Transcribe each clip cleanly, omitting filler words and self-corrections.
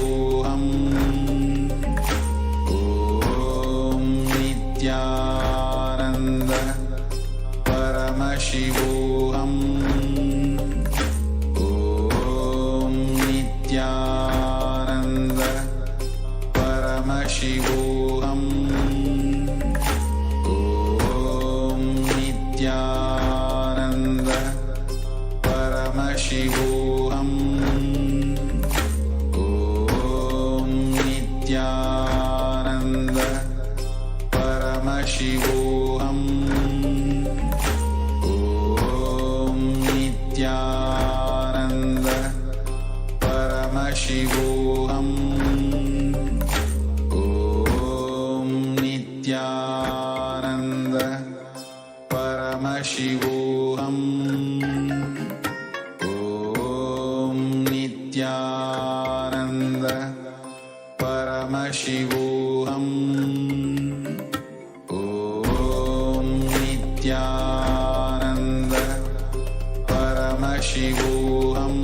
Paramashivoham. Om Nithyananda Paramashivoham. Om Nithyananda Paramashivoham. Om Nithyananda Paramashivoham. Om Nithyananda Paramashivoham. Om Nithyananda Paramashivoham. Om Nithyananda Paramashivoham. Om Nithyananda Paramashivoham. Om Nithyananda Paramashivoham.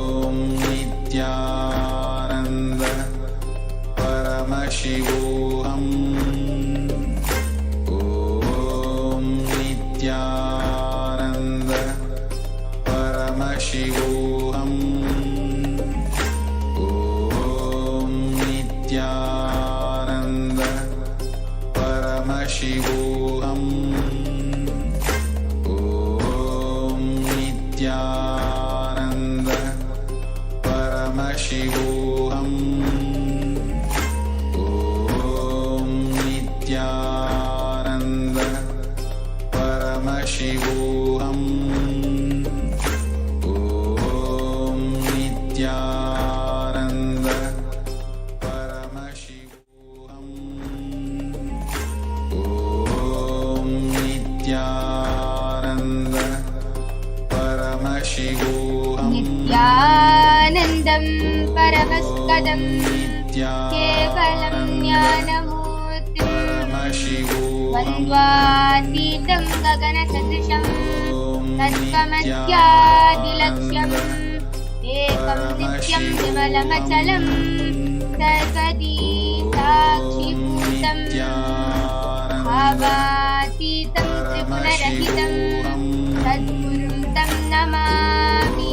Om Nithyananda Paramashivoham. Om Nithyananda Paramashivoham. Om Nithyananda Paramashivoham. Om Nithyananda Paramashivoham. Om Nithyananda Paramashivoham. Om Nithyananda Paramashivoham. Om Nithyananda Paramashivoham. Nithyanandam Paramaskadam Kevalam Jnanamurtim Vandvatitam Gaganasadrisham Tattvamadhyadilaksham Ekam Nityam Vimalamachalam Sarvadi Sakshibhutam Bhavatitam Tribunarahitam Sadgurum Tam Namami.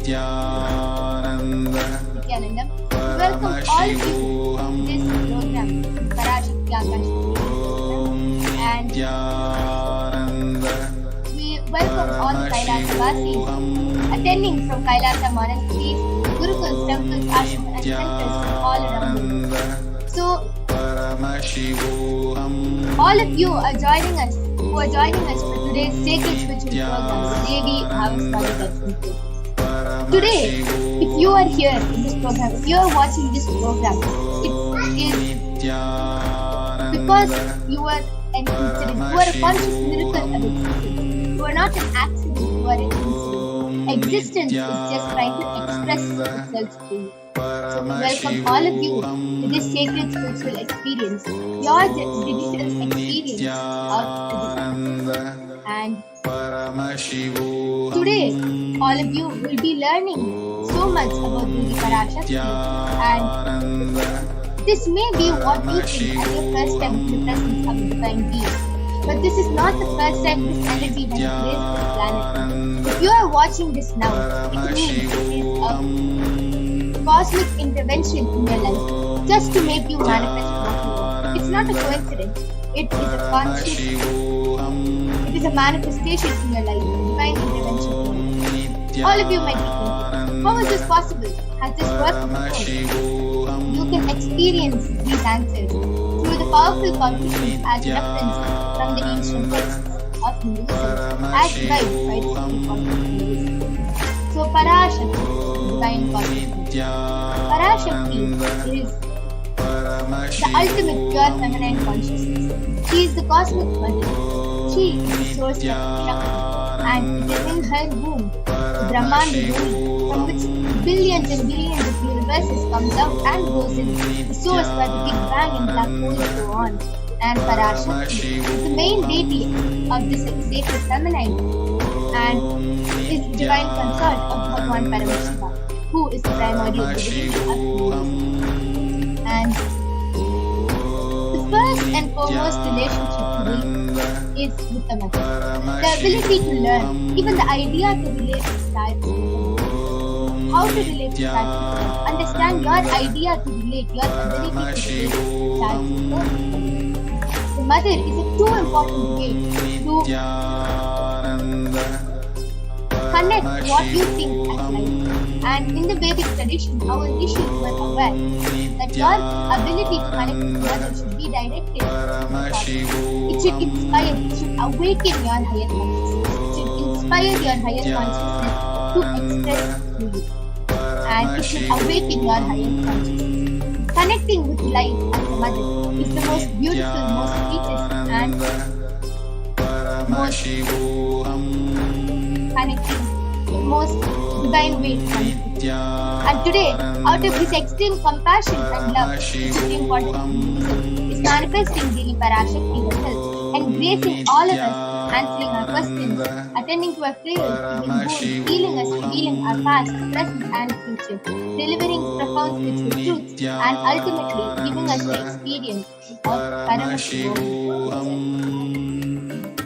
Nithyananda Nithyanandam. Welcome all of you to this program, Parashakti Akashic. And we welcome all the Kailasa Vasis attending from Kailasa monasteries, Gurukuls, temples, ashrams and centers all around the world. So, all of you are joining us, who are joining us for today's sacred spiritual program, the Devi Bhavaswami. Today, if you are here in this program, if you are watching this program, it is because you are an incident, you are a conscious miracle of existence. You are not an accident, you are an incident. Existence is just trying to express itself to you. So we welcome all of you to this sacred spiritual experience, your digital experience of this. And today, all of you will be learning so much about the Parashakti, and this may be what you think as your first time in the presence of the Divine Being. But this is not the first time this energy has graced this planet. If you are watching this now, it means it is a cosmic intervention in your life, just to make you manifest what you want. It's not a coincidence. It is a conscious, it is a manifestation in your life, divine intervention in your life. All of you might be thinking, how is this possible? Has this worked before? You can experience these answers through the powerful conclusions as referenced from the ancient texts of Hinduism, as guided by the Supreme Court of Hinduism. So Parashakti, the divine consciousness. Parashakti is the ultimate pure feminine consciousness. She is the cosmic mother. She is the source of Shakti, and it is in her womb, the Brahmanda Yoni, from which billions and billions of universes comes out and goes in, the source where the Big Bang and black holes go on. And Parashakti is the main deity of this sacred feminine, and is the divine consort of Bhagavan Paramashiva, who is the primordial divinity of creation. And the first and foremost relationship to relate is with the mother. The ability to learn, even the idea to relate starts with the mother. How to relate starts with the mother. Understand your idea to relate, your ability to relate starts with the mother. The mother is a too important way to connect what you think as life. And in the Vedic tradition, our rishis were aware that your ability to connect with mother should be directed to God. It should inspire, it should awaken your higher consciousness. It should inspire your higher consciousness to express to you. And it should awaken your higher consciousness. Connecting with life as a mother is the most beautiful, most sweetest and most connecting, most divine way to connect. And today, out of his extreme compassion and love, Supreme Lord of Hinduism is manifesting daily Parashakti herself and gracing all of us, answering our questions, attending to our prayers, giving boons, healing us, revealing our past, present and future, delivering profound spiritual truths, and ultimately giving us the experience of Paramashivoham.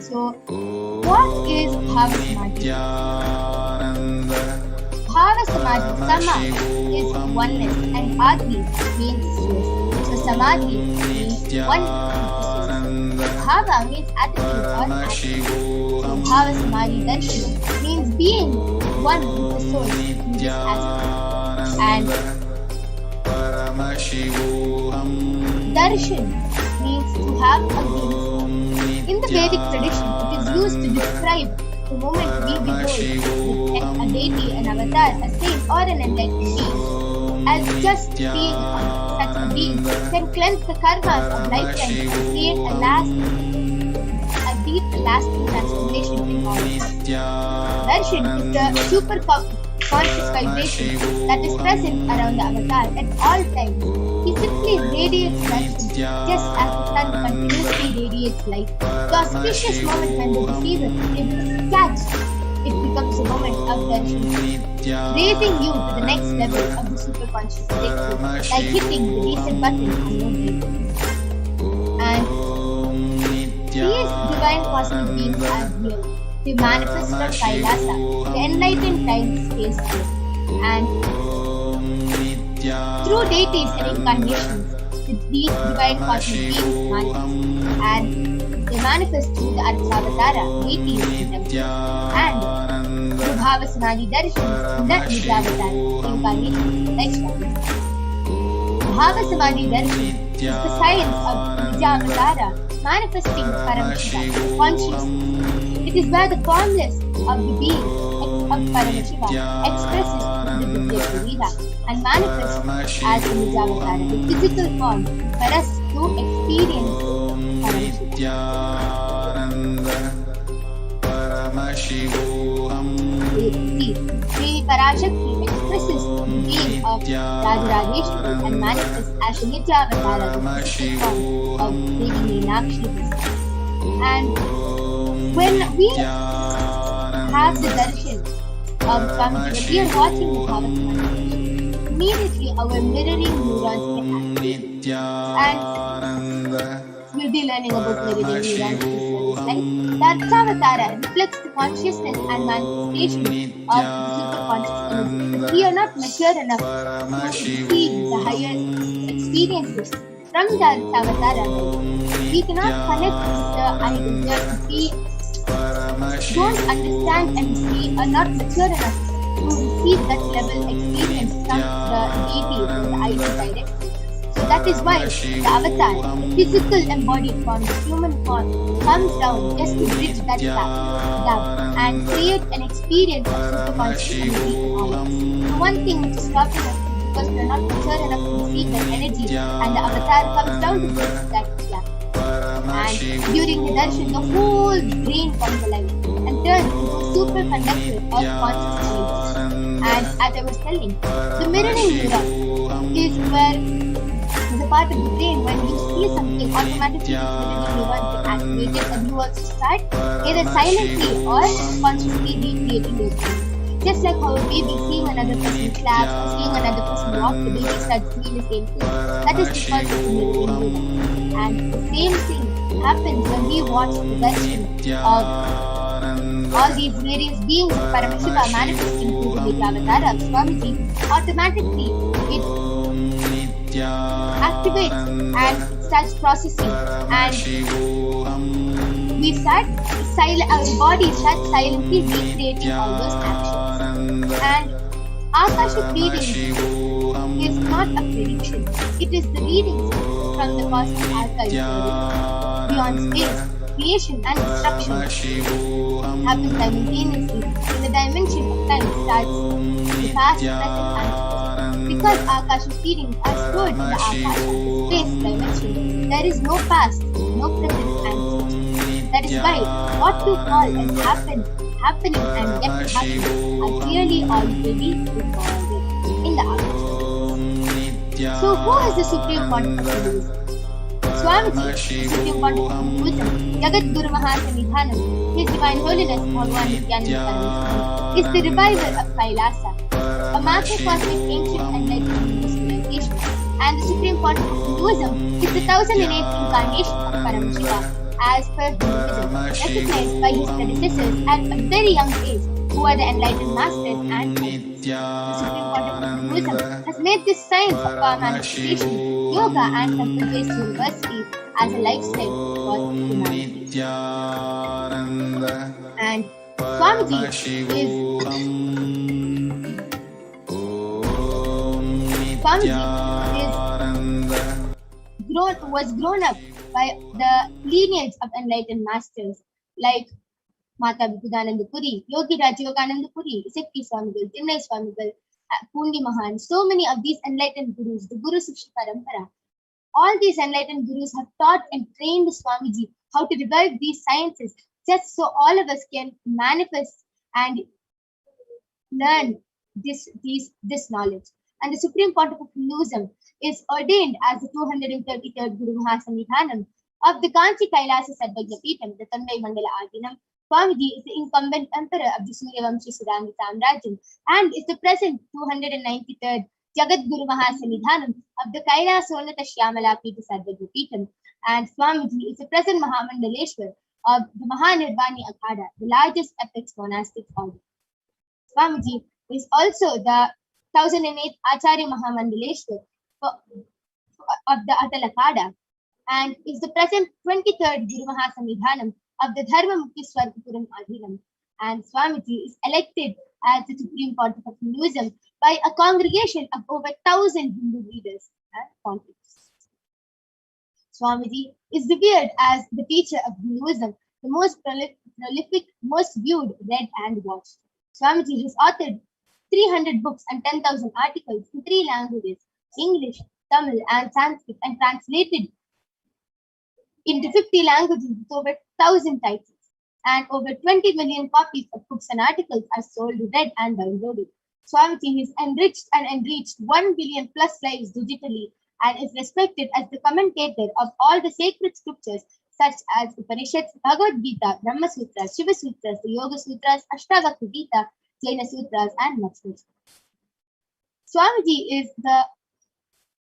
So, what is Bhava Samadhi? Bhava Samadhi, Sama is oneness and Adhi means source. So Samadhi means one with the source. Bhava means attitude or action. So Bhava Samadhi Darshan means being one with the source in this aspect. And Darshan means to have a glimpse. In the Vedic tradition, it is used to describe the moment we behold with a deity, an avatar, a saint or an enlightened being. As just being such a being can cleanse the karmas of lifetime and create a deep, lasting transformation in all of us. Darshan is the super conscious vibration that is present around the avatar at all times. He simply radiates darshan just as the sun continuously radiates light. The auspicious moment when the receiver is able to catch it becomes a moment of darshan, raising you to the next level of the superconscious breakthrough, like hitting the reset button on your brain. And these divine cosmic beings are real. They manifest from Kailasa, the enlightened time-space field. And through deities and incarnations, these divine cosmic beings manifest. And they manifest through the Arthavatara, deities in themselves. And through Bhava Samadhi Darshans, the Nijavatara, incarnations, like Bhava Samadhi Darshan is the science of Nijavatara, manifesting Paramashiva, consciousness. It is where the formless of the being of Paramashiva expresses the Divya Sharira and manifests as the Nijavatara, the physical form for us to experience Paramashiva. See, Parashakti expresses the being of Rajarajeshwari and manifests as the Nijavatara, the physical form of Devi Meenakshi. And when we have the darshan of Swamiji, when we are watching the Bhava Samadhi darshan, immediately our mirroring neurons get activated. And we'll be learning about mirroring neurons this right? The Arthavatara reflects the consciousness and manifestation of the superconscious energy. But we are not mature enough to receive the higher experiences from the Arthavatara. We cannot connect with the idea. We don't understand and see are not mature enough to receive that level experience from the deity, from the ideal direction. So that is why the avatar, the physical embodied form, the human form, comes down just to bridge that gap and create an experience of superconscious energy in all of us. The one thing which is stopping us is because we are not mature enough to receive that energy, and the avatar comes down to bridge that gap. And during the darshan, the whole brain comes alive and turns into a superconductor of consciousness. And as I was telling, the mirroring neuron is where the part of the brain when you see something, automatically this middle neuron get activated and you also start either silently or consciously recreating those things. Just like how a baby seeing another person clap or seeing another person walk, the baby starts doing the same thing. That is because of the mirroring neuron. And the same thing happens when we watch the version of all these various beings of Paramashiva manifesting through the big avatar of Swamiji. Automatically it activates and starts processing, and we start our body starts silently recreating all those actions. And Akashic reading is not a prediction, it is the readings from the cosmic archive beyond space. Creation and destruction happen simultaneously in the dimension of time starts the past, present, and future. Because Akashic readings are stored in the Akasha, the space dimension, there is no past, no present, and future. That is why what you call as happening and yet to happen are clearly already recorded in the Akasha. So who is the Supreme Pontiff of Hinduism? Swamiji, the Supreme Pontiff of Hinduism, Jagat Guru Mahasanidhanam, His Divine Holiness Bhagavan Nithyananda Paramashivam, is the reviver of Kailasa, a macrocosmic ancient enlightened Hindu civilization, and the Supreme Pontiff of Hinduism is the 1008th incarnation of Paramashiva, as per Hinduism, recognized by his predecessors at a very young age, who are the enlightened masters and guides. The Supreme Pontiff of Hinduism has made this science of power manifestation, yoga, and temple-based universities as a lifestyle for humanity. And Swamiji was grown up by the lineage of enlightened masters like Mata Vipudananda Puri, Yogi Rajayogananda Puri, Sikhi Swamigal, Chinnai Swamigal, Pundi Mahan. So many of these enlightened gurus, the Guru Siksha Parampara, all these enlightened gurus have taught and trained Swamiji how to revive these sciences just so all of us can manifest and learn this knowledge. And the Supreme Pontiff of Hinduism is ordained as the 233rd Guru Mahasanidhanam of the Kanchi Kailasa Sarvagyapeetham, the Tandai Mandala Adinam. Swamiji is the incumbent emperor of the Suryavamshi Sudangi Samrajyam and is the present 293rd Jagat Guru Mahasanidhanam of the Kailasa Shyamala Peetha Sarvagyapeetham. And Swamiji is the present Mahamandaleshwar of the Mahanirvani Akhada, the largest apex monastic order. Swamiji is also the 1008th Acharya Mahamandaleshwar of the Atal Akhada and is the present 23rd Guru Mahasanidhanam of the Dharma Mukti Swargapuram Adhinam. And Swamiji is elected as the Supreme Pontiff of Hinduism by a congregation of over 1,000 Hindu leaders and pontiffs. Swamiji is revered as the teacher of Hinduism, the most prolific, most viewed, read, and watched. Swamiji has authored 300 books and 10,000 articles in 3 languages, English, Tamil, and Sanskrit, and translated into 50 languages with over 1,000 titles. And over 20 million copies of books and articles are sold, read, and downloaded. Swamiji has enriched and enriched 1 billion plus lives digitally and is respected as the commentator of all the sacred scriptures such as Upanishads, Bhagavad Gita, Brahma Sutras, Shiva Sutras, the Yoga Sutras, Ashtavakra Gita, Jaina Sutras, and much more. Swamiji is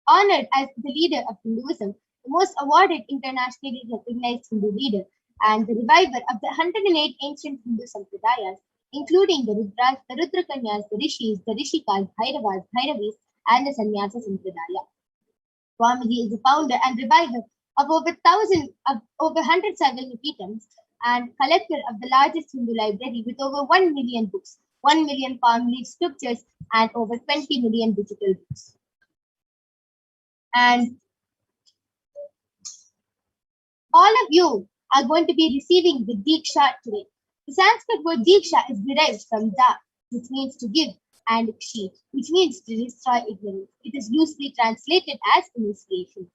honored as the leader of Hinduism, the most awarded internationally recognized Hindu leader, and the reviver of the 108 ancient Hindu sampradayas, including the Rudras, the Rudrakanyas, the Rishis, the Rishikas, Bhairavas, Bhairavis, and the Sannyasa Sampradaya. Swamiji is the founder and reviver of over 100 Sarvagyapeethams and collector of the largest Hindu library with over 1 million books, 1 million palm leaf scriptures, and over 20 million digital books. And all of you are going to be receiving the Diksha today. The Sanskrit word Diksha is derived from Da, which means to give, and Kshi, which means to destroy ignorance. It is loosely translated as initiation.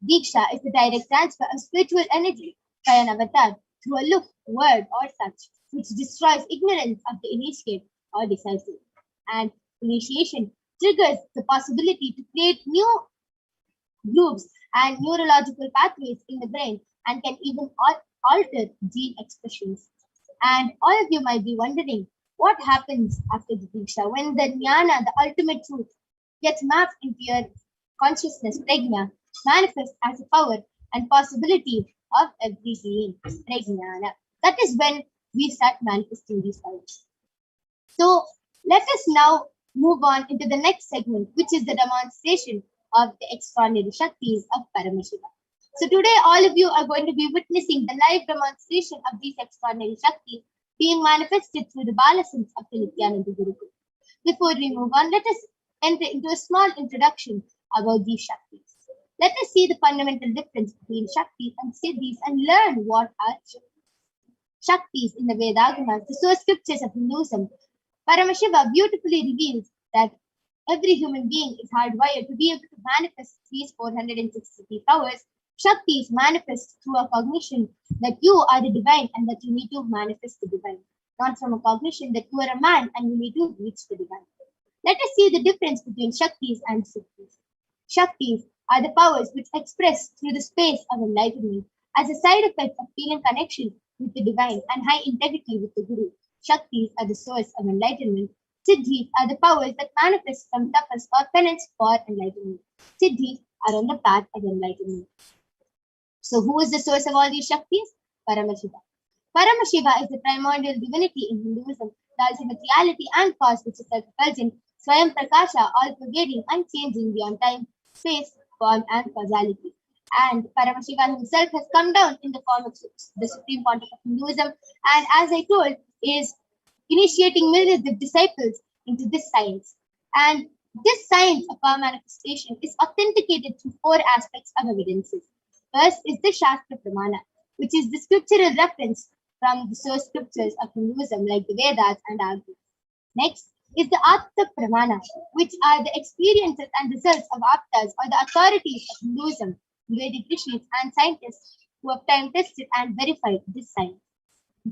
Diksha is the direct transfer of spiritual energy by an avatar through a look, word, or touch, which destroys ignorance of the initiate or disciple. And initiation triggers the possibility to create new groups and neurological pathways in the brain and can even alter gene expressions. And all of you might be wondering what happens after the Diksha when the Jnana, the ultimate truth, gets mapped into your consciousness, prajna, manifests as a power and possibility of every being, prajnana. That is when we start manifesting these powers. So let us now move on into the next segment, which is the demonstration of the extraordinary Shaktis of Paramashiva. So today all of you are going to be witnessing the live demonstration of these extraordinary Shaktis being manifested through the Balasins of the Nithyananda Gurukul. Before we move on, let us enter into a small introduction about these Shaktis. Let us see the fundamental difference between Shaktis and Siddhis and learn what are Shaktis in the Vedagamas, the source scriptures of Hinduism. Paramashiva beautifully reveals that every human being is hardwired to be able to manifest these 463 powers. Shaktis manifest through a cognition that you are the divine and that you need to manifest the divine, not from a cognition that you are a man and you need to reach the divine. Let us see the difference between Shaktis and Siddhis. Shaktis are the powers which express through the space of enlightenment as a side effect of feeling connection with the divine and high integrity with the Guru. Shaktis are the source of enlightenment. Siddhis are the powers that manifest from tapas or penance for enlightenment. Siddhis are on the path of enlightenment. So who is the source of all these Shaktis? Paramashiva. Paramashiva is the primordial divinity in Hinduism, the ultimate reality and cause which is self-effulgent, Swayam Prakasha, all-pervading, unchanging beyond time, space, form and causality. And Paramashiva himself has come down in the form of the Supreme Pontiff of Hinduism and, as I told, is initiating millions of disciples into this science. And this science of power manifestation is authenticated through four aspects of evidences. First is the Shastra Pramana, which is the scriptural reference from the source scriptures of Hinduism like the Vedas and Agni. Next is the Apta Pramana, which are the experiences and results of Aptas or the authorities of Hinduism, Vedic rishis and scientists who have time tested and verified this science.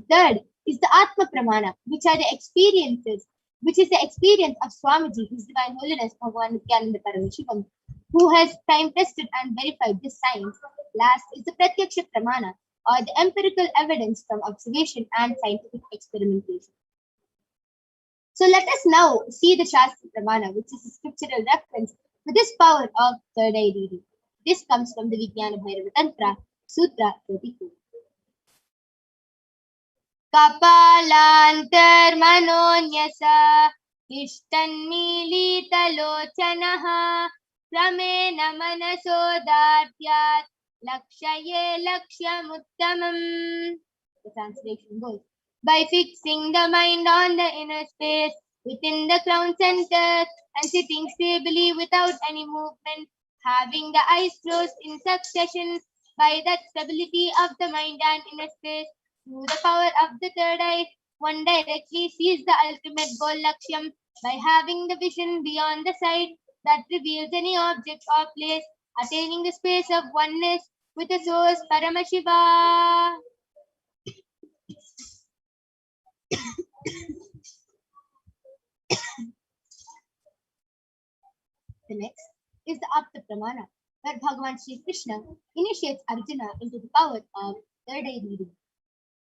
Third is the Atma Pramana, which are the experiences, which is the experience of Swamiji, His Divine Holiness Bhagavan Nithyananda Paramashivam, who has time tested and verified this science. Last is the Pratyaksha Pramana, or the empirical evidence from observation and scientific experimentation. So let us now see the Shastra Pramana, which is a scriptural reference for this power of third eye reading. This comes from the Vijnana Bhairava Tantra, Sutra 34. Kapalantarmanonyasa Ishtanmilitalochanaha Ramena Manasodatyat Lakshaye Lakshyamuttamam. The translation goes, by fixing the mind on the inner space within the crown center and sitting stably without any movement, having the eyes closed in succession, by that stability of the mind and inner space, through the power of the third eye, one directly sees the ultimate goal Lakshyam by having the vision beyond the sight that reveals any object or place, attaining the space of oneness with the source Paramashiva. The next is the Apta Pramana, where Bhagavan Sri Krishna initiates Arjuna into the power of third eye reading.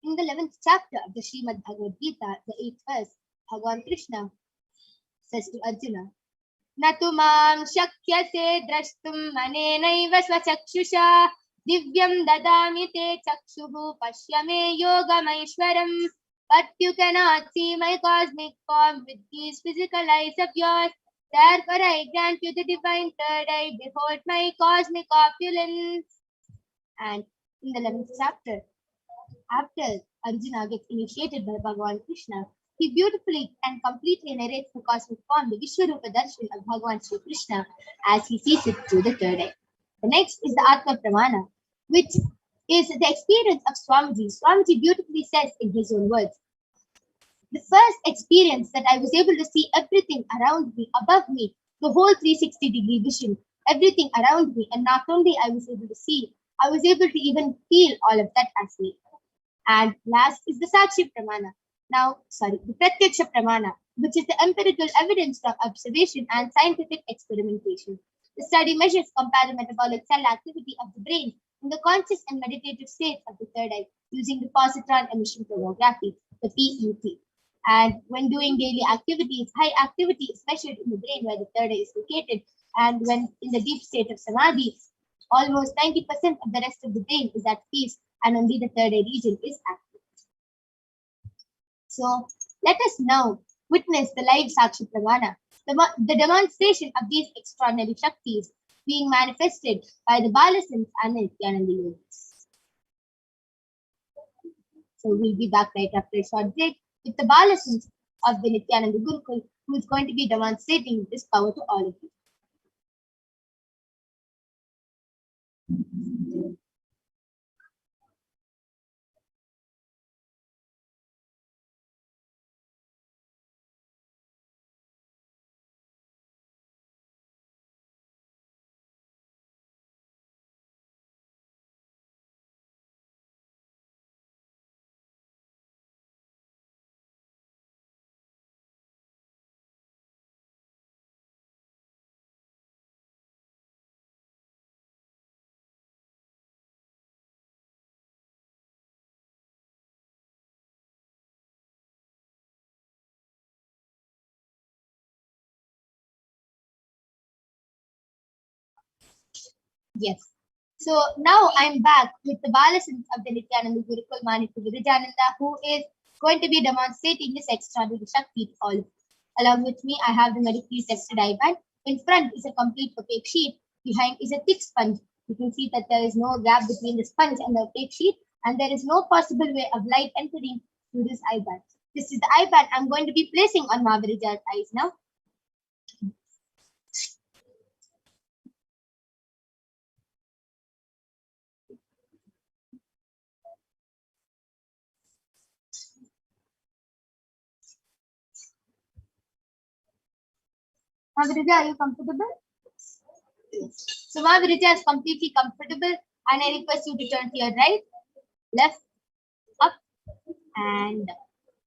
In the 11th chapter of the Srimad Bhagavad Gita, the 8th verse, Bhagavan Krishna says to Arjuna, Natu mam shakyase drashtum manenaiva svachakshusha divyam dadami te chakshuhu pashyame yogamaishwaram. But you cannot see my cosmic form with these physical eyes of yours. Therefore I grant you the divine third eye. Behold my cosmic opulence. And in the 11th chapter, after Arjuna gets initiated by Bhagavan Krishna, he beautifully and completely narrates the cosmic form, the Vishwarupa Darshan of Bhagavan Sri Krishna as he sees it through the third eye. The next is the Atma Pramana, which is the experience of Swamiji. Swamiji beautifully says in his own words, the first experience that I was able to see everything around me, above me, the whole 360-degree vision, everything around me, and not only I was able to see, I was able to even feel all of that as me. And last is the Sakshi Pramana. The Pratyaksha Pramana, which is the empirical evidence from observation and scientific experimentation. The study measures compare the metabolic cell activity of the brain in the conscious and meditative state of the third eye using the positron emission tomography, the PET. And when doing daily activities, high activity is measured in the brain where the third eye is located. And when in the deep state of samadhi, almost 90% of the rest of the brain is at peace and only the third eye region is active. So let us now witness the live Sakshi Pramana, the demonstration of these extraordinary Shaktis being manifested by the Balasins and the Nithyananda Yogis. So we'll be back right after a short break with the Balasins of the Nithyananda Gurukul, who is going to be demonstrating this power to all of you. Yes. So now I'm back with the Balasins of the Nithyananda Gurukul Manikya Virajananda, who is going to be demonstrating this extraordinary Shakti to all of you. Along with me, I have the medically tested iPad. In front is a complete opaque sheet. Behind is a thick sponge. You can see that there is no gap between the sponge and the opaque sheet, and there is no possible way of light entering through this iPad. This is the iPad I'm going to be placing on Mahaviraja's eyes now. Mahavirija, are you comfortable? So Mahavirija is completely comfortable, and I request you to turn to your right, left, up, and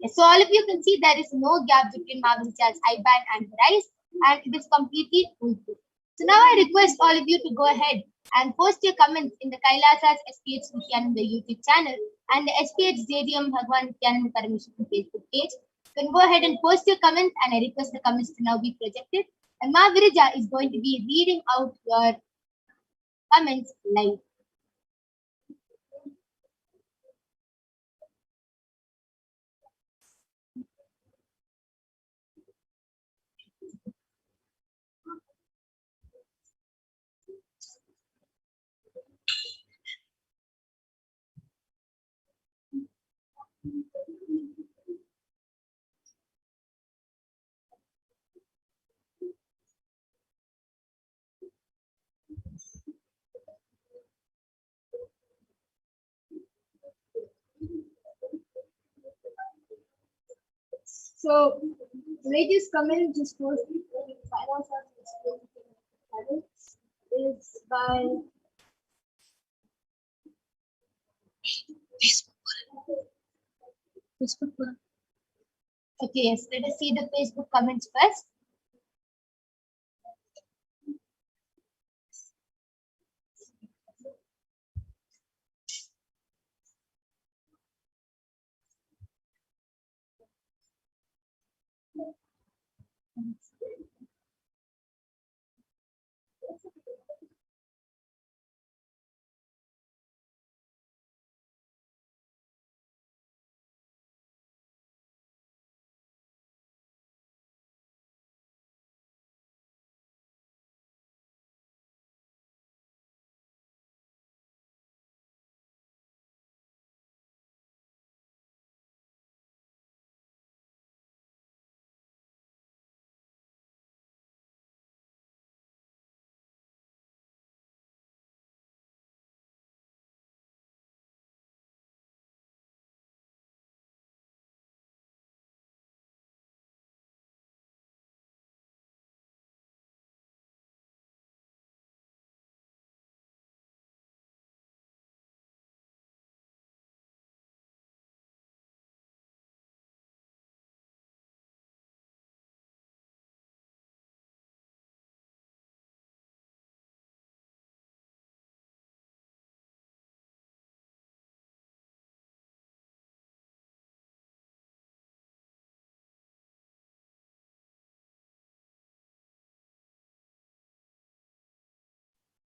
yes. So all of you can see there is no gap between Mahavirija's eyeband and her eyes, and it is completely foolproof. So now I request all of you to go ahead and post your comments in the Kailasa's HDH Nithyananda YouTube channel and the HDH JDM Bhagwan Nithyananda Paramashivam Facebook page. You can go ahead and post your comments, and I request the comments to now be projected. And Mahavirija is going to be reading out your comments live. So, Reggie's comment just post is by Facebook. Okay, yes, let us see the Facebook comments first.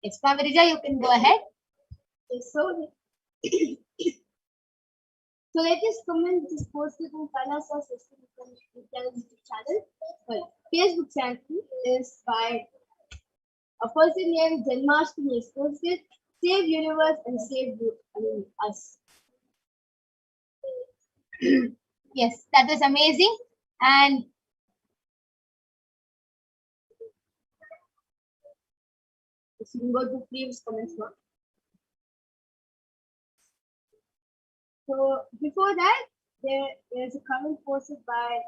Yes, Mavirija, you can go ahead. Yes, so so let us comment this posted in Kailasa System YouTube channel. Well, Facebook channel is by a person named Janmashtami is posted. Save universe and save you, I mean us. Yes, that was amazing. And So you can go to previous comments now. So before that, there's a comment posted by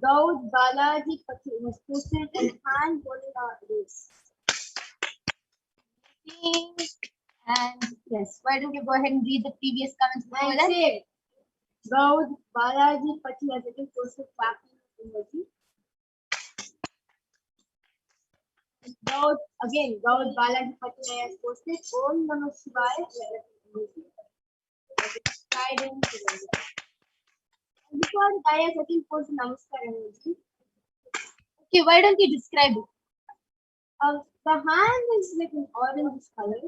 Daud Balaji Pati was posted and hand holding our race. and yes, why don't you go ahead and read the previous comments before And that? say Daud Balaji Pati has again posted clapping emoji. Daud Balaji Pati has posted Om Namah Shivaya emoji. Guidance emoji. And before that, I has again posted Namaskar emoji. Okay, why don't you describe it? The hand is like an orange color.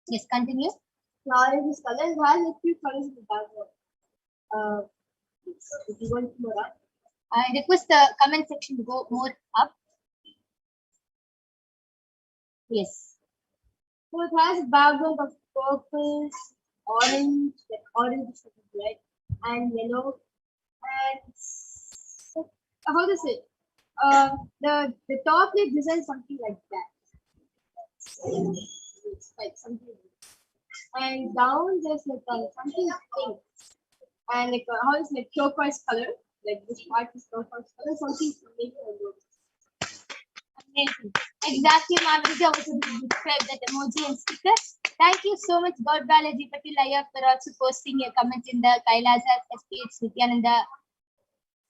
Yes, continue. The orange color it has a few colors in the background. If you want more up. I request the comment section to go more up. Yes. So it has a background of purple, orange, like orange, red, and yellow. And how to say? The top lid design something like that. It's like something like that. And down there's like something pink. And like how is like turquoise color? Like this part is turquoise color, something maybe on those. Amazing. Exactly, Mavirija was able to describe that emoji and sticker. Thank you so much, God Balaji Patilaya, for also posting your comments in the Kailasa HDH Nithyananda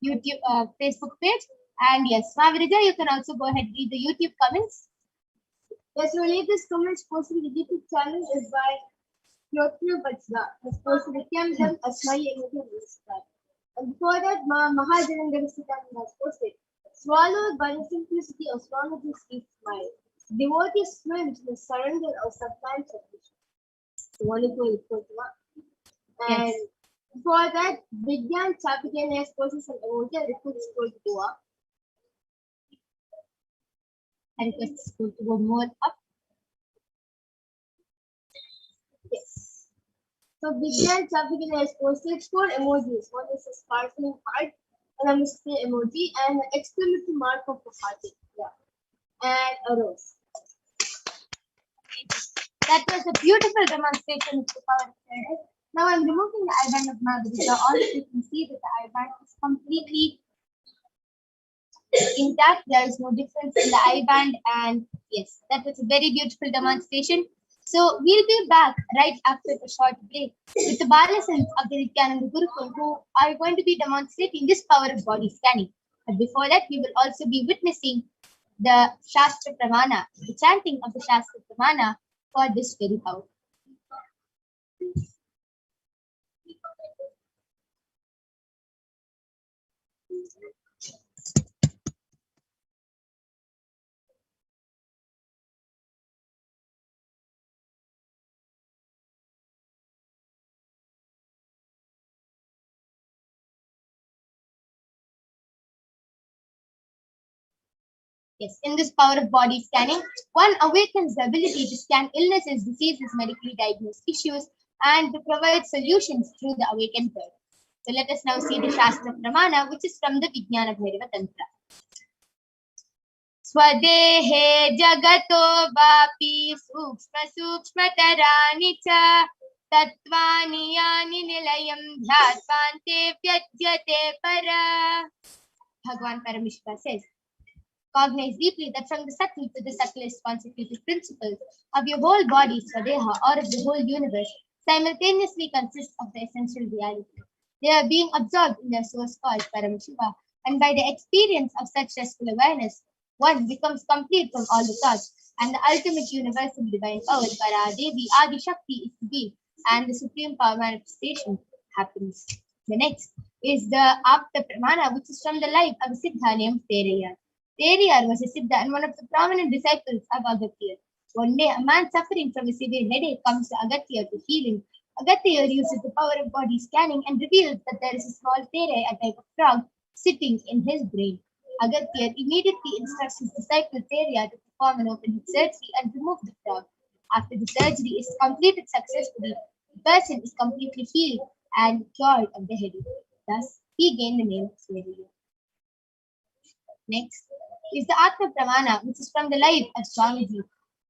YouTube Facebook page. And yes, Mavirija, you can also go ahead and read the YouTube comments. Yes, so latest comments posted in the YouTube channel is by Yotnu Bachda. Has posted Nithyanandam Asmai emoji and subscribe. And before that, Mahajanandam Siddhanta has posted. Swallowed by the simplicity of Swamiji's sweet smile. Devotee swims in the surrender of sublime submission. Wonderful report. And Yes. before that, Vigyan Chapigan has posted some emoji and request scroll to go up. I request the school to go more up. Yes. So Vigyan Chapigan has posted 4 emojis. One is a sparkling heart, and a mystery emoji, and an exclamation mark of the heart. Yeah. And a rose. That was a beautiful demonstration of the power of prayer. Now I'm removing the eyeband of Mavirija. All you can see that the eyeband is completely intact. There is no difference in the eyeband, and yes, that was a very beautiful demonstration. So we'll be back right after the short break with the Balasans of the Nithyananda Gurukul, who are going to be demonstrating this power of body scanning. But before that, we will also be witnessing the Shastra Pramana, the chanting of the Shastra Pramana for this very power. Yes, in this power of body scanning, one awakens the ability to scan illnesses, diseases, medically diagnosed issues, and to provide solutions through the awakened third. So let us now see the Shastra Pramana, which is from the Vijnana Bhairava Tantra. Swadehe jagato vapi sukshma sukshmatarani cha tattvani yani nilayam dhyatvante vyajyate para. Bhagavan Paramashiva says, cognize deeply that from the subtle to the subtlest consecutive principles of your whole body, Swadeha, or of the whole universe, simultaneously consist of the essential reality. They are being absorbed in their source called Paramashiva, and by the experience of such restful awareness, one becomes complete from all the thoughts, and the ultimate universal divine power, Paradevi Adi Shakti, is to be, and the supreme power manifestation happens. The next is the Apta Pramana, which is from the life of Siddha named Teraya. Teriyar was a Siddha and one of the prominent disciples of Agastya. One day, a man suffering from a severe headache comes to Agastya to heal him. Agastya uses the power of body scanning and reveals that there is a small tere, a type of frog, sitting in his brain. Agastya immediately instructs his disciple Teriyar to perform an open heart surgery and remove the frog. After the surgery is completed successfully, the person is completely healed and cured of the headache. Thus, he gained the name Teriyar. Next is the Atma Pramana, which is from the life of Swamiji,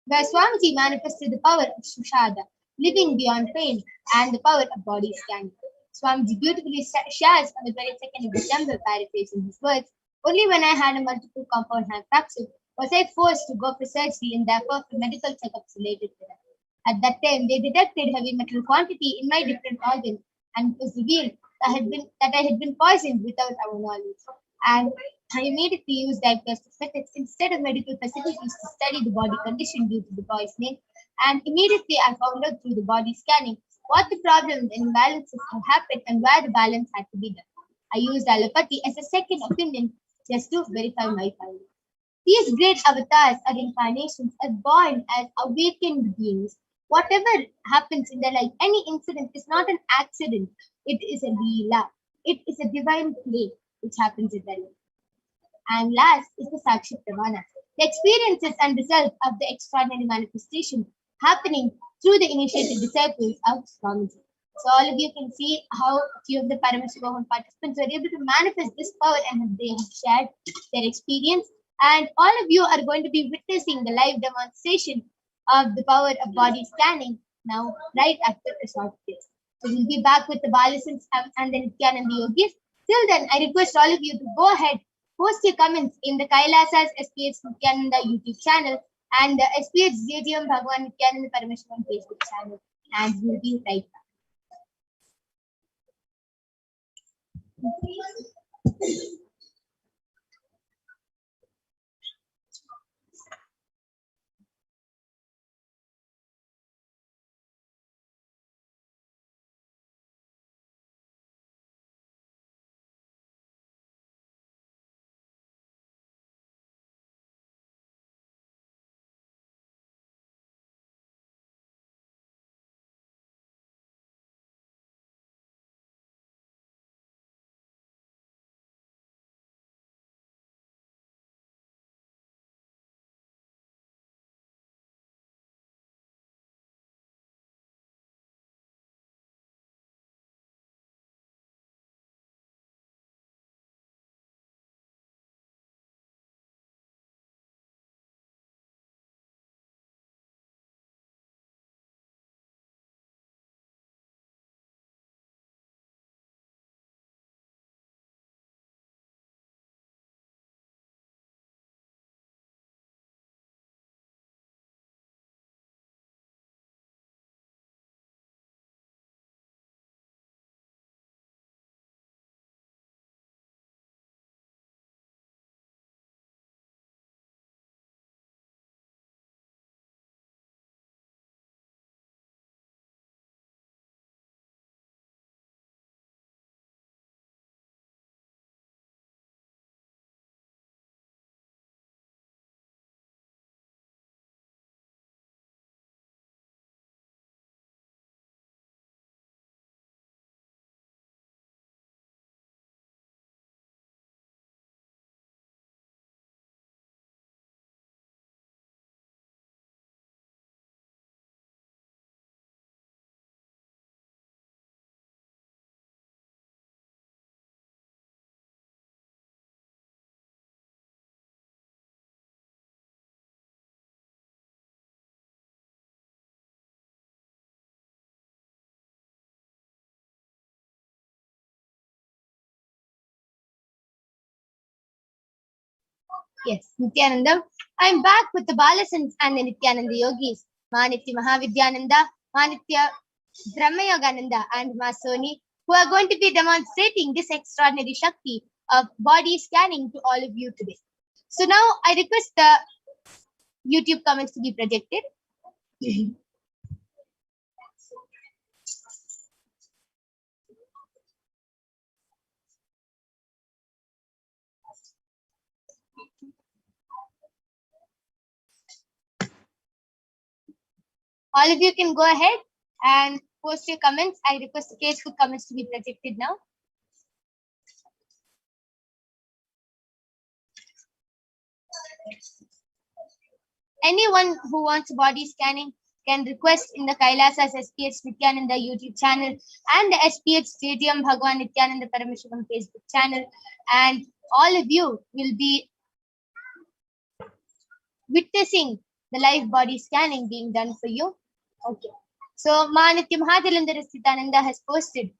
where Swamiji manifested the power of Sushada, living beyond pain, and the power of body scanning. Swamiji beautifully shares on the 22nd of December, paraphrasing his words, "Only when I had a multiple compound hand fracture was I forced to go for surgery and therefore for medical checkups related to that. At that time, they detected heavy metal quantity in my different organs, and it was revealed that I had been poisoned without our knowledge. And I immediately used diagnostic methods instead of medical facilities to study the body condition due to the poisoning. And immediately I found out through the body scanning what the problems and imbalances had happened and where the balance had to be done. I used allopathy as a second opinion just to verify my findings. These great avatars or incarnations are born as awakened beings. Whatever happens in their life, any incident is not an accident. It is a leela. It is a divine play which happens in their life. And last is the Sakshi Pramana, the experiences and results of the extraordinary manifestation happening through the initiated disciples of Swamiji. So all of you can see how few of the Paramashivoham participants were able to manifest this power and they have shared their experience. And all of you are going to be witnessing the live demonstration of the power of body scanning now, right after a short break. So we'll be back with the Balasans and the Nithyananda Yogis. Till then, I request all of you to go ahead, post your comments in the Kailasa's HDH Nithyananda YouTube channel and the HDH JGM Bhagwan Nithyananda Paramashivam Facebook channel. And we'll be right back. Yes, Nithyananda. I'm back with the Balasans and the Nithyananda Yogis, Manitya Mahavidyananda, Manitya Brahmayogananda, and Masoni, who are going to be demonstrating this extraordinary Shakti of body scanning to all of you today. So now I request the YouTube comments to be projected. All of you can go ahead and post your comments. I request the Facebook comments to be projected now. Anyone who wants body scanning can request in the Kailasa's HDH Nithyananda YouTube channel and the HDH Stadium Bhagwan Nithyananda Paramashivam Facebook channel. And all of you will be witnessing the live body scanning being done for you. Okay. So, Nitya Mahadilandara Sthitananda has posted,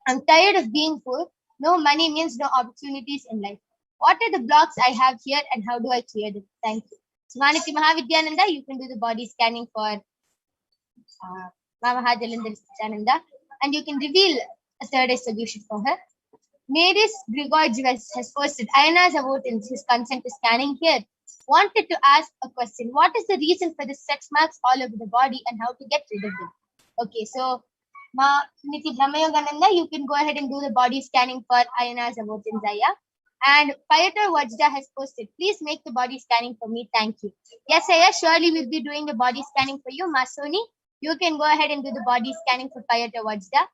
I'm tired of being poor. No money means no opportunities in life. What are the blocks I have here and how do I clear them? Thank you. So, Manitya Mahavidyananda, you can do the body scanning for Mahadilandara Sthitananda and you can reveal a third eye solution for her. Maris Grigorge has posted, Ayana's avoidance, his consent to scanning here. Wanted to ask a question. What is the reason for the stretch marks all over the body and how to get rid of them? Okay, so Niti Brahmayogananda, you can go ahead and do the body scanning for Ayana's avoidance, Aya. And Payatar Vajda has posted, please make the body scanning for me. Thank you. Yes, Aya, surely we'll be doing the body scanning for you. Masoni, you can go ahead and do the body scanning for Payatar Vajda.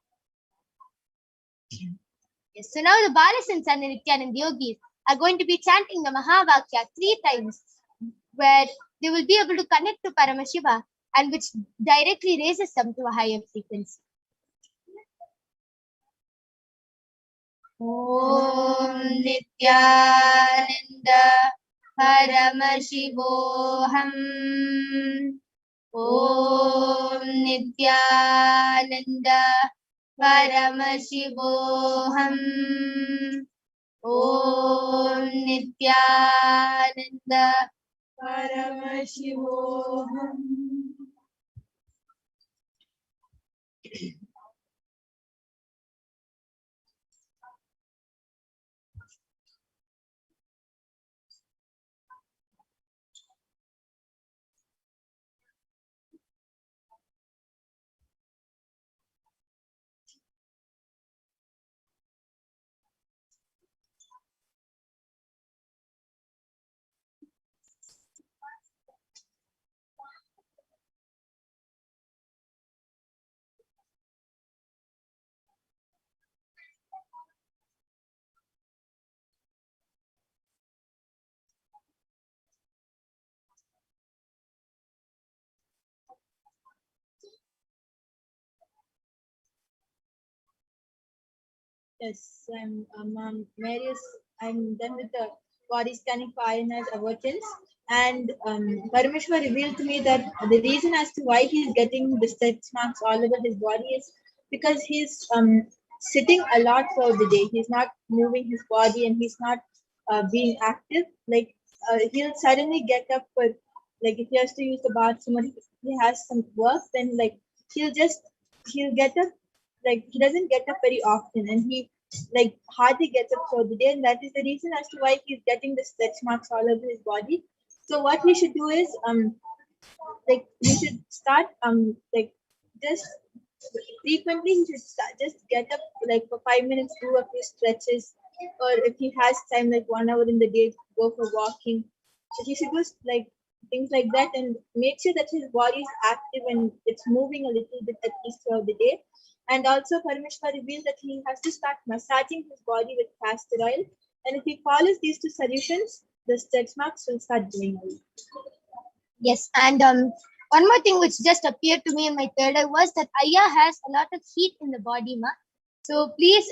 Yes, so now the Balasans and the Nityananda Yogis are going to be chanting the Mahavakya 3 times, where they will be able to connect to Paramashiva and which directly raises them to a higher frequency. Om Nithyananda Paramashivoham. Om Nithyananda Paramashivoham. Om Nithyananda Paramashivoham. Yes, Marius. I'm done with the body scanning for Ayana's avoidance. And Parameshwar revealed to me that the reason as to why he's getting the stretch marks all over his body is because he's sitting a lot throughout the day. He's not moving his body and he's not being active. Like he'll suddenly get up for, like if he has to use the bathroom or if he has some work, then like he'll get up. Like he doesn't get up very often and he like hardly gets up throughout the day, and that is the reason as to why he's getting the stretch marks all over his body. So what he should do is like he should start like just frequently he should start, just get up like for 5 minutes, do a few stretches, or if he has time like 1 hour in the day, go for walking. So he should do like things like that and make sure that his body is active and it's moving a little bit at least throughout the day. And also Parameshwar revealed that he has to start massaging his body with castor oil. And if he follows these 2 solutions, the stretch marks will start going away. Yes, and one more thing which just appeared to me in my third eye was that Aya has a lot of heat in the body, ma. So please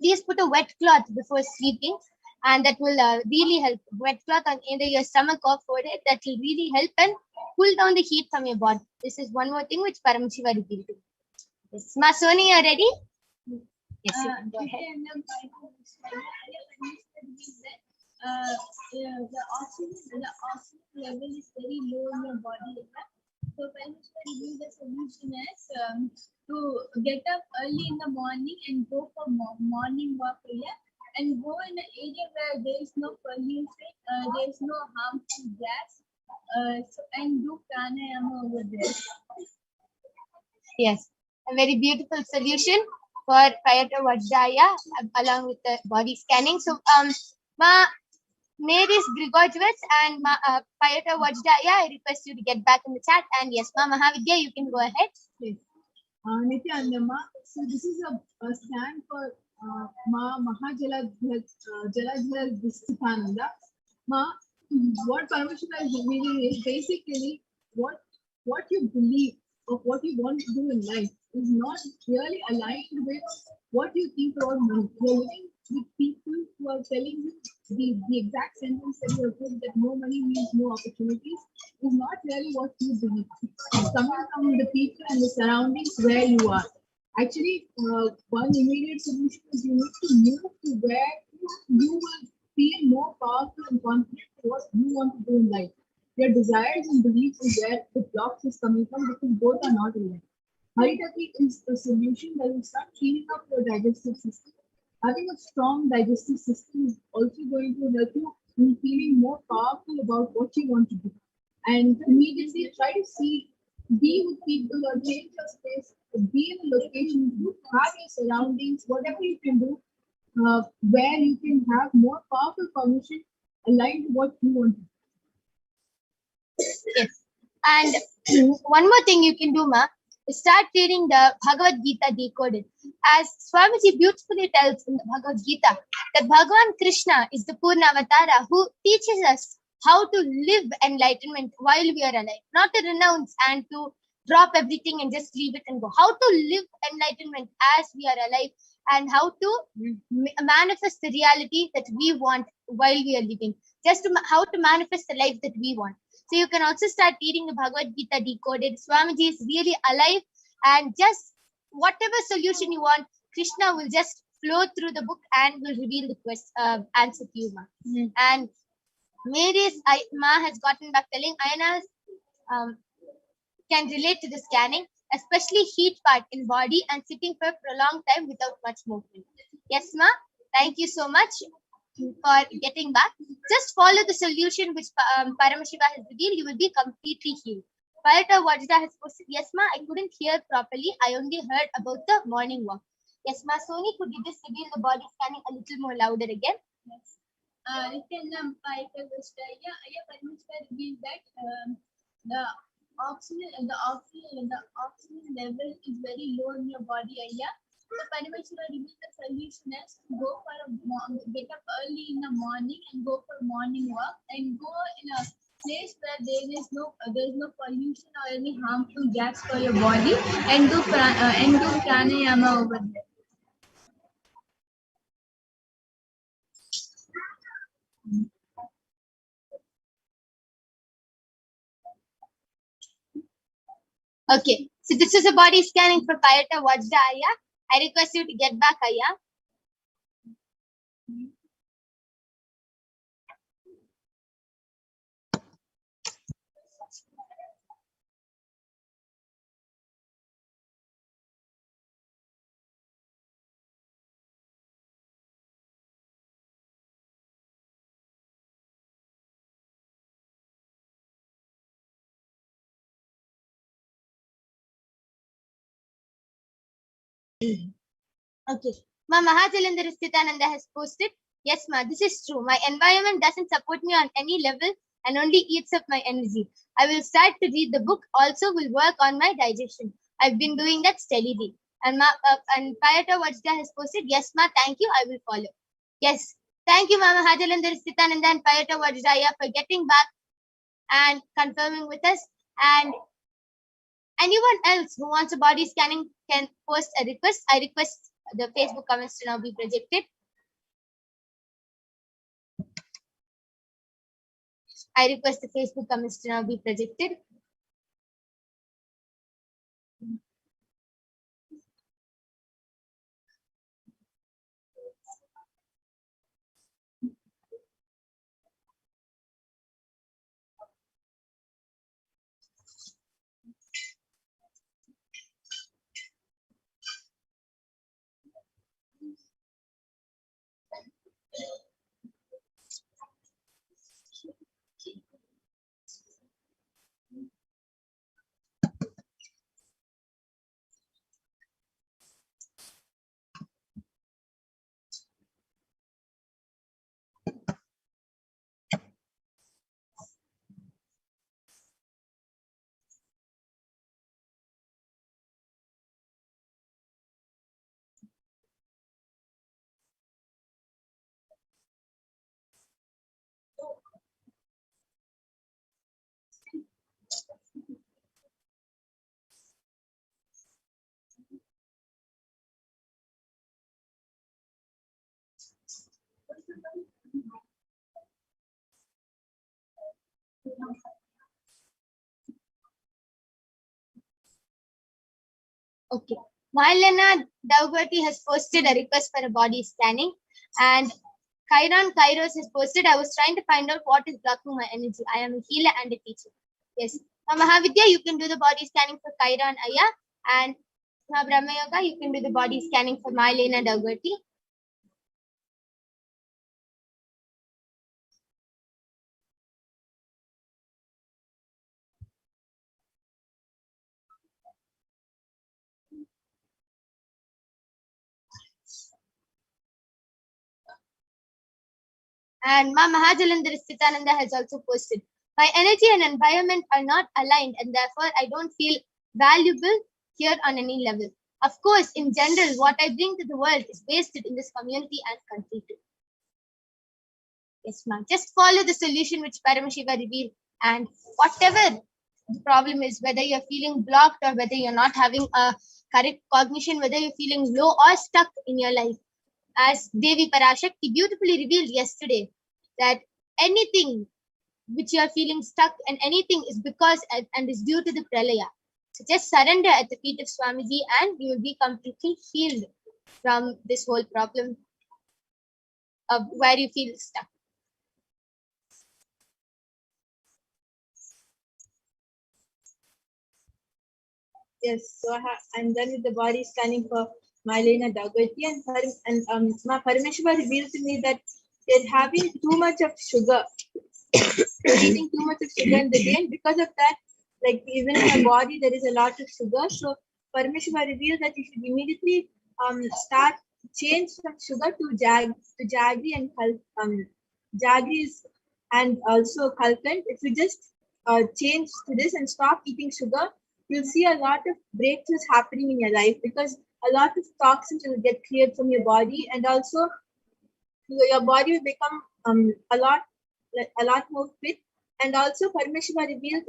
please put a wet cloth before sleeping, and that will really help. Wet cloth on either your stomach or forehead, that will really help and cool down the heat from your body. This is one more thing which Paramashiva revealed to me. Yes. Ma Soni, you ready? Yes, you can go ahead. The oxygen level is very low in your body. So Paramashiva the solution is to get up early in the morning and go for morning walk and go in an area where there is no pollution, there is no harmful gas, and do pranayama over there. Yes, a very beautiful solution for Payatar Vajraya along with the body scanning. So, Ma, Mary's Grigorjevitz and Payata Vajdaya, I request you to get back in the chat. And yes, Ma Mahavidya, you can go ahead. Yes. Nithyananda, so this is a stand for Ma Jaladhara Nithyananda. Ma, what Paramashiva is meaning is basically what you believe of what you want to do in life is not really aligned with what you think about money. You're living with people who are telling you the exact sentence that you have put, that no money means no opportunities, is not really what you believe. It's coming from the people and the surroundings where you are. Actually, one immediate solution is you need to move to where you will feel more powerful and confident in what you want to do in life. Your desires and beliefs is where the blocks is coming from, because both are not aligned. Haritaki is the solution that will start cleaning up your digestive system. Having a strong digestive system is also going to help you in feeling more powerful about what you want to do. And immediately try to be with people or change your space, be in a location, have your surroundings, whatever you can do, where you can have more powerful cognition aligned to what you want to do. Yes. And one more thing you can do, Ma, is start reading the Bhagavad Gita decoded. As Swamiji beautifully tells in the Bhagavad Gita, that Bhagavan Krishna is the Purna Avatara who teaches us how to live enlightenment while we are alive, not to renounce and to drop everything and just leave it and go. How to live enlightenment as we are alive, and how to manifest the reality that we want while we are living. How to manifest the life that we want. So you can also start reading the Bhagavad Gita decoded. Swamiji is really alive, and just whatever solution you want, Krishna will just flow through the book and will reveal the answer to you, Ma. And Mary's Ma has gotten back telling Ayanas can relate to the scanning, especially heat part in body and sitting for a prolonged time without much movement. Yes, Ma. Thank you so much for getting back. Just follow the solution which Paramashiva has revealed. You will be completely healed. Payata Vajda has posted, yes, Ma, I couldn't hear properly. I only heard about the morning walk. Yes, Ma. Soni, could you just reveal the body scanning a little more louder again? Yes. Payata Vajda, Paramashiva revealed that the oxygen level is very low in your body area. So Paramashiva revealed the solution is to go for get up early in the morning and go for morning walk, and go in a place where there is no pollution or any harmful gas for your body, and do pranayama over there. Okay, so this is a body scanning for Payata Vajda, Aya. I request you to get back, Aya. Okay. Ma Mahajalendra Nithyananda has posted, yes, Ma, this is true. My environment doesn't support me on any level and only eats up my energy. I will start to read the book. Also, will work on my digestion. I've been doing that steadily. And Payata Vajda has posted, yes, Ma, thank you. I will follow. Yes. Thank you, Ma Mahajalendra Nithyananda and Payata Vajda for getting back and confirming with us. And anyone else who wants a body scanning can post a request. I request the Facebook comments to now be projected. I request the Facebook comments to now be projected. Okay. Marlena Daugherty has posted a request for a body scanning, and Kairon Kairos has posted, I was trying to find out what is blocking my energy. I am a healer and a teacher. Yes. Mahavidya, you can do the body scanning for Kairon Aya, and Brahma Yoga, you can do the body scanning for Marlena Daugherty. And Ma Mahajalandhar Sthitananda has also posted, my energy and environment are not aligned, and therefore I don't feel valuable here on any level. Of course, in general, what I bring to the world is wasted in this community and country too. Yes, ma'am. Just follow the solution which Paramashiva revealed, and whatever the problem is, whether you're feeling blocked or whether you're not having a correct cognition, whether you're feeling low or stuck in your life, as Devi Parashakti beautifully revealed yesterday, that anything which you are feeling stuck and anything is because and is due to the pralaya. So just surrender at the feet of Swamiji and you will be completely healed from this whole problem of where you feel stuck. Yes, so I'm done with the body scanning for Marlena Daugherty, and Parameshwar revealed to me that they're having too much of sugar. They're eating too much of sugar in the day, and because of that, like even in the body, there is a lot of sugar. So Parameshwar revealed that you should immediately start change from sugar to jaggery and jaggery and also kalkand. If you just change to this and stop eating sugar, you'll see a lot of breakthroughs happening in your life, because a lot of toxins will get cleared from your body, and also your body will become a lot more fit. And also Parameshwar revealed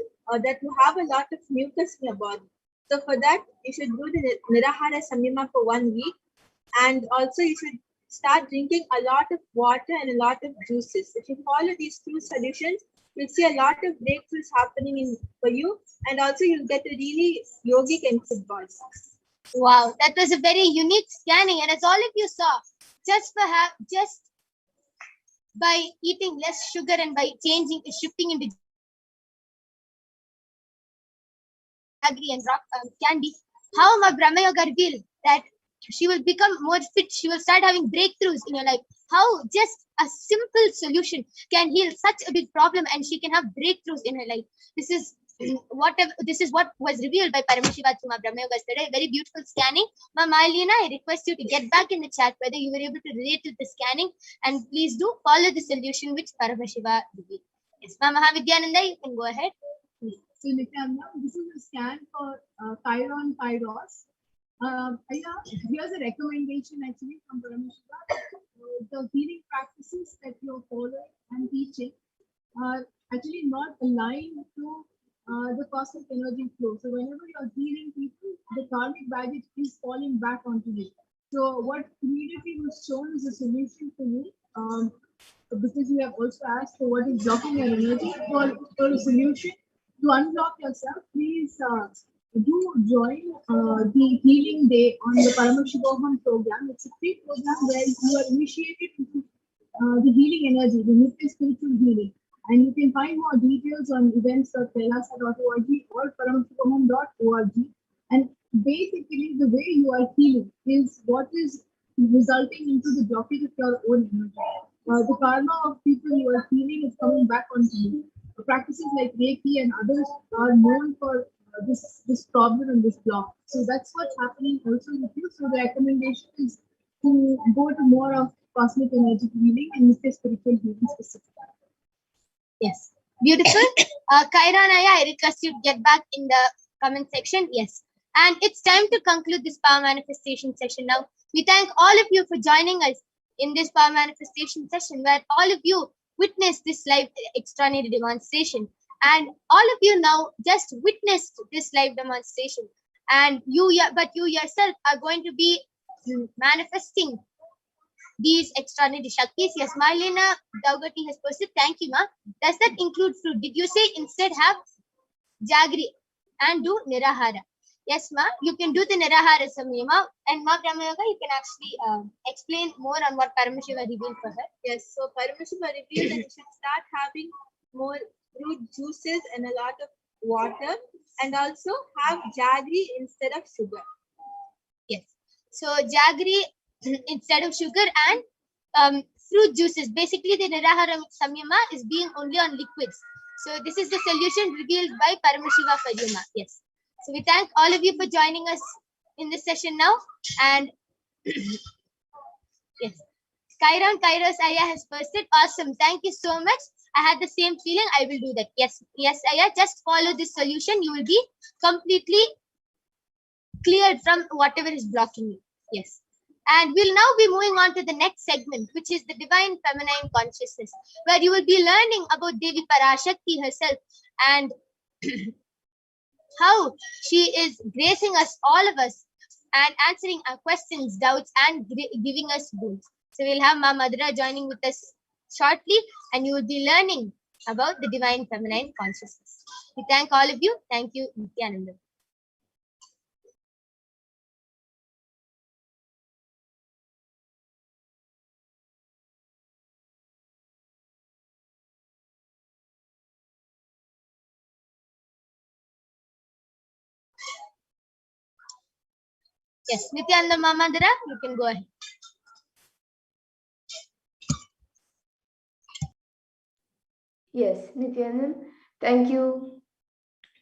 that you have a lot of mucus in your body. So for that, you should do the Nirahara Samyama for 1 week, and also you should start drinking a lot of water and a lot of juices. If you follow these 2 solutions, you'll see a lot of breakthroughs happening for you, and also you'll get a really yogic and fit body. Wow, that was a very unique scanning, and as all of you saw, just by eating less sugar and by shifting into jaggery and rock candy, how my Brahma Yoga revealed that she will become more fit. She will start having breakthroughs in your life. How just a simple solution can heal such a big problem, and she can have breakthroughs in her life. This is what was revealed by Paramashiva to Ma Brahma Yoga yesterday. Very beautiful scanning. Ma Marlena, I request you to get back in the chat whether you were able to relate to the scanning, and please do follow the solution which Paramashiva revealed. Yes, Ma Mahavidyananda, you can go ahead. So Nithyananda, this is a scan for Chiron Kairos. Here's a recommendation actually from Paramashiva. The healing practices that you're following and teaching are actually not aligned to the cosmic energy flow. So whenever you're healing people, the karmic baggage is falling back onto you. So what immediately was shown is a solution for you, because you have also asked for what is blocking your energy. For a solution to unblock yourself, please do join the healing day on the Paramashivoham program. It's a free program where you are initiated into the healing energy, the Nitya spiritual healing. And you can find more details on events.kailasa.org or paramashivoham.org. And basically, the way you are healing is what is resulting into the blockage of your own energy. The karma of people you are healing is coming back onto you. Practices like Reiki and others are known for this problem and this block. So that's what's happening also with you. So the recommendation is to go to more of cosmic energy healing and spiritual healing specifically. Yes, beautiful. Kairanaya, I request you to get back in the comment section. Yes, and it's time to conclude this power manifestation session now. We thank all of you for joining us in this power manifestation session, where all of you witnessed this live extraordinary demonstration, and all of you now just witnessed this live demonstration, and you yourself are going to be manifesting these extraordinary Shaktis. Yes, Marlena Daugati has posted. Thank you, ma. Does that include fruit? Did you say instead have Jagri and do Nirahara? Yes, ma. You can do the Nirahara Samyama. And ma Brahmayoga, you can actually explain more on what Paramashiva revealed for her. Yes, so Paramashiva revealed that you should start having more fruit juices and a lot of water, and also have jaggery instead of sugar. Yes. So Jaggery instead of sugar and fruit juices. Basically, the Nirahara Samyama is being only on liquids. So this is the solution revealed by Paramashiva for you, ma. Yes. So we thank all of you for joining us in this session now. And yes, Kairos Aya has posted. Awesome. Thank you so much. I had the same feeling. I will do that. Yes, yes, Aya. Just follow this solution. You will be completely cleared from whatever is blocking you. Yes. And we'll now be moving on to the next segment, which is the Divine Feminine Consciousness, where you will be learning about Devi Parashakti herself and how she is gracing us, all of us, and answering our questions, doubts, and giving us boons. So we'll have Ma Madhura joining with us shortly, and you will be learning about the Divine Feminine Consciousness. We thank all of you. Thank you, Nithyananda. Yes, Nithyananda Mamadara, you can go ahead. Yes, Nithyanand, thank you,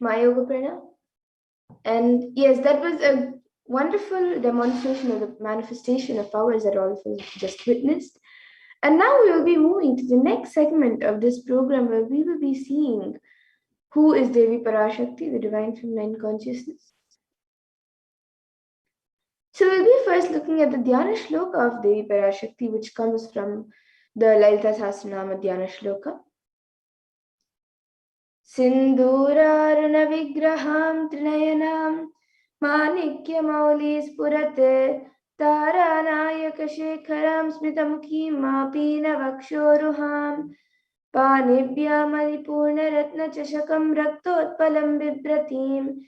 Mayoga Prana. And yes, that was a wonderful demonstration of the manifestation of powers that all of us just witnessed. And now we will be moving to the next segment of this program where we will be seeing who is Devi Parashakti, the Divine Feminine Consciousness. So we'll be first looking at the Dhyana Shloka of Devi Parashakti, which comes from the Lalita Sahasranama Dhyana Shloka. Sindhuraruna Trinayanam Manikya Spurate Taranayaka Shekharam Smitamukhim Mapina Vakshoruham Panibhya Maripurna Ratna Chashakam Raktotpalam Bibratim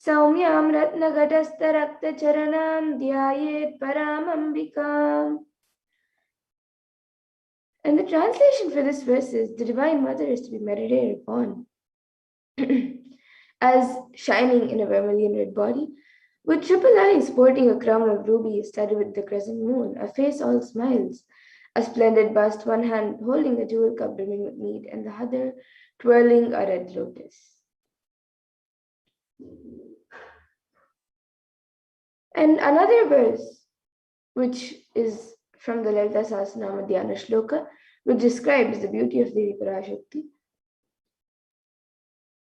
Saumyam Ratna Gatasta Rakta Charanam Dhyayet Paramambikam. And the translation for this verse is: the Divine Mother is to be meditated upon as shining in a vermilion red body, with triple eyes sporting a crown of rubies studded with the crescent moon, a face all smiles, a splendid bust, one hand holding a jewel cup brimming with mead, and the other twirling a red lotus. And another verse, which is from the Lalita Sahasranama Dhyana Shloka, which describes the beauty of Devi Parashakti.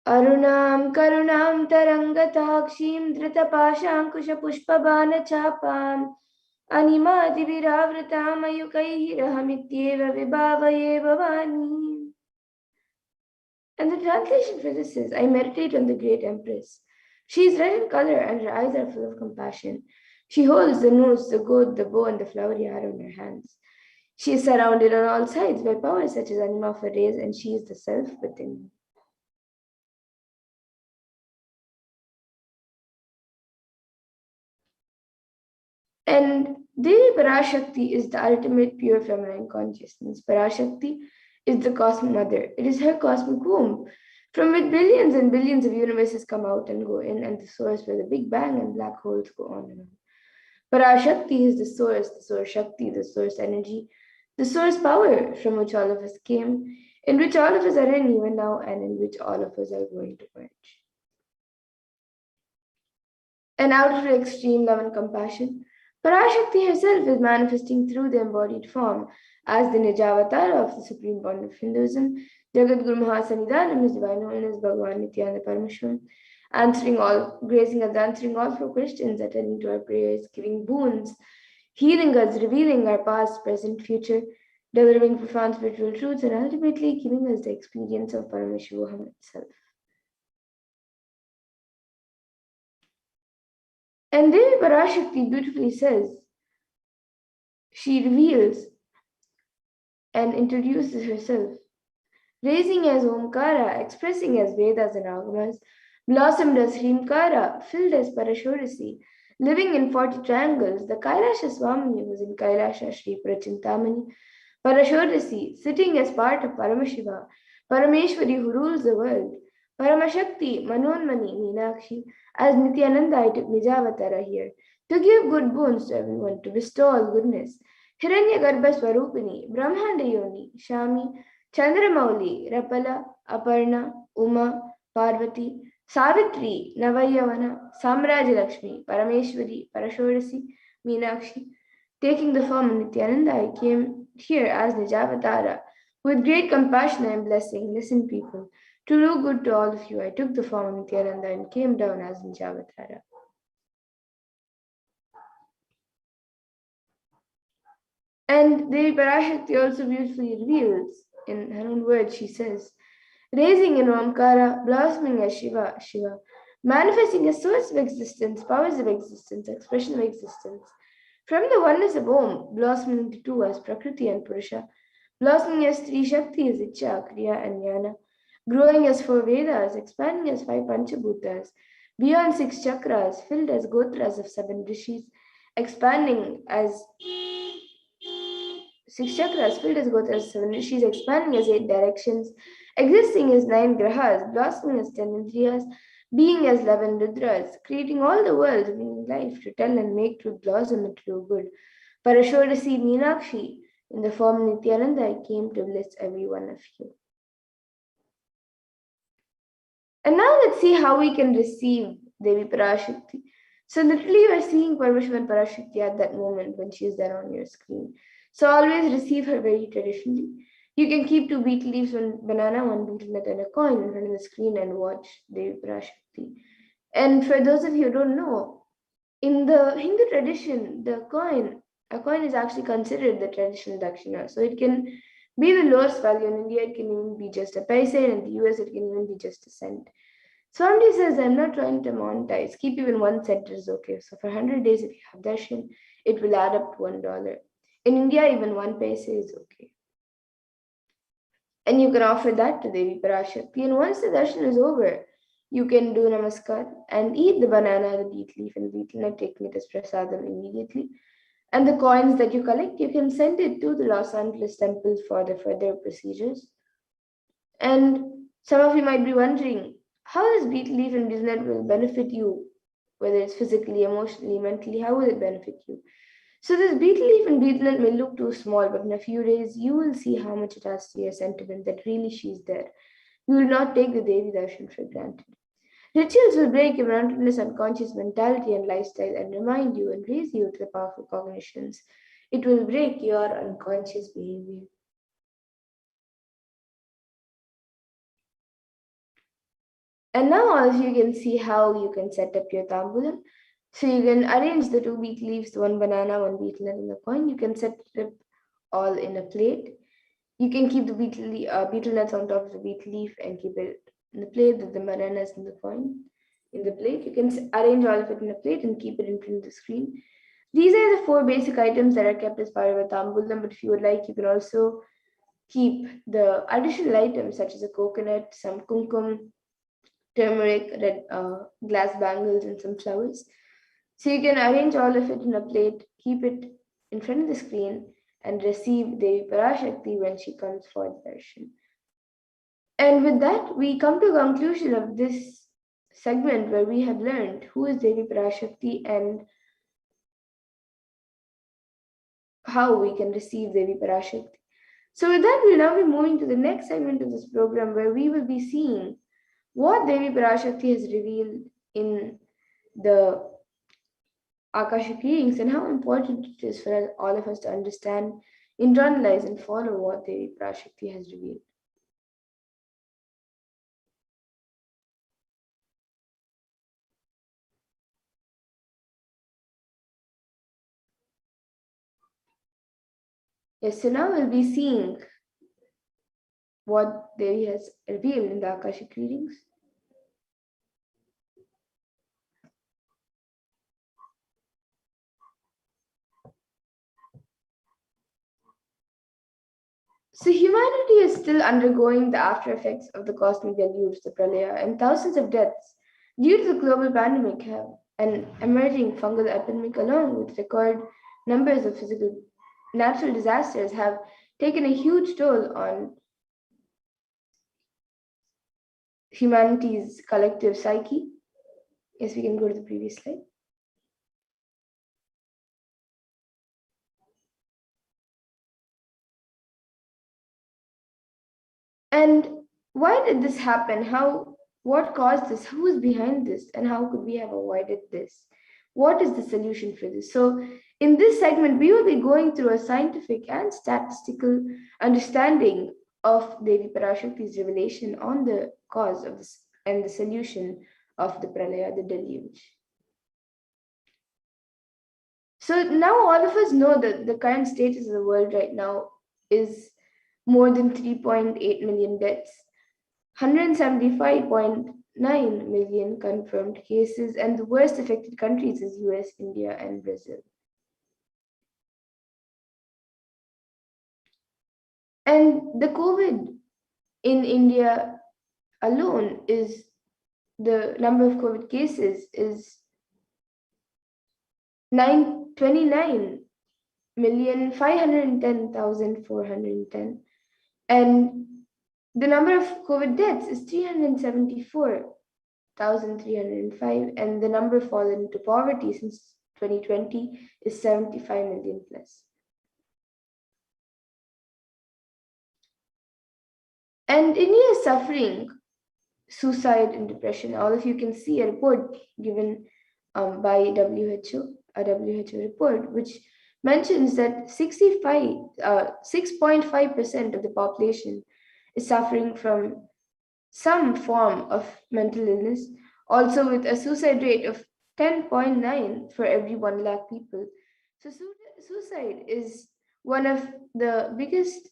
Arunam karunam tarangatakshim dritapashankusha pushpabana chapam animati viravratam ayukaihirahamityeva vibhavaye bhavani. And the translation for this is: I meditate on the great Empress. She is red in color and her eyes are full of compassion. She holds the noose, the goad, the bow, and the flowery arrow in her hands. She is surrounded on all sides by powers such as anima for days, and she is the self within me. And Devi Parashakti is the ultimate pure feminine consciousness. Parashakti is the cosmic mother. It is her cosmic womb, from which billions and billions of universes come out and go in, and the source where the Big Bang and black holes go on and on. Parashakti is the source Shakti, the source energy, the source power from which all of us came, in which all of us are in even now, and in which all of us are going to merge. And out of her extreme love and compassion, Parashakti herself is manifesting through the embodied form as the Nijavatara of the Supreme Bond of Hinduism. Jagadguru Mahasannidhanam is divinely known as Bhagavan Nithyananda Paramashivam, gracing us, answering all for Christians, attending to our prayers, giving boons, healing us, revealing our past, present, future, delivering profound spiritual truths, and ultimately giving us the experience of Paramashivoham itself. And Devi Parashakti beautifully says, she reveals and introduces herself. Raising as Omkara, expressing as Vedas and Agamas, blossomed as Hrimkara, filled as Parashurasi, living in 40 triangles, the Kailasa Swami was in Kailasa Sri Prachintamani, Parashurasi, sitting as part of Paramashiva, Parameshwari who rules the world, Paramashakti, Manonmani, Meenakshi, as Nithyananda I took Nijavatara here, to give good boons to everyone, to bestow all goodness. Hiranya Garbha Swarupini, Brahmanda Yoni, Shami, Chandramauli, Rapala, Aparna, Uma, Parvati, Savitri, Navayavana, Samraja Lakshmi, Parameshwari, Parashorasi, Meenakshi. Taking the form of Nithyananda, I came here as Nijavatara. With great compassion and blessing, listen people. To do good to all of you, I took the form of Nithyananda and came down as Nijavatara. And Devi Parashakti also beautifully reveals, in her own words, she says, raising in Omkara, blossoming as Shiva, Shiva, manifesting as source of existence, powers of existence, expression of existence. From the oneness of Om, blossoming into two as Prakriti and Purusha, blossoming as Three Shakti as Icha, Kriya and Jnana, growing as 4 Vedas, expanding as 5 Panchabhutas, beyond 6 chakras, filled as Gotras of 7 Rishis, expanding as 6 chakras, filled as Gotras, 7 Rishis, expanding as 8 directions, existing as 9 grahas, blossoming as 10 indriyas, being as 11 rudras, creating all the worlds, bringing life to tell and make truth blossom and to do good. Parashorasi Meenakshi, in the form of Nithyananda, I came to bless every one of you. And now let's see how we can receive Devi Parashakti. So literally we're seeing Paramashiva and Parashakti at that moment when she is there on your screen. So always receive her very traditionally. You can keep 2 betel leaves, 1 banana, 1 betel nut and a coin in front of the screen and watch Devi Parashakti. And for those of you who don't know, in the Hindu tradition, a coin is actually considered the traditional dakshina. So it can be the lowest value. In India, it can even be just a paisa, and in the US, it can even be just a cent. Swamiji says, I'm not trying to monetize. Keep even 1 cent is okay. So for 100 days, if you have darshan, it will add up to $1. In India, even 1 paisa is okay. And you can offer that to Devi Parashakti. And once the darshan is over, you can do namaskar and eat the banana, the beet leaf, and the betel nut, taking it as prasadam immediately. And the coins that you collect, you can send it to the Los Angeles temple for the further procedures. And some of you might be wondering, how this betel leaf and betel nut will benefit you, whether it's physically, emotionally, mentally, how will it benefit you? So this betel leaf and betel nut may look too small, but in a few days, you will see how much it has to your sentiment that really she's there. You will not take the Devi Darshan for granted. Rituals will break your monotonous unconscious mentality and lifestyle and remind you and raise you to the powerful cognitions. It will break your unconscious behavior. And now all of you can see how you can set up your tambulam. So you can arrange the 2 betel leaves, 1 banana, 1 betel nut, and a coin. You can set it up all in a plate. You can keep the betel nuts on top of the betel leaf and keep it in the plate, the bananas and the coin in the plate. You can arrange all of it in a plate and keep it in front of the screen. These are the 4 basic items that are kept as part of a tambulam, but if you would like, you can also keep the additional items such as a coconut, some kumkum, turmeric, red glass bangles, and some flowers. So you can arrange all of it in a plate, keep it in front of the screen, and receive Devi Parashakti when she comes for the darshan. And with that, we come to the conclusion of this segment where we have learned who is Devi Parashakti and how we can receive Devi Parashakti. So with that, we'll now be moving to the next segment of this program where we will be seeing what Devi Parashakti has revealed in the Akashic readings and how important it is for all of us to understand, internalize, and follow what Devi Parashakti has revealed. Yes, so now we'll be seeing what Devi has revealed in the Akashic readings. So humanity is still undergoing the after effects of the cosmic deluge, the pralaya, and thousands of deaths due to the global pandemic have an emerging fungal epidemic along with record numbers of physical natural disasters have taken a huge toll on humanity's collective psyche. Yes, we can go to the previous slide. And why did this happen? What caused this? Who is behind this? And how could we have avoided this? What is the solution for this? So, in this segment, we will be going through a scientific and statistical understanding of Devi Parashakti's revelation on the cause of this and the solution of the pralaya, the deluge. So now all of us know that the current status of the world right now is more than 3.8 million deaths, 175.9 million confirmed cases, and the worst affected countries is US, India, and Brazil. And the COVID in India alone is the number of COVID cases is 29,510,410, and the number of COVID deaths is 374,305, and the number fallen into poverty since 2020 is 75 million plus. And India is suffering suicide and depression. All of you can see a report given by WHO, a WHO report, which mentions that 6.5% of the population is suffering from some form of mental illness, also with a suicide rate of 10.9 for every 1 lakh people. So suicide is one of the biggest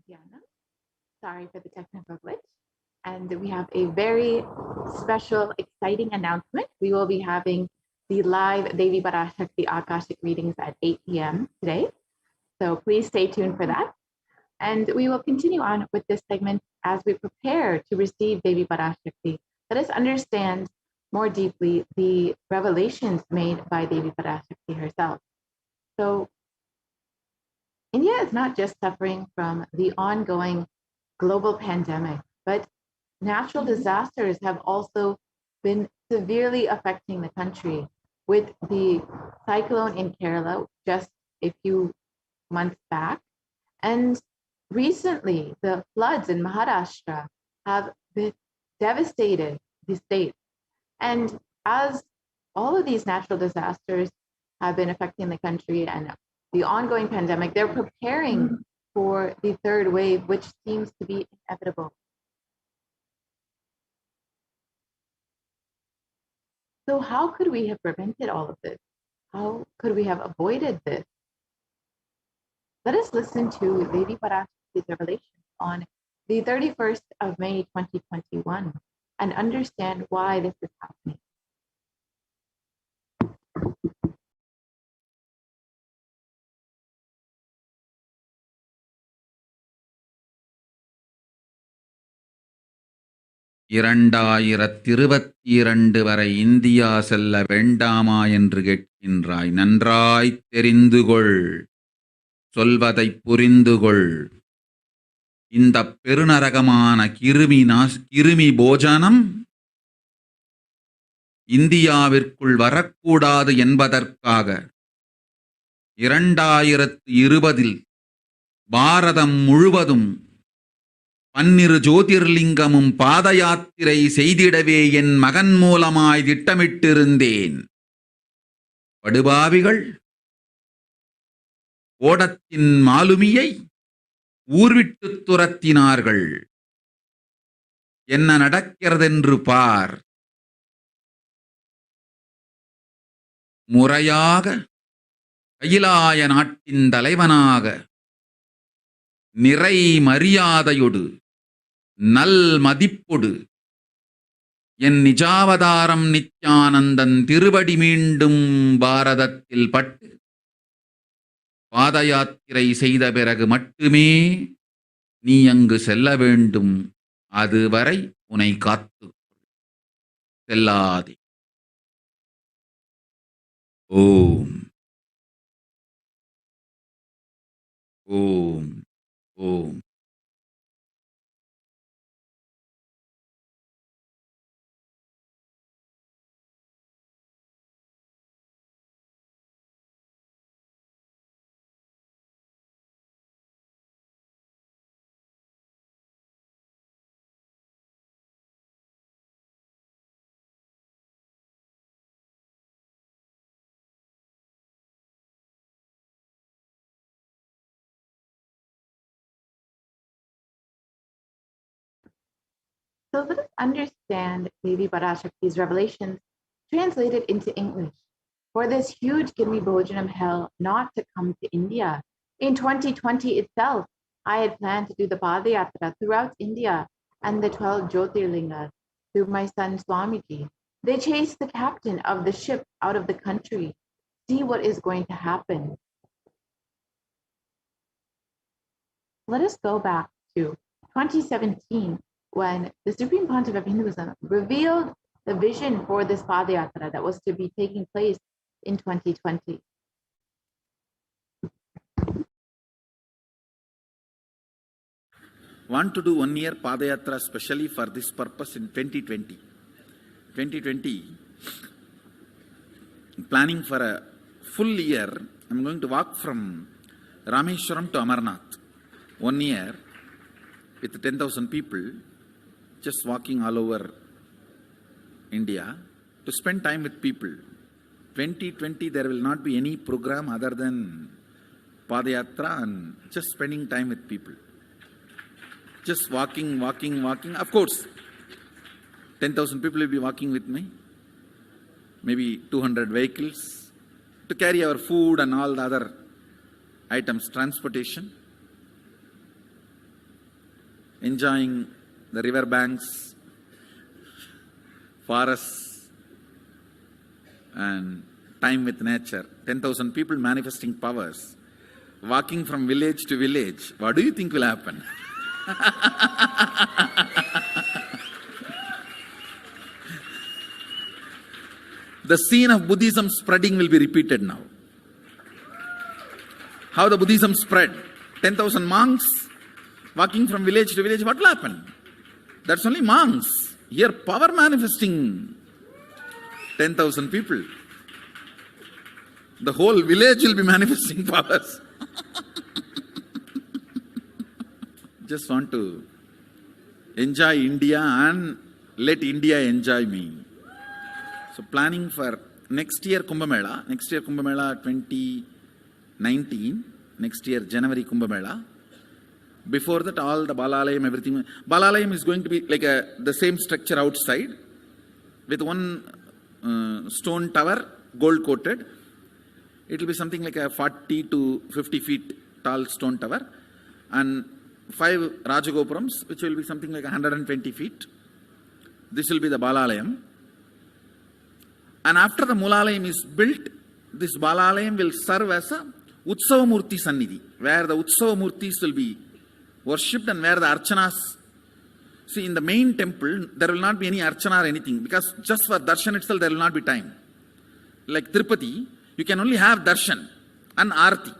Nithyananda. Sorry for the technical glitch. And we have a very special, exciting announcement. We will be having the live Devi Parashakti Akashic readings at 8 p.m. today. So please stay tuned for that. And we will continue on with this segment as we prepare to receive Devi Parashakti. Let us understand more deeply the revelations made by Devi Parashakti herself. So India is not just suffering from the ongoing global pandemic, but natural disasters have also been severely affecting the country, with the cyclone in Kerala just a few months back. And recently, the floods in Maharashtra have been devastated the state. And as all of these natural disasters have been affecting the country and the ongoing pandemic, they're preparing for the third wave, which seems to be inevitable. So how could we have prevented all of this? How could we have avoided this? Let us listen to Devi Parashakti's revelation on the 31st of May, 2021, and understand why this is happening. இரண்டாயிரத்திருபத்திரண்டு வரை India செல்ல வேண்டாமா என்று கேட்கின்றாய். நன்றாய்த் தெரிந்து கொள், சொல்வதைப் புரிந்து கொள். இந்த பெருநரகமான கிருமி போஜனம் இந்தியாவிற்குள் வரக்கூடாது என்பதற்காக 2020 பாரதம் முழுவதும் 12 ஜோதிர்லிங்கமும் பாத யாத்திரை செய்திடவே என் மகன் மூலமாய் திட்டமிட்டிருந்தேன். படுபாவிகள் ஓடத்தின் மாலுமியை ஊர்விட்டு துரத்தினார்கள். என்ன நடக்கிறதென்று பார். முறையாக கைலாய நாட்டின் தலைவனாக நிறை மரியாதையொடு நல் மதிப்பொடு என் நிஜாவதாரம் நித்யானந்தன் திருவடி மீண்டும் பாரதத்தில் பட்டு பாத யாத்திரை செய்த பிறகு மட்டுமே நீ அங்கு செல்ல வேண்டும். அதுவரை உன்னை காத்து செல்லாதே. ஓம் ஓம் ஓம். So let us understand Devi Parashakti's revelations translated into English for this huge Girmi Bhojanam hell not to come to India. In 2020 itself, I had planned to do the Padayatra throughout India and the 12 Jyotirlingas through my son Swamiji. They chased the captain of the ship out of the country. See what is going to happen. Let us go back to 2017, when the Supreme Pontiff of Hinduism revealed the vision for this Padayatra that was to be taking place in 2020. Want to do 1 year Padayatra specially for this purpose in 2020. 2020, planning for a full year. I'm going to walk from Rameshwaram to Amarnath. 1 year with 10,000 people, just walking all over India to spend time with people. 2020, there will not be any program other than Padayatra and just spending time with people. Just walking. Of course, 10,000 people will be walking with me. Maybe 200 vehicles to carry our food and all the other items, transportation. enjoying the river banks, forests, and time with nature. 10,000 people manifesting powers, walking from village to village. What do you think will happen? The scene of Buddhism spreading will be repeated now. How the Buddhism spread. 10,000 monks walking from village to village. What will happen? That's only monks. Here power manifesting 10,000 people. The whole village will be manifesting powers. Just want to enjoy India and let India enjoy me. So planning for next year Kumbh Mela 2019, next year January Kumbh Mela. Before that all the Balalayam, everything. Balalayam is going to be like the same structure outside with one stone tower, gold coated. It will be something like a 40 to 50 feet tall stone tower and 5 Rajagopurams, which will be something like 120 feet. This will be the Balalayam. And after the Mulalayam is built, this Balalayam will serve as a Utsava Murti Sannidhi, where the Utsava Murtis will be worshipped and where the Archanas. See, in the main temple, there will not be any Archana or anything, because just for Darshan itself, there will not be time. Like Tirupati, you can only have Darshan and Arti,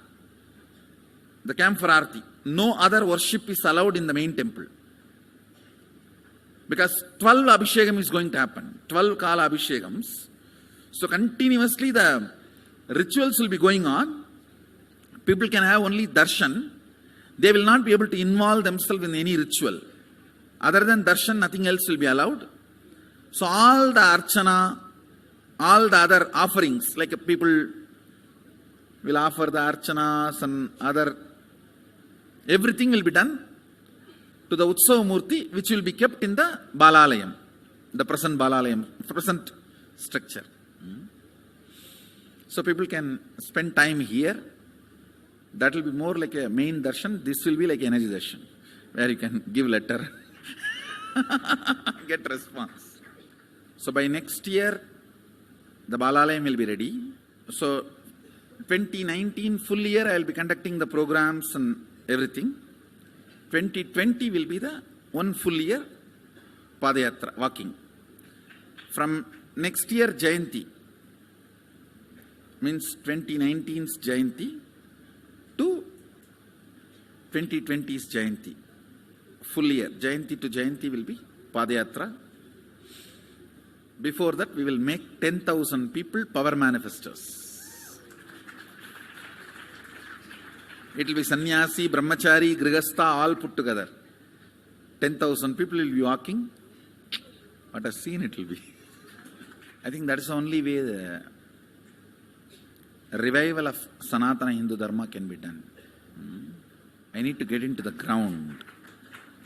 the camp for Arti. No other worship is allowed in the main temple. Because 12 Abhishekam is going to happen, 12 Kala Abhishekams. So continuously the rituals will be going on. People can have only darshan. They will not be able to involve themselves in any ritual. Other than darshan, nothing else will be allowed. So all the archana, all the other offerings, like people will offer the archanas and other, everything will be done to the Utsava Murti, which will be kept in the Balalayam, the present Balalayam, present structure. So people can spend time here. That will be more like a main darshan. This will be like energy darshan, where you can give letter, get response. So by next year, the Balalayam will be ready. So 2019 full year, I will be conducting the programs and everything. 2020 will be the one full year Padayatra, walking. From next year, Jayanti, means 2019's Jayanti to 2020's Jayanti. Full year, Jayanti to Jayanti will be Padayatra. Before that, we will make 10,000 people power manifestors. It will be sannyasi, brahmachari, grihastha, all put together. 10,000 people will be walking. What a scene it will be. I think that is the only way the revival of Sanatana Hindu Dharma can be done. I need to get into the ground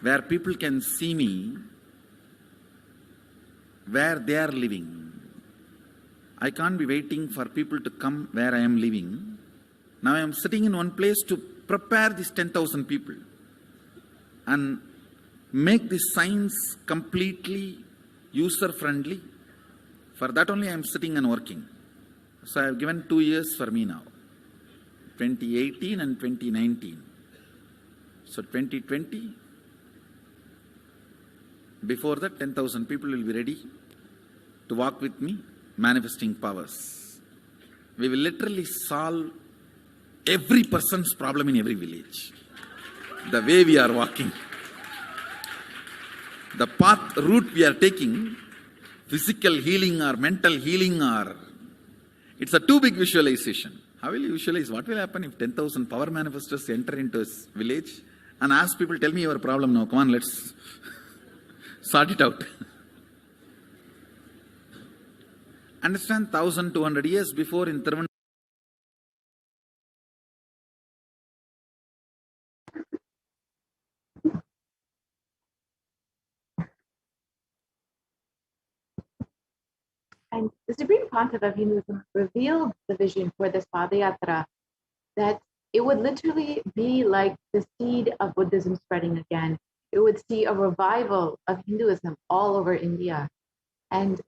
where people can see me, where they are living. I can't be waiting for people to come where I am living. Now I am sitting in one place to prepare these 10,000 people and make this science completely user-friendly. For that only I am sitting and working. So I have given 2 years for me now, 2018 and 2019. So 2020, before that 10,000 people will be ready to walk with me, manifesting powers. We will literally solve every person's problem in every village. The way we are walking, the path, route we are taking, physical healing or mental healing, or it's a too big visualization. How will you visualize? What will happen if 10,000 power manifestors enter into a village and ask people, tell me your problem now, come on, let's sort it out. Understand, 1,200 years before in Thiruvannamalai, And the Supreme Pontiff of Hinduism revealed the vision for this Padayatra, that it would literally be like the seed of Buddhism spreading again. it would see a revival of Hinduism all over India. And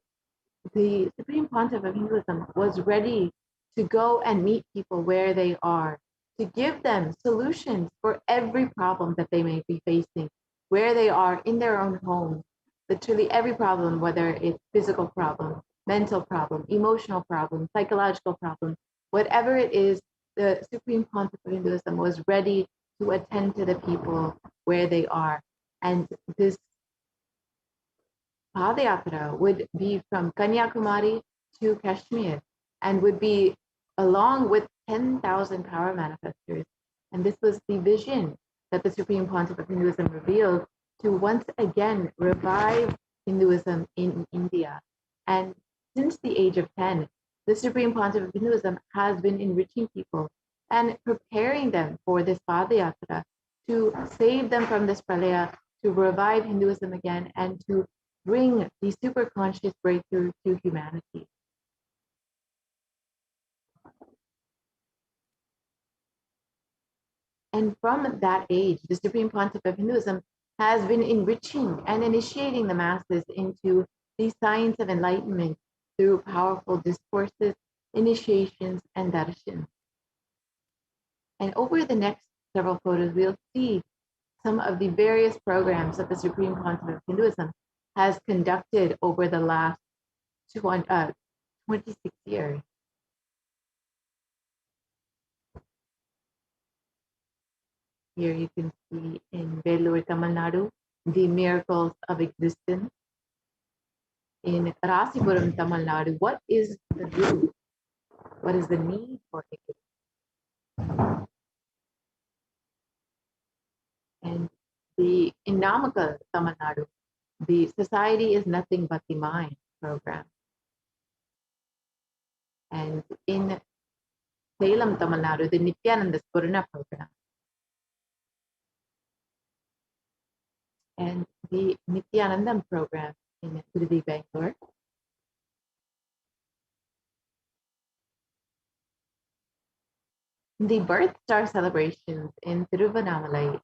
the Supreme Pontiff of Hinduism was ready to go and meet people where they are, to give them solutions for every problem that they may be facing, where they are in their own homes. Literally every problem, whether it's physical problem, mental problem, emotional problem, psychological problem, whatever it is, the Supreme Pontiff of Hinduism was ready to attend to the people where they are. And this Padayatra would be from Kanyakumari to Kashmir and would be along with 10,000 power manifestors. And this was the vision that the Supreme Pontiff of Hinduism revealed to once again revive Hinduism in India. And since the age of 10, the Supreme Pontiff of Hinduism has been enriching people and preparing them for this Padayatra to save them from this pralaya, to revive Hinduism again, and to bring the super conscious breakthrough to humanity. And from that age, the Supreme Pontiff of Hinduism has been enriching and initiating the masses into the science of enlightenment through powerful discourses, initiations, and darshans. And over the next several photos, we'll see some of the various programs that the Supreme Pontiff of Hinduism has conducted over the last 26 years. Here you can see in Vellore, Tamil Nadu, the miracles of existence. In Rasipuram, Tamil Nadu, what is the root? What is the need for it? And in Namakal, Tamil Nadu, the Society is Nothing But the Mind program. And in Salem, Tamil Nadu, the Nithyananda program. And the Nithyanandam program in Tirudi, Bangalore. The birth star celebrations in Tiruvannamalai.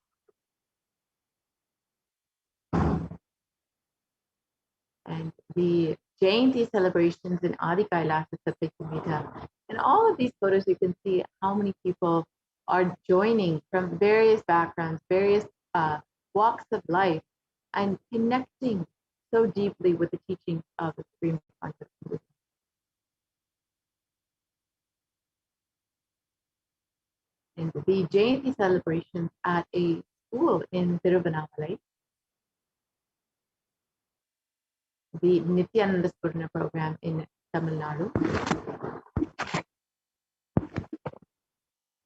And the Jayanti celebrations in Adi Kailasa Satyakamita. In all of these photos, you can see how many people are joining from various backgrounds, various walks of life, and connecting so deeply with the teachings of the Supreme Pontiff. And the Jayanti celebrations at a school in Tiruvannamalai, the Nithyananda program in Tamil Nadu,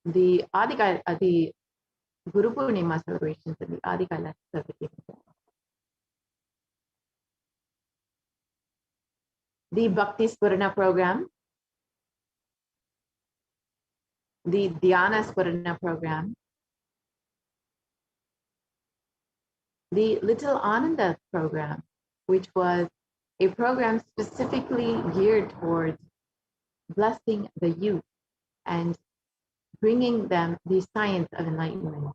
the Guru Purnima celebrations in the Adi Kailasa Satyakamita, the Bhakti Spurana program, the Dhyana Spurana program, the Little Ananda program, which was a program specifically geared towards blessing the youth and bringing them the science of enlightenment.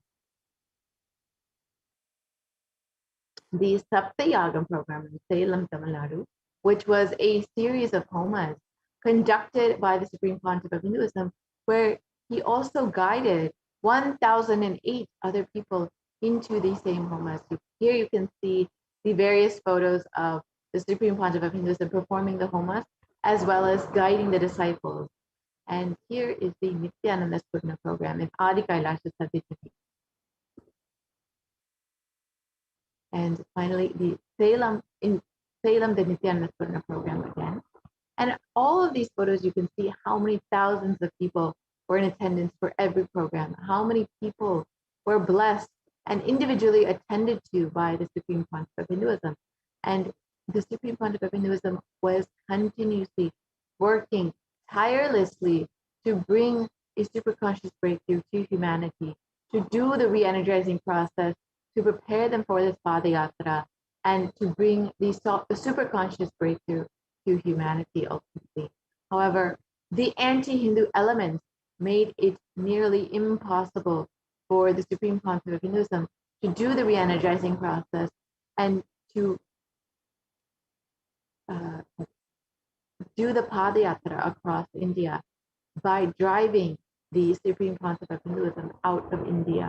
The Saptayagam program in Salem, Tamil Nadu, which was a series of homas conducted by the Supreme Pontiff of Hinduism, where he also guided 1,008 other people into the same homas. Here you can see the various photos of the Supreme Pontiff of Hinduism performing the homas, as well as guiding the disciples. And here is the Nithyananda program in Adi Kailasa Satyakamita. And finally, the Salem, the Nithyananda program again. And all of these photos, you can see how many thousands of people were in attendance for every program, how many people were blessed and individually attended to by the Supreme Pontiff of Hinduism. And the Supreme Pontiff of Hinduism was continuously working tirelessly to bring a superconscious breakthrough to humanity, to do the re-energizing process, to prepare them for this Padayatra, and to bring the superconscious breakthrough to humanity ultimately. However, the anti-Hindu elements made it nearly impossible for the Supreme Pontiff of Hinduism to do the re-energizing process and to do the Padayatra across India by driving the supreme concept of Hinduism out of India.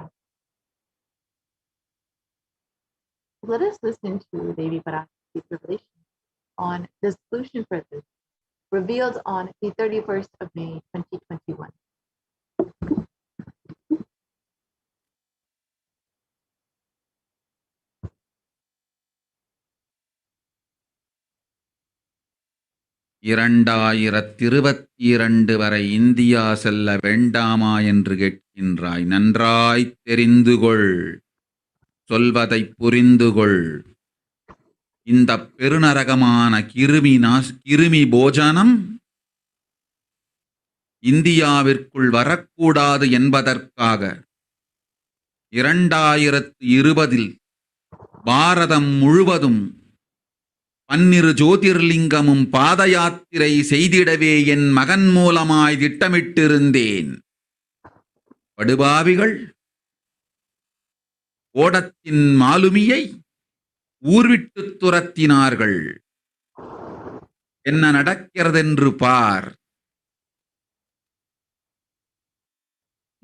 Let us listen to Devi Parashakti's revelation on the solution for this, revealed on the 31st of May, 2021. இரண்டாயிரத்திருபத்திரண்டு வரை India செல்ல வேண்டாமா என்று கேட்கின்றாய். நன்றாய் தெரிந்து கொள், சொல்வதைப் புரிந்து கொள். இந்த பெருநரகமான கிருமி போஜனம் இந்தியாவிற்குள் வரக்கூடாது என்பதற்காக 2020 பாரதம் முழுவதும் 12 ஜோதிர்லிங்கமும் பாத யாத்திரை செய்திடவே என் மகன் மூலமாய் திட்டமிட்டிருந்தேன். படுபாவிகள் ஓடத்தின் மாலுமியை ஊர்விட்டு துரத்தினார்கள். என்ன நடக்கிறதென்று பார்.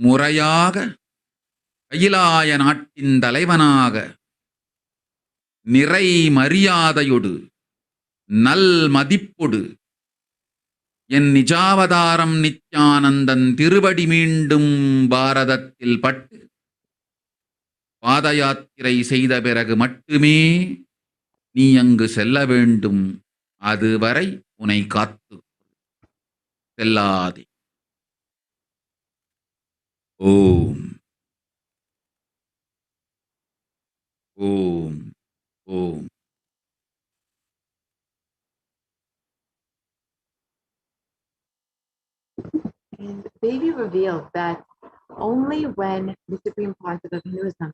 முறையாக கைலாய நாட்டின் தலைவனாக நிறை மரியாதையொடு நல் மதிப்பொடு என் நிஜாவதாரம் நித்யானந்தன் திருவடி மீண்டும் பாரதத்தில் பட்டு பாத யாத்திரை செய்த பிறகு மட்டுமே நீ அங்கு செல்ல வேண்டும். அதுவரை உன்னை காத்து செல்லாதே. ஓம் ஓம் ஓம். And Devi revealed that only when the supreme concept of Hinduism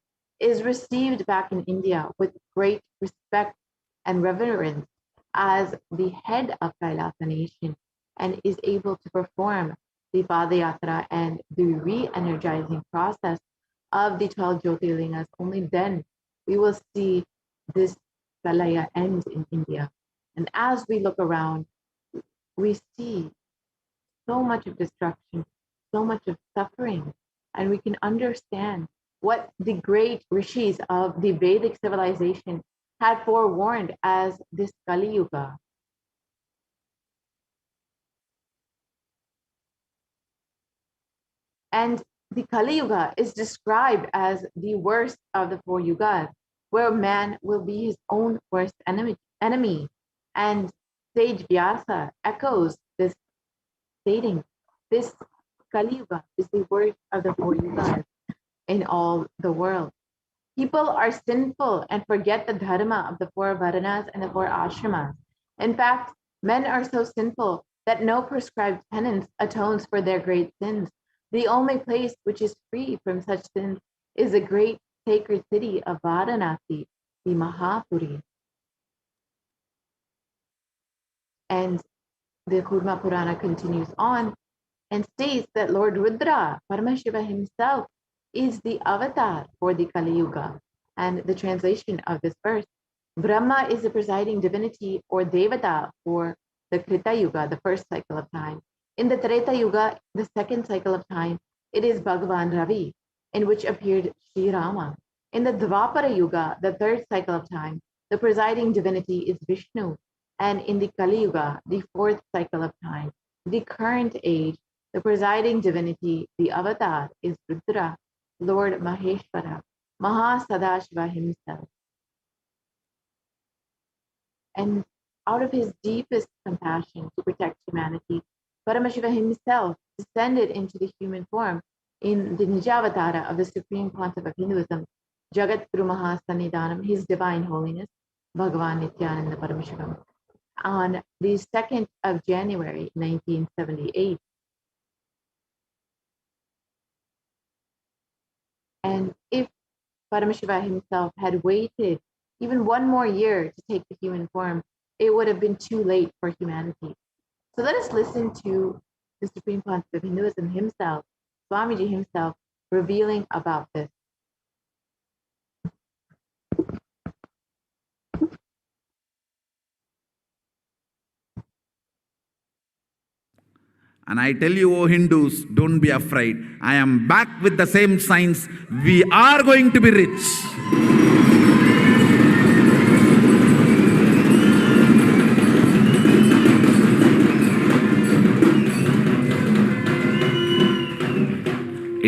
is received back in India with great respect and reverence as the head of Kailasa nation and is able to perform the Padayatra and the re-energizing process of the 12 Jyotirlingas, only then we will see this Pralaya end in India. And as we look around, we see so much of destruction, so much of suffering, and we can understand what the great rishis of the Vedic civilization had forewarned as this Kali Yuga. And the Kali Yuga is described as the worst of the 4 yugas, where man will be his own worst enemy. And sage Vyasa echoes this, stating this Kali Yuga is the worst of the 4 yugas in all the world. People are sinful and forget the dharma of the 4 varanas and the 4 ashramas. In fact, men are so sinful that no prescribed penance atones for their great sins. The only place which is free from such sins is the great sacred city of Varanasi, the Mahapuri. And the Kurma Purana continues on and states that Lord Rudra, Paramashiva himself, is the avatar for the Kali Yuga. And the translation of this verse, Brahma is the presiding divinity or Devata for the Krita Yuga, the first cycle of time. In the Treta Yuga, the second cycle of time, it is Bhagavan Ravi, in which appeared Sri Rama. In the Dvapara Yuga, the third cycle of time, the presiding divinity is Vishnu. And in the Kali Yuga, the fourth cycle of time, the current age, the presiding divinity, the avatar, is Rudra, Lord Maheshwara, Mahasadashiva himself. And out of his deepest compassion to protect humanity, Paramashiva himself descended into the human form in the Nijavatara of the supreme concept of Hinduism, Jagat Guru Mahasannidhanam, his divine holiness, Bhagavan Nithyananda Paramashivam, on the 2nd of January, 1978. And if Paramashiva himself had waited even one more year to take the human form, it would have been too late for humanity. So let us listen to the supreme concept of Hinduism himself, Swamiji himself, revealing about this. And I tell you, O Hindus, don't be afraid. I am back with the same science. We are going to be rich.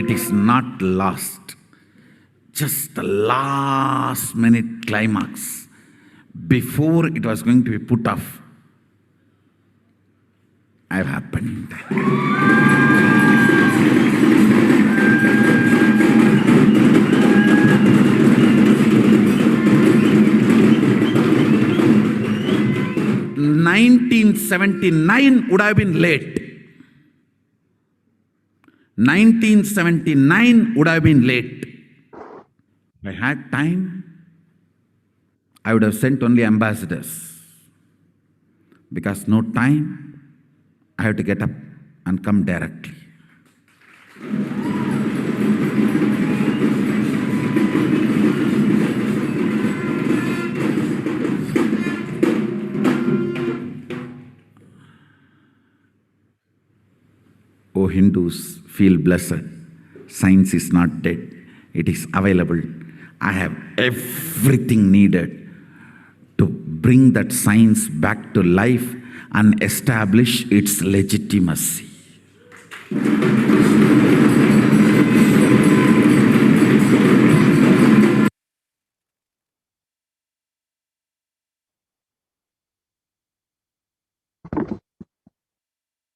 It is not lost. Just the last minute climax. Before it was going to be put off, I've happened. "1979 would have been late. 1979 would have been late. If I had time, I would have sent only ambassadors. Because no time, I have to get up and come directly. O Hindus, feel blessed. Science is not dead. It is available. I have everything needed to bring that science back to life and establish its legitimacy.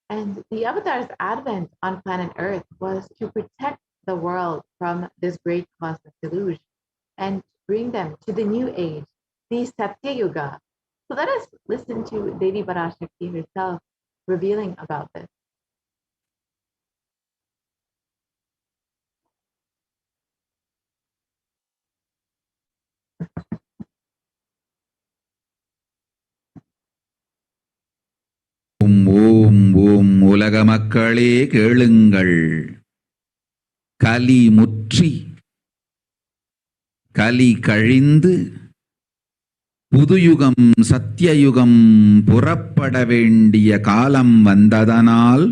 And the Avatar's advent on planet Earth was to protect the world from this great cosmic deluge and bring them to the new age, the Satya Yuga. So let us listen to Devi Parashakti herself revealing about this. ஓம் ஓம் உலக மக்களே கேளுங்கள். கலி முற்றி கலி கழிந்து புதுயுகம் சத்தியயுகம் புறப்பட வேண்டிய காலம் வந்ததனால்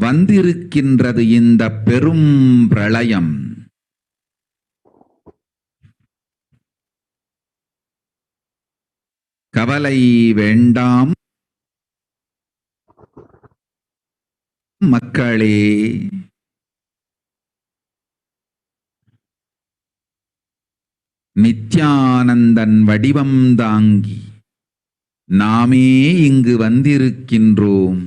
வந்திருக்கின்றது இந்த பெரும் பிரளயம். கவலை வேண்டாம் மக்களே. நித்யானந்தன் வடிவம் தாங்கி நாமே இங்கு வந்திருக்கின்றோம்.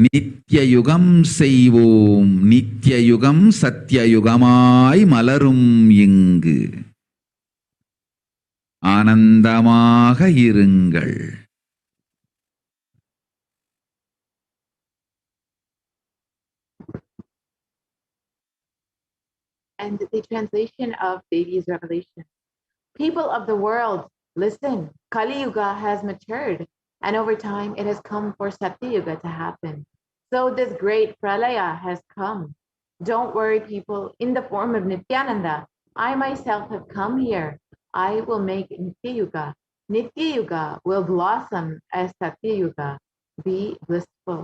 நித்யயுகம் செய்வோம். நித்யயுகம் சத்தியயுகமாய் மலரும் இங்கு. ஆனந்தமாக இருங்கள். And the translation of Devi's revelation. People of the world, listen, Kali Yuga has matured, and over time it has come for Satya Yuga to happen. So this great pralaya has come. Don't worry, people, in the form of Nithyananda, I myself have come here. I will make Nitya Yuga. Nitya Yuga will blossom as Satya Yuga. Be blissful.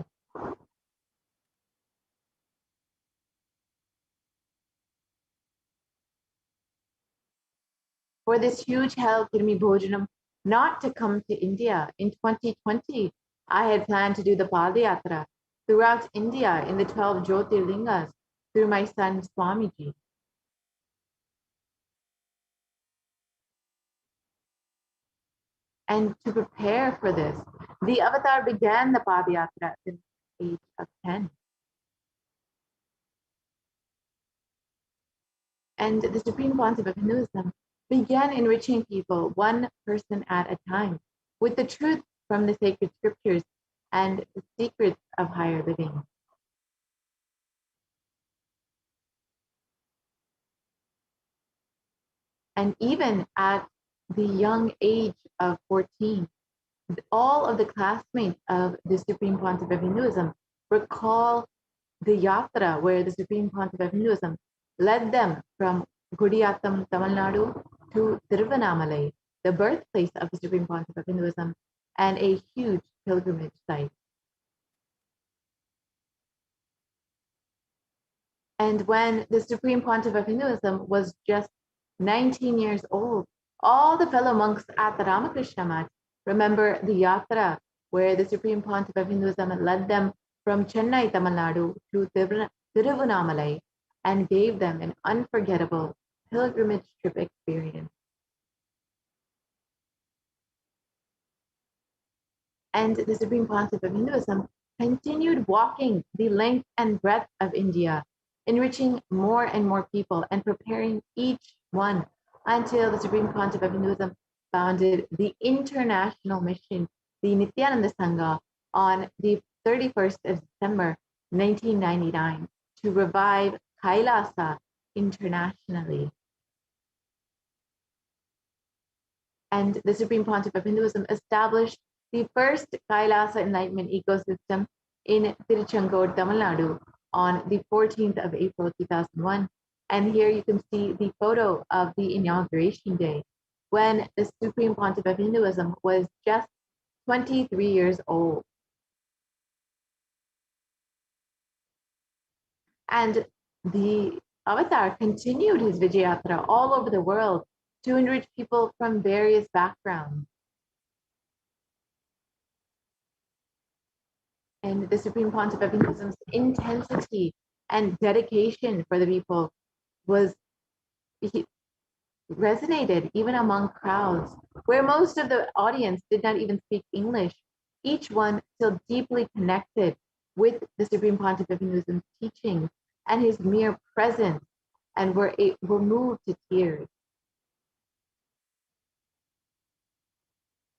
For this huge hell Kirmi Bhojanam not to come to India. In 2020, I had planned to do the Padayatra throughout India in the 12 Jyotirlingas through my son Swamiji. And to prepare for this, the Avatar began the Padayatra at the age of 10. And the Supreme Pontiff of Hinduism began enriching people one person at a time with the truth from the sacred scriptures and the secrets of higher living. And even at the young age of 14, all of the classmates of the Supreme Pontiff of Hinduism recall the yatra where the Supreme Pontiff of Hinduism led them from Gudiyatham, Tamil Nadu to Tiruvannamalai, the birthplace of the Supreme Pontiff of Hinduism, and a huge pilgrimage site. And when the Supreme Pontiff of Hinduism was just 19 years old, all the fellow monks at the Ramakrishna Math remember the yatra where the Supreme Pontiff of Hinduism led them from Chennai, Tamil Nadu to Tiruvannamalai and gave them an unforgettable pilgrimage trip experience. And the Supreme Pontiff of Hinduism continued walking the length and breadth of India, enriching more and more people and preparing each one until the Supreme Pontiff of Hinduism founded the international mission, the Nithyananda Sangha, on the 31st of December 1999 to revive Kailasa internationally. And the Supreme Pontiff of Hinduism established the first Kailasa Enlightenment ecosystem in Tiruchengood, Tamil Nadu on the 14th of April 2001. And here you can see the photo of the inauguration day when the Supreme Pontiff of Hinduism was just 23 years old. And the Avatar continued his Vijayatra all over the world to enrich people from various backgrounds. And the Supreme Pontiff of Hinduism's intensity and dedication for the people resonated even among crowds where most of the audience did not even speak English. Each one still deeply connected with the Supreme Pontiff of Hinduism's teachings and his mere presence, and were moved to tears.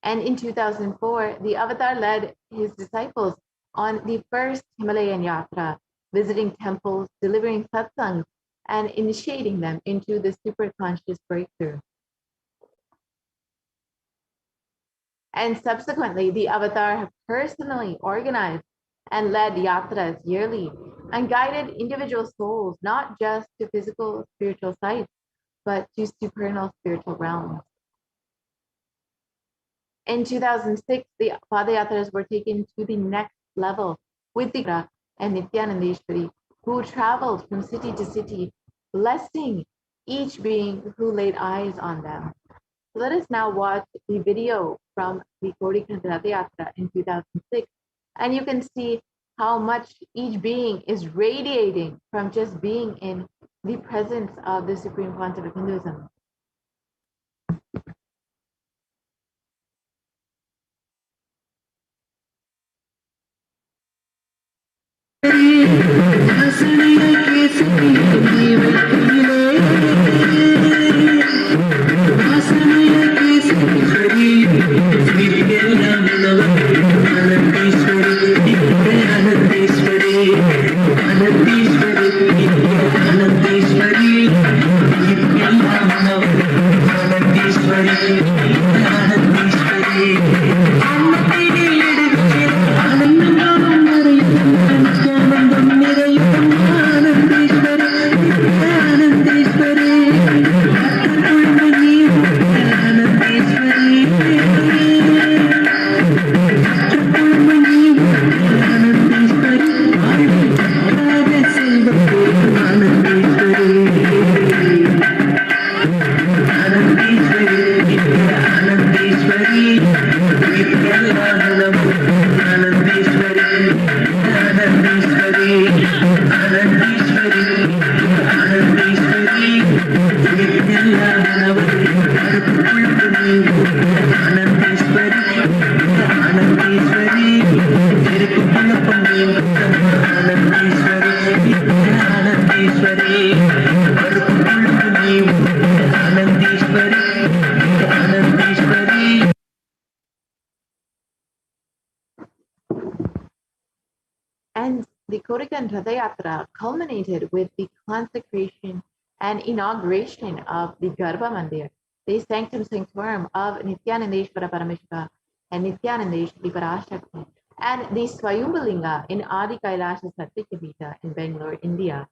And in 2004, the Avatar led his disciples on the first Himalayan Yatra, visiting temples, delivering satsangs, and initiating them into the superconscious breakthrough. And subsequently, the Avatar have personally organized and led yatras yearly and guided individual souls, not just to physical spiritual sites, but to supernal spiritual realms. In 2006, the Padayatras were taken to the next level with the Gura and Nithyanandeshwari, who traveled from city to city, blessing each being who laid eyes on them. Let us now watch the video from the Kodikand Ratha Yatra in 2006, and you can see how much each being is radiating from just being in the presence of the Supreme Pontiff of Hinduism. And the Kodikand Ratha Yatra culminated with the consecration and inauguration of the Garbha Mandir, the sanctum sanctorum of Nithyanandeshwara Paramashiva and Nithyanandeshwari Parashakti, and the Swayambhulinga in Adi Kailasa Satyakapita in Bangalore, India.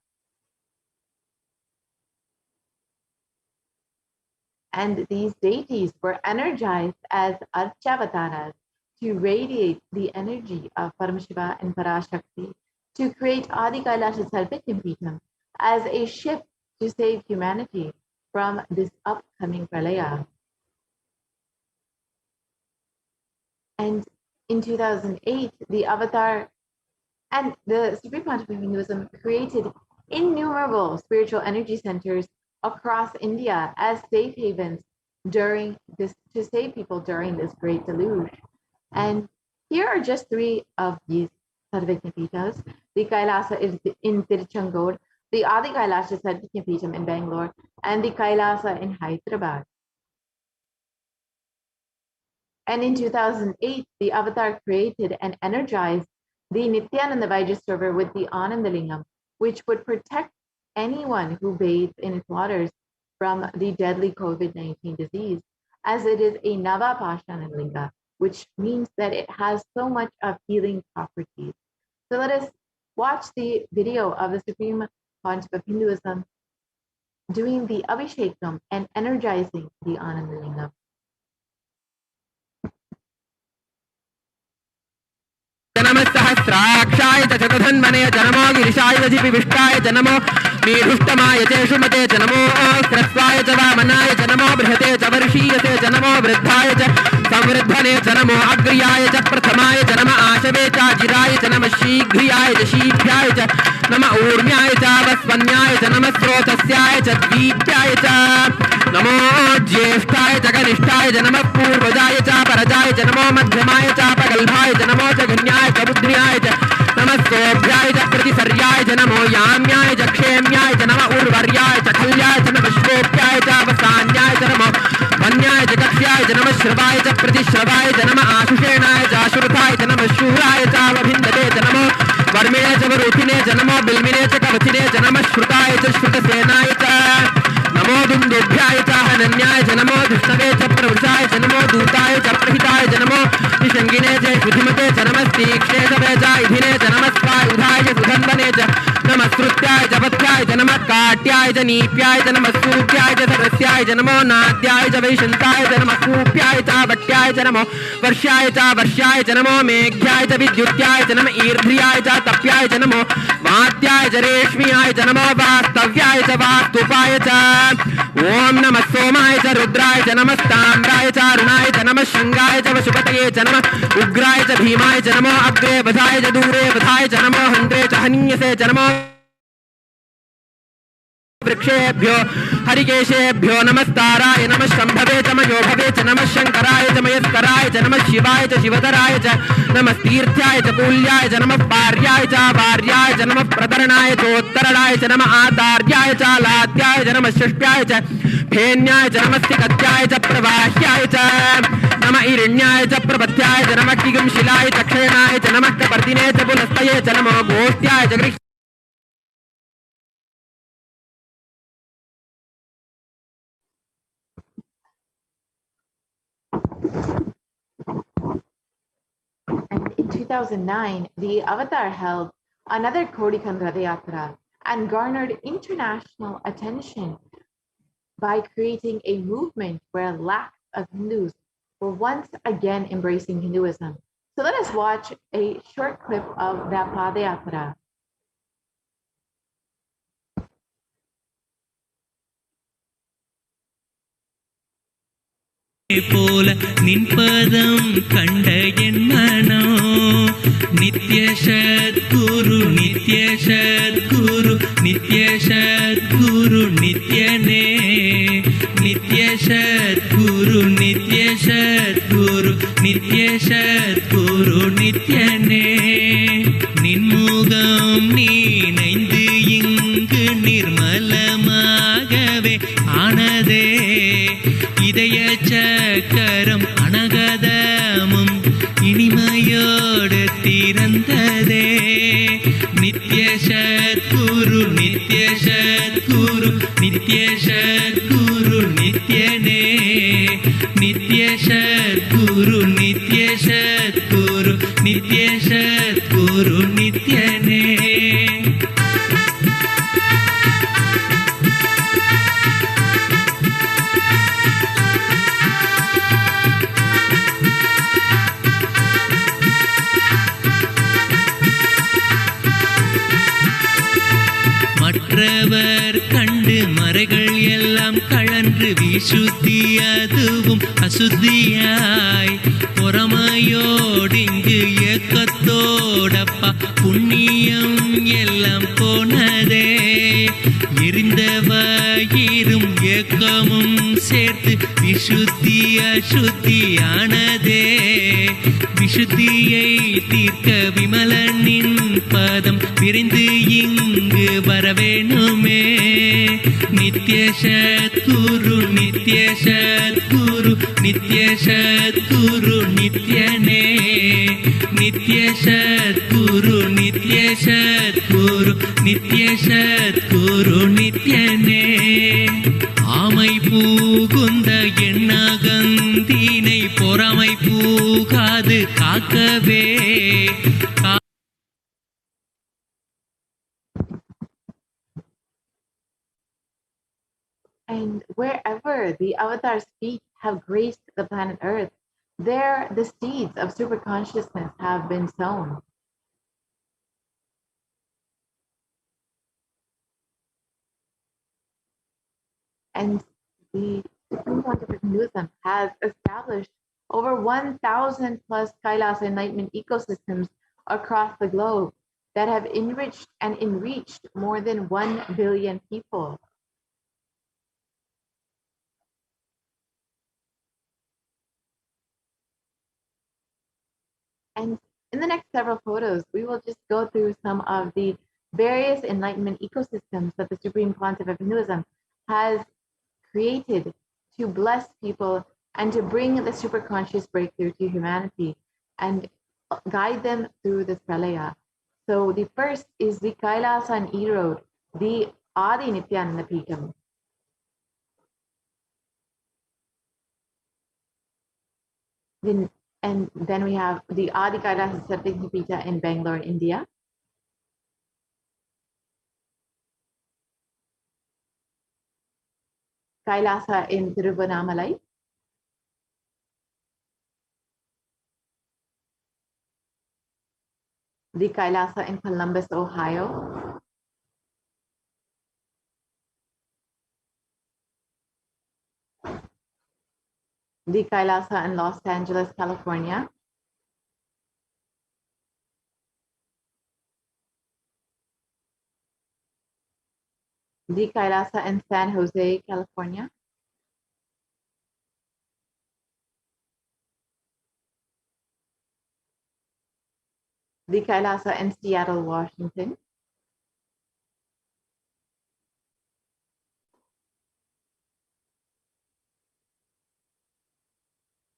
And these deities were energized as Archavataras to radiate the energy of Paramashiva and Parashakti to create Adi Kailasa Sarvatiyampitham as a shift to save humanity from this upcoming pralaya. And in 2008, the Avatar and the Supreme Pontiff of Hinduism created innumerable spiritual energy centers across India as safe havens during this, to save people during this great deluge. And here are just three of these Sarvajnapitas: the Kailasa in Tiruchendur, the Adi Kailasa Sarvajnapitam in Bangalore, and the Kailasa in Hyderabad. And in 2008, the Avatar created and energized the Nithyananda Vaidya server with the Anandalingam, which would protect anyone who bathes in its waters from the deadly COVID-19 disease, as it is a Navapashana Linga, which means that it has so much of healing properties. So let us watch the video of the Supreme Pontiff of Hinduism doing the Abhishekam and energizing the Anandalingam. जनमस्सहस्राक्षाय च चतुर्धन्वने जनमो गिरिशाय विष्टाय जनमो नीरुष्टमाय च शुमते जनमो स्रस्वाय च वामनाय जनमो बृहते च वर्षीयते जनमो वृद्धाय च संवृद्धने जनमो अग्र्याय च प्रथमाय जनम आशवे च जिराय च नम शीघ्रियाय च शीघ्राय च नम ऊर्म्याय च वस्वन्याय च नम स्रोतस्याय च दीप्याय च नमो ज्येष्ठाय च कनिष्ठाय च नमः पूर्वजाय च परजाय च नमो मध्यमाय च पगल्भाय च नमो च घन्याय च बुद्ध्याय च नमः सोभ्याय च प्रतिसर्याय च नमो याम्याय च क्षेम्याय च नमः उर्वर्याय च खल्याय च नमः श्रोप्याय च वसान्याय च नमो वन्याय च कक्ष्याय च नमः श्रवाय च प्रतिश्रवाय च नमः आशुषेणाय च आशुरथाय च नमः शूराय च अवभिन्दते च नमो वर्मिणे च वरुथिने च नमो बिल्मिने च कवचिने च नमः श्रुताय च श्रुतसेनाय च नमो दुन्दुभ्याय च हनन्याय च नमो दुष्टवे च प्रवृषाय च नमो दूताय च प्रहिताय च नमो निषङ्गिने च बुद्धिमते च नमस्तीक्ष्णे च वेजायुधिने च नमस्वायुधाय च सुधन्वने च नमः श्रुत्याय च पथ्याय च नमः काट्याय च नीप्याय च नमः सूप्याय च सरस्याय च नमो नाद्याय च वैशन्ताय च नमः कूप्याय च वट्याय च नमो वर्ष्याय च नमो मेघ्याय च विद्युत्याय च नमः ईर्ध्याय च तप्याय च नमो वात्याय च रेश्म्याय च नमो वास्तव्याय च वास्तुपाय च ओम नमः सोमाय च रुद्राय च नमः ताम्राय च अरुणाय च नमः शंगाय च वशुपतये च नमः उग्राय च भीमाय च नमो अग्रे वधाय च दूरे वधाय च नमो हन्त्रे च हनीयसे च नमो वृक्षेभ्यो हरिकेशेभ्यो नमस्ताराय नमः शंभवे च मयोभवे च नमः शंकराय च मयस्कराय च नमः शिवाय च शिवधराय च नमः तीर्थ्याय च कूल्याय च नमः पार्याय च वार्याय च नमः प्रतरणाय चोत्तरणाय च नमः आदार्याय च लाद्याय च नमः षष्ट्याय च फेन्याय च नमस्तिकत्याय च प्रवाह्याय च नमः ईरण्याय च प्रपथ्याय च नमः किगंशिलाय च क्षयणाय च नमः कपर्दिने च पुनस्तये च नमो गोष्ट्याय च गृह् And in 2009, the Avatar held another Kodikand Ratha Yatra and garnered international attention by creating a movement where lakhs of Hindus were once again embracing Hinduism. So let us watch a short clip of that Padayatra. போல நின்பதம் கண்ட என் மனோ நித்ய சத்குரு நித்ய சத்குரு நித்ய சத்குரு நித்யனே நித்ய சத்குரு நித்ய சத்குரு நித்ய சத்குரு நித்யனே நின்முகம் நீனைந்து இங்கு நிர்மலமாகவே ஆனதே இதய சக்கரம் அனகதமும் இனிமையோடு திறந்ததே நித்ய சத்குரு நித்ய சத்குரு நித்ய சத்குரு நித்யனே நித்ய சத்குரு நித்ய சத்குரு நித்ய சத்குரு நித்யனே மற்றவர் கண்டு மறைகள் எல்லாம் கழன்று விசுத்தி அதுவும் அசுத்தியாய் பொறாமையோடிங்கு ஏக்கத்தோடப்பா புண்ணியம் எல்லாம் போனதே எரிந்த வயிறும் ஏக்கமும் சேர்த்து விசுத்தி அசுத்தியானதே விசுத்தியை தீர்க்க விமலனின் பதம் விரைந்து இங்கு வரவேணுமே நித்ய சத்குரு நித்ய சத்குரு நித்ய சத்குரு நித்யனே நித்ய சத்குரு நித்ய சத்குரு நித்ய சத்குரு நித்யனே ஆமை பூகுந்த எண்ணகந்தினை பொறாமை பூகாது காக்கவே And wherever the avatar's feet have graced the planet Earth, there the seeds of super consciousness have been sown. And the Supreme Scientific Hinduism has established over 1,000 plus Kailasa enlightenment ecosystems across the globe that have enriched and enreached more than 1 billion people. And in the next several photos, we will just go through some of the various enlightenment ecosystems that the Supreme Pontiff of Hinduism has created to bless people and to bring the superconscious breakthrough to humanity and guide them through this pralaya. So the first is the Kailasa and Erode, the Adi Nithyananda Paramashivam. And then we have the Adi Kailasa Satyagnapita in Bangalore, India. Kailasa in Tiruvannamalai. The Kailasa in Columbus, Ohio. The Kailasa in Los Angeles, California. The Kailasa in San Jose, California. The Kailasa in Seattle, Washington.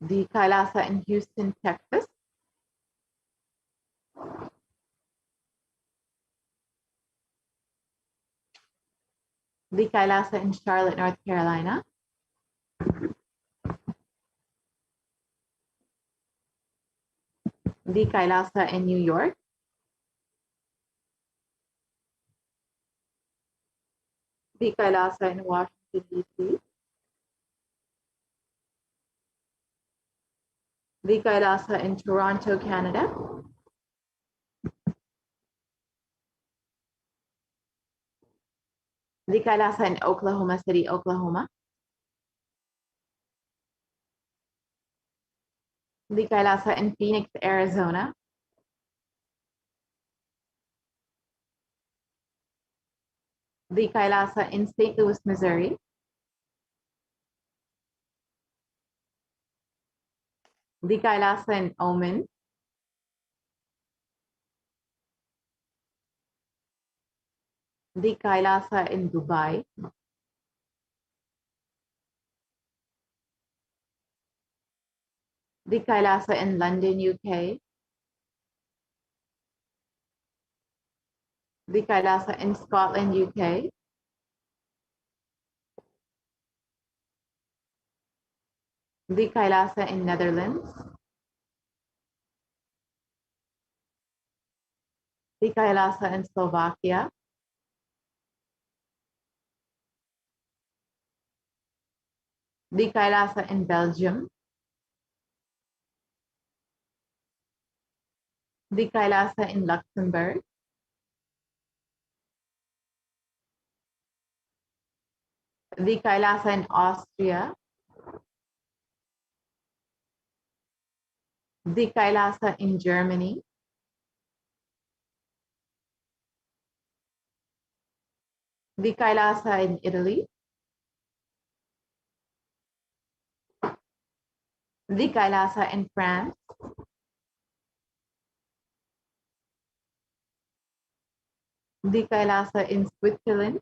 The Kailasa in Houston, Texas. The Kailasa in Charlotte, North Carolina. The Kailasa in New York. The Kailasa in Washington, D.C. The Kailasa in Toronto, Canada. The Kailasa in Oklahoma City, Oklahoma. The Kailasa in Phoenix, Arizona. The Kailasa in St. Louis, Missouri. The Kailasa in Oman. The Kailasa in Dubai. The Kailasa in London, UK. The Kailasa in Scotland, UK. The Kailasa in Netherlands. The Kailasa in Slovakia. The Kailasa in Belgium. The Kailasa in Luxembourg. the Kailasa in Austria, the Kailasa in Germany, the Kailasa in Italy, the Kailasa in France, the Kailasa in Switzerland,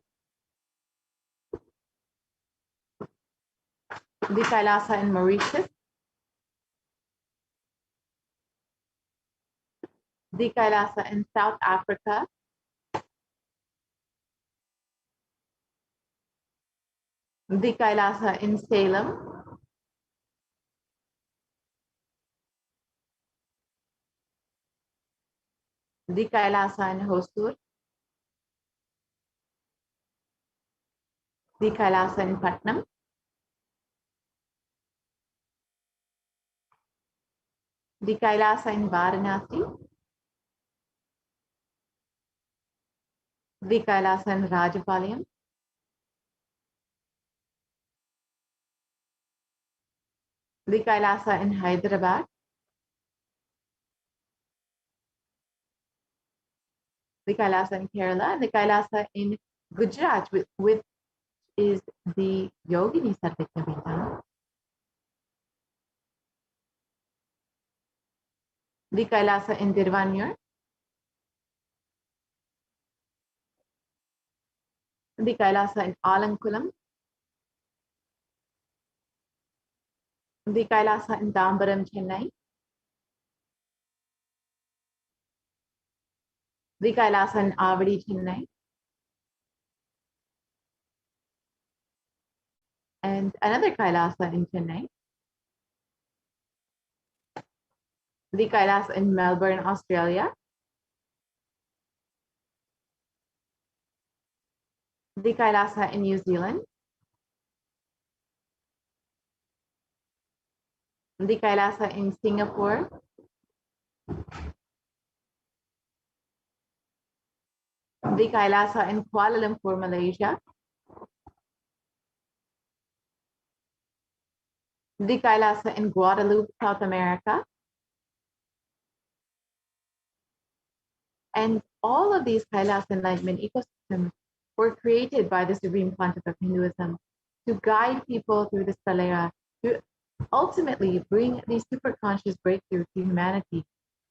the Kailasa in Mauritius, the Kailasa in South Africa, the Kailasa in Salem, the Kailasa in Hosur, the Kailasa in Patnam, the Kailasa in Varanasi, the Kailasa in Rajapalayam, the Kailasa in Hyderabad, the Kailasa in Kerala, and the Kailasa in Gujarat, which is the Yogini Sarvajna, the Kailasa in Dirvanur, the Kailasa in Alankulam, the Kailasa in Dambaram, Chennai, the Kailasa in Avadi, Chennai, and another Kailasa in Chennai, the Kailasa in Melbourne, Australia, the Kailasa in New Zealand, the Kailasa in Singapore, the Kailasa in Kuala Lumpur, Malaysia, the Kailasa in Guadeloupe, South America, and all of these Kailasa Enlightenment ecosystems were created by the Supreme Pontiff of Hinduism to guide people through this Pralaya, to ultimately bring these super conscious breakthrough to humanity.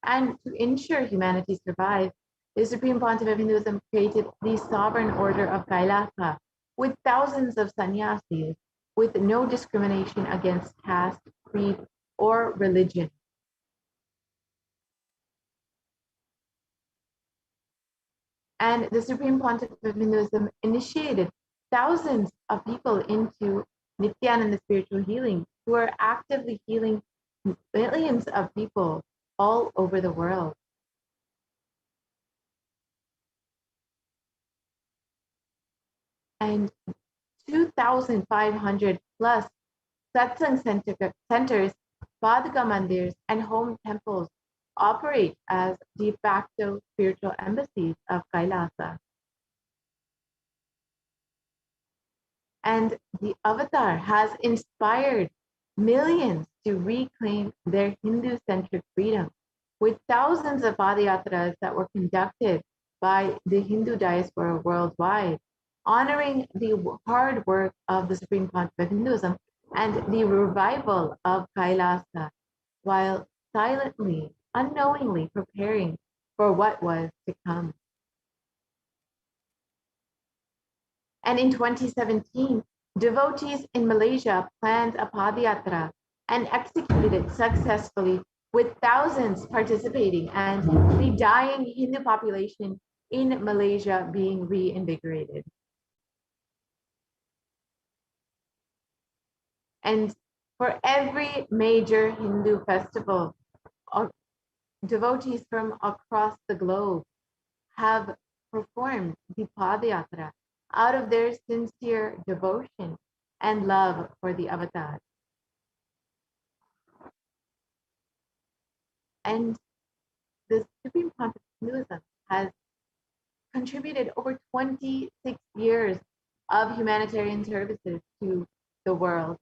And to ensure humanity survives, the Supreme Pontiff of Hinduism created the sovereign order of Kailasa with thousands of sannyasis, with no discrimination against caste, creed, or religion. And the Supreme Pontiff of Hinduism initiated thousands of people into Nithyananda spiritual healing, who are actively healing millions of people all over the world. And 2,500 plus satsang centers, Padhaka mandirs, and home temples operate as de facto spiritual embassies of Kailasa. And the avatar has inspired millions to reclaim their Hindu-centric freedom, with thousands of padayatras that were conducted by the Hindu diaspora worldwide, honoring the hard work of the Supreme Pontiff of Hinduism and the revival of Kailasa, while silently, unknowingly preparing for what was to come. And in 2017, devotees in Malaysia planned a padayatra and executed it successfully, with thousands participating and the dying Hindu population in Malaysia being reinvigorated. And for every major Hindu festival, devotees from across the globe have performed the padayatra out of their sincere devotion and love for the avatar. And the Supreme Pontiff of Hinduism has contributed over 26 years of humanitarian services to the world,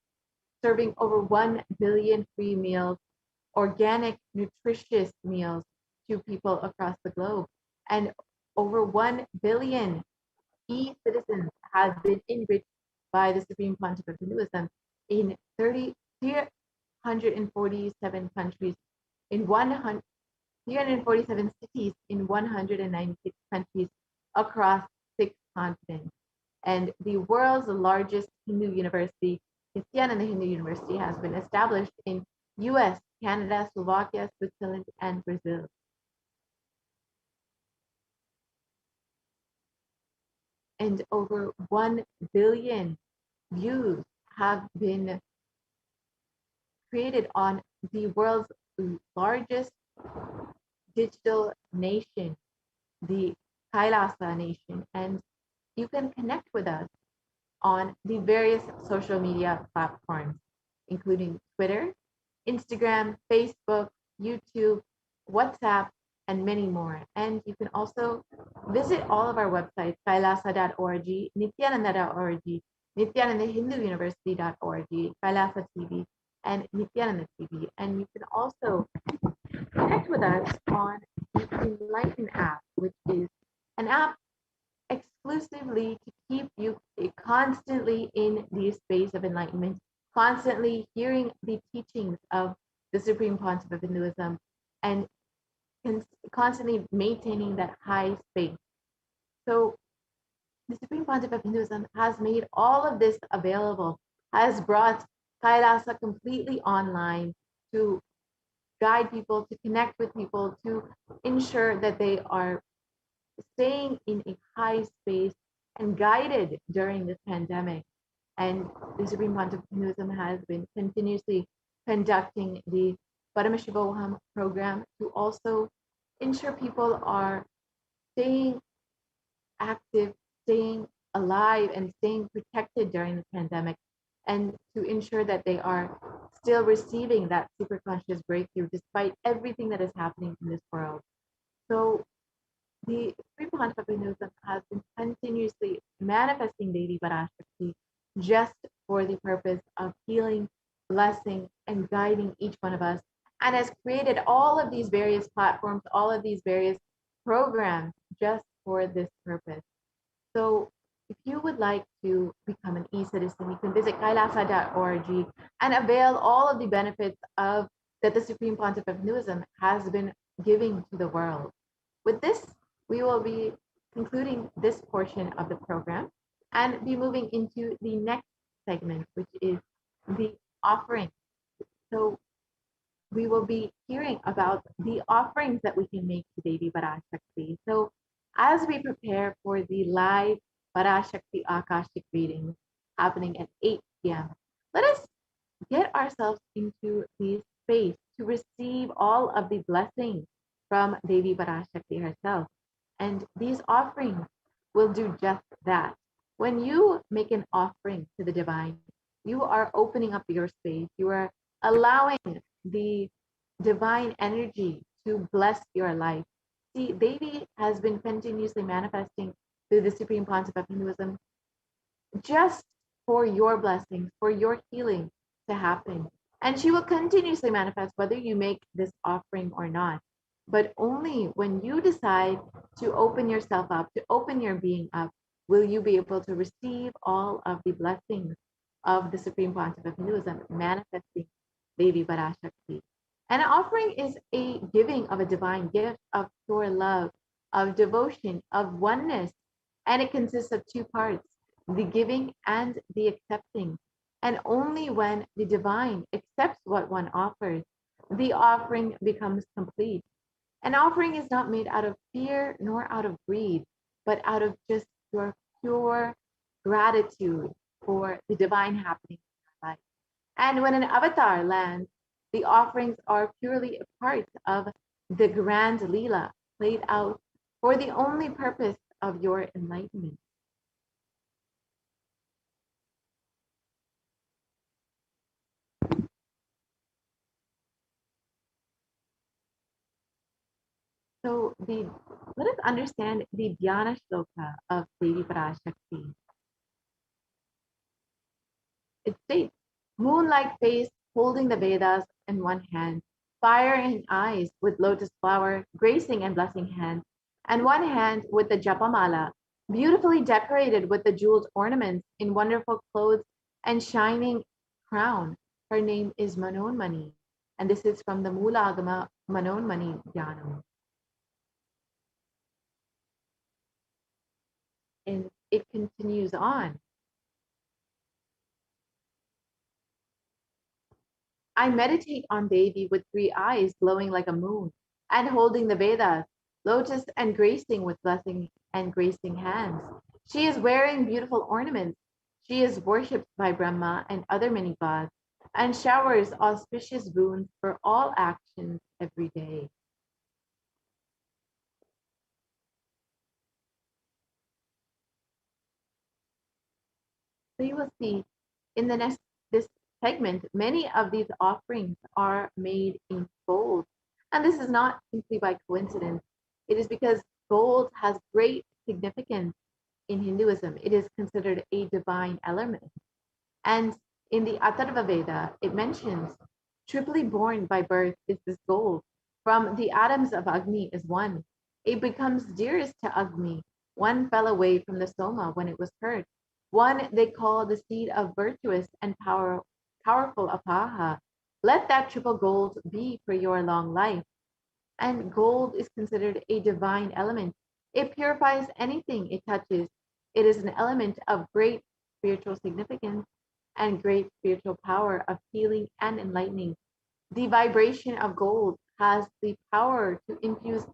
serving over 1 billion free meals, organic, nutritious meals to people across the globe. And over 1 billion e-citizens have been enriched by the Supreme Pontiff of Hinduism in 347 countries, in 347 cities in 196 countries across 6 continents. And the world's largest Hindu university, Nithyananda Hindu University, has been established in US, Canada, Slovakia, Switzerland, and Brazil. And over 1 billion views have been created on the world's largest digital nation, the Kailasa nation. And you can connect with us on the various social media platforms, including Twitter, Instagram, Facebook, YouTube, WhatsApp, and many more. And you can also visit all of our websites, kailasa.org, nithyananda.org, nithyanandahinduuniversity.org, Kailasa TV, and Nithyananda TV. And you can also connect with us on the Enlightenment app, which is an app exclusively to keep you constantly in the space of enlightenment, constantly hearing the teachings of the Supreme Pontiff of Hinduism, and constantly maintaining that high space. So the Supreme Pontiff of Hinduism has made all of this available, has brought Kailasa completely online to guide people, to connect with people, to ensure that they are staying in a high space and guided during this pandemic. And the Supreme Pontiff of Hinduism has been continuously conducting the Paramashivoham program to also ensure people are staying active, staying alive, and staying protected during the pandemic, and to ensure that they are still receiving that superconscious breakthrough despite everything that is happening in this world. So the Supreme Pontiff of Hinduism has been continuously manifesting Devi Parashakti just for the purpose of healing, blessing, and guiding each one of us, and has created all of these various platforms, all of these various programs just for this purpose. So if you would like to become an e-citizen, you can visit kailasa.org and avail all of the benefits of that the Supreme Pontiff of Hinduism has been giving to the world. With this, we will be concluding this portion of the program and be moving into the next segment, which is the offering. So we will be hearing about the offerings that we can make to Devi Parashakti. So as we prepare for the live Parashakti Akashic readings happening at 8 p.m., let us get ourselves into the space to receive all of the blessings from Devi Parashakti herself. And these offerings will do just that. When you make an offering to the divine, you are opening up your space. You are allowing the divine energy to bless your life. See, Devi has been continuously manifesting through the Supreme Pontiff of Hinduism just for your blessings, for your healing to happen. And she will continuously manifest whether you make this offering or not. But only when you decide to open yourself up, to open your being up, will you be able to receive all of the blessings of the Supreme Pontiff of Hinduism manifesting Devi Parashakti. An offering is a giving of a divine gift of pure love, of devotion, of oneness, and it consists of two parts, the giving and the accepting. And only when the divine accepts what one offers, the offering becomes complete. An offering is not made out of fear nor out of greed, but out of just your pure gratitude for the divine happening in your life. And when an avatar lands, the offerings are purely a part of the grand Leela played out for the only purpose of your enlightenment. So let us understand the Dhyana Shloka of Devi Parashakti. It states, moon-like face holding the Vedas in one hand, fire in eyes with lotus flower gracing and blessing hands, and one hand with the japamala, beautifully decorated with the jeweled ornaments in wonderful clothes and shining crown. Her name is Manonmani, and this is from the Mula Agama Manonmani Dhyanam. And it continues on. I meditate on Devi with 3 eyes glowing like a moon and holding the Vedas, lotus and gracing with blessing and gracing hands. She is wearing beautiful ornaments. She is worshipped by Brahma and other many gods and showers auspicious boons for all actions every day. So you will see in this segment, many of these offerings are made in gold. And this is not simply by coincidence. It is because gold has great significance in Hinduism. It is considered a divine element. And in the Atharva Veda, it mentions, triply born by birth is this gold. From the atoms of Agni is one. It becomes dearest to Agni. One fell away from the Soma when it was hurt. One they call the seed of virtuous and powerful Apaha. Let that triple gold be for your long life. And gold is considered a divine element. It purifies anything it touches. It is an element of great spiritual significance and great spiritual power of healing and enlightening. The vibration of gold has the power to infuse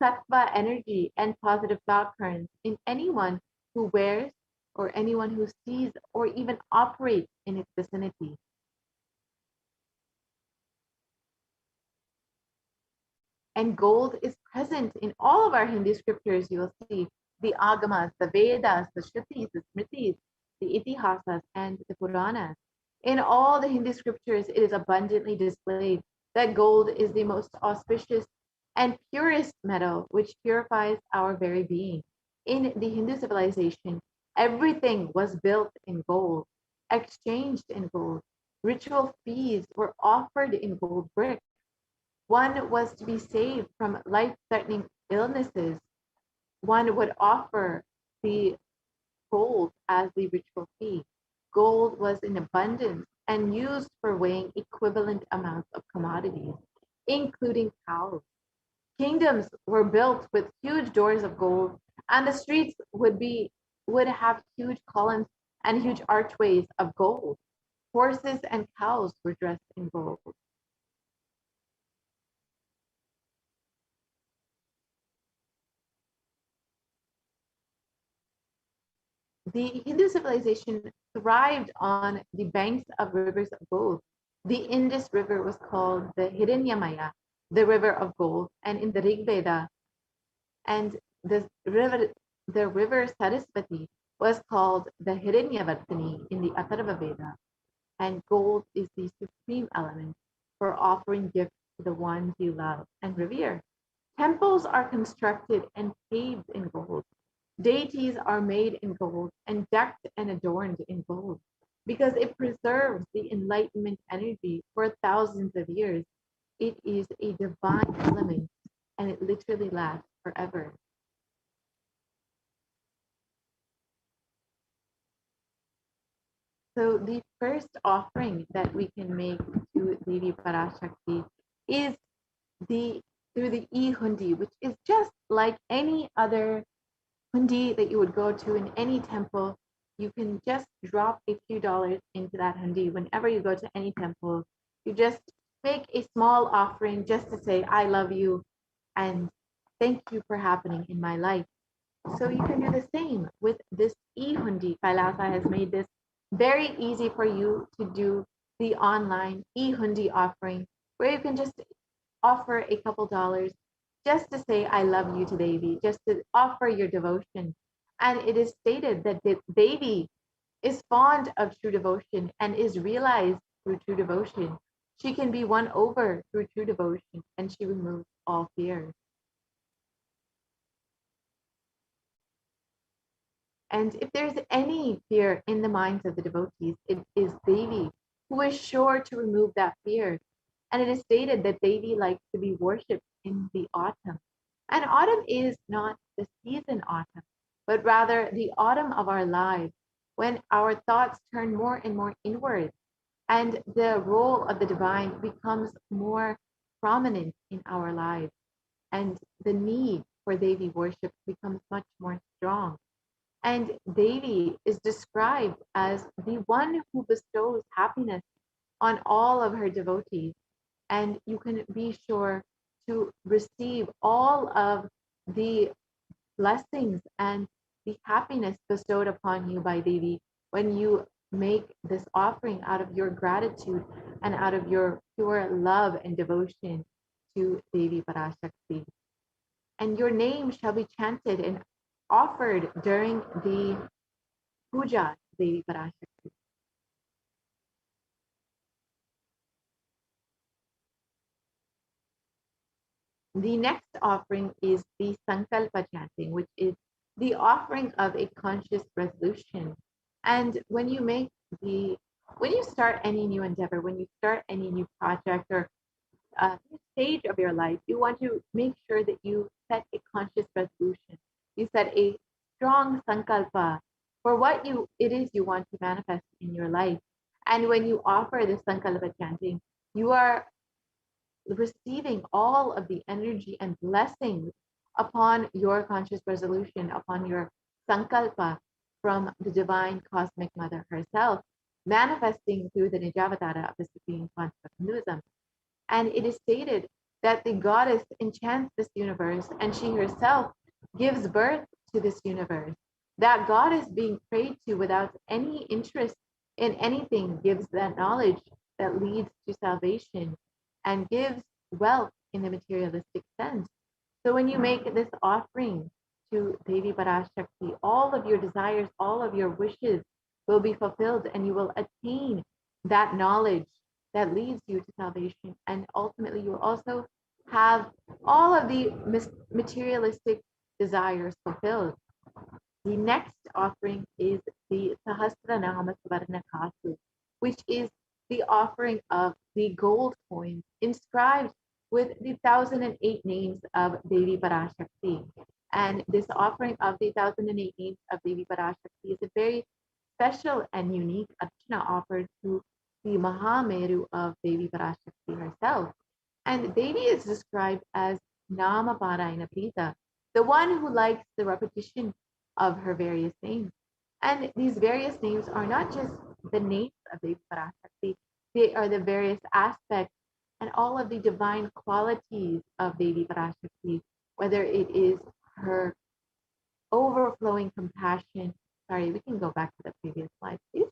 sattva energy and positive thought currents in anyone who wears or anyone who sees or even operates in its vicinity. And gold is present in all of our Hindu scriptures. You will see the Agamas, the Vedas, the Shrutis, the Smritis, the Itihasas, and the Puranas. In all the Hindu scriptures, it is abundantly displayed that gold is the most auspicious and purest metal which purifies our very being. In the Hindu civilization, everything was built in gold, exchanged in gold. Ritual fees were offered in gold bricks. One was to be saved from life-threatening illnesses. One would offer the gold as the ritual fee. Gold was in abundance and used for weighing equivalent amounts of commodities, including cows. Kingdoms were built with huge doors of gold, and the streets would have huge columns and huge archways of gold. Horses and cows were dressed in gold. The Hindu civilization thrived on the banks of rivers of gold. The Indus River was called the Hiranyamaya, the river of gold, and in the Rig Veda, and the river Sarasvati was called the Hiranyavartini in the Atharva Veda. And gold is the supreme element for offering gifts to the ones you love and revere. Temples are constructed and paved in gold. Deities are made in gold and decked and adorned in gold because it preserves the enlightenment energy for thousands of years. It is a divine element and it literally lasts forever. So the first offering that we can make to Devi Parashakti is through the e-hundi, which is just like any other hundi that you would go to in any temple. You can just drop a few dollars into that hundi whenever you go to any temple. You just make a small offering just to say, I love you and thank you for happening in my life. So you can do the same with this e-hundi. Kailasa has made this very easy for you to do the online e-hundi offering, where you can just offer a couple dollars just to say, I love you to Devi, just to offer your devotion. And it is stated that Devi is fond of true devotion and is realized through true devotion. She can be won over through true devotion, and she removes all fear. And if there's any fear in the minds of the devotees, it is Devi who is sure to remove that fear. And it is stated that Devi likes to be worshipped in the autumn. And autumn is not the season autumn, but rather the autumn of our lives, when our thoughts turn more and more inward, and the role of the divine becomes more prominent in our lives, and the need for Devi worship becomes much more strong. And Devi is described as the one who bestows happiness on all of her devotees. And you can be sure to receive all of the blessings and the happiness bestowed upon you by Devi when you make this offering out of your gratitude and out of your pure love and devotion to Devi Parashakti. And your name shall be chanted and offered during the puja to Devi Parashakti. The next offering is the Sankalpa chanting, which is the offering of a conscious resolution. And when you start any new endeavor, when you start any new project or new stage of your life, you want to make sure that you set a conscious resolution. You set a strong sankalpa for what it is you want to manifest in your life. And when you offer the sankalpa chanting, you are receiving all of the energy and blessings upon your conscious resolution, upon your sankalpa from the divine cosmic mother herself, manifesting through the Nijavatara of the Supreme Concept of Hinduism. And it is stated that the goddess enchants this universe and she herself gives birth to this universe. That goddess being prayed to without any interest in anything gives that knowledge that leads to salvation and gives wealth in the materialistic sense. So when you make this offering to Devi Parashakti, all of your desires, all of your wishes will be fulfilled and you will attain that knowledge that leads you to salvation. And ultimately, you will also have all of the materialistic desires fulfilled. The next offering is the Sahasranama Suvarnakasu, which is the offering of the gold coins inscribed with the 1,008 names of Devi Parashakti. And this offering of the 1,008 names of Devi Parashakti is a very special and unique archana offered to the Mahameru of Devi Parashakti herself. And Devi is described as Nama Parayana Prita, the one who likes the repetition of her various names. And these various names are not just the names of Devi Parashakti, they are the various aspects and all of the divine qualities of Devi Parashakti, whether it is her overflowing compassion. Sorry, we can go back to the previous slide, please.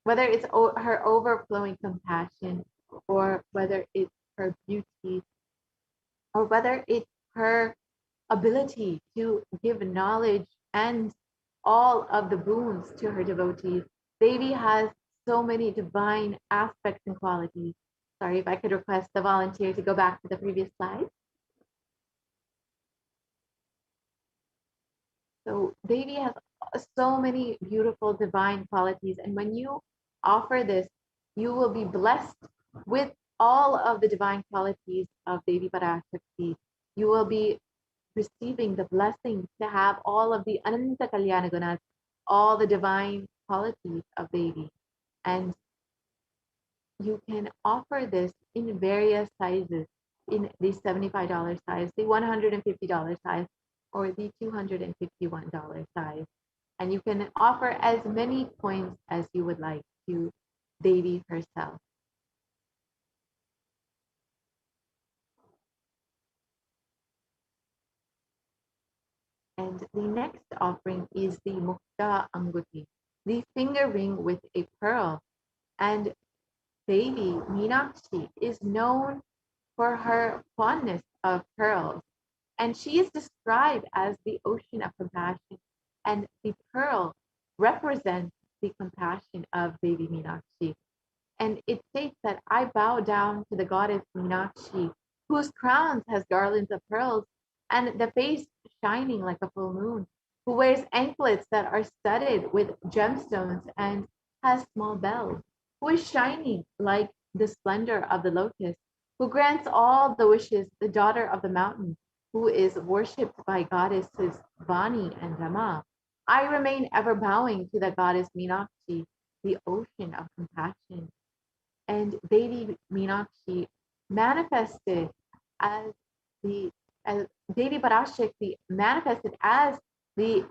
Whether it's her overflowing compassion, or whether it's her beauty, or whether it's her ability to give knowledge and all of the boons to her devotees. Devi has so many divine aspects and qualities. Sorry, if I could request the volunteer to go back to the previous slide. So Devi has so many beautiful divine qualities. And when you offer this, you will be blessed with all of the divine qualities of Devi Parashakti. You will be receiving the blessings to have all of the Ananta Kalyana Gunas, all the divine qualities of Devi. And you can offer this in various sizes, in the $75 size, the $150 size, or the $251 size. And you can offer as many coins as you would like to Devi herself. And the next offering is the Mukta Anguti, the finger ring with a pearl. And Devi Meenakshi is known for her fondness of pearls. And she is described as the ocean of compassion. And the pearl represents the compassion of Devi Meenakshi. And it states that I bow down to the goddess Meenakshi, whose crowns has garlands of pearls and the face shining like a full moon. who wears anklets that are studded with gemstones and has small bells, who is shining like the splendor of the lotus, who grants all the wishes, the daughter of the mountain, who is worshipped by goddesses Vani and Rama. I remain ever bowing to the goddess Meenakshi, the ocean of compassion. And Devi Meenakshi manifested as the as Devi Parashakti manifested as the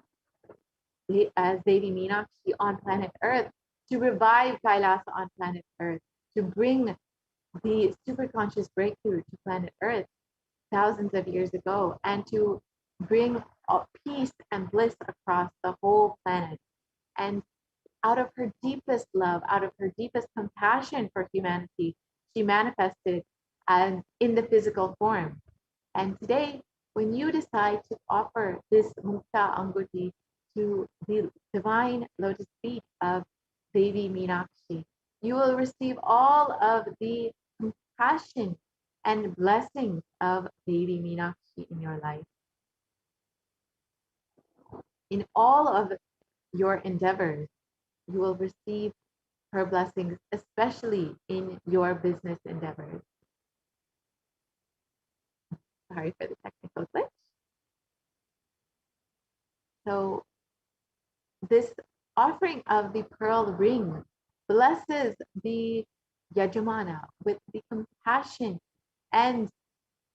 as Devi Meenakshi on planet Earth to revive Kailasa on planet Earth, to bring the superconscious breakthrough to planet Earth thousands of years ago, and to bring peace and bliss across the whole planet. And out of her deepest love, out of her deepest compassion for humanity, she manifested as in the physical form. And today, when you decide to offer this Mukta Anguti to the divine lotus feet of Devi Meenakshi, you will receive all of the compassion and blessings of Devi Meenakshi in your life. In all of your endeavors, you will receive her blessings, especially in your business endeavors. Sorry for the technical glitch. So this offering of the pearl ring blesses the Yajamana with the compassion and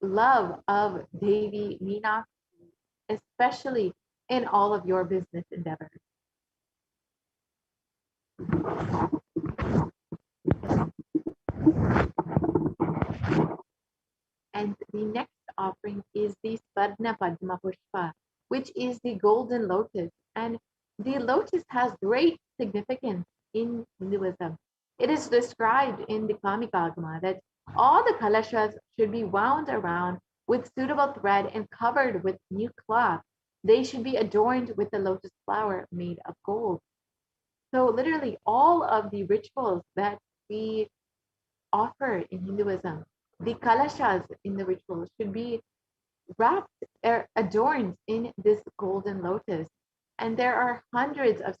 love of Devi Meenakshi, especially in all of your business endeavors. And the next offering is the Svarna Padma Pushpa, which is the golden lotus. And the lotus has great significance in Hinduism. It is described in the Kamikagama that all the kalashas should be wound around with suitable thread and covered with new cloth. They should be adorned with the lotus flower made of gold. So literally all of the rituals that we offer in Hinduism, the kalashas in the rituals should be wrapped or adorned in this golden lotus. And there are hundreds of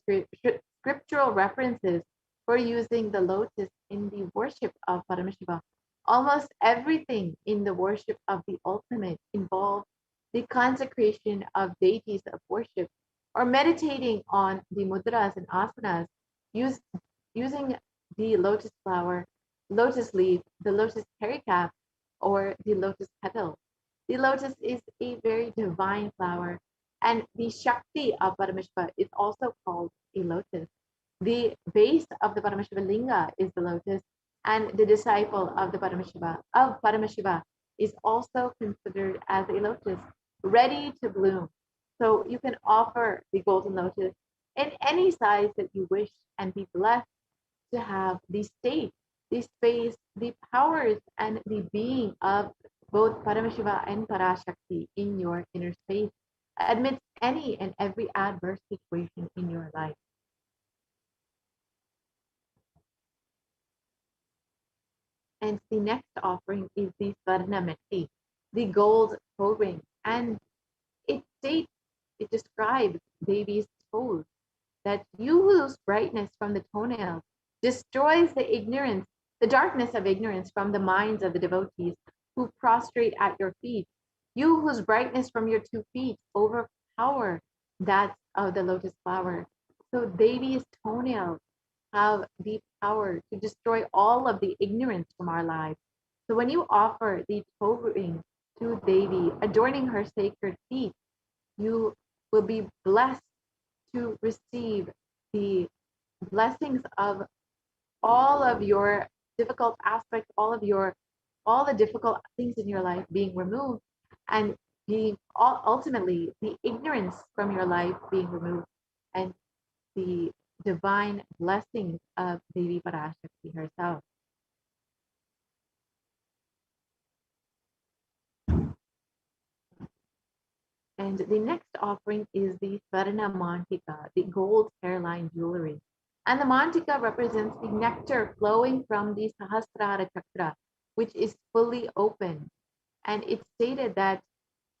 scriptural references for using the lotus in the worship of Paramashiva. Almost everything in the worship of the ultimate involves the consecration of deities of worship or meditating on the mudras and asanas using the lotus flower, lotus leaf, the lotus pericarp, or the lotus petal. The lotus is a very divine flower, and the Shakti of Paramashiva is also called a lotus. The base of the Paramashiva Linga is the lotus, and the disciple of the Paramashiva is also considered as a lotus, ready to bloom. So you can offer the golden lotus in any size that you wish and be blessed to have the state, the space, the powers, and the being of both Paramashiva and Parashakti in your inner space amidst any and every adverse situation in your life. And the next offering is the Svarnamati, the gold toe ring. And it describes Devi's toes, that you lose brightness from the toenails, destroys the darkness of ignorance from the minds of the devotees who prostrate at your feet. You whose brightness from your 2 feet overpower that of the lotus flower. So Devi's toenails have the power to destroy all of the ignorance from our lives. So when you offer the toe ring to Devi, adorning her sacred feet, you will be blessed to receive the blessings of all of your difficult aspects, all the difficult things in your life being removed, and being ultimately the ignorance from your life being removed, and the divine blessings of Devi Parashakti herself. And the next offering is the Svarna Mantika, the gold hairline jewelry. And the Mantika represents the nectar flowing from the Sahasrara Chakra, which is fully open. And it's stated that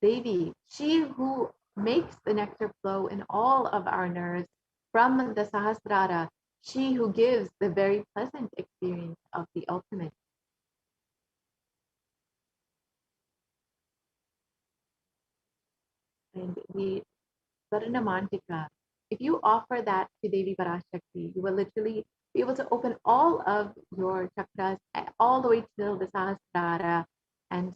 Devi, she who makes the nectar flow in all of our nerves from the Sahasrara, she who gives the very pleasant experience of the ultimate. And the Varnamantika, if you offer that to Devi Parashakti, you will literally be able to open all of your chakras all the way till the Sahasrara, and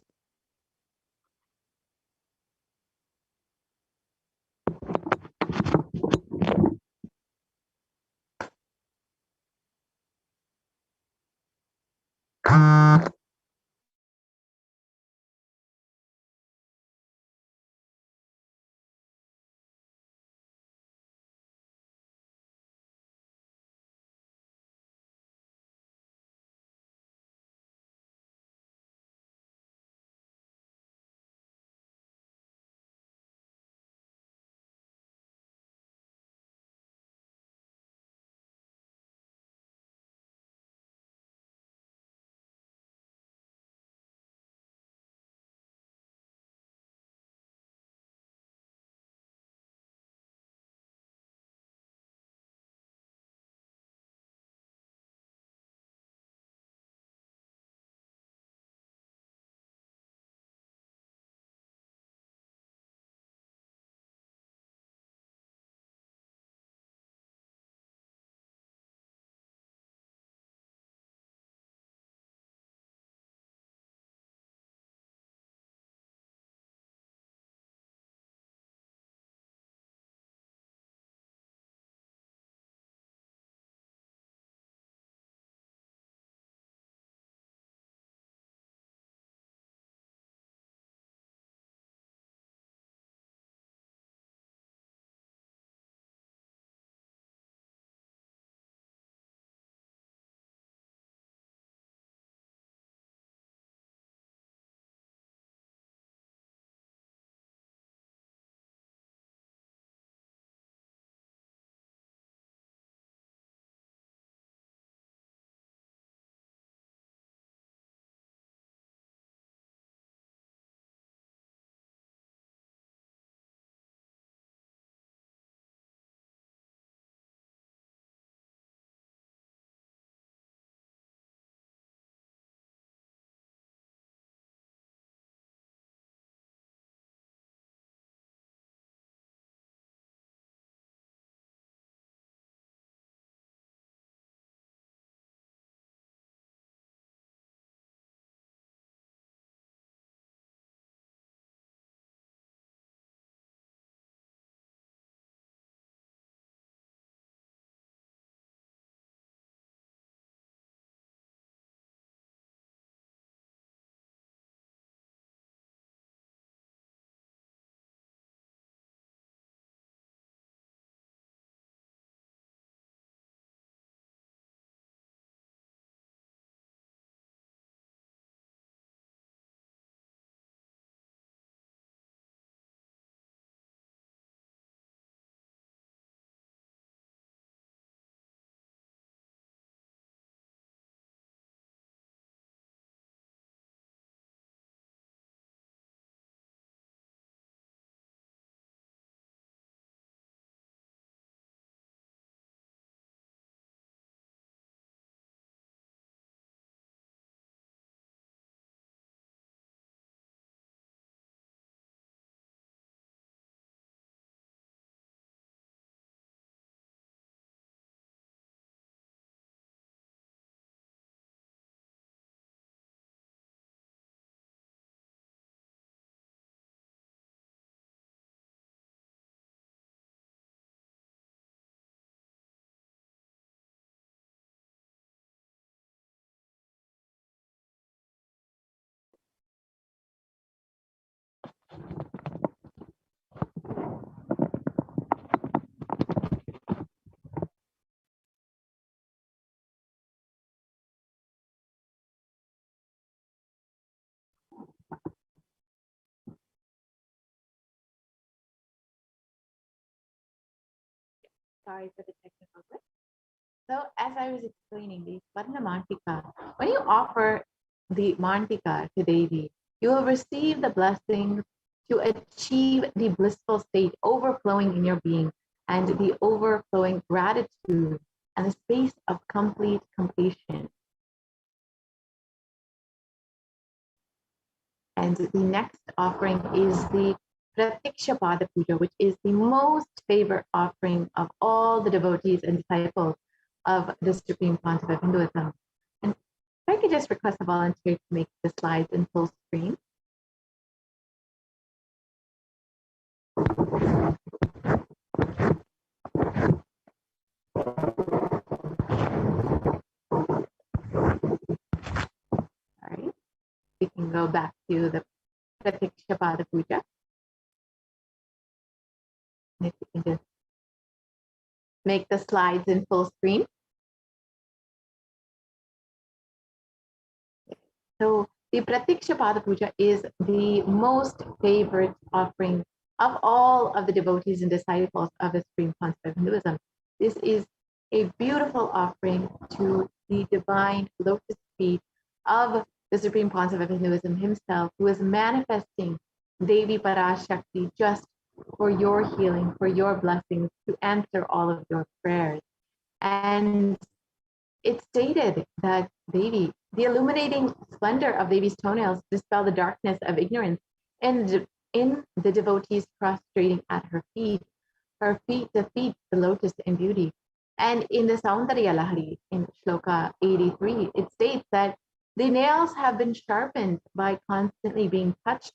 sorry for the technical glitch. So as I was explaining, the Varna Mantika, when you offer the Mantika to Devi, you will receive the blessings to achieve the blissful state overflowing in your being and the overflowing gratitude and the space of complete completion. And the next offering is the Pratiksha Pada Puja, which is the most favorite offering of all the devotees and disciples of the Supreme Pontiff of Hinduism. And if I could just request a volunteer to make the slides in full screen. All right, we can go back to the Pratiksha Pada Puja. And if you can just make the slides in full screen. So the Pratiksha Pada Puja is the most favorite offering of all of the devotees and disciples of the Supreme Pontiff of Hinduism. This is a beautiful offering to the divine lotus feet of the Supreme Pontiff of Hinduism himself, who is manifesting Devi Parashakti just for your healing, for your blessings, to answer all of your prayers. And it's stated that Devi, the illuminating splendor of Devi's toenails, dispel the darkness of ignorance, and in the devotees prostrating at her feet defeat the lotus in beauty. And in the Saundarya Lahari, in Shloka 83, it states that the nails have been sharpened by constantly being touched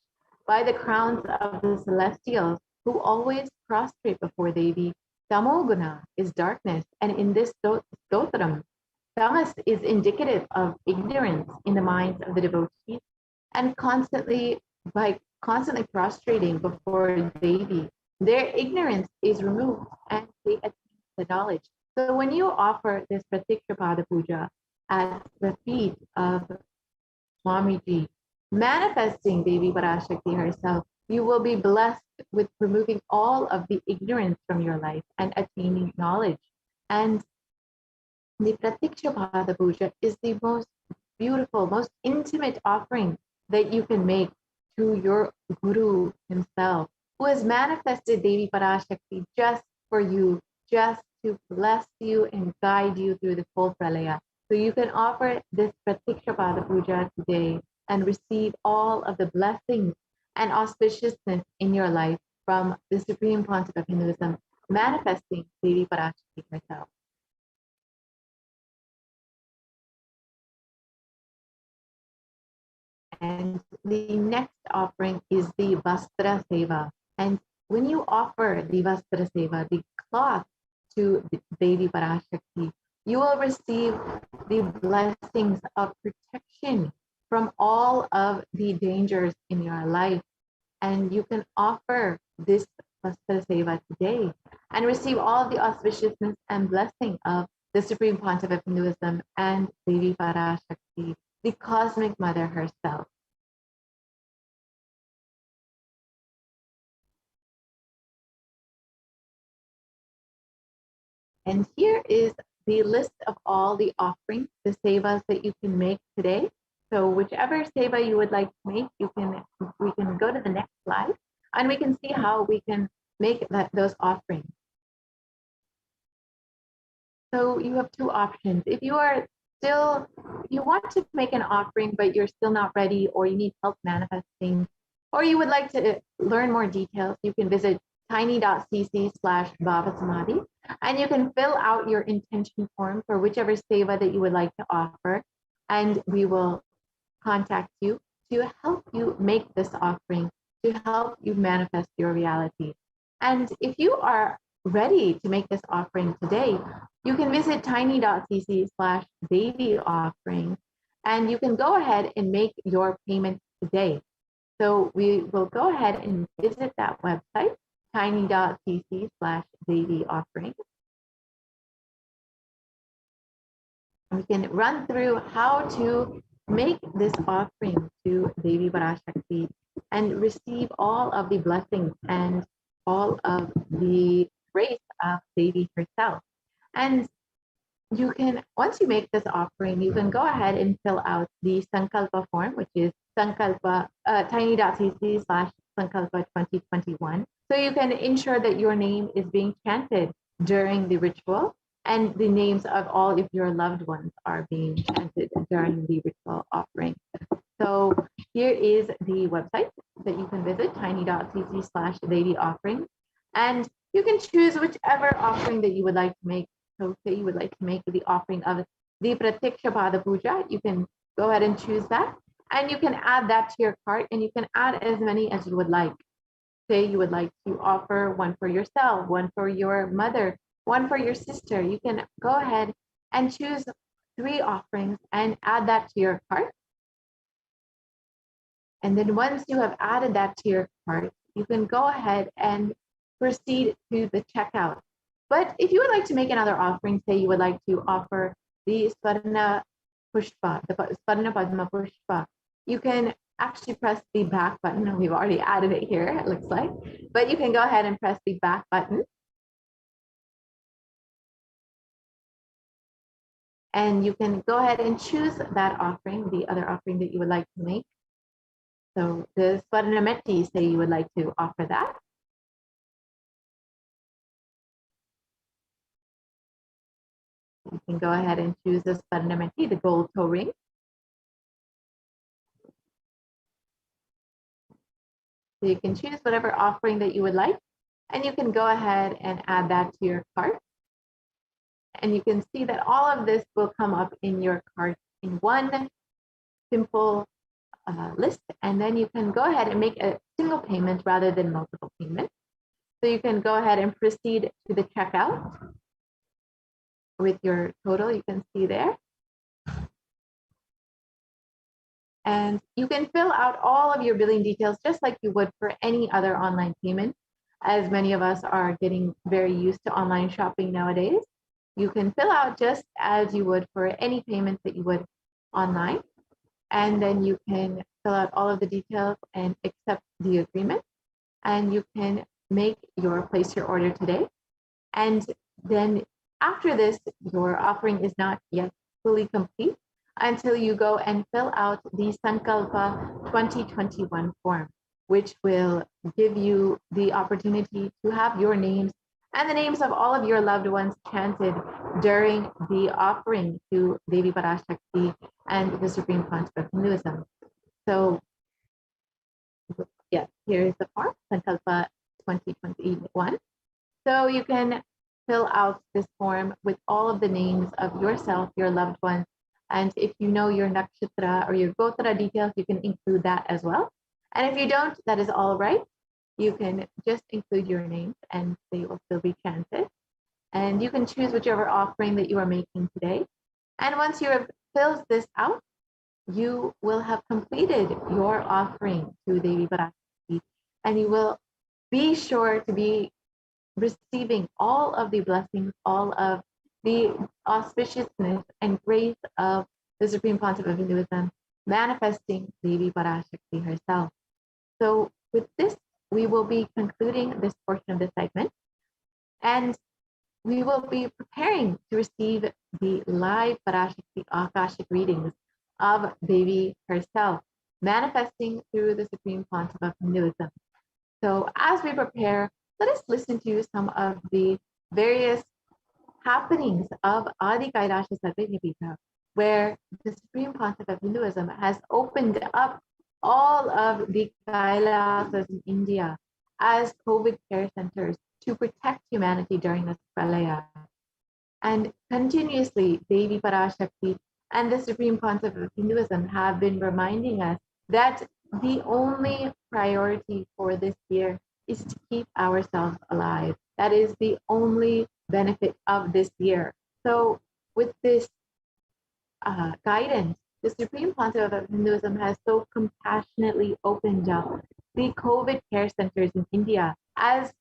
by the crowns of the celestials, who always prostrate before Devi. Tamoguna is darkness, and in this stotram, tamas is indicative of ignorance in the minds of the devotees, and by constantly prostrating before Devi, their ignorance is removed and they attain the knowledge. So when you offer this Pratiksha Pada Puja at the feet of Swamiji, manifesting Devi Parashakti herself, you will be blessed with removing all of the ignorance from your life and attaining knowledge. And the Pratiksha Pada Puja is the most beautiful, most intimate offering that you can make to your Guru himself, who has manifested Devi Parashakti just for you, just to bless you and guide you through the full pralaya. So you can offer this Pratiksha Pada Puja today and receive all of the blessings and auspiciousness in your life from the Supreme Pontiff of Hinduism, manifesting Devi Parashakti herself. And the next offering is the Vastra Seva. And when you offer the Vastra Seva, the cloth to Devi Parashakti, you will receive the blessings of protection from all of the dangers in your life. And you can offer this Vastra Seva today and receive all of the auspiciousness and blessing of the Supreme Pontiff of Hinduism and Devi Parashakti, the Cosmic Mother herself. And here is the list of all the offerings, the sevas that you can make today. So whichever seva you would like to make, we can go to the next slide and we can see how we can make those offerings. So you have two options. If you want to make an offering, but you're still not ready, or you need help manifesting, or you would like to learn more details, you can visit tiny.cc/bhavasamadhi, and you can fill out your intention form for whichever seva that you would like to offer, and we will contact you to help you make this offering, to help you manifest your reality. And if you are ready to make this offering today, you can visit tiny.cc/Devi offering, and you can go ahead and make your payment today. So we will go ahead and visit that website, tiny.cc/Devi offering. We can run through how to make this offering to Devi Parashakti and receive all of the blessings and all of the grace of Devi herself. And you can, once you make this offering, you can go ahead and fill out the Sankalpa form, which is Sankalpa, tiny.cc/Sankalpa Sankalpa 2021. So you can ensure that your name is being chanted during the ritual, and the names of all of your loved ones are being chanted during the ritual offering. So here is the website that you can visit, tiny.cc/Devi offering, and you can choose whichever offering that you would like to make. So say you would like to make the offering of the Pratiksha Pada Puja, you can go ahead and choose that, and you can add that to your cart, and you can add as many as you would like. Say you would like to offer one for yourself, one for your mother, one for your sister. You can go ahead and choose 3 offerings and add that to your cart. And then once you have added that to your cart, you can go ahead and proceed to the checkout. But if you would like to make another offering, say you would like to offer the Swarna Pushpa, the Swarna Padma Pushpa, you can actually press the back button. We've already added it here, it looks like, but you can go ahead and press the back button. And you can go ahead and choose that offering, the other offering that you would like to make. So the Swarnameti, say you would like to offer that. You can go ahead and choose the Swarnameti, the gold toe ring. So you can choose whatever offering that you would like, and you can go ahead and add that to your cart. And you can see that all of this will come up in your cart in one simple list, and then you can go ahead and make a single payment rather than multiple payments. So you can go ahead and proceed to the checkout with your total, you can see there. And you can fill out all of your billing details just like you would for any other online payment, as many of us are getting very used to online shopping nowadays. You can fill out just as you would for any payment that you would online. And then you can fill out all of the details and accept the agreement. And you can place your order today. And then after this, your offering is not yet fully complete until you go and fill out the Sankalpa 2021 form, which will give you the opportunity to have your names and the names of all of your loved ones chanted during the offering to Devi Parashakti and the Supreme Concept of Hinduism. So, yes, here is the form, Sankalpa 2021. So you can fill out this form with all of the names of yourself, your loved ones, and if you know your nakshatra or your gotra details, you can include that as well. And if you don't, that is all right. You can just include your names and they will still be chanted. And you can choose whichever offering that you are making today. And once you have filled this out, you will have completed your offering to Devi Parashakti, and you will be sure to be receiving all of the blessings, all of the auspiciousness and grace of the Supreme Concept of Hinduism, manifesting Devi Parashakti herself. So with this, we will be concluding this portion of the segment, and we will be preparing to receive the live Parashakti Akashic readings of Devi herself, manifesting through the Supreme Concept of Hinduism. So as we prepare, let us listen to some of the various happenings of Adi Kailasa Sarvajñapita, where the Supreme Concept of Hinduism has opened up all of the Kailasas in India as COVID care centers to protect humanity during this pralaya. And continuously, Devi Parashakti and the Supreme Concept of Hinduism have been reminding us that the only priority for this year is to keep ourselves alive. That is the only benefit of this year. So with this guidance, the Supreme Concept of Hinduism has so compassionately opened up the COVID care centers in India as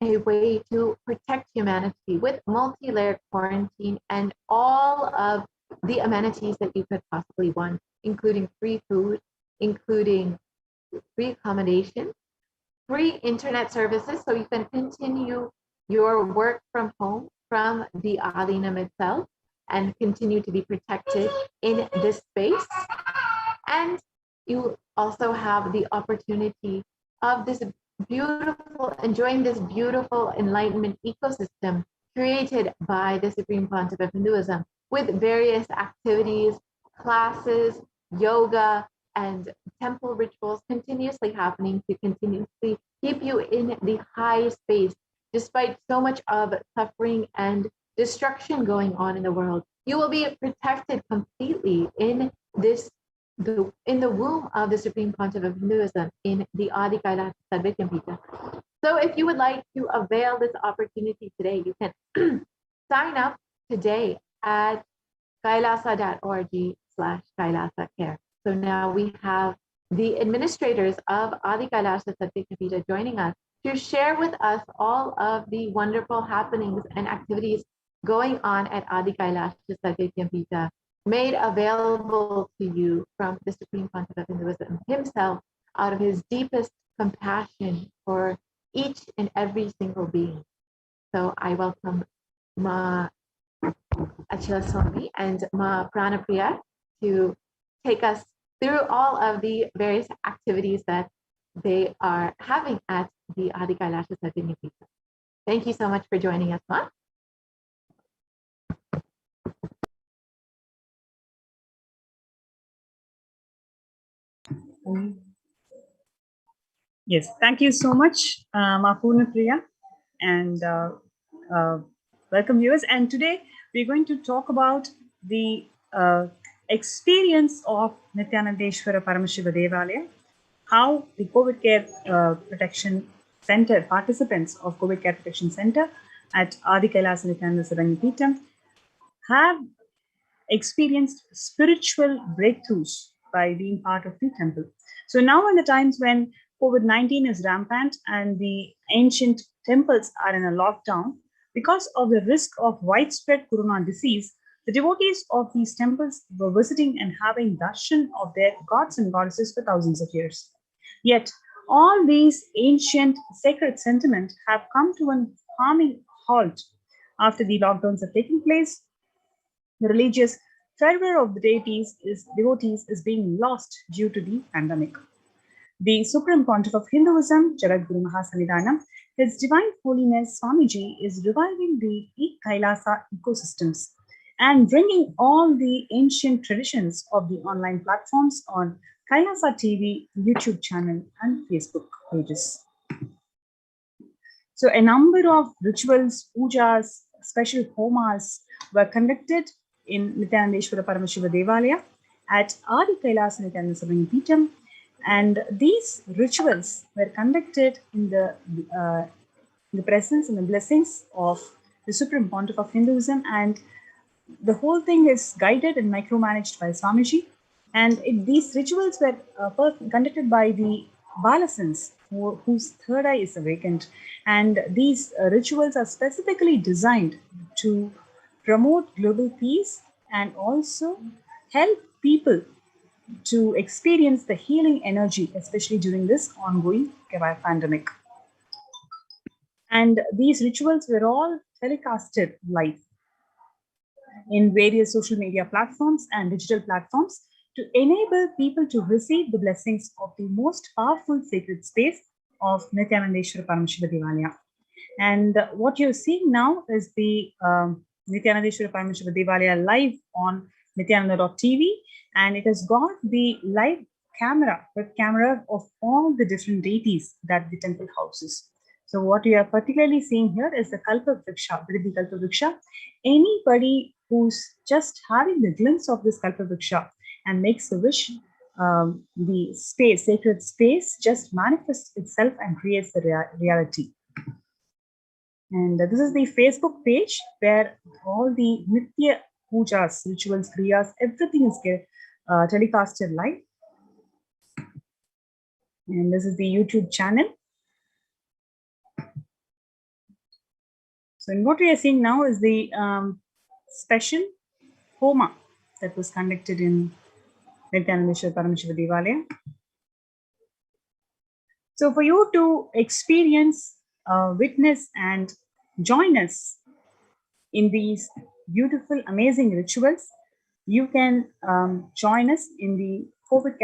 a way to protect humanity with multi-layered quarantine and all of the amenities that you could possibly want, including free food, including free accommodation, free internet services, so you can continue your work from home from the Adinam itself and continue to be protected in this space. And you also have the opportunity of this enjoying this beautiful enlightenment ecosystem created by the Supreme Pontiff of Hinduism, with various activities, classes, yoga, and temple rituals continuously happening to continuously keep you in the high space, despite so much of suffering and destruction going on in the world. You will be protected completely in the womb of the Supreme Pontiff of Hinduism, in the Adi Kailasa Sarvekyampita. So if you would like to avail this opportunity today, you can sign up today at kailasa.org/Kailasa Care. So now we have the administrators of Adi Kailasa Sarvekyampita joining us to share with us all of the wonderful happenings and activities going on at Adi Kailasa Sarvekyampita, made available to you from the Supreme Pontiff of Hinduism himself, out of his deepest compassion for each and every single being. So I welcome Ma Achila Swami and Ma Pranapriya to take us through all of the various activities that they are having at the Adi Kailasa Sarvekyampita. Thank you so much for joining us, Ma. Yes, thank you so much, Ma Priya, and welcome viewers. And today we're going to talk about the experience of Nithyanandeshwara Paramashiva Devalaya, how the COVID Care Protection Center, participants of COVID Care Protection Center at Adi Kailasa Nithyananda Paramashivoham have experienced spiritual breakthroughs by being part of the temple. So now in the times when COVID-19 is rampant and the ancient temples are in a lockdown, because of the risk of widespread corona disease, the devotees of these temples were visiting and having darshan of their gods and goddesses for thousands of years. Yet, all these ancient sacred sentiments have come to an harming halt after the lockdowns have taken place. The religious fervor of the devotees is being lost due to the pandemic. The Supreme Pontiff of Hinduism, Jagadguru Mahasannidhanam, His Divine Holiness Swamiji, is reviving the Kailasa ecosystems and bringing all the ancient traditions of the online platforms on Kailasa TV, YouTube channel, and Facebook pages. So a number of rituals, pujas, special homas were conducted in Nithyanandeshwara Paramashiva Devalaya at Adi Kailasa Nithyananda Paramashivoham, and these rituals were conducted in the presence and the blessings of the Supreme Pontiff of Hinduism, and the whole thing is guided and micromanaged by Swamiji. And these rituals were conducted by the Balasans, whose third eye is awakened. And these rituals are specifically designed to promote global peace and also help people to experience the healing energy, especially during this ongoing pandemic. And these rituals were all telecasted live in various social media platforms and digital platforms to enable people to receive the blessings of the most powerful sacred space of Nithyanandeshwara Paramashiva Devalaya. And what you're seeing now is the Nithyanandeshwara Paramashiva Devalaya live on Nithyananda.tv, and it has got the live camera of all the different deities that the temple houses. So what we are particularly seeing here is the Kalpa Vriksha, Vriddhi Kalpa Vriksha. Anybody who's just having the glimpse of this Kalpa Vriksha and makes the wish, the space, sacred space, just manifests itself and creates the reality. And this is the Facebook page where all the Nitya pujas, rituals, kriyas, everything is telecasted live. And this is the YouTube channel. So what we are seeing now is the special homa that was conducted in Nithyanandeshwara Paramashiva Devalaya. So for you to experience, witness and join us in these beautiful, amazing rituals, you can join us in the COVID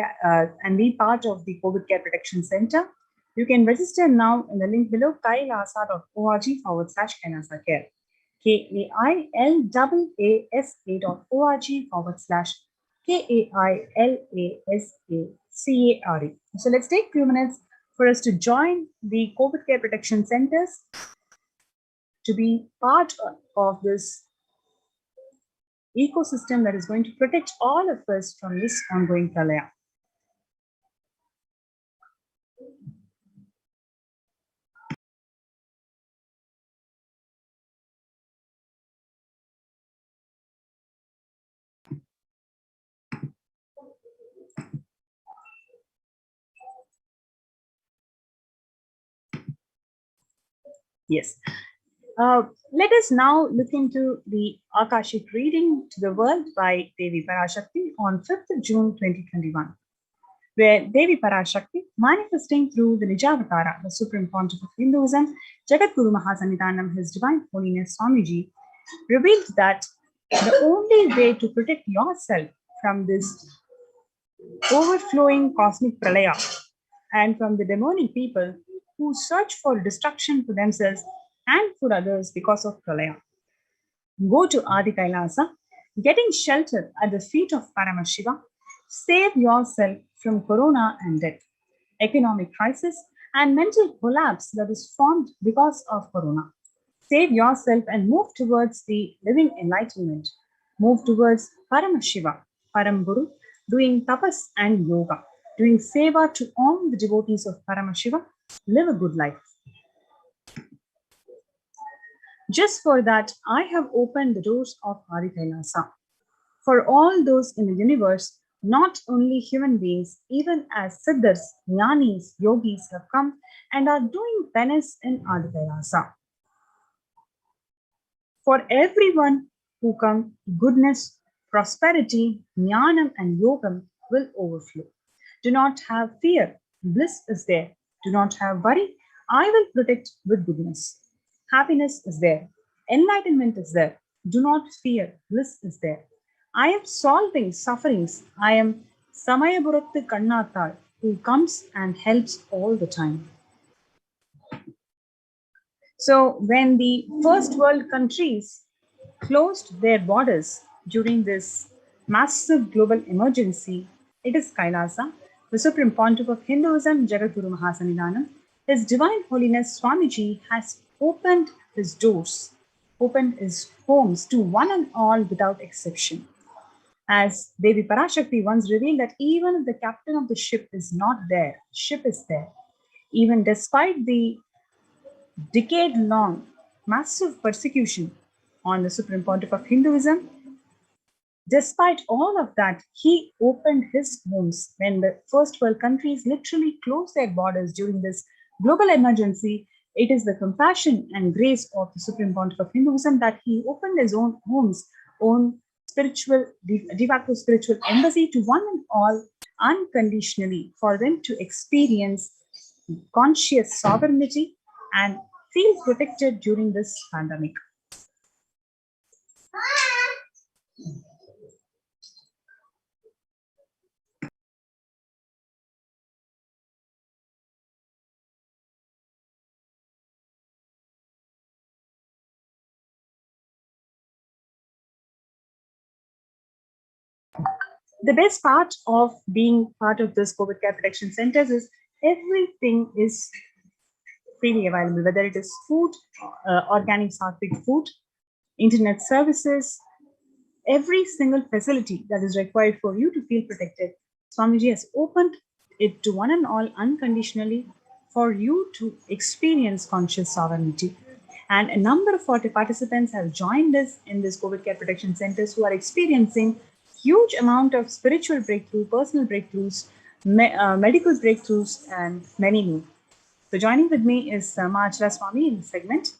and be part of the COVID Care Protection Center You can register now in the link below kailasa.org/Kailasa care. KAILASA.org/KAILASACARE. So let's take a few minutes for us to join the COVID care protection centers to be part of this ecosystem that is going to protect all of us from this ongoing pralaya. Yes. Let us now look into the Akashic reading to the world by Devi Parashakti on 5th of June 2021, where Devi Parashakti, manifesting through the Nijavatara, the Supreme Pontiff of Hinduism, Jagadguru Mahasannidhanam, His Divine Holiness Swamiji, revealed that the only way to protect yourself from this overflowing cosmic pralaya and from the demonic people who search for destruction for themselves and for others because of pralaya. Go to Adi Kailasa, getting shelter at the feet of Paramashiva, save yourself from corona and death, economic crisis, and mental collapse that is formed because of corona. Save yourself and move towards the living enlightenment. Move towards Paramashiva, Paramburu, doing tapas and yoga, doing seva to all the devotees of Paramashiva. Live a good life. Just for that, I have opened the doors of Adi Kailasa. For all those in the universe, not only human beings, even as siddhas, jnanis, yogis have come and are doing penance in Adi Kailasa. For everyone who come, goodness, prosperity, jnanam and yogam will overflow. Do not have fear. Bliss is there. Do not have worry. I will protect with goodness. Happiness is there. Enlightenment is there. Do not fear. Bliss is there. I am solving sufferings. I am Samayaburathu Kannathal, who comes and helps all the time. So when the first world countries closed their borders during this massive global emergency, it is Kailasa, the Supreme Pontiff of Hinduism, Jagadguru Mahasannidhanam, His Divine Holiness Swamiji has opened his doors, opened his homes to one and all without exception. As Devi Parashakti once revealed that even if the captain of the ship is not there, ship is there. Even despite the decade-long massive persecution on the Supreme Pontiff of Hinduism, despite all of that, he opened his homes when the first world countries literally closed their borders during this global emergency. It is the compassion and grace of the Supreme Pontiff of Hinduism that he opened his own homes, own spiritual, de facto spiritual embassy to one and all unconditionally for them to experience conscious sovereignty and feel protected during this pandemic. The best part of being part of this COVID care protection centers is everything is freely available, whether it is food, organic sattvic food, internet services, every single facility that is required for you to feel protected. Swamiji has opened it to one and all unconditionally for you to experience conscious sovereignty. And a number of participants have joined us in this COVID care protection centers who are experiencing huge amount of spiritual breakthrough, personal breakthroughs, medical breakthroughs, and many more. So joining with me is Mahachara Swami in this segment.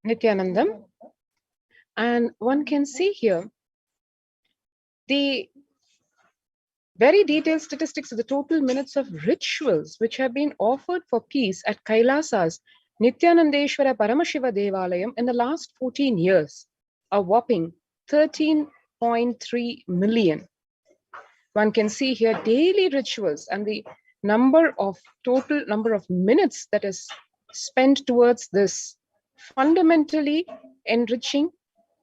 Nithyanandam, and one can see here the Very detailed statistics of the total minutes of rituals which have been offered for peace at Kailasa's Nithyanandeshwara Paramashiva Devalayam in the last 14 years, a whopping 13.3 million. One can see here daily rituals and the total number of minutes that is spent towards this fundamentally enriching,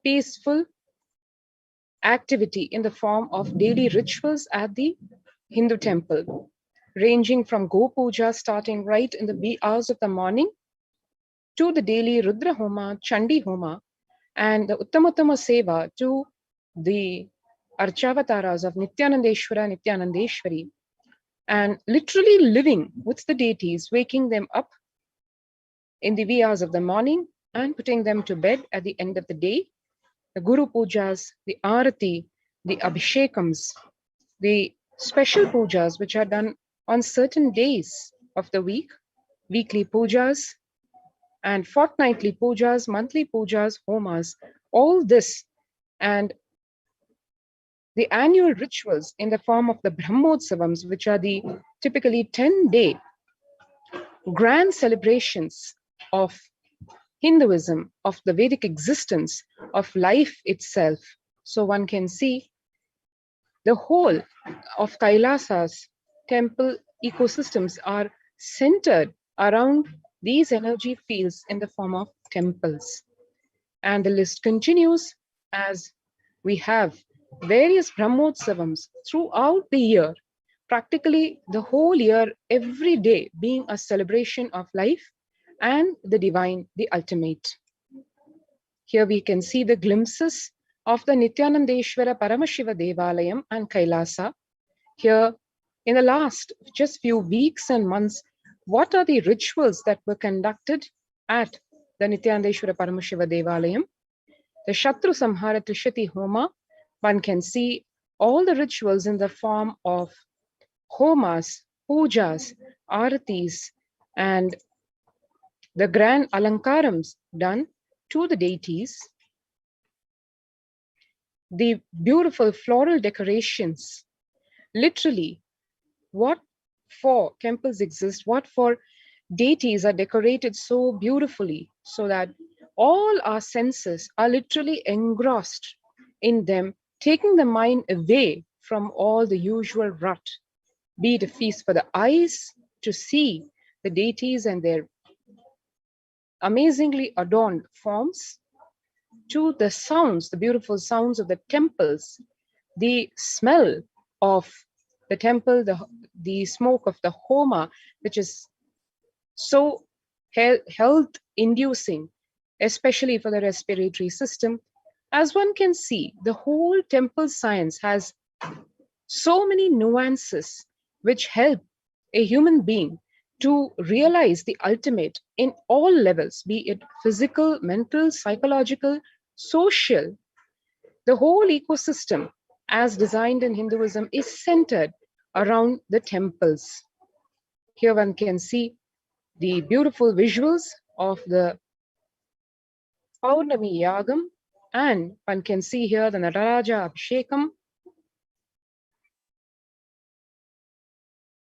peaceful activity in the form of daily rituals at the Hindu temple, ranging from Go Puja starting right in the wee hours of the morning to the daily Rudra Homa, Chandi Homa, and the Uttamattama Seva to the Archavataras of Nithyanandeshwara, Nithyanandeshwari, and literally living with the deities, waking them up in the wee hours of the morning and putting them to bed at the end of the day. The Guru Pujas, the Arati, the Abhishekams, the special pujas which are done on certain days of the week, weekly pujas and fortnightly pujas, monthly pujas, homas, all this, and the annual rituals in the form of the Brahmotsavams, which are the typically 10-day grand celebrations of Hinduism, of the Vedic existence, of life itself. So one can see the whole of Kailasa's temple ecosystems are centered around these energy fields in the form of temples. And the list continues as we have various Brahmotsavams throughout the year, practically the whole year, every day being a celebration of life and the divine, the ultimate. Here we can see the glimpses of the Nithyanandeshwara Paramashiva Devalayam and Kailasa. Here in the last just few weeks and months, what are the rituals that were conducted at the Nithyanandeshwara Paramashiva Devalayam? The Shatru Samhara Trishati Homa, one can see all the rituals in the form of homas, pujas, aratis, and the grand alankarams done to the deities, the beautiful floral decorations. Literally, what for temples exist, what for deities are decorated so beautifully so that all our senses are literally engrossed in them, taking the mind away from all the usual rut, be it a feast for the eyes to see the deities and their amazingly adorned forms, to the sounds, the beautiful sounds of the temples, the smell of the temple, the smoke of the homa, which is so health-inducing, especially for the respiratory system. As one can see, the whole temple science has so many nuances which help a human being to realize the ultimate in all levels, be it physical, mental, psychological, social. The whole ecosystem, as designed in Hinduism, is centered around the temples. Here one can see the beautiful visuals of the Paurnami Yagam, and one can see here the Nataraja Abhishekam.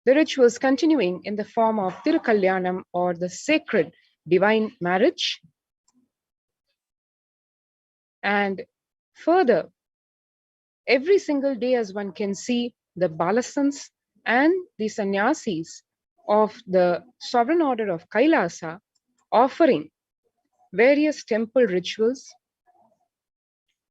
The rituals continuing in the form of Tirukalyanam, or the sacred divine marriage. And further, every single day, as one can see, the Balasans and the Sannyasis of the sovereign order of Kailasa offering various temple rituals.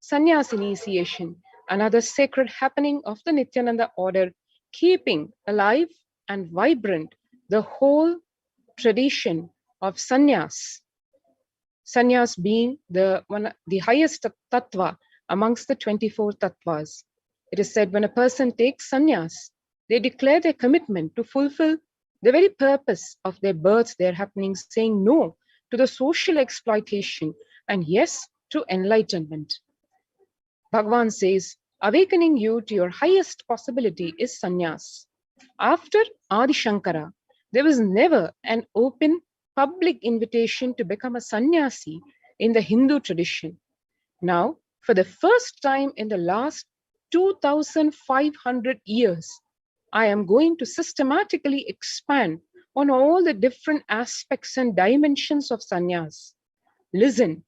Sannyas initiation, another sacred happening of the Nithyananda order, keeping alive and vibrant the whole tradition of sannyas. Sannyas being the highest tattva amongst the 24 tattvas. It is said when a person takes sannyas, they declare their commitment to fulfill the very purpose of their birth, their happenings, saying no to the social exploitation and yes to enlightenment. Bhagavan says, awakening you to your highest possibility is sannyas. After Adi Shankara, there was never an open public invitation to become a sannyasi in the Hindu tradition. Now, for the first time in the last 2,500 years, I am going to systematically expand on all the different aspects and dimensions of sannyas. Listen,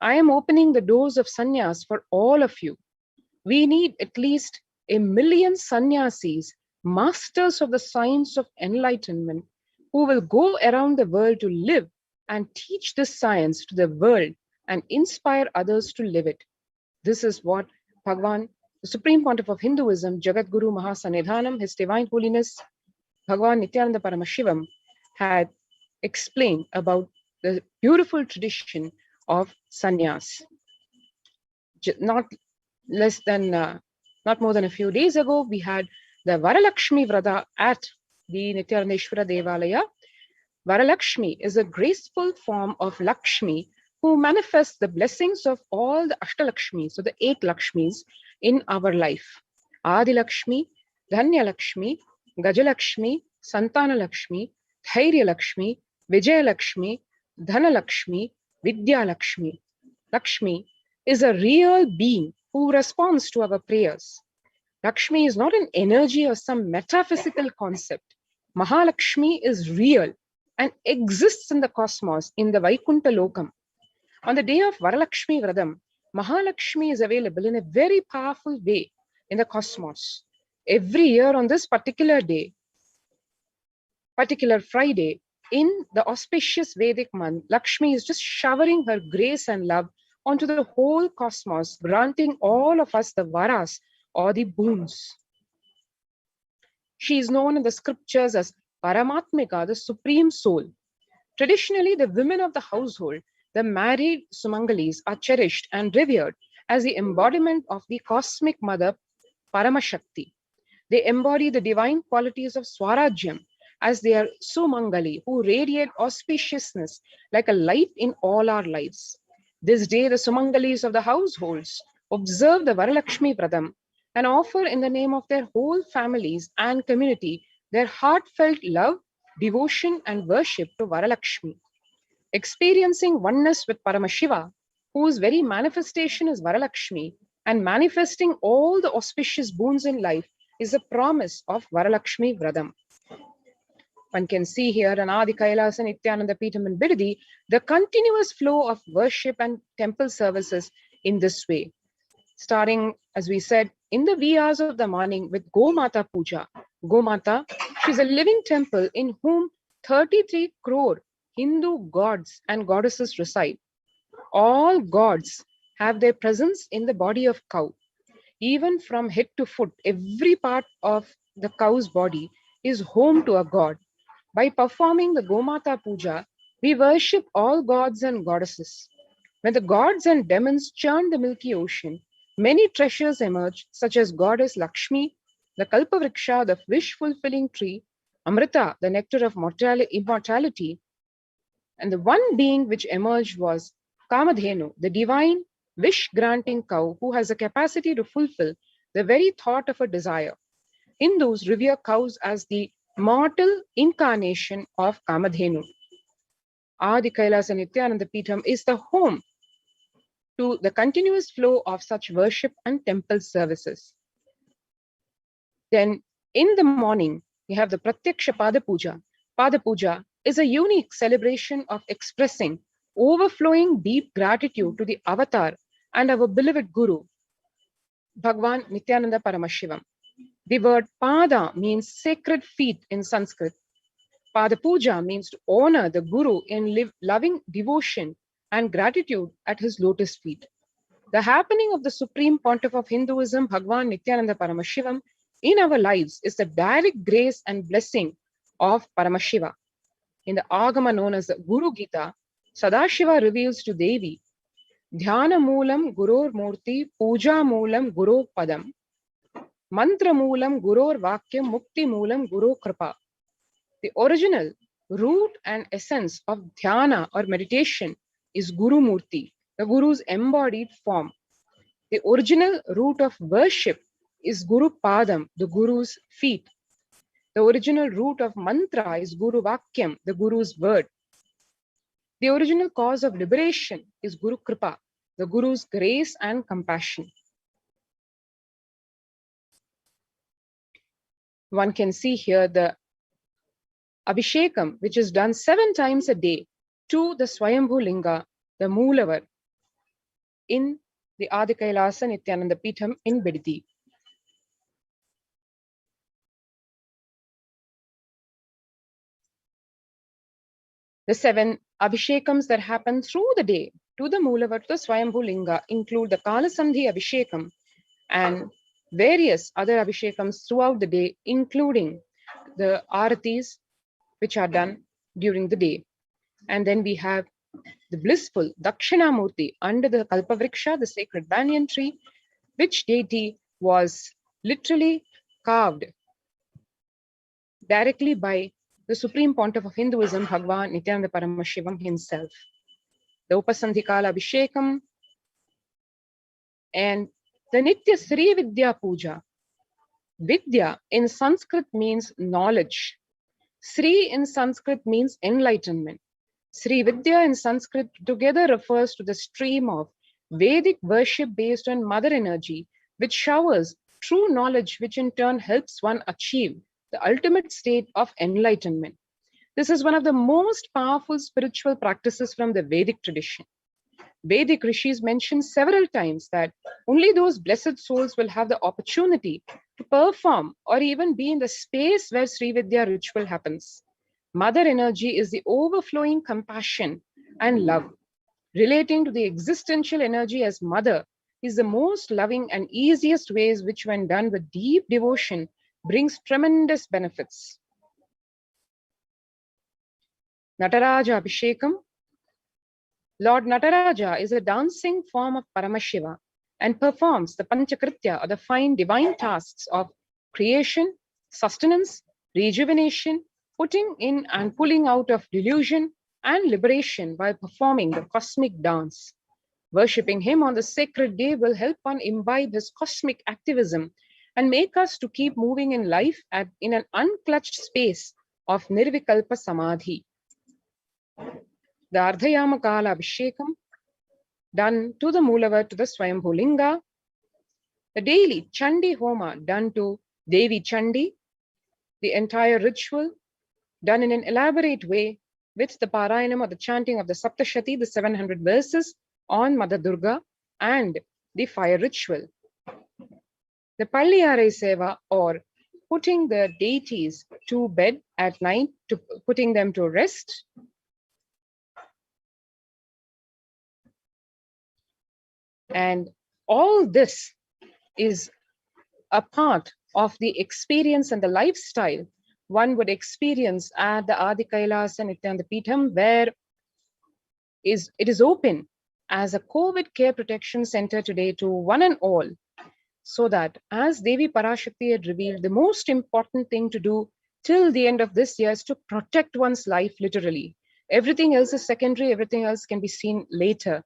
I am opening the doors of sannyas for all of you. We need at least 1 million sannyasis, masters of the science of enlightenment, who will go around the world to live and teach this science to the world and inspire others to live it. This is what Bhagavan, the Supreme Pontiff of Hinduism, Jagadguru Mahasanidhanam, His Divine Holiness, Bhagavan Nithyananda Paramashivam, had explained about the beautiful tradition of sannyas. Not more than a few days ago, we had the Varalakshmi Vrata at the Nityanandeshwara Devalaya. Varalakshmi is a graceful form of Lakshmi who manifests the blessings of all the Ashtalakshmis, so the 8 Lakshmis in our life. Adi Lakshmi, Dhanya Lakshmi, Gajalakshmi, Santana Lakshmi, Dhairya Lakshmi, Vijaya Lakshmi, Dhana Lakshmi, Vidya Lakshmi. Lakshmi is a real being who responds to our prayers. Lakshmi is not an energy or some metaphysical concept. Mahalakshmi is real and exists in the cosmos, in the Vaikuntha Lokam. On the day of Varalakshmi Vradam, Mahalakshmi is available in a very powerful way in the cosmos. Every year on this particular day, particular Friday, in the auspicious Vedic month, Lakshmi is just showering her grace and love onto the whole cosmos, granting all of us the varas or the boons. She is known in the scriptures as Paramatmika, the supreme soul. Traditionally, the women of the household, the married Sumangalis, are cherished and revered as the embodiment of the cosmic mother, Paramashakti. They embody the divine qualities of Swarajyam, as they are Sumangali, who radiate auspiciousness like a light in all our lives. This day, the Sumangalis of the households observe the Varalakshmi Vradam and offer in the name of their whole families and community their heartfelt love, devotion, and worship to Varalakshmi. Experiencing oneness with Paramashiva, whose very manifestation is Varalakshmi, and manifesting all the auspicious boons in life is a promise of Varalakshmi Vradam. One can see here in Adi Kailasa Nithyananda Peetham in Bidadi the continuous flow of worship and temple services in this way. Starting, as we said, in the wee hours of the morning with Gomata Puja. Gomata, she's a living temple in whom 33 crore Hindu gods and goddesses reside. All gods have their presence in the body of cow. Even from head to foot, every part of the cow's body is home to a god. By performing the Gomata Puja, we worship all gods and goddesses. When the gods and demons churn the milky ocean, many treasures emerge, such as goddess Lakshmi, the Kalpavriksha, the wish-fulfilling tree, Amrita, the nectar of immortality, and the one being which emerged was Kamadhenu, the divine wish-granting cow who has a capacity to fulfill the very thought of a desire. Hindus revere cows as the mortal incarnation of Kamadhenu. Adi Kailasa Nithyananda Peetham is the home to the continuous flow of such worship and temple services. Then in the morning, we have the Pratyaksha Pada Puja. Pada Puja is a unique celebration of expressing overflowing deep gratitude to the avatar and our beloved Guru, Bhagavan Nithyananda Paramashivam. The word Pada means sacred feet in Sanskrit. Pada Puja means to honor the Guru in loving devotion and gratitude at his lotus feet. The happening of the Supreme Pontiff of Hinduism, Bhagavan Nithyananda Paramashivam, in our lives is the direct grace and blessing of Paramashiva. In the Agama known as the Guru Gita, Sadashiva reveals to Devi, Dhyana Moolam Gurur Murti, Puja Moolam Guru Padam, Mantra Moolam Gurur Vakyam, Mukti Moolam Guru Kripa. The original root and essence of dhyana or meditation is Guru Murti, the Guru's embodied form. The original root of worship is Guru Padam, the Guru's feet. The original root of mantra is Guru Vakyam, the Guru's word. The original cause of liberation is Guru Kripa, the Guru's grace and compassion. one can see here the Abhishekam, which is done 7 times a day to the Swayambhu Linga, the Moolavar, in the Adi Kailasa Nithyananda Paramashivam in Biddi. The 7 Abhishekams that happen through the day to the Moolavar, to the Swayambhu Linga, include the Kalasandhi Abhishekam and various other Abhishekams throughout the day, including the Aratis, which are done during the day. And then we have the blissful Dakshinamurti under the Kalpavriksha, the sacred banyan tree, which deity was literally carved directly by the Supreme Pontiff of Hinduism, Bhagavan Nithyananda Paramashivam himself. The Upasandhikala Abhishekam and the Nitya Sri Vidya Puja. Vidya in Sanskrit means knowledge. Sri in Sanskrit means enlightenment. Sri Vidya in Sanskrit together refers to the stream of Vedic worship based on mother energy, which showers true knowledge, which in turn helps one achieve the ultimate state of enlightenment. This is one of the most powerful spiritual practices from the Vedic tradition. Vedic rishis mention several times that only those blessed souls will have the opportunity to perform or even be in the space where Sri Vidya ritual happens. Mother energy is the overflowing compassion and love. Relating to the existential energy as mother is the most loving and easiest ways which, when done with deep devotion, brings tremendous benefits. Nataraja Abhishekam. Lord Nataraja is a dancing form of Paramashiva and performs the Panchakritya, or the fine divine tasks of creation, sustenance, rejuvenation, putting in and pulling out of delusion, and liberation while performing the cosmic dance. Worshipping him on the sacred day will help one imbibe his cosmic activism and make us to keep moving in life in an unclutched space of Nirvikalpa Samadhi. The Ardhayamakala Abhishekam, done to the Moolavar, to the Swayambhu Linga. The daily Chandi Homa, done to Devi Chandi. The entire ritual done in an elaborate way with the Parayanam, or the chanting of the Saptashati, the 700 verses on Mother Durga, and the fire ritual. The Palliyare Seva, or putting the deities to bed at night, to putting them to rest. And all this is a part of the experience and the lifestyle one would experience at the Adi Kailasa Nithyananda Paramashivam, where it is open as a COVID care protection center today to one and all, so that, as Devi Parashakti had revealed, the most important thing to do till the end of this year is to protect one's life, literally. Everything else is secondary, everything else can be seen later.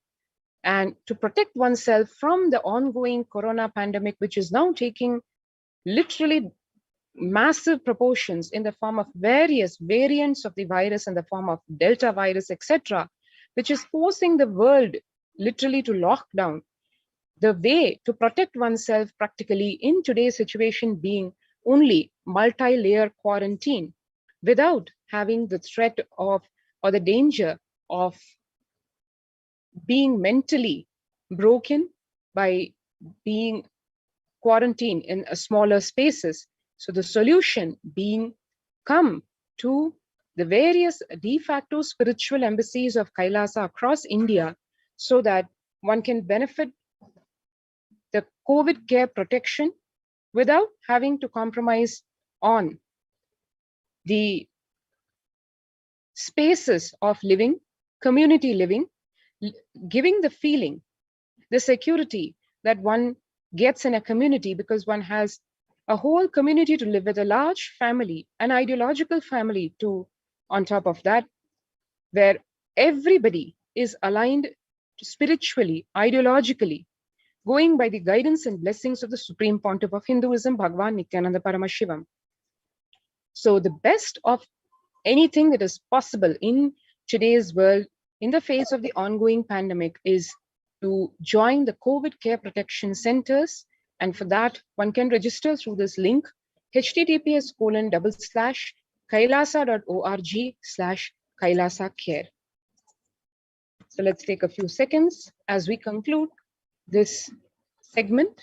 And to protect oneself from the ongoing corona pandemic, which is now taking literally massive proportions in the form of various variants of the virus, in the form of Delta virus, etc., which is forcing the world literally to lock down. The way to protect oneself practically in today's situation being only multi-layer quarantine, without having the threat of, or the danger of, being mentally broken by being quarantined in smaller spaces. So the solution being come to the various de facto spiritual embassies of Kailasa across India, so that one can benefit the COVID care protection without having to compromise on the spaces of living, community living, giving the feeling, the security that one gets in a community, because one has a whole community to live with, a large family, an ideological family too, on top of that, where everybody is aligned spiritually, ideologically, going by the guidance and blessings of the Supreme Pontiff of Hinduism, Bhagavan Nithyananda Paramashivam. So the best of anything that is possible in today's world, in the face of the ongoing pandemic, is to join the COVID care protection centers. And for that, one can register through this link https://kailasa.org/Kailasa care. So let's take a few seconds as we conclude this segment.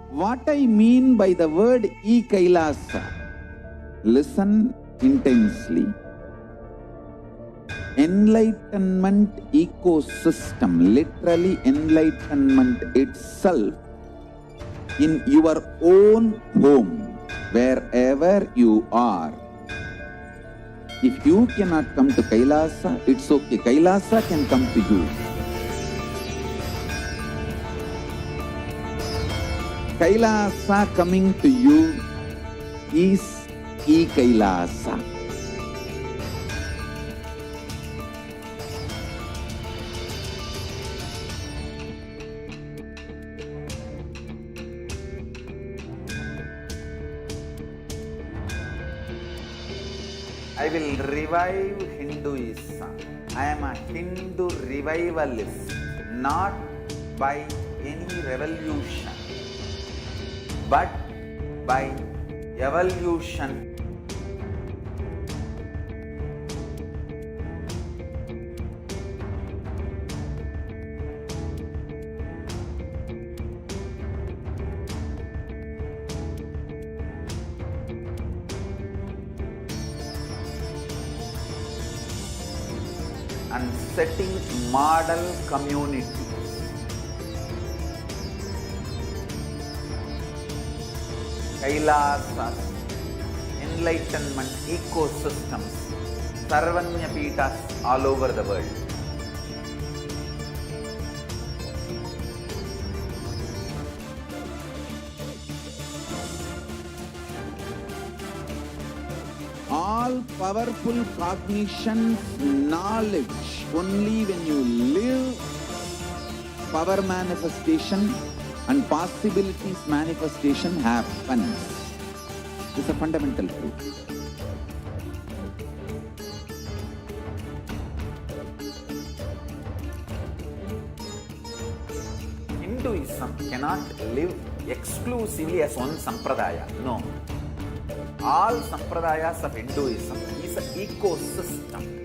What I mean by the word Kailasa, listen intensely. Enlightenment ecosystem, literally enlightenment itself, in your own home, wherever you are. If you cannot come to Kailasa, it's okay. Kailasa can come to you. Kailasa coming to you is Kailasa. I will revive Hinduism. I am a Hindu revivalist, not by any revolution, but by evolution. And setting model communities. Kailasas, enlightenment ecosystems, Sarvanya Pitas all over the world. All powerful cognition, knowledge, only when you live, power manifestation and possibilities manifestation happens. This is a fundamental truth. Hinduism cannot live exclusively as one sampradaya. No. All sampradayas of Hinduism is an ecosystem.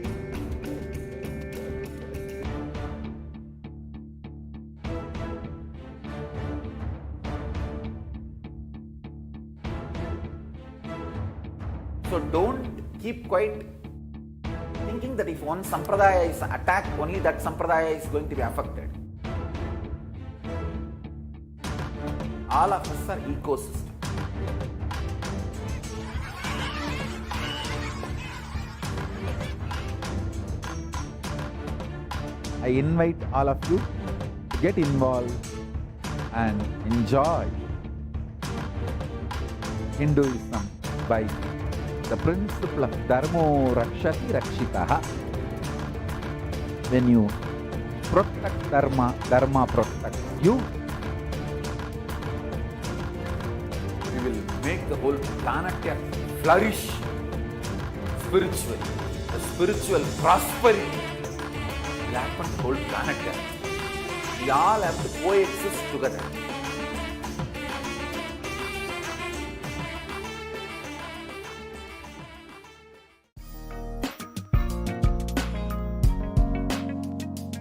So don't keep quiet thinking that if one sampradaya is attacked, only that sampradaya is going to be affected. All of us are ecosystem. I invite all of you to get involved and enjoy Hinduism by the principle of Dharmo Rakshati Rakshitaha. When you protect Dharma, Dharma protects you. We will make the whole planet flourish spiritually. The spiritual prosperity will happen to the whole planet. We all have to coexist together.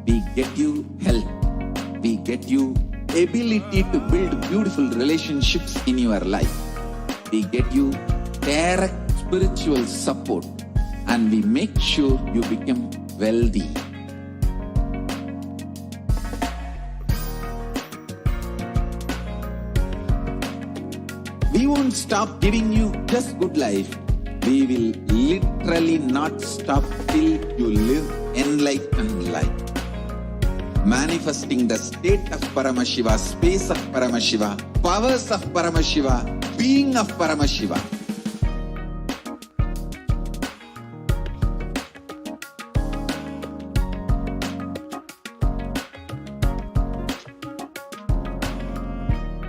We get you health. We get you ability to build beautiful relationships in your life. We get you direct spiritual support, and we make sure you become wealthy. We won't stop giving you just good life. We will literally not stop till you live enlightened life, manifesting the state of Paramashiva, space of Paramashiva, powers of Paramashiva, being of Paramashiva.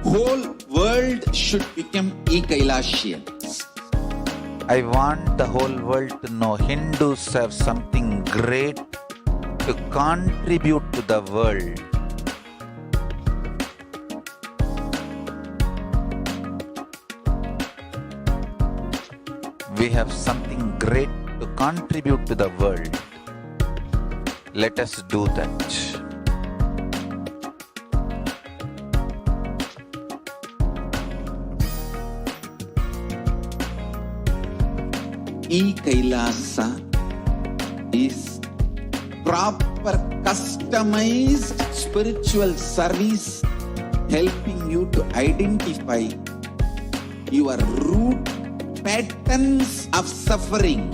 Whole world should become Kailasian. I want the whole world to know Hindus have something great to contribute to the world. We have something great to contribute to the world. Let us do that. Kailasa is proper customized spiritual service helping you to identify your root patterns of suffering.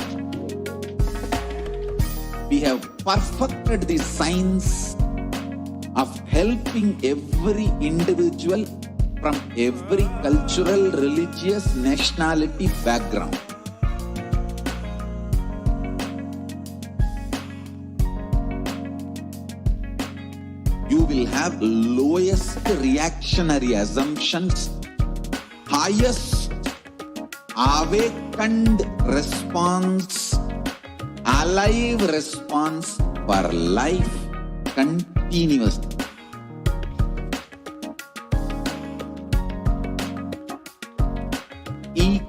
We have perfected the science of helping every individual from every cultural, religious, nationality background. You will have lowest reactionary assumptions, highest awakened response, alive response for life continuously.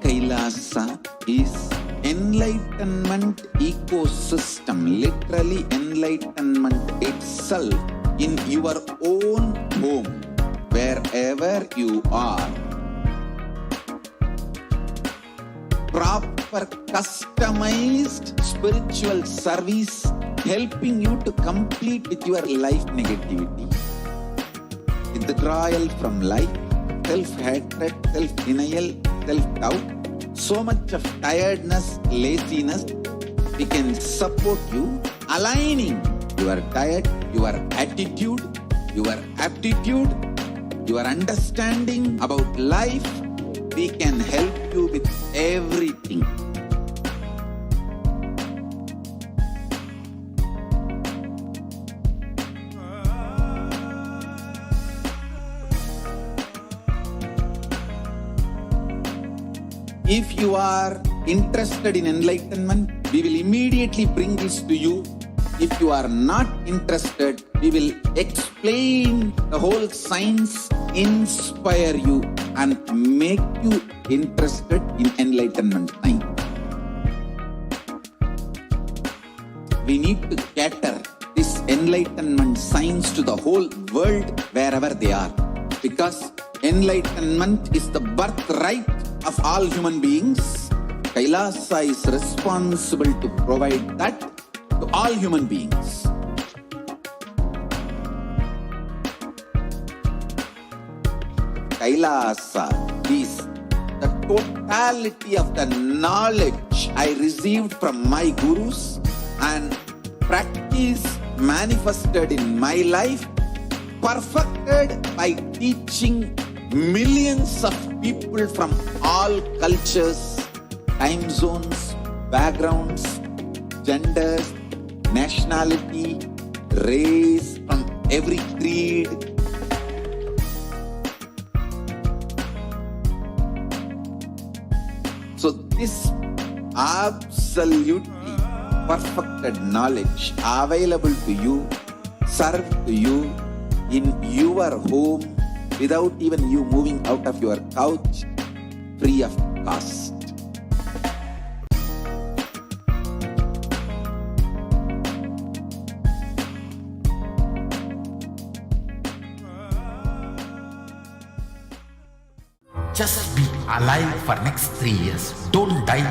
Kailasa is enlightenment ecosystem, literally enlightenment itself in your own home, wherever you are. Proper customized spiritual service helping you to complete with your life negativity. Withdrawal from life, self-hatred, self-denial, self-doubt, so much of tiredness, laziness, we can support you aligning your diet, your attitude, your aptitude, your understanding about life. We can help you with everything. If you are interested in enlightenment, we will immediately bring this to you. If you are not interested, we will explain the whole science, inspire you and make you interested in enlightenment science. We need to cater this enlightenment science to the whole world wherever they are, because enlightenment is the birthright of all human beings. Kailasa is responsible to provide that to all human beings. Kailasa is the totality of the knowledge I received from my gurus and practice manifested in my life, perfected by teaching millions of people from all cultures, time zones, backgrounds, genders, nationality, race, from every creed. So this absolutely perfected knowledge available to you, served to you in your home without even you moving out of your couch, free of cost. Just be alive for next 3 years. Don't die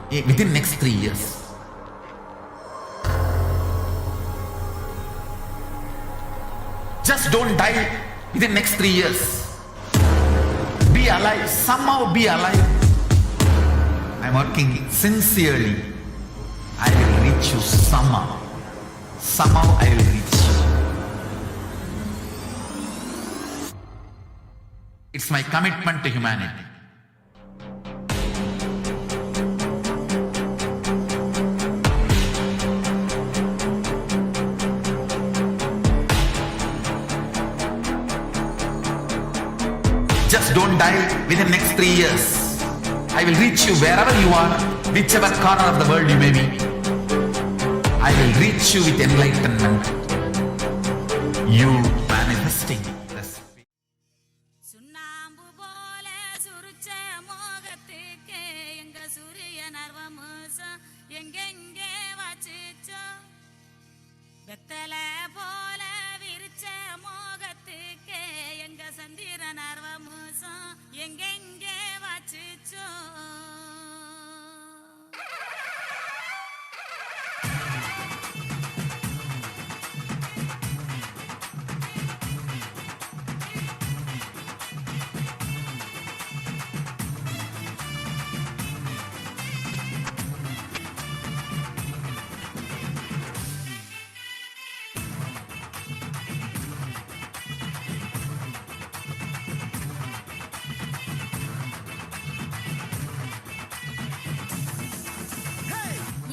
within next 3 years. Just don't die within next 3 years. Be alive. Somehow be alive. I'm working sincerely. I will reach you somehow. somehow I will reach you. It's my commitment to humanity. Just don't die within the next 3 years. I will reach you wherever you are, whichever corner of the world you may be. I will reach you with enlightenment. You manifesting this. சுண்ணாம்பு போல சுருச்ச மோகத்துக்கு எங்க சூரிய நர்வமோசம் எங்கெங்கே வச்சுச்சோ வெத்தல போல விரிச்ச மோகத்துக்கு எங்க சந்திர நர்வமோசம் எங்கெங்கே வச்சுச்சோ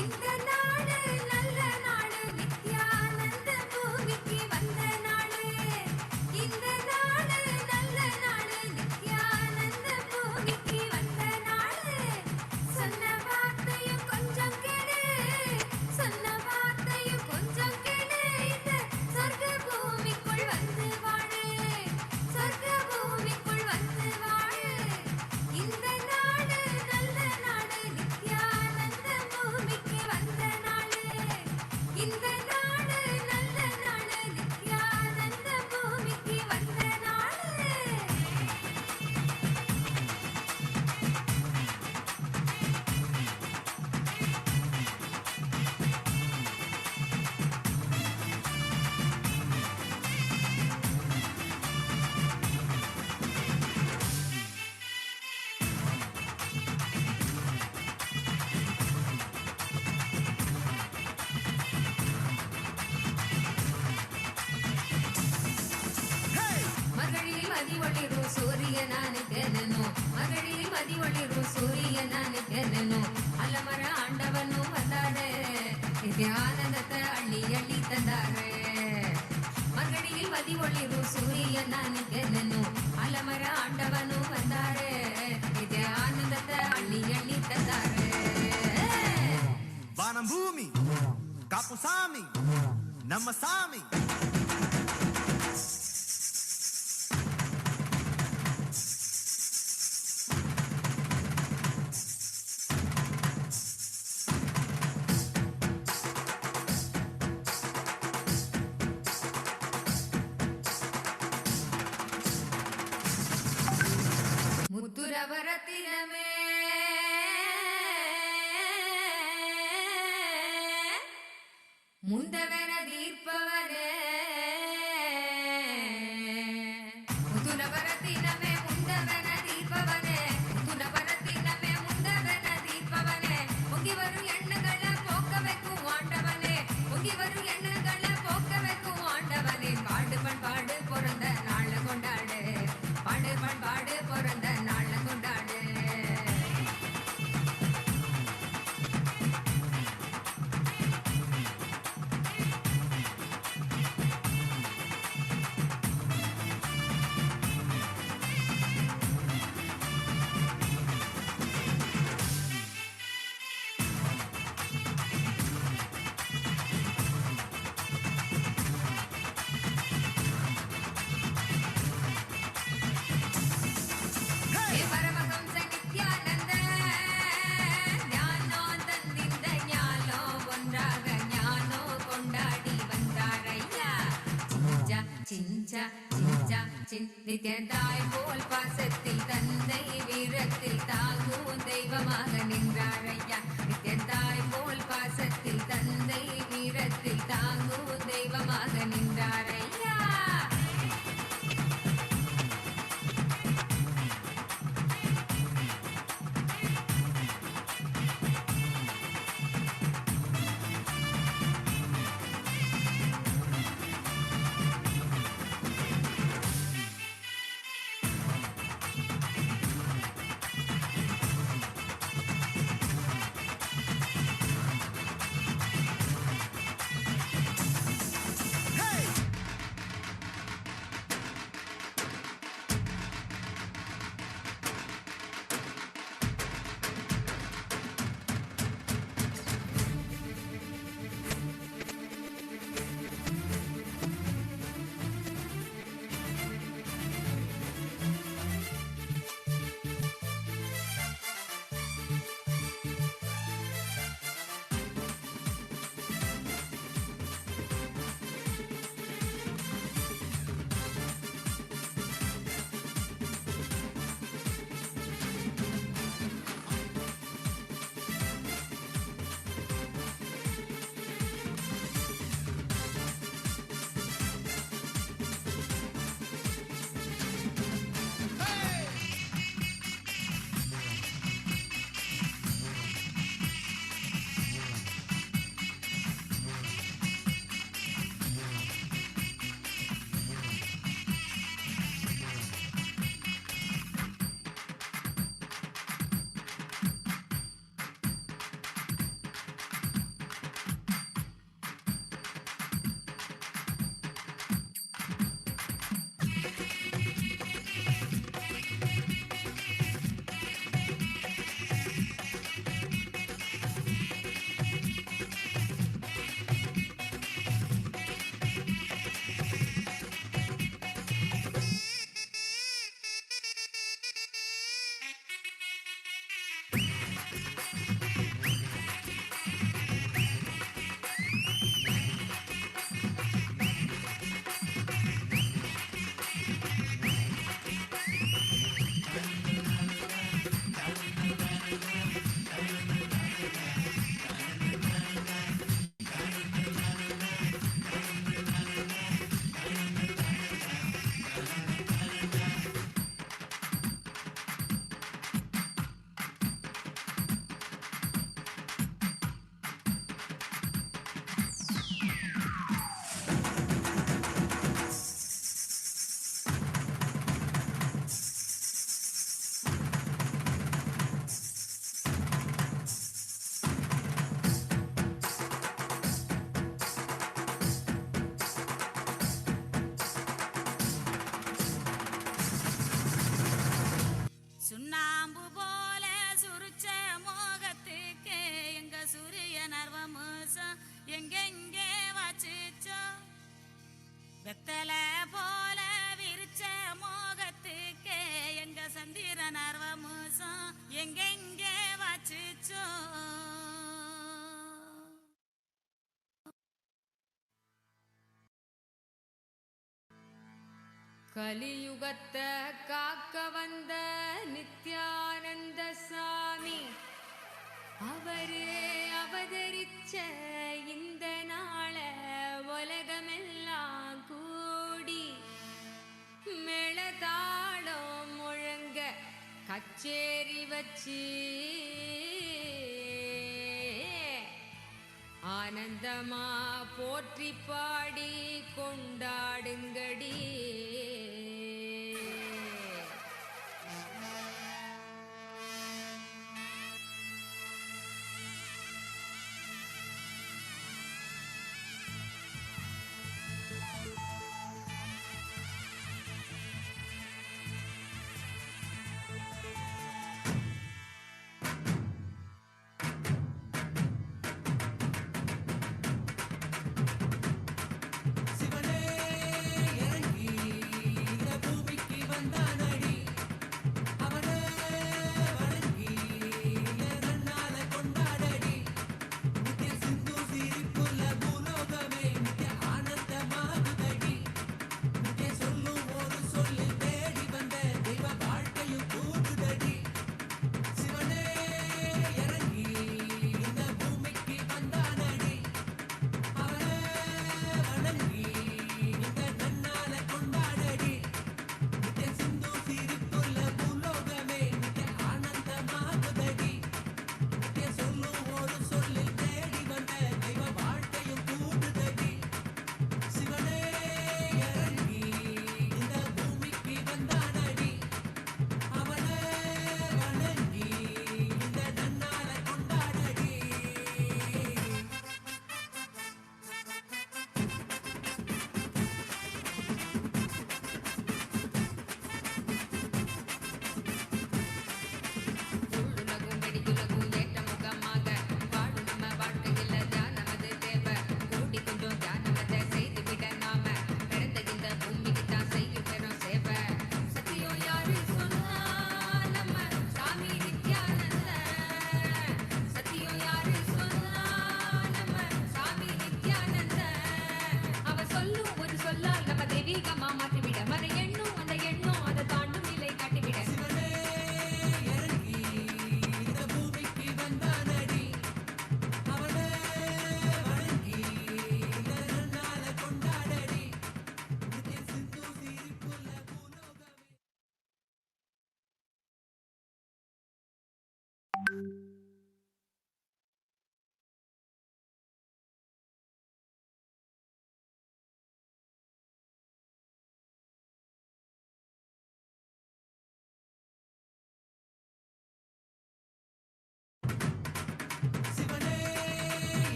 இந்த நாடு நல்ல நாடு நித்யானந்த பூமிக்கு வந்த நாடு இந்த நாடு நல்ல நாடு நித்யானந்த பூமிக்கு வந்த நாடு சொன்ன வார்த்தையும் கொஞ்சம் கேளு சொன்ன வார்த்தையும் கொஞ்சம் கேளு இந்த சொர்க்க பூமிக்குள் வந்து வாழு சொர்க்க பூமிக்குள் வந்து வாழு இந்த நாடு நல்ல நாடு நித்யானந்த பூமிக்கு வந்த நாடு இந்த நாடு நல்ல நாடு நித்யானந்த பூமிக்கு வந்த நாடு மகளில் மதி ஒளிரு சூரியனானுக்கெனனோ மகளில் மதி ஒளிரு சூரியனானுக்கெனனோ அலமர ஆண்டவனும் வந்தாரே இது ஆனந்தத்தை அள்ளி அள்ளி தந்தாரே மகளில் மதி ஒளிரு சூரியனானுக்கெனனோ அலமர ஆண்டவனும் வந்தாரே இது ஆனந்தத்தை அள்ளி அள்ளி தந்தாரே வானம் பூமி காப்பு சாமி நம்ம சாமி முத்துரவரத்தினமே முந்தவன தீர்ப்பவரே முத்துரவரத்தினமே முந்தவன தீர்ப்பவனே முத்துரவரத்தினமே முந்தவன தீர்ப்பவனே பொங்கி வரும் எண்ணங்களை போக்க வைக்கும் ஆண்டவனே பொங்கி வரும் எண்ணங்களை போக்க வைக்கும் ஆண்டவனே பாடு பண்பாடு பிறந்த நாள கொண்டாடு பாடு பண்பாடு பிறந்த நாள கொண்டாடு ஹே பரமஹம்ச நித்யானந்த ஞானோ தந்திந்த ஞானோ ஒன்றாக ஞானோ கொண்டாடி வந்தாரையா சிஞ்சா சிஞ்சா சிஞ்சா சிந்தித்தாய் போல் பாசத்தில் தந்தை வீரத்தில் தாங்கும் தெய்வமாக நின்றாரையா நித்தியத்தாய் போல் பாசத்தில் தந்தை வீரத்தில் தாங்கும் தெய்வமாக நின்றாரையா குறிச்ச மோகத்துக்கு எங்க சூரிய நர்வமோசம் எங்கெங்கே வாச்சிச்சோ வெத்தல போல விரிச்ச மோகத்துக்கு எங்க சந்திர நர்வமோசம் எங்கெங்கே வாச்சிச்சோ கலியுகத்தை காக்க வந்த நித்யானந்த சாமி அவரு அவதரிச்ச இந்த நாள உலகமெல்லாம் கூடி மேளதாளம் முழங்க கச்சேரி வச்சு ஆனந்தமா போற்றி பாடி கொண்டாடுங்கடி.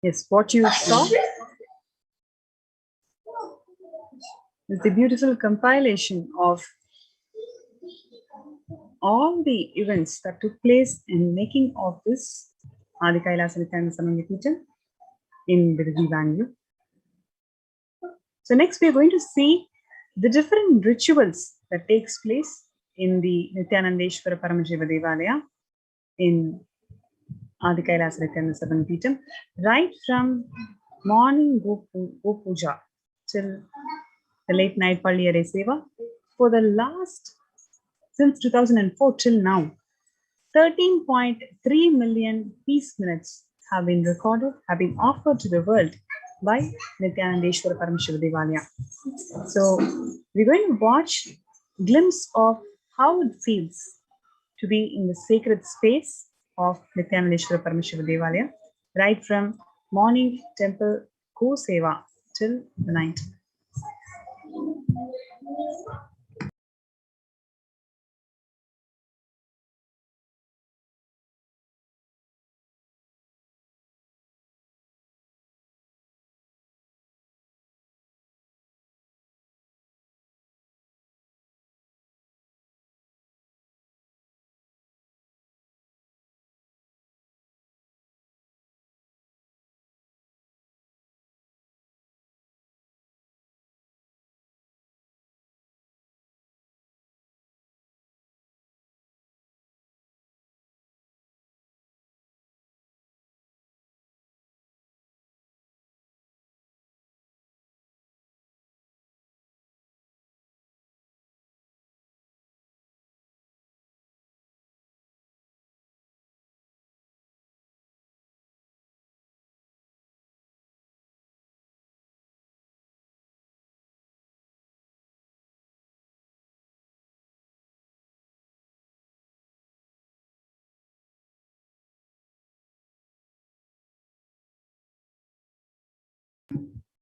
Yes, what you saw is the beautiful compilation of all the events that took place in making of this Adi Kailasa Nithyananda Paramashivam in Vidhi, Bangalore. So next we are going to see the different rituals that takes place in the Nithyanandeshwara Paramashiva Devalaya in Adi Kailasa Nithyananda Paramashivam, right from morning go puja till the late night Palliyare Seva. For the last, since 2004 till now, 13.3 million peace minutes have been recorded, have been offered to the world by Nithyanandeshwara Paramashiva Devalaya. So we're going to watch a glimpse of how it feels to be in the sacred space of Nithyanandeshwara Paramashiva Devalaya, right from morning temple Go Seva till the night.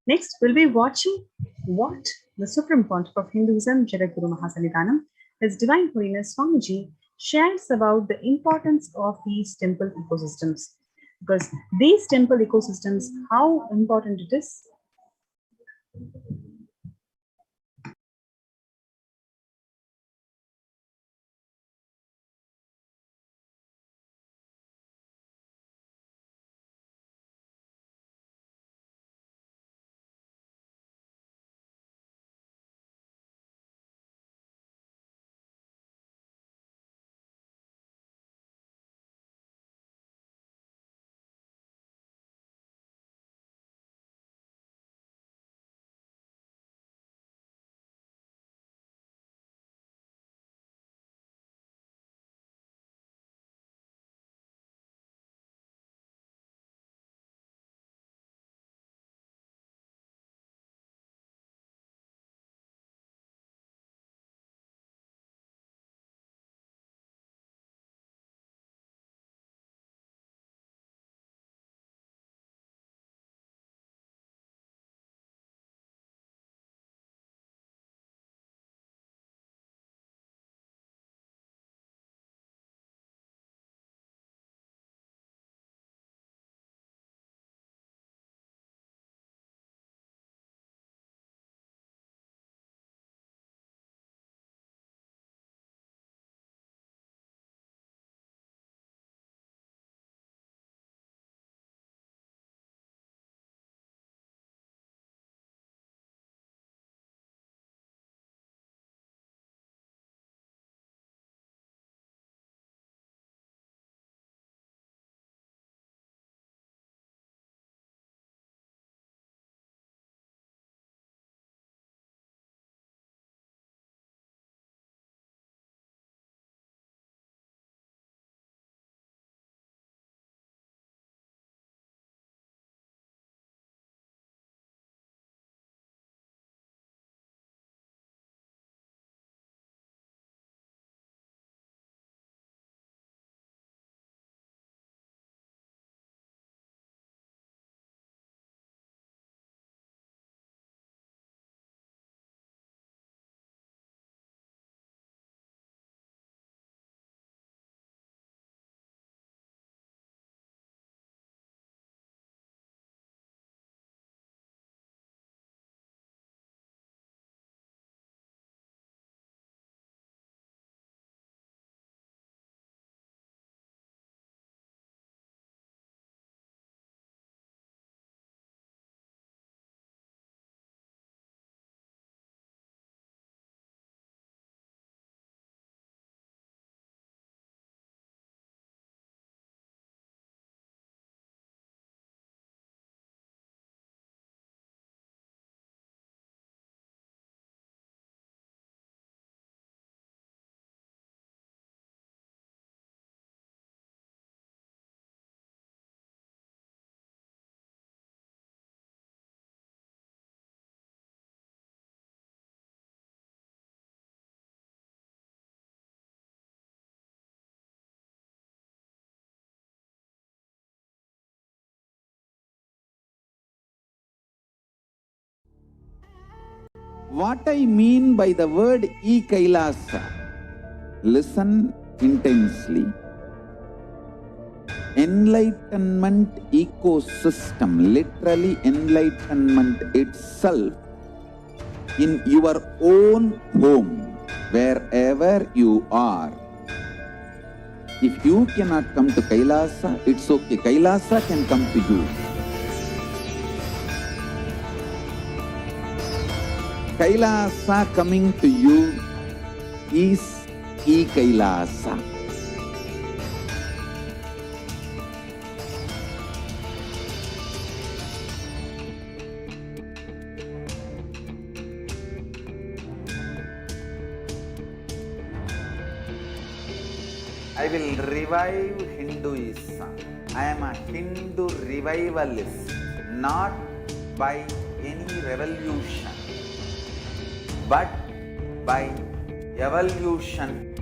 Next, we'll be watching what the Supreme Pontiff of Hinduism, Jagadguru Mahasannidhanam, His Divine Holiness Swamiji, shares about the importance of these temple ecosystems. Because these temple ecosystems, how important it is. What I mean by the word Kailasa, listen intensely. Enlightenment ecosystem, literally enlightenment itself, in your own home, wherever you are. If you cannot come to Kailasa, it's okay. Kailasa can come to you. Kailasa coming to you is Kailasa. I will revive Hinduism. I am a Hindu revivalist, not by any revolution, but by evolution.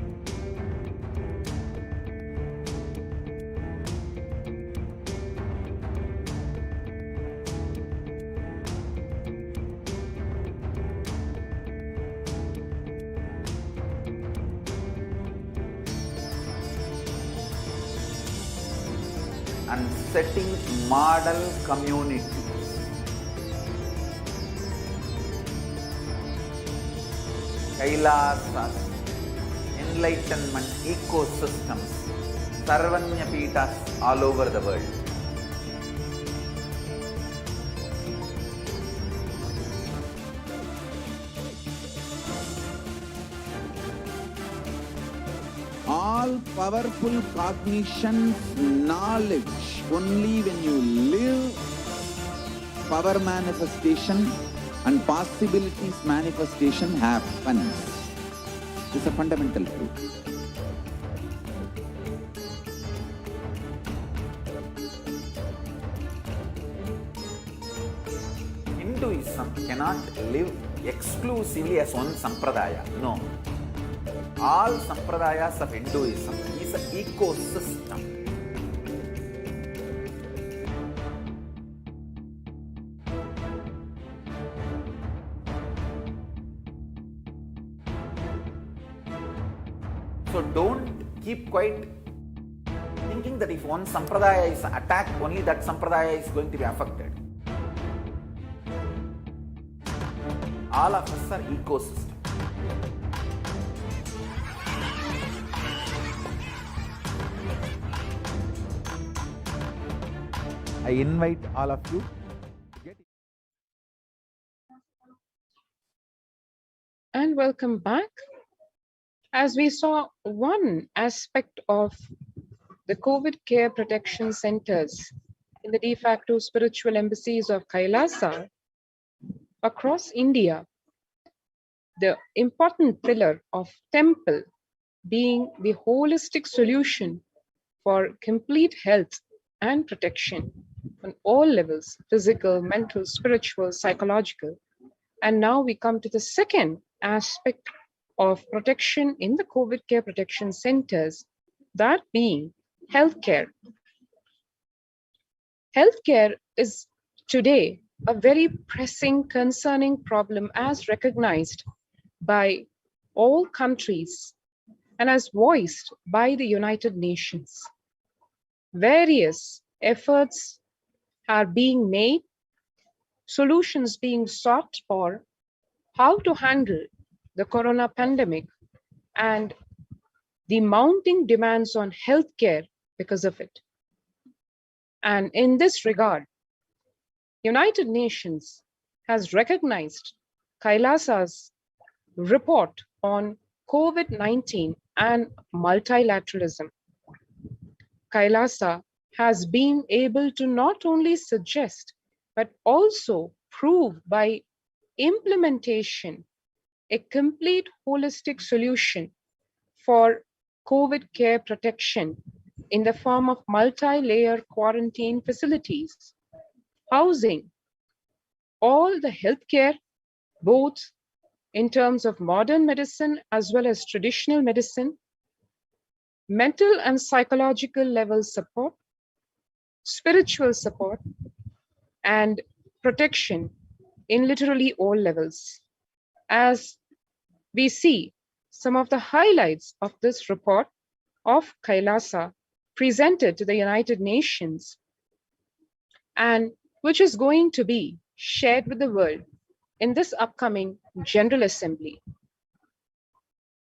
and setting model communities. Kailasas, enlightenment ecosystems, Sarvanya Peethas all over the world. All powerful cognition, knowledge, only when you live, power manifestation and possibilities manifestation happens. This is a fundamental truth. Hinduism cannot live exclusively as one sampradaya. No. All sampradayas of Hinduism is an ecosystem. So don't keep quiet thinking that if one sampradaya is attacked, only that sampradaya is going to be affected. All of us are ecosystem. I invite all of you. And welcome back. As we saw, one aspect of the COVID care protection centers in the de facto spiritual embassies of Kailasa across India, the important pillar of temple being the holistic solution for complete health and protection on all levels, physical, mental, spiritual, psychological. And now we come to the second aspect of protection in the COVID care protection centers, that being healthcare. Healthcare is today a very pressing, concerning problem as recognized by all countries and as voiced by the United Nations. Various efforts are being made, solutions being sought for how to handle the corona pandemic and the mounting demands on healthcare because of it. And in this regard, United Nations has recognized Kailasa's report on COVID-19 and multilateralism. Kailasa has been able to not only suggest, but also prove by implementation a complete holistic solution for COVID care protection in the form of multi-layer quarantine facilities, housing all the healthcare, both in terms of modern medicine as well as traditional medicine, mental and psychological level support, spiritual support, and protection in literally all levels. As we see some of the highlights of this report of Kailasa presented to the United Nations, and which is going to be shared with the world in this upcoming General Assembly.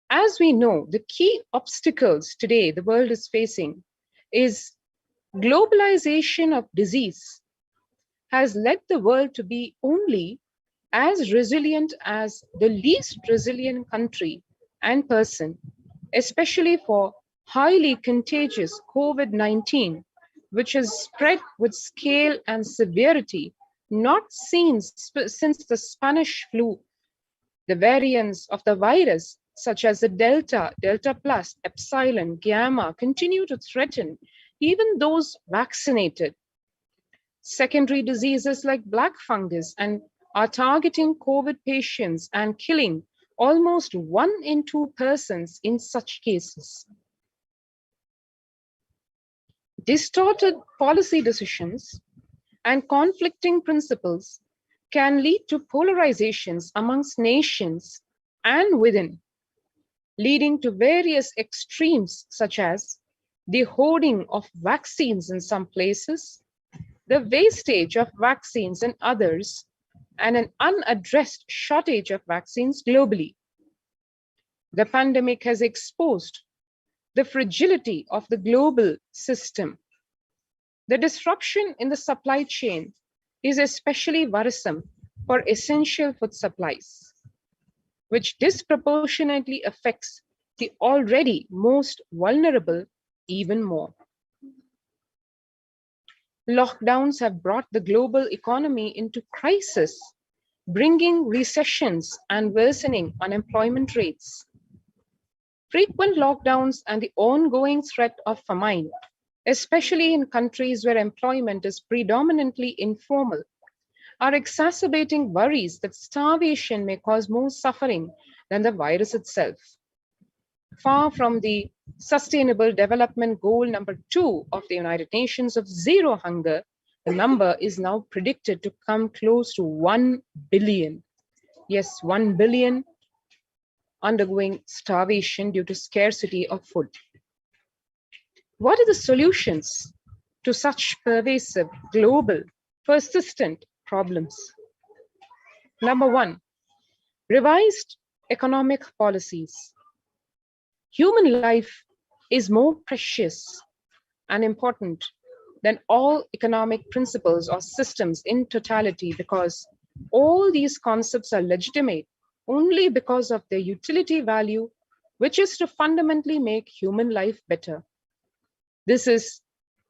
As we know, the key obstacles today the world is facing is globalization of disease has led the world to be only as resilient as the least resilient country and person, especially for highly contagious COVID-19, which has spread with scale and severity not seen since the Spanish flu. The variants of the virus, such as the Delta, Delta Plus, Epsilon, Gamma, continue to threaten even those vaccinated. Secondary diseases like black fungus and are targeting COVID patients and killing almost 1 in 2 persons in such cases. Distorted policy decisions and conflicting principles can lead to polarizations amongst nations and within, leading to various extremes such as the hoarding of vaccines in some places, the wastage of vaccines in others, and an unaddressed shortage of vaccines globally. The pandemic has exposed the fragility of the global system. The disruption in the supply chain is especially worrisome for essential food supplies, which disproportionately affects the already most vulnerable even more. Lockdowns have brought the global economy into crisis, bringing recessions and worsening unemployment rates. Frequent lockdowns and the ongoing threat of famine, especially in countries where employment is predominantly informal, are exacerbating worries that starvation may cause more suffering than the virus itself. Far from the Sustainable Development Goal number 2 of the United Nations of zero hunger, the number is now predicted to come close to 1 billion. Yes, 1 billion undergoing starvation due to scarcity of food. What are the solutions to such pervasive, global, persistent problems? Number 1, revised economic policies. Human life is more precious and important than all economic principles or systems in totality, because all these concepts are legitimate only because of their utility value, which is to fundamentally make human life better. This is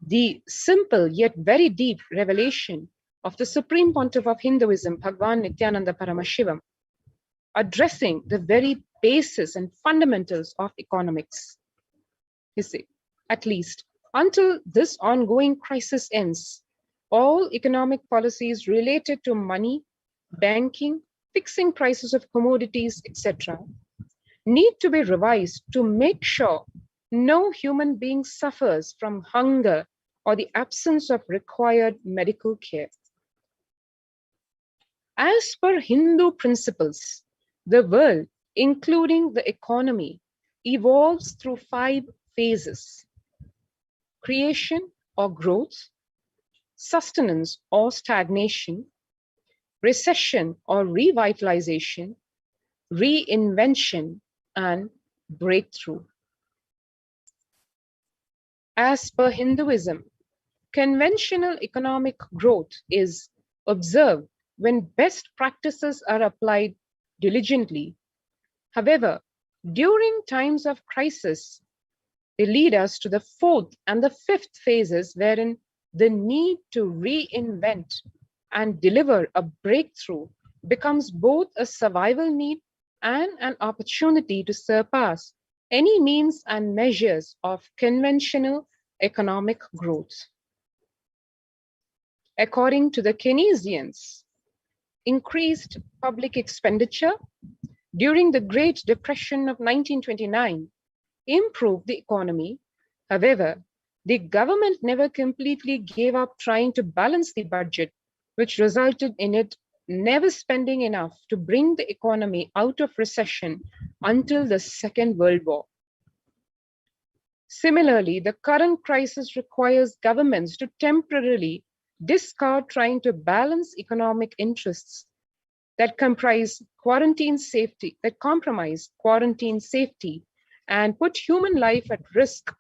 the simple yet very deep revelation of the Supreme Pontiff of Hinduism, Bhagwan Nithyananda Paramashivam, addressing the very basis and fundamentals of economics. You see, at least until this ongoing crisis ends, all economic policies related to money, banking, fixing prices of commodities, etc., need to be revised to make sure no human being suffers from hunger or the absence of required medical care. As per Hindu principles, the world, including the economy, evolves through 5 phases: creation or growth, sustenance or stagnation, recession or revitalization, reinvention, and breakthrough. As per Hinduism, conventional economic growth is observed when best practices are applied diligently. However, during times of crisis, they lead us to the 4th and the 5th phases, wherein the need to reinvent and deliver a breakthrough becomes both a survival need and an opportunity to surpass any means and measures of conventional economic growth. According to the Keynesians, increased public expenditure during the Great Depression of 1929 improved the economy. However, the government never completely gave up trying to balance the budget, which resulted in it never spending enough to bring the economy out of recession until the Second World War. Similarly, the current crisis requires governments to temporarily discard trying to balance economic interests that compromise quarantine safety and put human life at risk,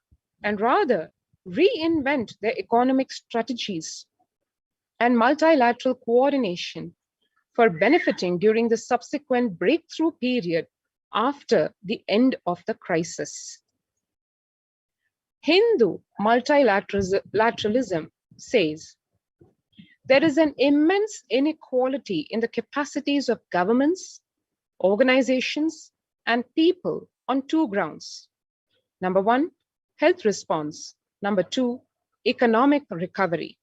and rather reinvent their economic strategies and multilateral coordination for benefiting during the subsequent breakthrough period after the end of the crisis. Hindu multilateralism says there is an immense inequality in the capacities of governments, organizations, and people on 2 grounds. Number 1, health response. Number 2, economic recovery.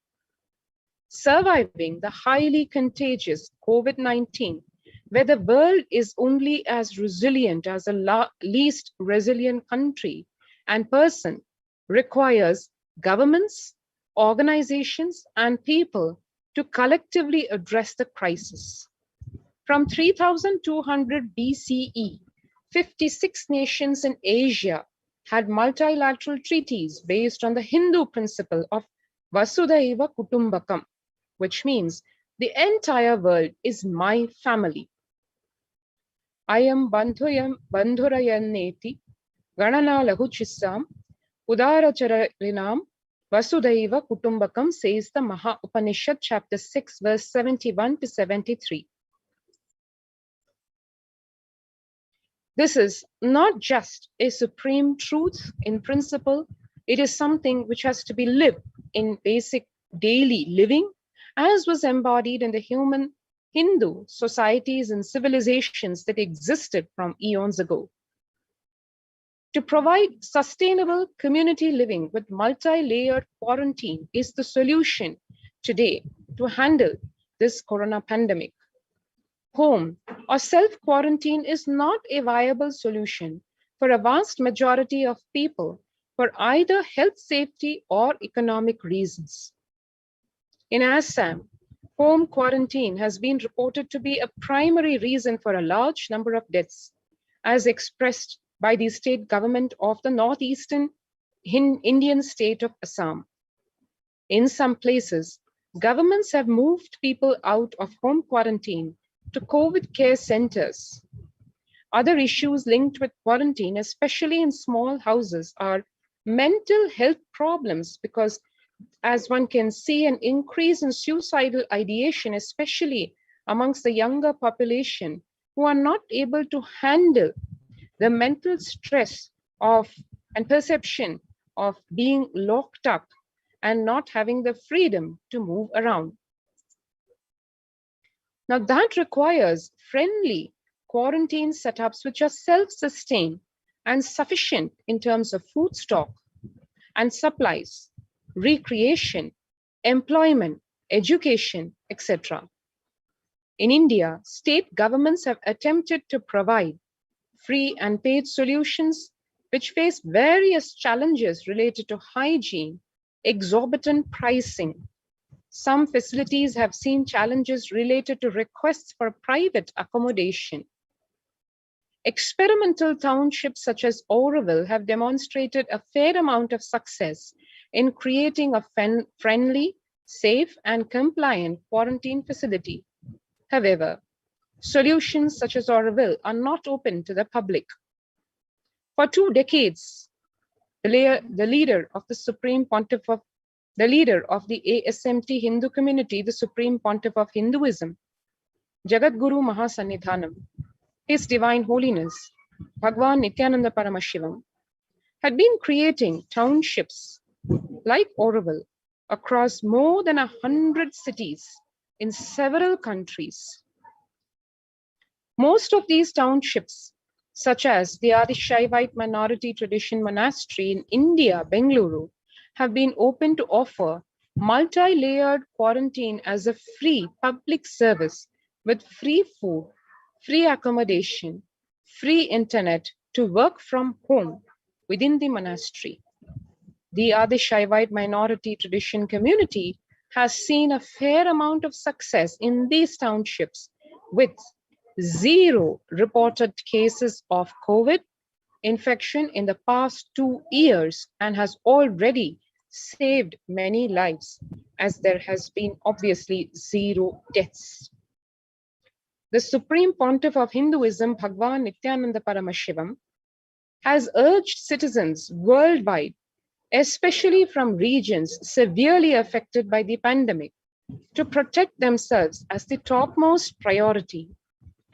Surviving the highly contagious COVID-19, where the world is only as resilient as the least resilient country and person, requires governments, organizations, and people to collectively address the crisis. From 3200 BCE, 56 nations in Asia had multilateral treaties based on the Hindu principle of Vasudhaiva Kutumbakam, which means the entire world is my family. Ayam bandhurayaneti ganana lahu chissam udaracharinam Vasudhaiva Kutumbakam, says the Maha Upanishad, chapter 6, verse 71 to 73. This is not just a supreme truth in principle, it is something which has to be lived in basic daily living, as was embodied in the human Hindu societies and civilizations that existed from eons ago. To provide sustainable community living with multi-layered quarantine is the solution today to handle this corona pandemic. Home or self-quarantine is not a viable solution for a vast majority of people for either health safety or economic reasons. In Assam, home quarantine has been reported to be a primary reason for a large number of deaths, as expressed by the state government of the northeastern Indian state of Assam. In some places, governments have moved people out of home quarantine to COVID care centers. Other issues linked with quarantine, especially in small houses, are mental health problems, because as one can see an increase in suicidal ideation, especially amongst the younger population who are not able to handle the mental stress of and perception of being locked up and not having the freedom to move around. Now that requires friendly quarantine setups which are self-sustained and sufficient in terms of food stock and supplies, recreation, employment, education, etc. In India, state governments have attempted to provide free and paid solutions which face various challenges related to hygiene, exorbitant pricing. Some facilities have seen challenges related to requests for private accommodation. Experimental townships such as Oroville have demonstrated a fair amount of success in creating a friendly, safe, and compliant quarantine facility. However, solutions such as Oroville are not open to the public. For 2 decades, the leader of the Supreme Pontiff of the leader of the ASMT Hindu community, the Supreme Pontiff of Hinduism, Jagadguru Mahasannidhanam, His Divine Holiness, Bhagwan Nithyananda Paramashivam, had been creating townships like Oroville across more than 100 cities in several countries. Most of these townships, such as the Adi-Shaivite Minority Tradition Monastery in India, Bengaluru, have been open to offer multi-layered quarantine as a free public service with free food, free accommodation, free internet to work from home within the monastery. The Adi-Shaivite Minority Tradition community has seen a fair amount of success in these townships, with 0 reported cases of COVID infection in the past 2 years, and has already saved many lives, as there has been obviously 0 deaths. The Supreme Pontiff of Hinduism, Bhagwan Nithyananda Paramashivam, has urged citizens worldwide, especially from regions severely affected by the pandemic, to protect themselves as the topmost priority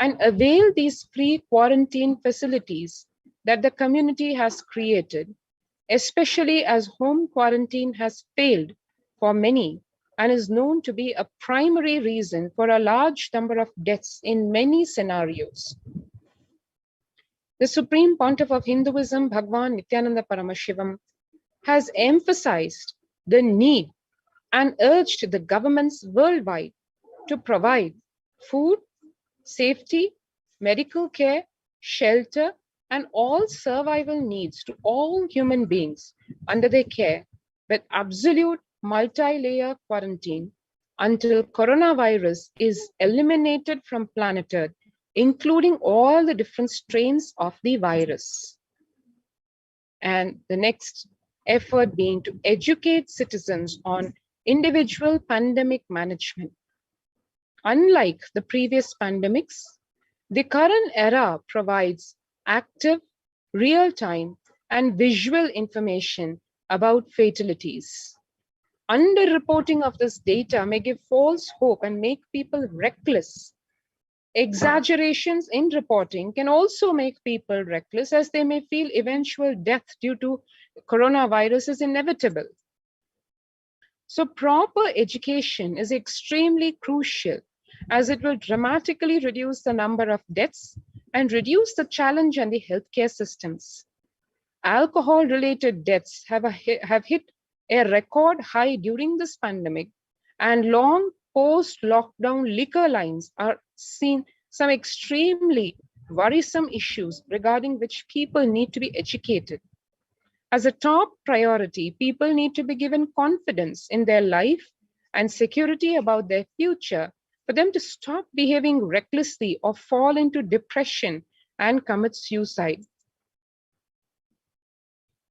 and avail these free quarantine facilities that the community has created, especially as home quarantine has failed for many and is known to be a primary reason for a large number of deaths in many scenarios. The Supreme Pontiff of Hinduism, Bhagwan Nithyananda Paramashivam, has emphasized the need and urged the governments worldwide to provide food, safety, medical care, shelter, and all survival needs to all human beings under their care with absolute multi-layer quarantine until coronavirus is eliminated from planet Earth, including all the different strains of the virus. and the next effort being to educate citizens on individual pandemic management. Unlike the previous pandemics, the current era provides active, real-time, and visual information about fatalities. Underreporting of this data may give false hope and make people reckless. Exaggerations in reporting can also make people reckless, as they may feel eventual death due to coronavirus is inevitable. So proper education is extremely crucial, as it will dramatically reduce the number of deaths and reduce the challenge on the healthcare systems. Alcohol-related deaths have hit a record high during this pandemic, and long post-lockdown liquor lines are seen some extremely worrisome issues regarding which people need to be educated. As a top priority, people need to be given confidence in their life and security about their future for them to stop behaving recklessly or fall into depression and commit suicide.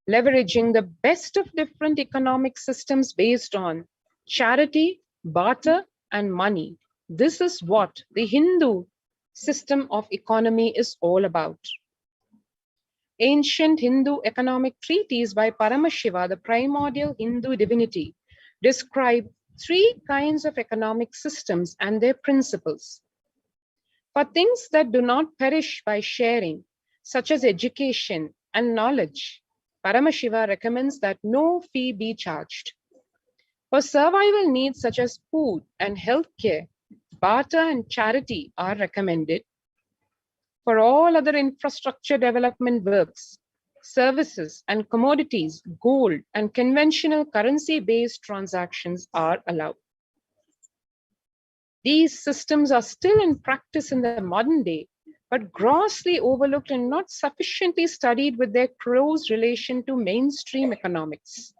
Leveraging the best of different economic systems based on charity, barter, and money. This is what the Hindu system of economy is all about. Ancient Hindu economic treatise by Paramashiva, the primordial Hindu divinity, describe three kinds of economic systems and their principles. For things that do not perish by sharing, such as education and knowledge, Paramashiva recommends that no fee be charged. For survival needs such as food and healthcare, barter and charity are recommended. For all other infrastructure development works, services and commodities, gold and conventional currency-based transactions are allowed. These systems are still in practice in the modern day, but grossly overlooked and not sufficiently studied with their close relation to mainstream economics.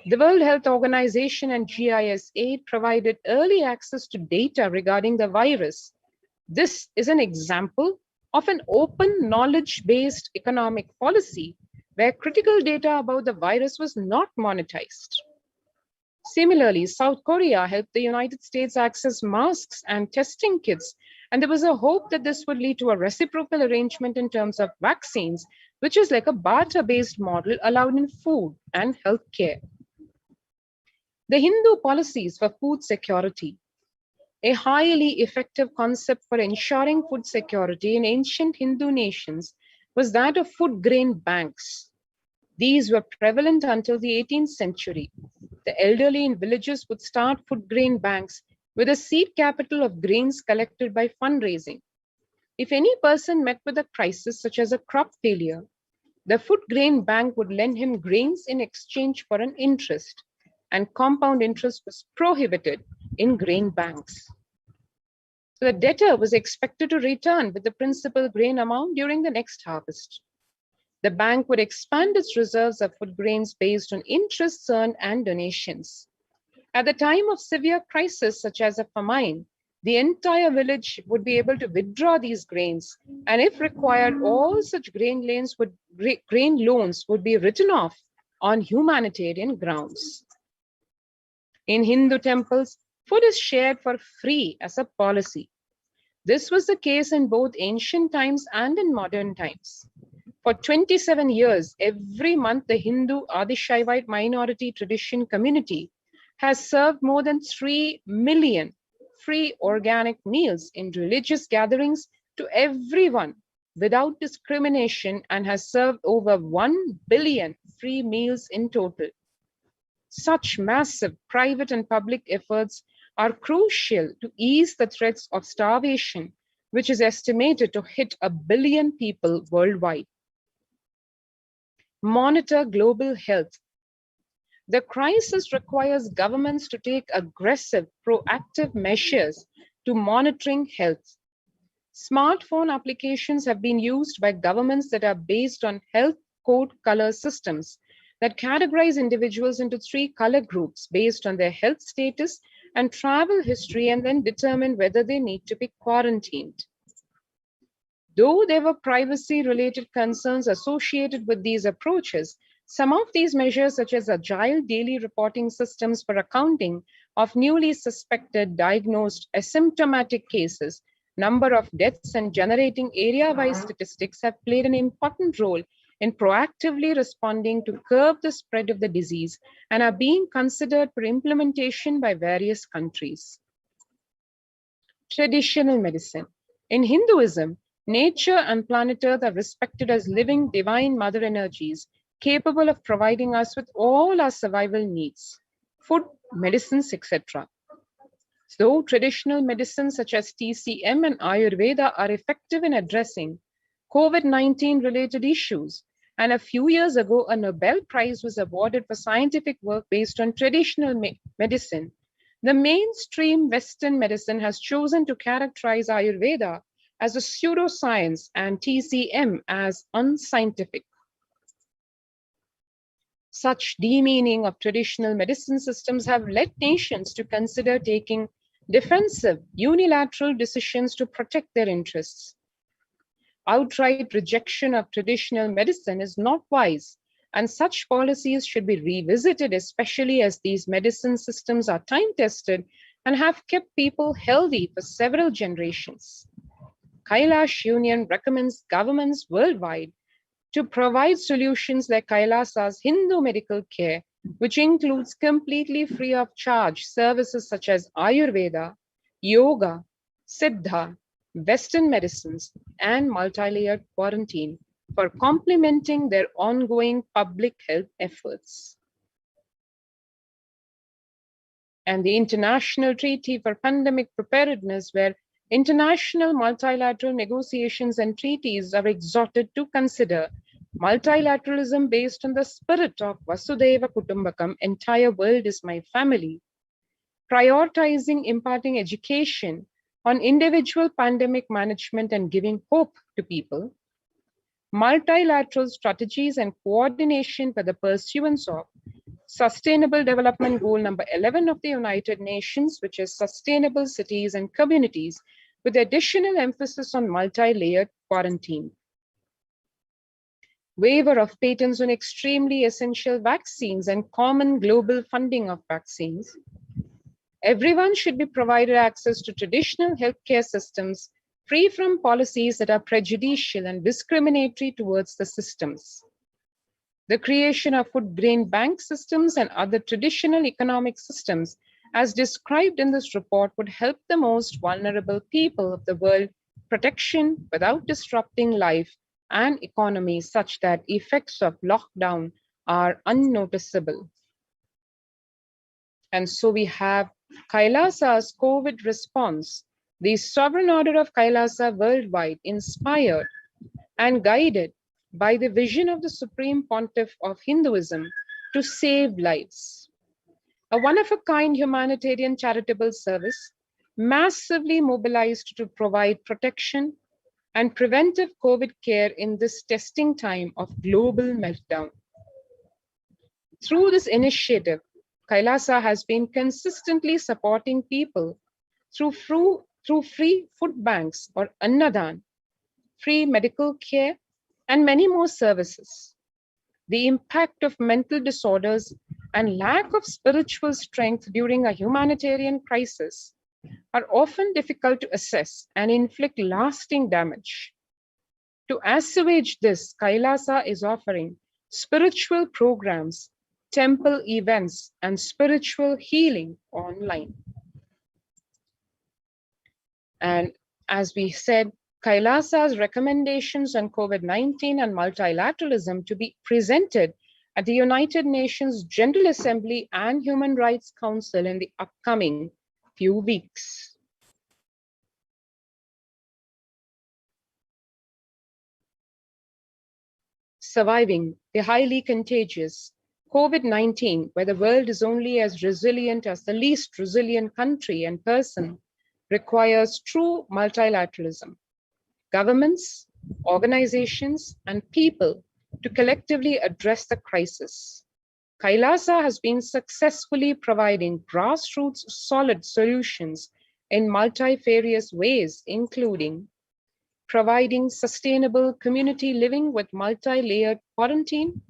The World Health Organization and GIS aid provided early access to data regarding the virus. This is an example of an open knowledge-based economic policy where critical data about the virus was not monetized. Similarly, South Korea helped the United States access masks and testing kits, and there was a hope that this would lead to a reciprocal arrangement in terms of vaccines, which is like a barter-based model allowed in food and healthcare. The Hindu policies for food security. A highly effective concept for ensuring food security in ancient Hindu nations was that of food grain banks. These were prevalent until the 18th century. The elderly in villages would start food grain banks with a seed capital of grains collected by fundraising. If any person met with a crisis such as a crop failure, the food grain bank would lend him grains in exchange for an interest, and compound interest was prohibited in grain banks. So the debtor was expected to return with the principal grain amount during the next harvest. The bank would expand its reserves of food grains based on interests earned and donations. At the time of severe crisis, such as a famine, the entire village would be able to withdraw these grains, and if required, all such grain loans would be written off on humanitarian grounds. In Hindu temples, food is shared for free as a policy. This was the case in both ancient times and in modern times. For 27 years, every month, the Hindu Adishaivite minority tradition community has served more than 3 million free organic meals in religious gatherings to everyone without discrimination, and has served over 1 billion free meals in total. Such massive private and public efforts are crucial to ease the threats of starvation, which is estimated to hit 1 billion people worldwide. Monitor global health. The crisis requires governments to take aggressive, proactive measures to monitoring health. Smartphone applications have been used by governments that are based on health code color systems that categorize individuals into 3 color groups based on their health status and travel history, and then determine whether they need to be quarantined. Though there were privacy-related concerns associated with these approaches, some of these measures, such as agile daily reporting systems for accounting of newly suspected, diagnosed, asymptomatic cases, number of deaths, and generating area-wide statistics, have played an important role in proactively responding to curb the spread of the disease and are being considered for implementation by various countries. Traditional medicine. In Hinduism, nature and planet Earth are respected as living divine mother energies capable of providing us with all our survival needs, food, medicines, etc. Though traditional medicines such as TCM and Ayurveda are effective in addressing COVID-19 related issues, and a few years ago, a Nobel Prize was awarded for scientific work based on traditional medicine, the mainstream Western medicine has chosen to characterize Ayurveda as a pseudoscience and TCM as unscientific. Such demeaning of traditional medicine systems have led nations to consider taking defensive, unilateral decisions to protect their interests. Outright rejection of traditional medicine is not wise, and such policies should be revisited, especially as these medicine systems are time-tested and have kept people healthy for several generations. Kailash Union recommends governments worldwide to provide solutions like Kailasa's Hindu medical care, which includes completely free of charge services such as Ayurveda, yoga, Siddha, Western medicines, and multi-layered quarantine for complementing their ongoing public health efforts. And the International Treaty for Pandemic Preparedness, where international multilateral negotiations and treaties are exhorted to consider multilateralism based on the spirit of Vasudhaiva Kutumbakam, entire world is my family, prioritizing imparting education on individual pandemic management and giving hope to people, multilateral strategies and coordination for the pursuance of Sustainable Development Goal number 11 of the United Nations, which is sustainable cities and communities, with additional emphasis on multi-layered quarantine. Waiver of patents on extremely essential vaccines and common global funding of vaccines. Everyone should be provided access to traditional healthcare systems, free from policies that are prejudicial and discriminatory towards the systems. The creation of food grain bank systems and other traditional economic systems, as described in this report, would help the most vulnerable people of the world protection without disrupting life and economy, such that effects of lockdown are unnoticeable. And so we have Kailasa's COVID response, the sovereign order of Kailasa worldwide, inspired and guided by the vision of the Supreme Pontiff of Hinduism to save lives. A one-of-a-kind humanitarian charitable service, massively mobilized to provide protection and preventive COVID care in this testing time of global meltdown. Through this initiative, Kailasa has been consistently supporting people through free food banks or Annadan, free medical care, and many more services. The impact of mental disorders and lack of spiritual strength during a humanitarian crisis are often difficult to assess and inflict lasting damage. To assuage this, Kailasa is offering spiritual programs, temple events, and spiritual healing online. And as we said, Kailasa's recommendations on COVID-19 and multilateralism to be presented at the United Nations General Assembly and Human Rights Council in the upcoming few weeks. Surviving the highly contagious COVID-19, where the world is only as resilient as the least resilient country and person, requires true multilateralism. Governments, organizations, and people to collectively address the crisis. Kailasa has been successfully providing grassroots solid solutions in multifarious ways, including providing sustainable community living with multi-layered quarantine,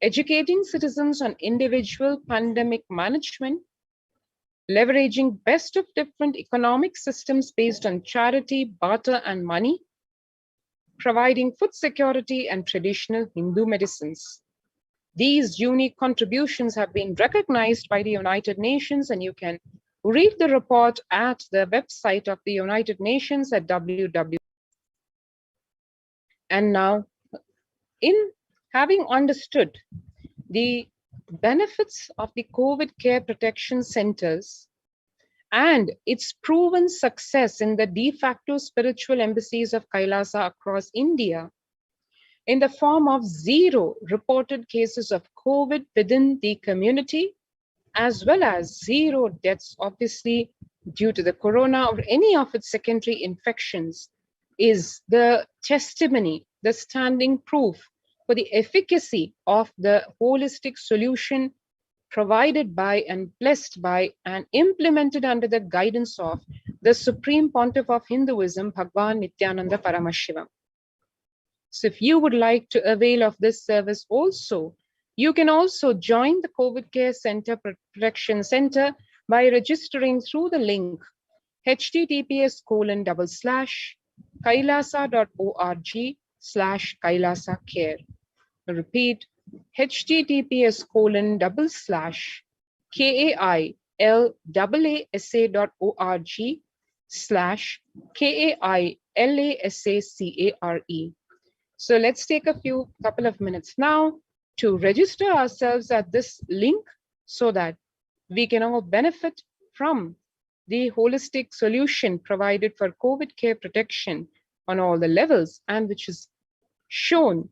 educating citizens on individual pandemic management, leveraging best of different economic systems based on charity, barter, and money, providing food security and traditional Hindu medicines. These unique contributions have been recognized by the United Nations, and you can read the report at the website of the United Nations at www. And now, in having understood the benefits of the COVID care protection centers and its proven success in the de facto spiritual embassies of Kailasa across India, in the form of 0 reported cases of COVID within the community, as well as 0 deaths, obviously, due to the corona or any of its secondary infections, is the testimony, the standing proof for the efficacy of the holistic solution provided by and blessed by and implemented under the guidance of the Supreme Pontiff of Hinduism, Bhagwan Nithyananda Paramashivam. So if you would like to avail of this service also, you can also join the COVID Care Center Protection Center by registering through the link https://kailasa.org/Kailasa Care. Repeat, https://kailasa.org/KAILASACARE. So let's take a couple of minutes now to register ourselves at this link so that we can all benefit from the holistic solution provided for COVID care protection on all the levels, and which is shown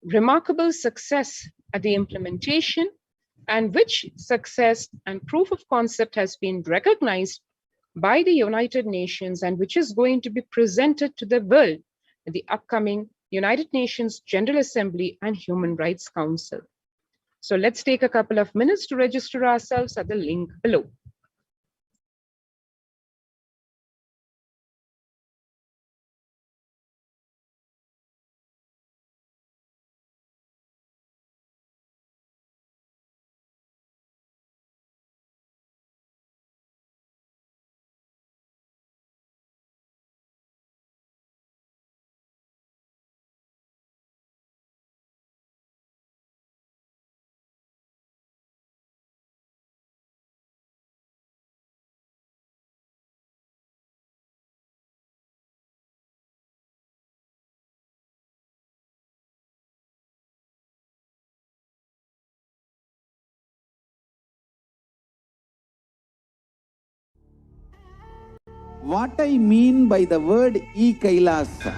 remarkable success at the implementation, and which success and proof of concept has been recognized by the United Nations, and which is going to be presented to the world at the upcoming United Nations General Assembly and Human Rights Council. So let's take a couple of minutes to register ourselves at the link below. What I mean by the word Kailasa,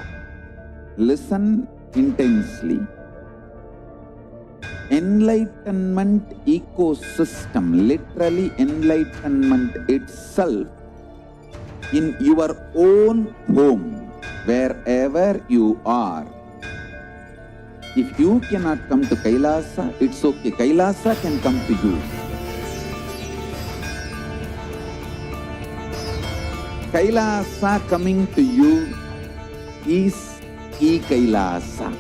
listen intensely. Enlightenment ecosystem, literally enlightenment itself, in your own home, wherever you are. If you cannot come to Kailasa, it's okay. Kailasa can come to you. Kailasa coming to you is Kailasa.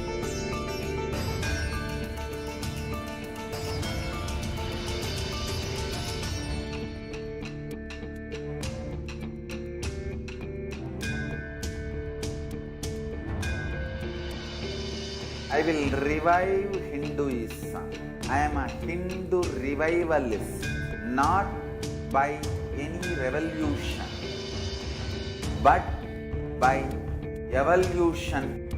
I will revive Hinduism. I am a Hindu revivalist, not by any revolution, but by evolution.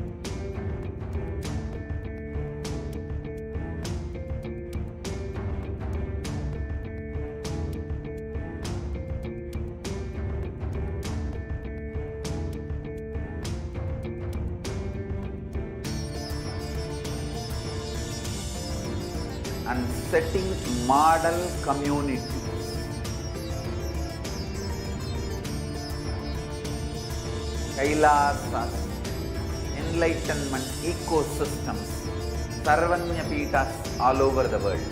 And setting model communities. Kailasas, enlightenment ecosystems, Sarvanya Pitas all over the world.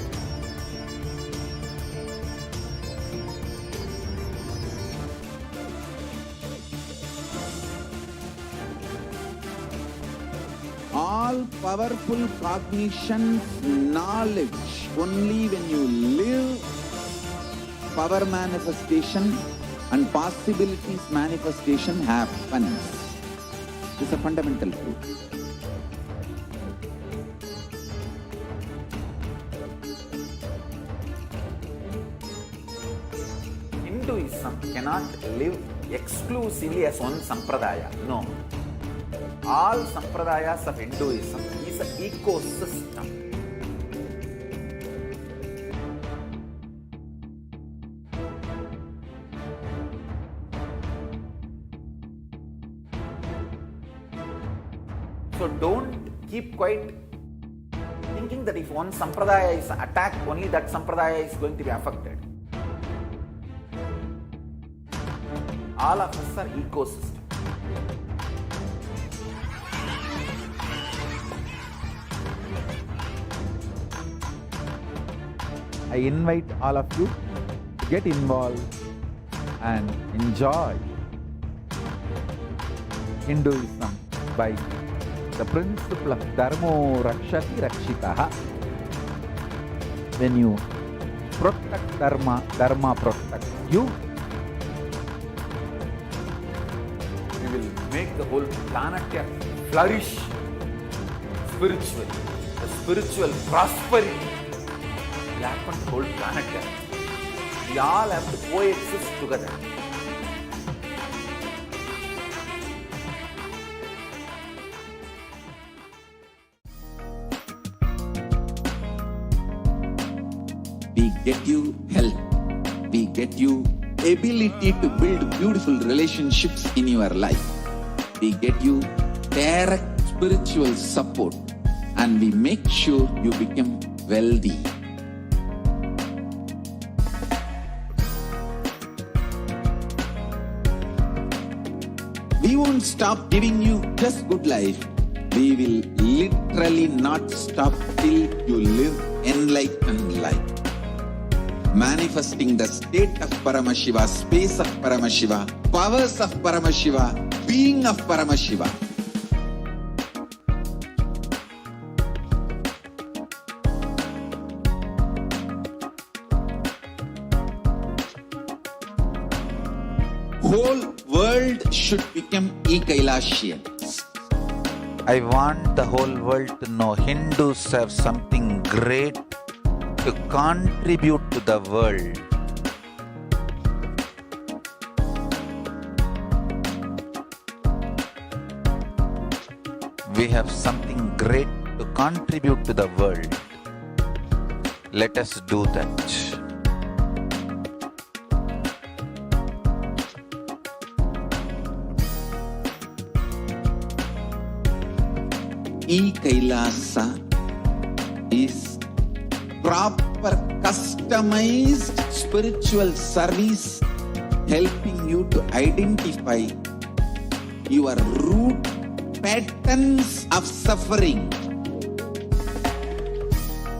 all powerful cognition, knowledge, only when you live, power manifestation and possibilities manifestation happens. This is a fundamental truth. Hinduism cannot live exclusively as one sampradaya. No. All sampradayas of Hinduism is an ecosystem. So don't keep quiet thinking that if one sampradaya is attacked, only that sampradaya is going to be affected. All of us are ecosystem. I invite all of you to get involved and enjoy Hinduism by the principle of Dharmo Rakshati Rakshitaha. When you protect Dharma, Dharma protects you. We will make the whole planet flourish spiritually. The spiritual prosperity will happen to the whole planet. We all have to coexist together. We get you health. We get you ability to build beautiful relationships in your life. We get you direct spiritual support, and we make sure you become wealthy. We won't stop giving you just good life. We will literally not stop till you live enlightened life. Manifesting the state of Paramashiva, space of Paramashiva, powers of Paramashiva, being of Paramashiva. Whole world should become Kailasians. I want the whole world to know Hindus have something great to contribute to the world. We have something great to contribute to the world. Let us do that. Kailasa is proper customized spiritual service helping you to identify your root patterns of suffering.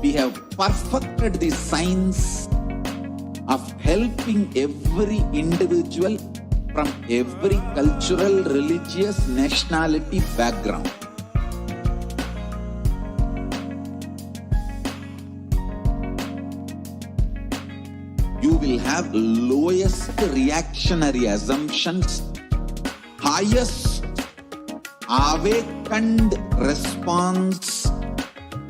We have perfected the science of helping every individual from every cultural, religious, nationality background. You will have lowest reactionary assumptions, highest awakened response,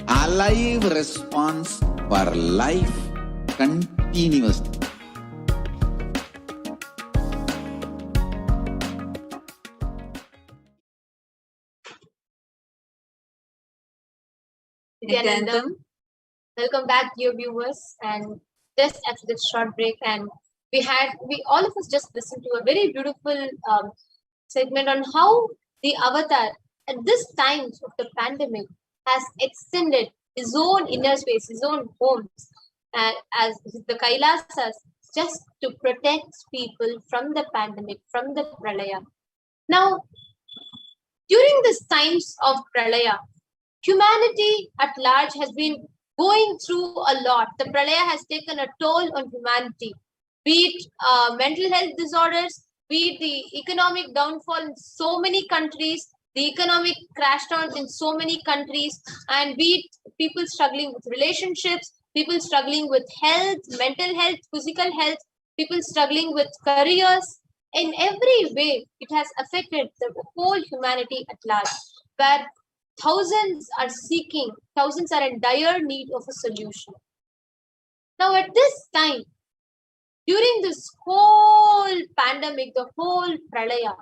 alive response for life continuously. Nithyanandam. Welcome back, dear viewers. And just after this short break, and we all of us just listened to a very beautiful segment on how the avatar at this time of the pandemic has extended his own inner space, his own homes, as the Kailasas, just to protect people from the pandemic, from the pralaya. Now, during these times of pralaya, humanity at large has been going through a lot. The pralaya has taken a toll on humanity, be it mental health disorders, be it the economic downfall in so many countries, The economic crash downs in so many countries, and be it people struggling with relationships, people struggling with health, mental health, physical health, people struggling with careers. In every way, it has affected the whole humanity at large, where thousands are in dire need of a solution. Now, at this time, during this whole pandemic, the whole pralaya,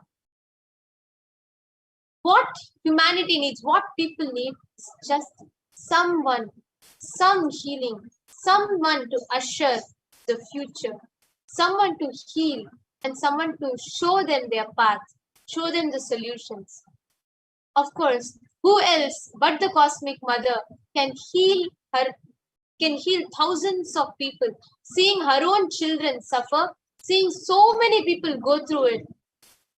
what humanity needs, what people need is just someone, some healing, someone to usher the future, someone to heal, and someone to show them their path, show them the solutions. Of course, who else but the Cosmic Mother can heal thousands of people, seeing her own children suffer, seeing so many people go through it.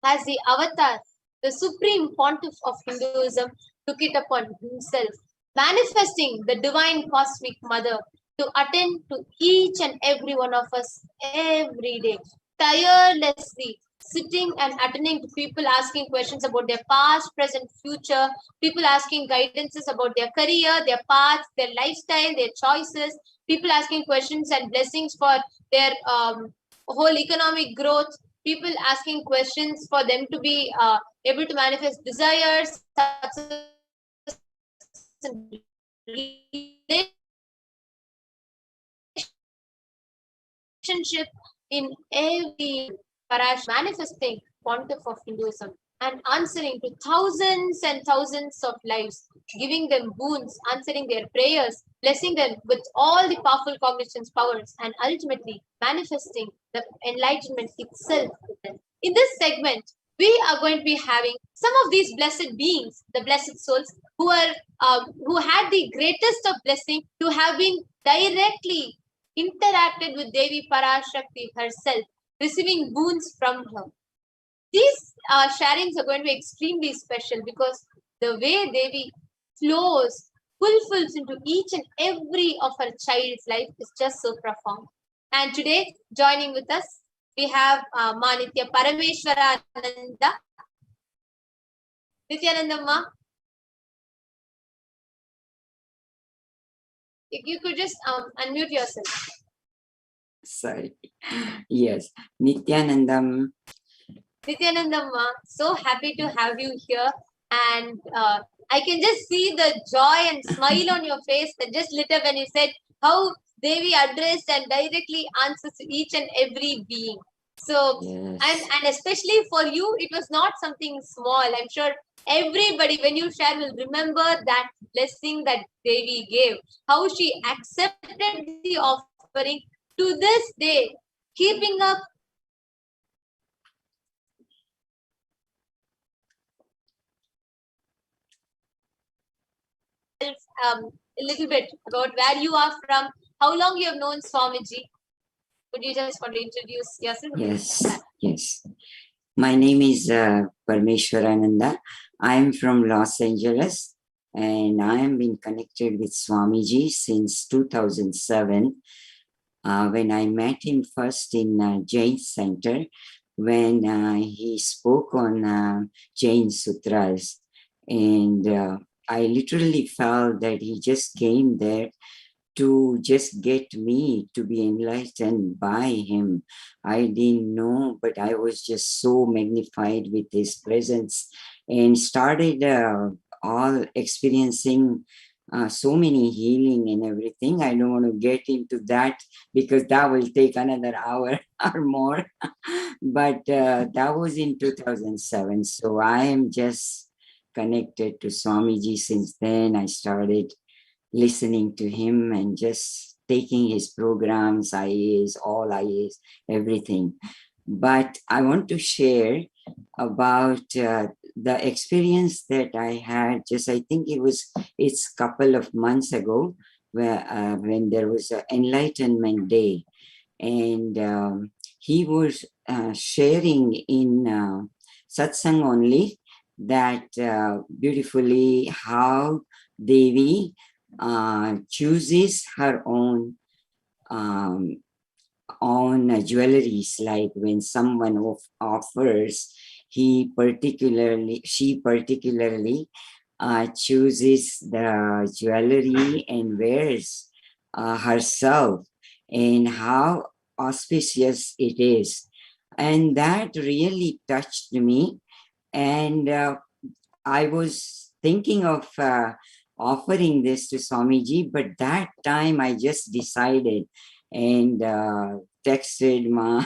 As the avatar, the supreme pontiff of Hinduism took it upon himself, manifesting the divine Cosmic Mother to attend to each and every one of us every day, tirelessly sitting and attending to people asking questions about their past, present, future, people asking guidances about their career, their path, their lifestyle, their choices, people asking questions and blessings for their whole economic growth, people asking questions for them to be able to manifest desires, relationship in every manifesting pontiff of Hinduism and answering to thousands and thousands of lives, giving them boons, answering their prayers, blessing them with all the powerful cognitions, powers, and ultimately manifesting the enlightenment itself. In this segment, we are going to be having some of these blessed beings, the blessed souls, who had the greatest of blessing to have been directly interacted with Devi Parashakti herself, receiving boons from her. These sharings are going to be extremely special because the way Devi flows, fulfills into each and every of her child's life is just so profound. And today, joining with us, we have Manitya Parameshwarananda. Nithyanandamma, if you could just unmute yourself. Sorry. Yes. Nithyanandam. Nithyanandamma, so happy to have you here. And I can just see the joy and smile on your face that just lit up when you said how Devi addressed and directly answers to each and every being. So, yes. and especially for you, it was not something small. I'm sure everybody, when you share, will remember that blessing that Devi gave, how she accepted the offering to this day, keeping up a little bit about where you are from, how long you have known Swamiji. Would you just want to introduce yourself? Yes, yes. My name is Parameshwarananda. I'm from Los Angeles and I have been connected with Swamiji since 2007 when I met him first in Jain Center when he spoke on Jain Sutras. And I literally felt that he just came there to just get me to be enlightened by him. I didn't know, but I was just so magnified with his presence and started all experiencing so many healing and everything. I don't want to get into that because that will take another hour or more. But that was in 2007. So I am just connected to Swamiji since then. I started listening to him and just taking his programs, IAs, all IAs, everything. But I want to share about the experience that I had just, I think it's a couple of months ago where when there was an Enlightenment Day and he was sharing in satsang only that beautifully how Devi chooses her own jewelries, like when someone offers she particularly chooses the jewelry and wears herself, and how auspicious it is. And that really touched me. And I was thinking of offering this to Swamiji, but that time I just decided and texted Ma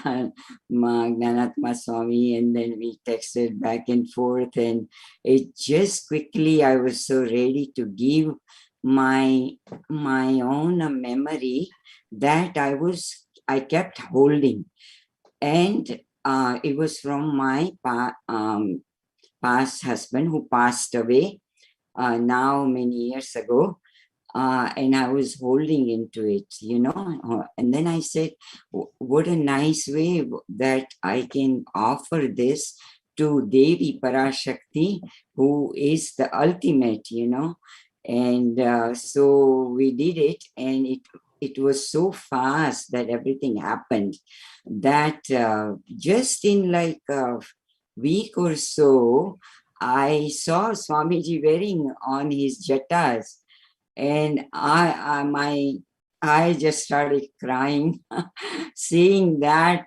Gnanatma Swami, and then we texted back and forth, and it just quickly, I was so ready to give my own memory that I kept holding. And it was from my past husband who passed away now many years ago. And I was holding into it, and then I said, what a nice way that I can offer this to Devi Parashakti, who is the ultimate, and so we did it, and it was so fast that everything happened that just in like a week or so, I saw Swamiji wearing on his jatas, and I just started crying seeing that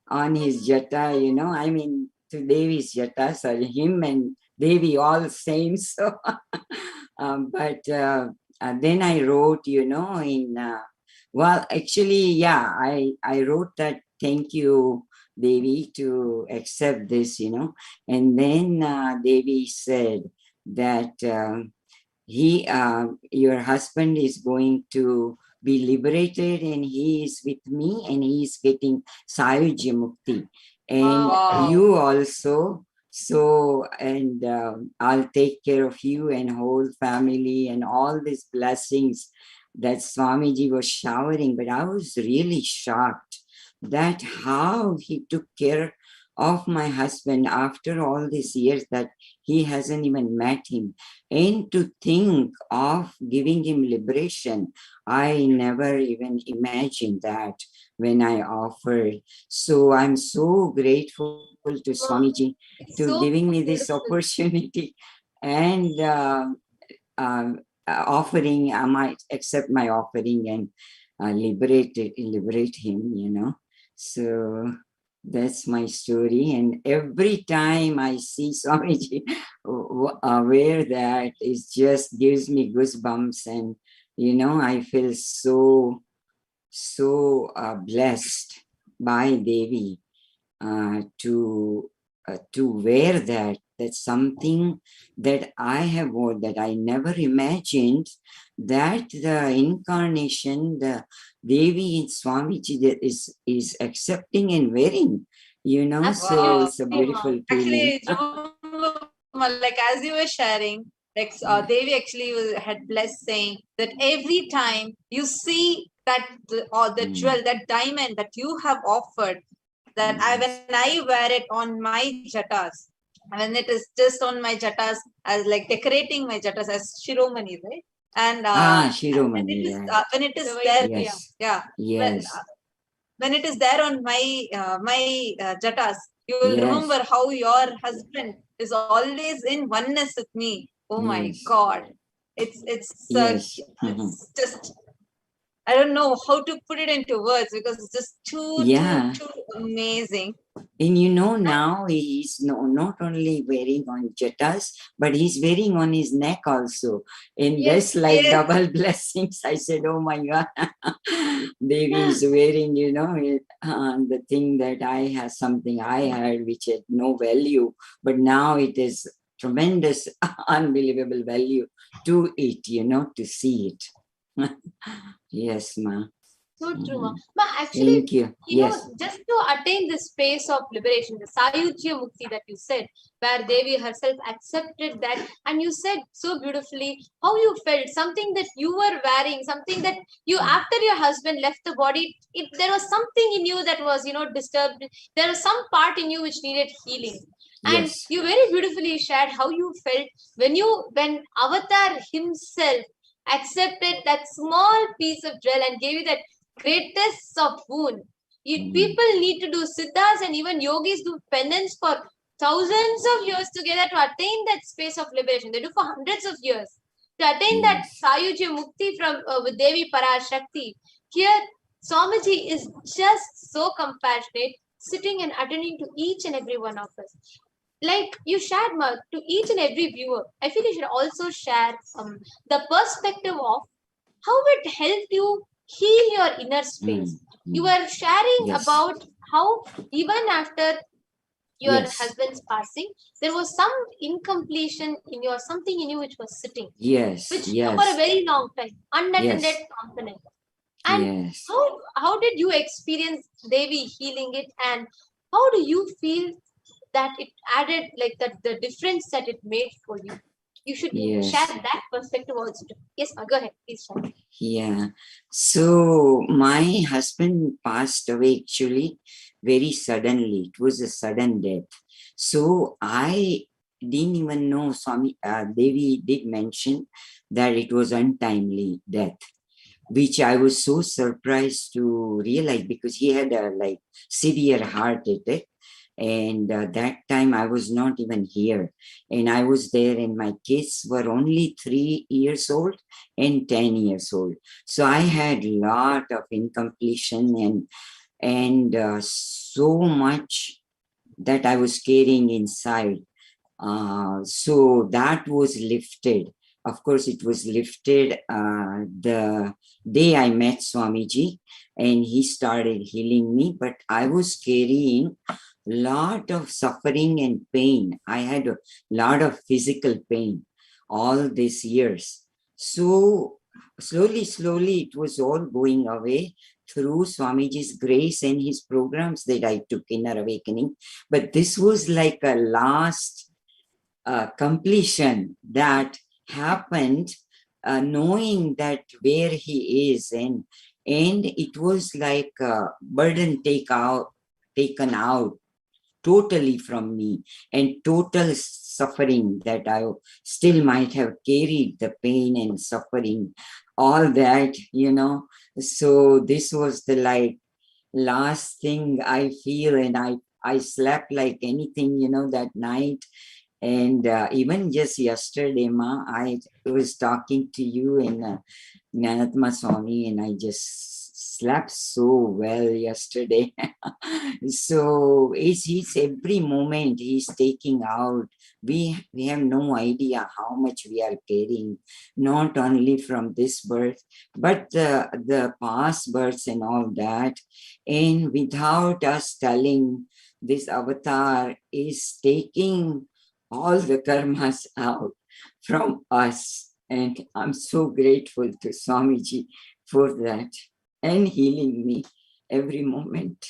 on his jata, I mean, to Devi's jata, sorry, him and Devi all same. So, but then I wrote, well, actually, yeah, I wrote that thank you, Devi, to accept this, and then Devi said that your husband is going to be liberated, and he is with me, and he is getting Sayujya Mukti, and you also. So, and I'll take care of you and whole family and all these blessings that Swamiji was showering. But I was really shocked that how he took care of my husband after all these years that he hasn't even met him. And to think of giving him liberation, I never even imagined that when I offered. So I'm so grateful to Swamiji to giving me this opportunity, and offering, I might accept my offering and liberate him, So that's my story. And every time I see Swamiji wear that, it just gives me goosebumps, and I feel so blessed by Devi to wear that. That's something that I have worn, that I never imagined that the incarnation, the Devi in Swamiji, that is accepting and wearing, so it's a beautiful feeling. Actually, like as you were sharing, like Devi actually had blessed saying that every time you see that the jewel, that diamond that you have offered, that when I wear it on my jatas, when it is just on my jatas, as like decorating my jatas as Shiromani, right? And Shiromani, when it is there, yes. yeah, Yes. When it is there on my jatas, you will remember how your husband is always in oneness with me. Oh my God, it's just, I don't know how to put it into words, because it's just too amazing. And now he's not only wearing on jatas, but he's wearing on his neck also. And that's like double blessings. I said, oh my God, Devi is wearing, the thing that something I had which had no value, but now it is tremendous, unbelievable value to it, to see it. Yes, ma. So true, ma. Ma, actually, thank you. Just to attain this space of liberation, the Sayujya Mukti that you said, where Devi herself accepted that, and you said so beautifully how you felt, something that you were wearing, something that you, after your husband left the body, there was something in you that was, disturbed. There was some part in you which needed healing. And you very beautifully shared how you felt when Avatar himself accepted that small piece of jewel and gave you that greatest of boon. People need to do siddhas, and even yogis do penance for thousands of years together to attain that space of liberation. They do for hundreds of years to attain that Sayuja Mukti from with Devi Parashakti. Here, Swamiji is just so compassionate, sitting and attending to each and every one of us. Like you shared, Mark, to each and every viewer, I feel you should also share the perspective of how it helped you heal your inner space. You were sharing about how even after your husband's passing, there was some incompletion in your something in you which was sitting, which for a very long time, unattended component. And how did you experience Devi healing it, and how do you feel that it added like that the difference that it made for you? You should share that perspective also. Yes, go ahead, please share. Yeah. So my husband passed away actually very suddenly. It was a sudden death. So I didn't even know Swami Devi did mention that it was untimely death, which I was so surprised to realize because he had a like severe heart attack. And that time I was not even here, and I was there, and my kids were only 3 years old and 10 years old. So I had a lot of incompletion and so much that I was carrying inside. So that was lifted. Of course, it was lifted the day I met Swamiji, and he started healing me. But I was carrying lot of suffering and pain. I had a lot of physical pain all these years. So slowly, it was all going away through Swamiji's grace and his programs that I took in our awakening. But this was like a last completion that happened, knowing that where he is, and it was like a burden taken out totally from me, and total suffering that I still might have carried, the pain and suffering, all that, So this was the like last thing I feel, and I slept like anything, that night. And even just yesterday, Ma, I was talking to you and Jnanatma Swami, and I just slept so well yesterday. So it's every moment he's taking out. We have no idea how much we are carrying, not only from this birth, but the past births and all that. And without us telling, this avatar is taking all the karmas out from us. And I'm so grateful to Swamiji for that and healing me every moment.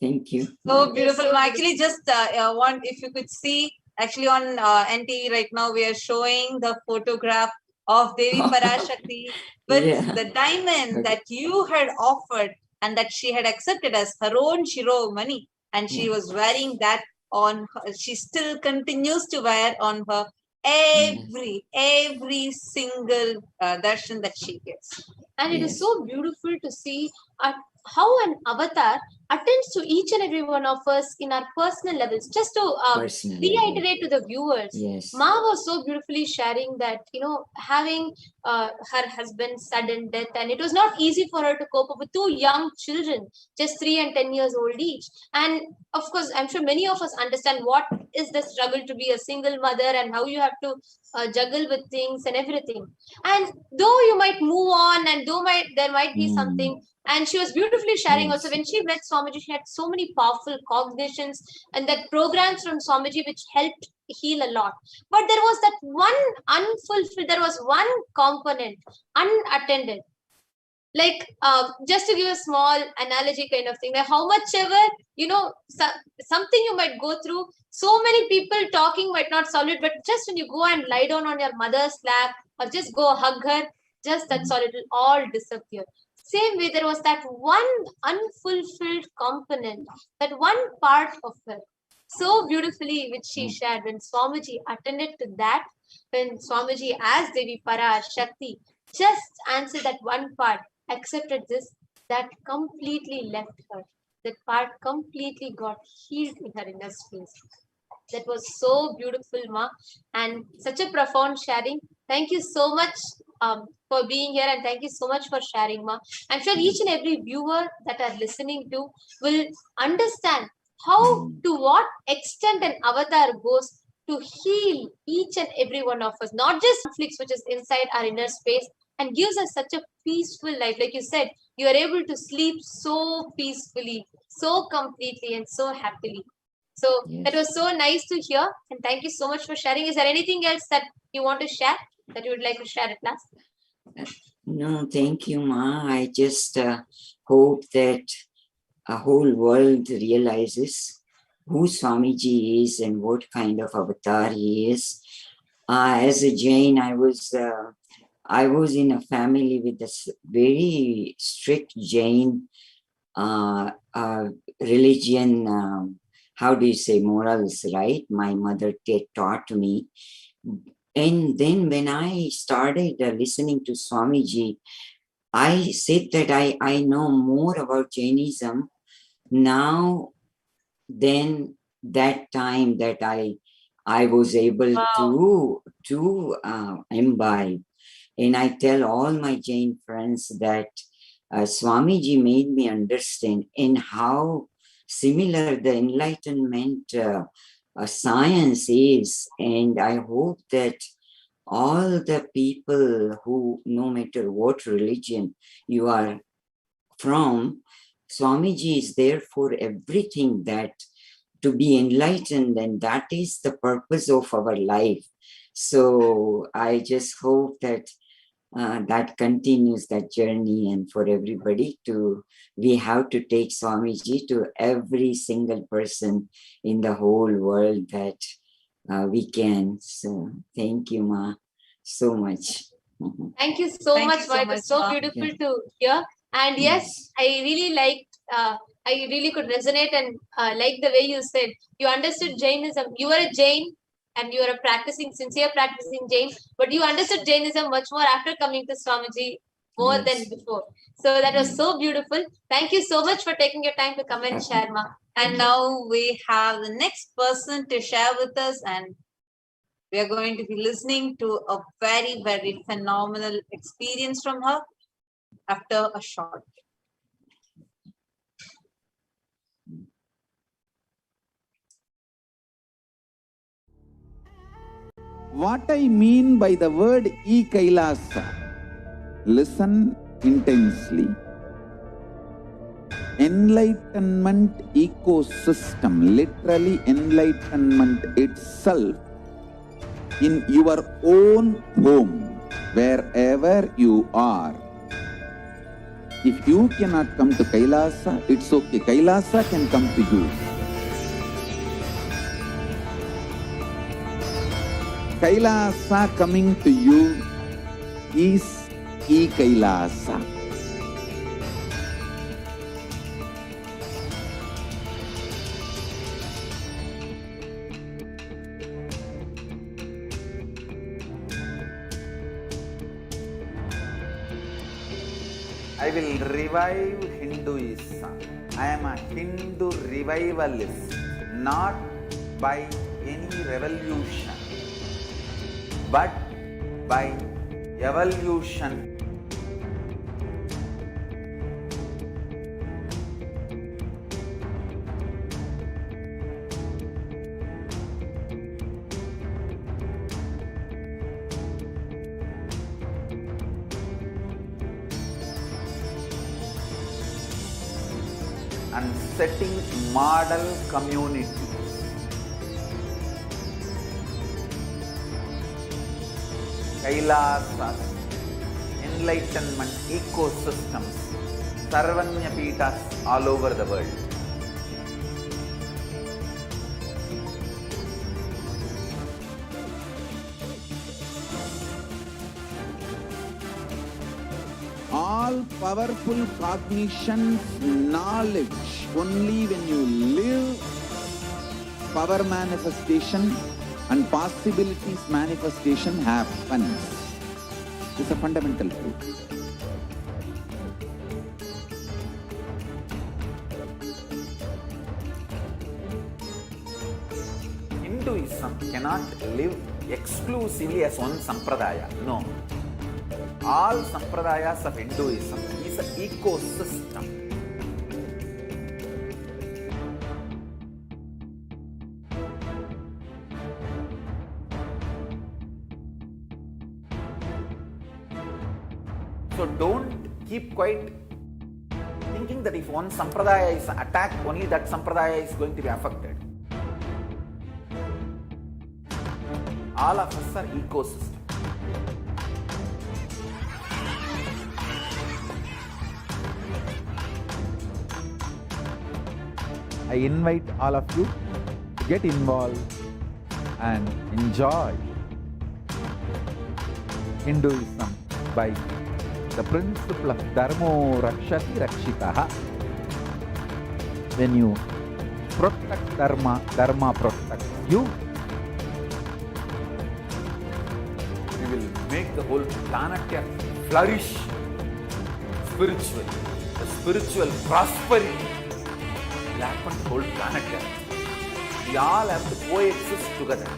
Thank you. So beautiful. Actually, just want if you could see, actually on NT right now, we are showing the photograph of Devi Parashakti with the diamond that you had offered and that she had accepted as her own Shiromani. And she was wearing that on her. She still continues to wear on her every single darshan that she gets. And it is so beautiful to see how an avatar attends to each and every one of us in our personal levels. Just to reiterate to the viewers, Ma was so beautifully sharing that, having her husband's sudden death, and it was not easy for her to cope up with two young children, just 3 and 10 years old each. And of course, I'm sure many of us understand what is the struggle to be a single mother and how you have to juggle with things and everything. And though you might move on, and there might be something, and she was beautifully sharing also when she met Swamiji, she had so many powerful cognitions and that programs from Swamiji which helped heal a lot. But there was that one unfulfilled, there was one component unattended. Like just to give a small analogy kind of thing, like how much ever, something you might go through, so many people talking might not solve it, but just when you go and lie down on your mother's lap or just go hug her, just that's all, it will all disappear. Same way, there was that one unfulfilled component, that one part of her, so beautifully which she shared. When Swamiji attended to that, when Swamiji as Devi Parashakti just answered that one part, accepted this, that completely left her. That part completely got healed in her inner space. That was so beautiful, Ma, and such a profound sharing. Thank you so much for being here, and thank you so much for sharing, Ma. I'm sure each and every viewer that are listening to will understand how, to what extent an avatar goes to heal each and every one of us, not just conflicts which is inside our inner space, and gives us such a peaceful life. Like you said, you are able to sleep so peacefully, so completely, and so happily. So that was so nice to hear, and thank you so much for sharing. Is there anything else that you want to share, that you would like to share at last? No, thank you, Ma. I just hope that a whole world realizes who Swamiji is and what kind of avatar he is. As a Jain, I was in a family with a very strict Jain religion. How do you say, morals, right? My mother taught me. And then when I started listening to Swamiji, I said that I know more about Jainism now than that time that I was able to imbibe. And I tell all my Jain friends that Swamiji made me understand in how similar the Enlightenment science is. And I hope that all the people who, no matter what religion you are from, Swamiji is there for everything, that to be enlightened, and that is the purpose of our life. So I just hope that that continues, that journey, and for everybody we have to take Swamiji to every single person in the whole world that we can. So thank you, Ma, so much. Thank you so much, Ma. It was so beautiful to hear. And yes, I really liked, I really could resonate and like the way you said, you understood Jainism. You were a Jain and you are a sincere practicing Jain, but you understood Jainism much more after coming to Swamiji more than before. So that was so beautiful. Thank you so much for taking your time to come and share, Ma. And now we have the next person to share with us, and we are going to be listening to a very, very phenomenal experience from her after a short. What I mean by the word Kailasa, listen intensely. Enlightenment ecosystem, literally enlightenment itself, in your own home, wherever you are. If you cannot come to Kailasa, it's okay. Kailasa can come to you. Kailasa coming to you is Kailasa. I will revive Hinduism. I am a Hindu revivalist, not by any revolution, but by evolution. And setting model communities. Kailasas, enlightenment ecosystems, Sarvanya Pitas all over the world. All powerful cognition, knowledge, only when you live, power manifestation and possibilities manifestation happens. It's a fundamental truth. In Hinduism cannot live exclusively as one sampradaya. No. All sampradayas of Hinduism is an ecosystem. So don't keep quiet thinking that if one sampradaya is attacked, only that sampradaya is going to be affected. All of us are ecosystem. I invite all of you to get involved and enjoy Hinduism by the principle of Dharmo Rakshati Rakshitaha. When you protect Dharma, Dharma protects you. We will make the whole planet flourish spiritually. The spiritual prosperity will happen to the whole planet. We all have to coexist together.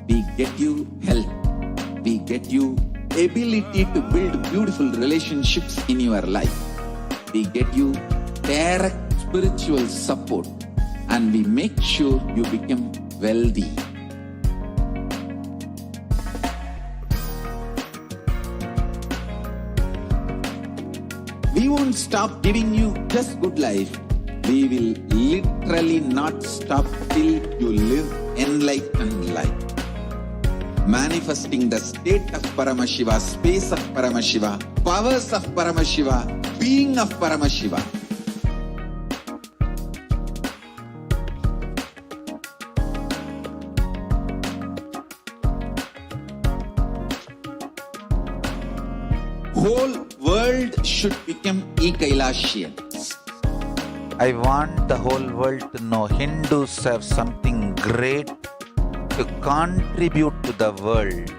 We get you health. We get you ability to build beautiful relationships in your life. We get you direct spiritual support, and we make sure you become wealthy. We won't stop giving you just good life. We will literally not stop till you live enlightened life. Manifesting the state of Paramashiva, space of Paramashiva, powers of Paramashiva, being of Paramashiva. Whole world should become Kailasians. I want the whole world to know Hindus have something great to contribute to the world.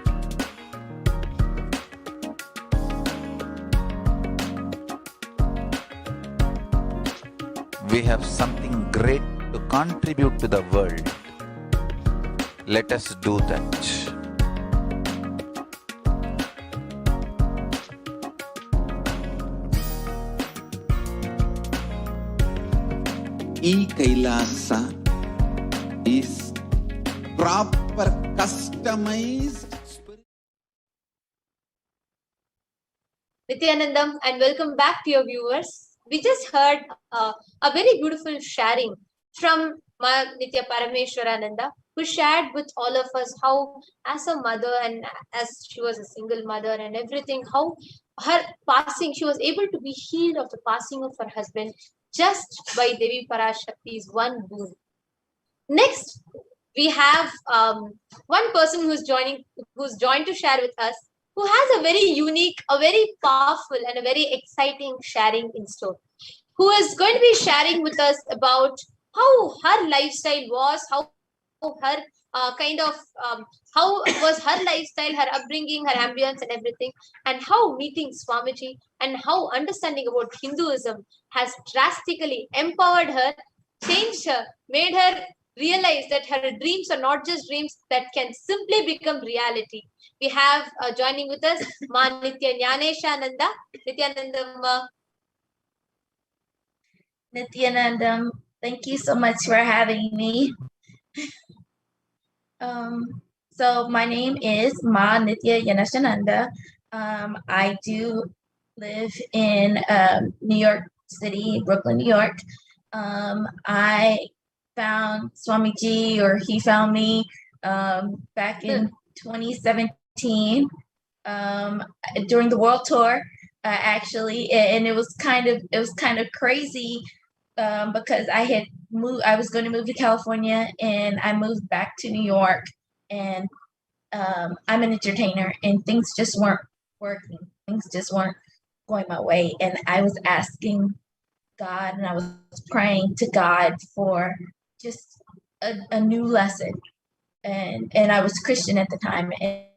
We have something great to contribute to the world. Let us do that. Kailasa is proper customized. Nithyanandam, and welcome back to your viewers. We just heard a very beautiful sharing from Ma Nithya Parameshwarananda, who shared with all of us how, as a mother and as she was a single mother and everything, how her passing, she was able to be healed of the passing of her husband just by Devi Parashakti's one boon. Next, we have one person who's joined to share with us, who has a very unique, a very powerful and a very exciting sharing in store, who is going to be sharing with us about how her lifestyle was, how her how was her lifestyle, her upbringing, her ambience and everything, and how meeting Swamiji and how understanding about Hinduism has drastically empowered her, changed her, made her realize that her dreams are not just dreams that can simply become reality. We have joining with us Ma Nithyananda. Nithyanandam. Nithyanandam, thank you so much for having me. So my name is Ma Nithyananda. I do live in New York City, Brooklyn, New York. I found Swamiji, or he found me back in 2017 during the world tour, actually, and it was kind of crazy because I was going to move to California, and I moved back to New York, and I'm an entertainer, and things just weren't working. Things just weren't going my way, and I was asking God, and I was praying to God for just a new lesson. And I was Christian at the time,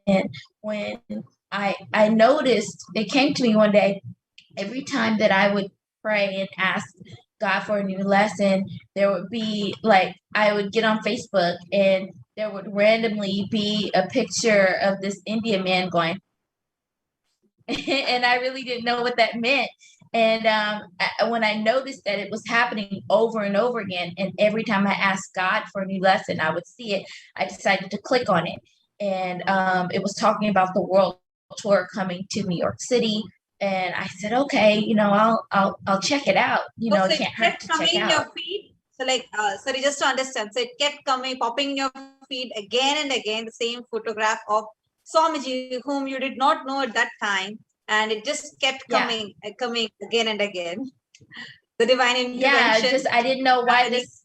and when I noticed, it came to me one day, every time that I would pray and ask God for a new lesson, there would be like, I would get on Facebook and there would randomly be a picture of this Indian man going, and I really didn't know what that meant. And when I noticed that it was happening over and over again, and every time I asked God for a new lesson, I would see it, I decided to click on it. And it was talking about the world tour coming to New York City. And I said, okay, you know, I'll check it out. You know, So it can't hurt to coming check in out. your feed. So like, sorry, just to understand. So it kept coming, popping in your feed again and again, the same photograph of Swamiji, whom you did not know at that time. And it just kept coming, coming again and again. The divine intervention. Yeah, just, I didn't know why this,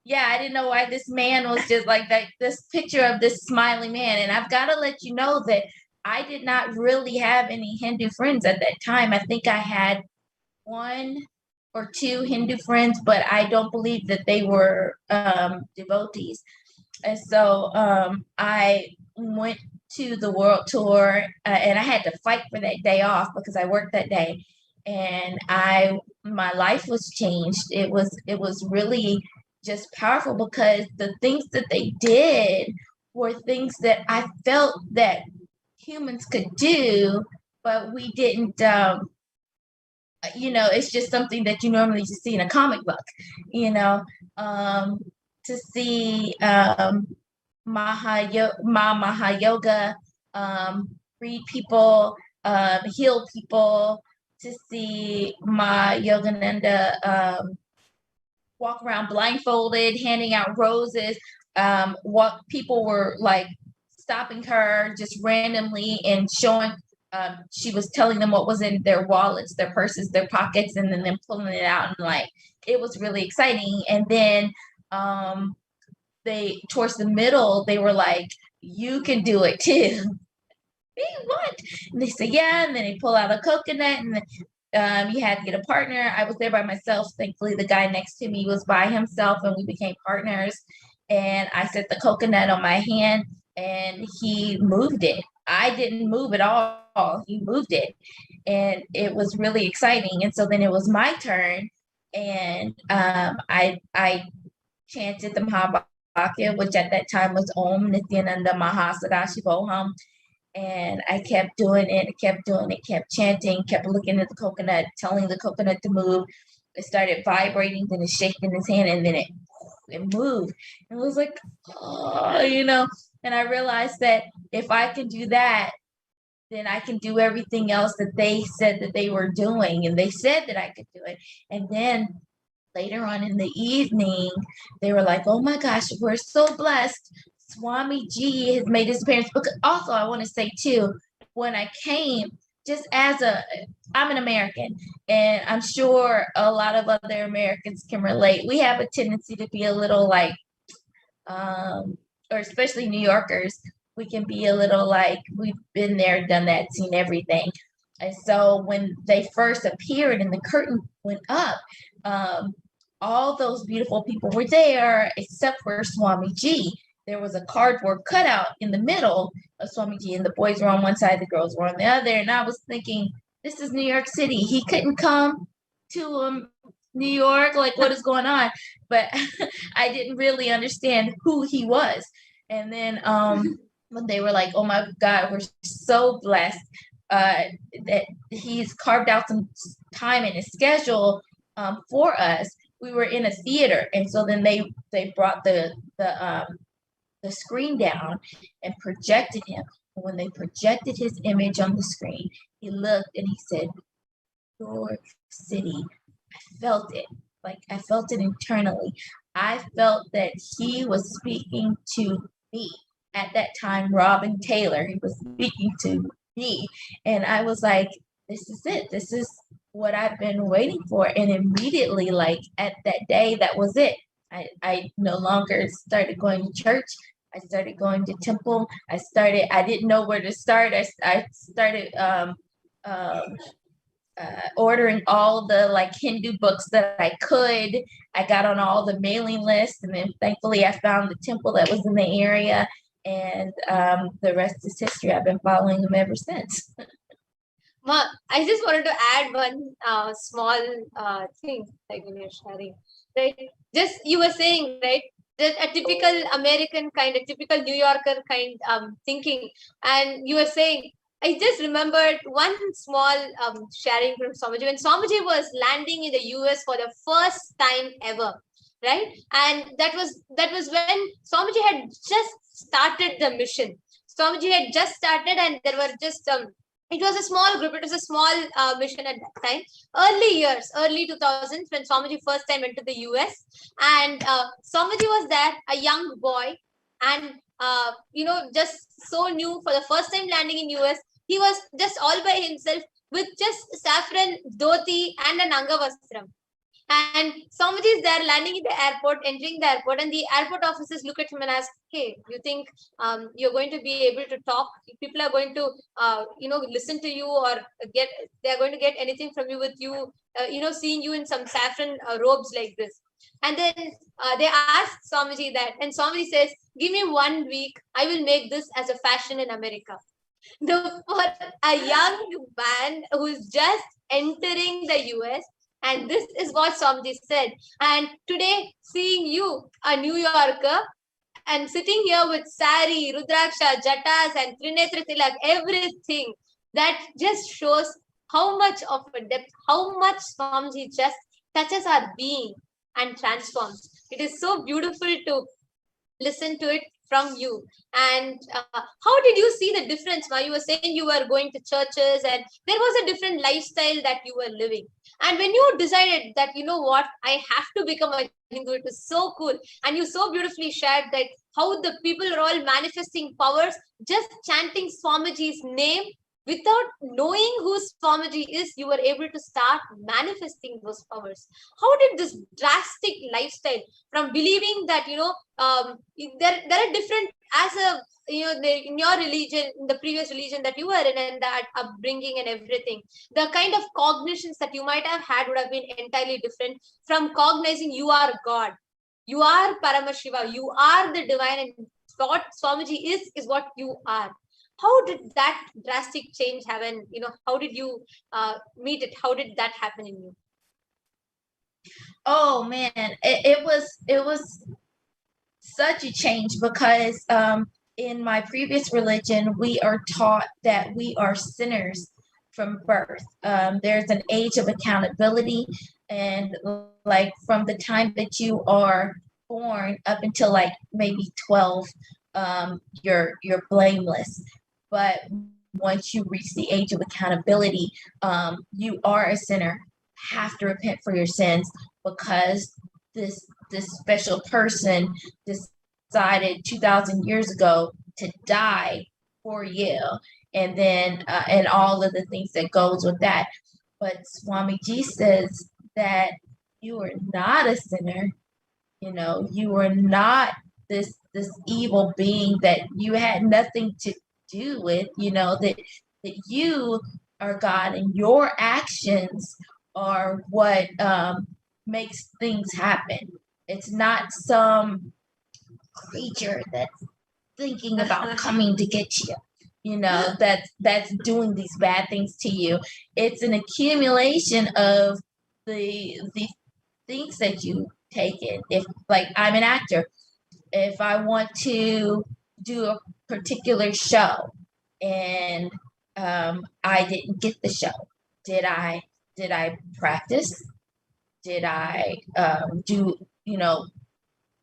I didn't know why this man was just like that, this picture of this smiling man. And I've got to let you know that I did not really have any Hindu friends at that time. I think I had 1 or 2 Hindu friends, but I don't believe that they were devotees. And so I went to the world tour and I had to fight for that day off because I worked that day. And my life was changed. It was really just powerful because the things that they did were things that I felt that humans could do, but we didn't, you know, it's just something that you normally just see in a comic book, you know, to see Mahayoga read people, heal people, to see Ma Yogananda walk around blindfolded, handing out roses. What people were like stopping her just randomly and showing, she was telling them what was in their wallets, their purses, their pockets, and then them pulling it out, and like it was really exciting. And then they, towards the middle, they were like, you can do it too. What? And they say, yeah, and then they pull out a coconut, and then you had to get a partner. I was there by myself. Thankfully, the guy next to me was by himself, and we became partners. And I set the coconut on my hand, and he moved it. I didn't move at all. He moved it, and it was really exciting. And so then it was my turn, and I chanted the Mahabhakya, which at that time was Om Nithyananda Paramashivoham. And I kept doing it, kept chanting, kept looking at the coconut, telling the coconut to move. It started vibrating, then it shaked in his hand, and then it moved. And it was like, oh, you know, and I realized that if I can do that, then I can do everything else that they said that they were doing. And they said that I could do it. And then later on in the evening, they were like, oh my gosh, we're so blessed. Swamiji has made his appearance. But also, I want to say too, when I came, just as I'm an American, and I'm sure a lot of other Americans can relate. We have a tendency to be a little like, or especially New Yorkers, we can be a little like, we've been there, done that, seen everything. And so when they first appeared and the curtain went up, all those beautiful people were there except for Swamiji. There was a cardboard cutout in the middle of Swamiji, and the boys were on one side, the girls were on the other. And I was thinking, this is New York City. He couldn't come to New York. Like, what is going on? But I didn't really understand who he was. And then when they were like, oh my God, we're so blessed that he's carved out some time in his schedule for us. We were in a theater, and so then they brought the screen down and projected him. And when they projected his image on the screen, he looked and he said, New York City. I felt it. Like, I felt it internally. I felt that he was speaking to me. At that time, Robin Taylor, he was speaking to me. And I was like, this is it. This is what I've been waiting for. And immediately, like at that day, that was it. I no longer started going to church. I started going to temple. I didn't know where to start. I started ordering all the like Hindu books that I could. I got on all the mailing lists, and then thankfully I found the temple that was in the area, And the rest is history. I've been following him ever since. Ma, I just wanted to add one small thing, like when you're sharing, right? Just you were saying, right? A typical American kind, a typical New Yorker kind thinking, and you were saying, I just remembered one small sharing from Swamiji when Swamiji was landing in the US for the first time ever, right? And that was when Swamiji had just started the mission. Swamiji had just started, and there were just it was a small group. It was a small mission at that time. Early years, early 2000s, when Swamiji first time went to the US, and Swamiji was there, a young boy, and just so new for the first time landing in US. He was just all by himself with just saffron dhoti and an angavastram. And Swamiji is there landing in the airport, entering the airport, and the airport officers look at him and ask, hey, you think you're going to be able to talk? People are going to, listen to you, or they're going to get anything from you with you, seeing you in some saffron robes like this. And then they ask Swamiji that, and Swamiji says, give me 1 week, I will make this as a fashion in America. For a young man who's just entering the US, and this is what Swamiji said. And today, seeing you, a New Yorker, and sitting here with sari, rudraksha, jatas, and trinetra tilak, everything, that just shows how much of a depth, how much Swamiji just touches our being and transforms. It is so beautiful to listen to it from you. And how did you see the difference? While you were saying you were going to churches, and there was a different lifestyle that you were living. And when you decided that, you know what, I have to become a Hindu, it was so cool. And you so beautifully shared that how the people are all manifesting powers, just chanting Swamiji's name. Without knowing who Swamiji is, you were able to start manifesting those powers. How did this drastic lifestyle, from believing that, there are different, as a, in your religion, in the previous religion that you were in, and that upbringing and everything, the kind of cognitions that you might have had would have been entirely different from cognizing you are God. You are Paramashiva. You are the divine, and what Swamiji is what you are. How did that drastic change happen? How did you meet it? How did that happen in you? Oh man, it was such a change, because in my previous religion, we are taught that we are sinners from birth. There's an age of accountability, and like from the time that you are born up until like maybe 12, you're blameless. But once you reach the age of accountability, you are a sinner, have to repent for your sins, because this special person decided 2,000 years ago to die for you, and then and all of the things that goes with that. But Swamiji says that you are not a sinner. You are not this evil being that you had nothing to do with, that you are God, and your actions are what makes things happen. It's not some creature that's thinking about coming to get you, that's doing these bad things to you. It's an accumulation of the things that you take in. If, like, I'm an actor, if I want to do a particular show and I didn't get the show, did I practice? Did I do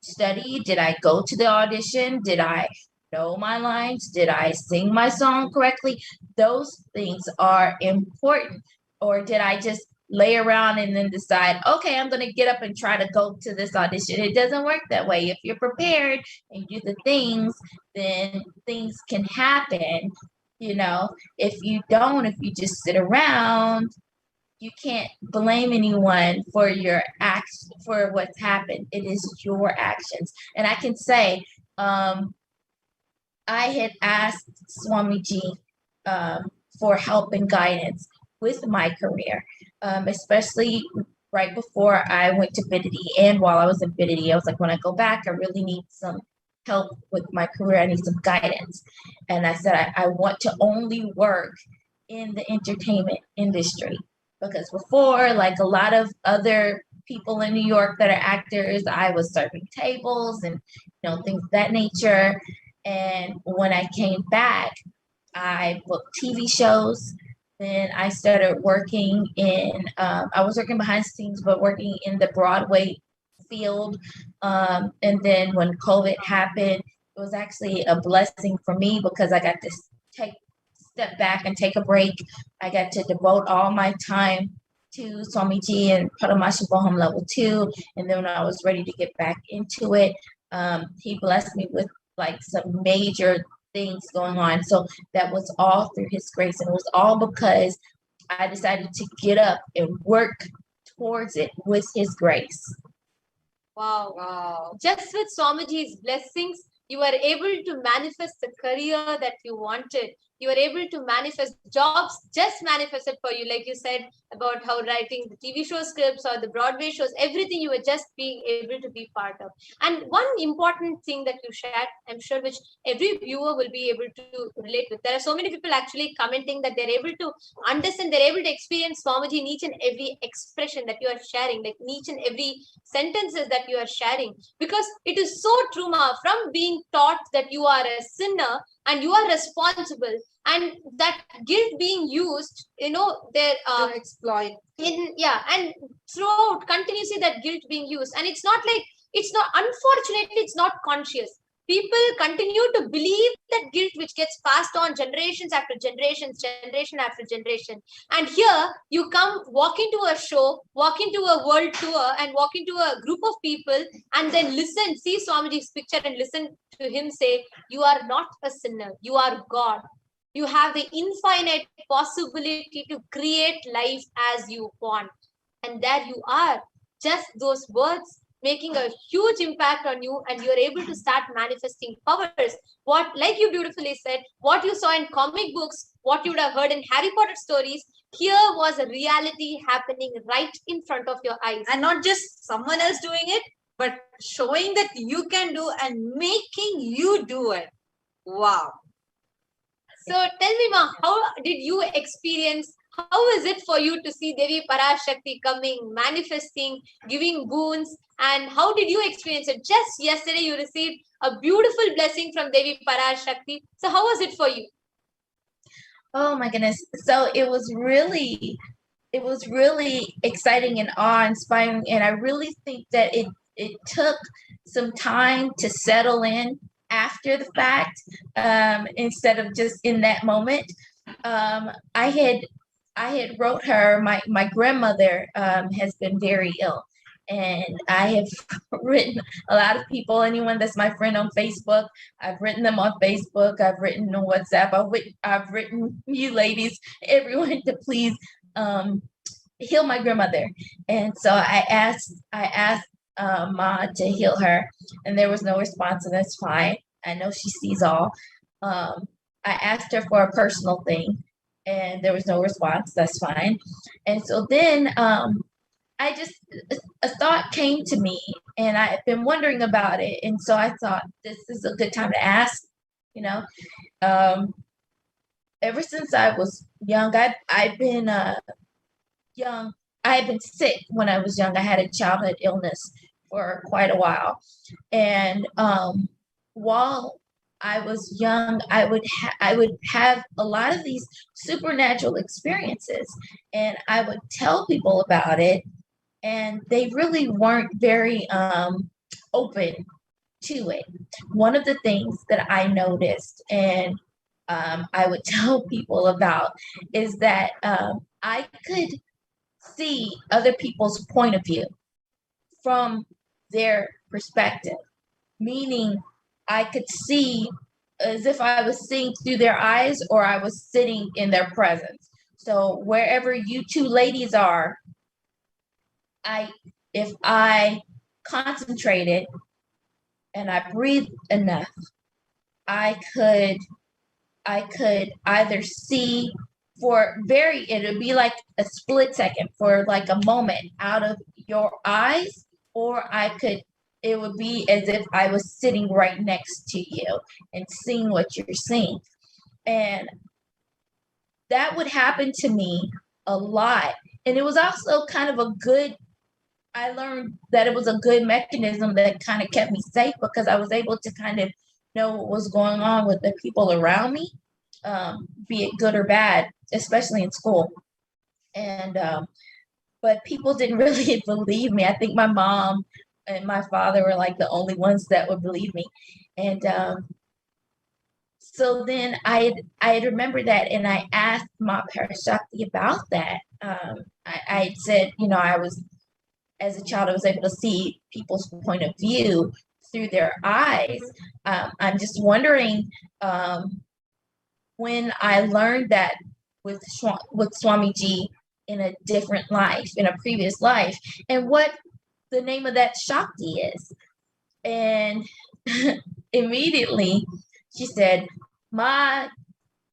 study? Did I go to the audition? Did I know my lines? Did I sing my song correctly? Those things are important. Or did I just lay around and then decide, okay, I'm going to get up and try to go to this audition? It doesn't work that way. If you're prepared and do the things, then things can happen. If you don't, if you just sit around, you can't blame anyone for your acts, for what's happened. It is your actions. And I can say, I had asked Swamiji for help and guidance with my career, especially right before I went to Bidity, and while I was in Bidity, I was like, when I go back, I really need some help with my career. I need some guidance. And I said, I want to only work in the entertainment industry, because before, like a lot of other people in New York that are actors, I was serving tables and things of that nature. And when I came back, I booked TV shows. Then I started working in, I was working behind the scenes, but working in the Broadway field. And then when COVID happened, it was actually a blessing for me because I got to step back and take a break. I got to devote all my time to Swamiji and Paramashivoham level 2. And then when I was ready to get back into it, he blessed me with like some major things going on. So that was all through his grace. And it was all because I decided to get up and work towards it with his grace. Wow. Wow. Just with Swamiji's blessings, you were able to manifest the career that you wanted. You were able to manifest jobs, just manifested for you. Like you said about how writing the TV show scripts or the Broadway shows, everything you were just being able to be part of. And one important thing that you shared, I'm sure, which every viewer will be able to relate with. There are so many people actually commenting that they're able to understand, they're able to experience Swamiji in each and every expression that you are sharing, like in each and every sentences that you are sharing. Because it is so true, Ma, from being taught that you are a sinner and you are responsible, and that guilt being used, there to exploit. And throughout continuously that guilt being used, and it's not unfortunately, it's not conscious. People continue to believe that guilt which gets passed on generations after generations, generation after generation. And here you come, walk into a show, walk into a world tour, and walk into a group of people, and then listen, see Swamiji's picture and listen to him say, you are not a sinner, you are God. You have the infinite possibility to create life as you want. And there you are, just those words making a huge impact on you, and you're able to start manifesting powers. What, like you beautifully said, what you saw in comic books, what you would have heard in Harry Potter stories, here was a reality happening right in front of your eyes. And not just someone else doing it, but showing that you can do and making you do it. Wow. So tell me, Ma, how did you experience, how is it for you to see Devi Parashakti coming, manifesting, giving boons, and how did you experience it? Just yesterday you received a beautiful blessing from Devi Parashakti. So how was it for you? Oh my goodness. So it was really exciting and awe-inspiring. And I really think that it took some time to settle in after the fact, instead of just in that moment. I had wrote her, my grandmother has been very ill, and I have written a lot of people, anyone that's my friend on Facebook, I've written them on Facebook, I've written on WhatsApp, I've written you ladies, everyone, to please heal my grandmother. And so I asked Ma to heal her, and there was no response, and that's fine. I know she sees all. I asked her for a personal thing, and there was no response. That's fine. And so then a thought came to me, and I've been wondering about it. And so I thought this is a good time to ask, ever since I was young, I've been young. I had been sick when I was young. I had a childhood illness for quite a while. And while I was young, I would have a lot of these supernatural experiences, and I would tell people about it, and they really weren't very open to it. One of the things that I noticed, and I would tell people about, is that I could see other people's point of view from their perspective, meaning I could see as if I was seeing through their eyes, or I was sitting in their presence. So wherever you two ladies are, if I concentrated and I breathed enough, I could either see it would be like a split second, for like a moment, out of your eyes, or I could it would be as if I was sitting right next to you and seeing what you're seeing. And that would happen to me a lot. And it was also kind of a good, I learned that it was a good mechanism that kind of kept me safe, because I was able to kind of know what was going on with the people around me, be it good or bad, especially in school. And but people didn't really believe me. I think my mom and my father were like the only ones that would believe me. And so then I remember that, and I asked my Parashakti about that. I said, you know, I was, as a child, I was able to see people's point of view through their eyes. I'm just wondering, when I learned that with Swamiji in a different life, in a previous life, and what the name of that Shakti is. And immediately she said, Ma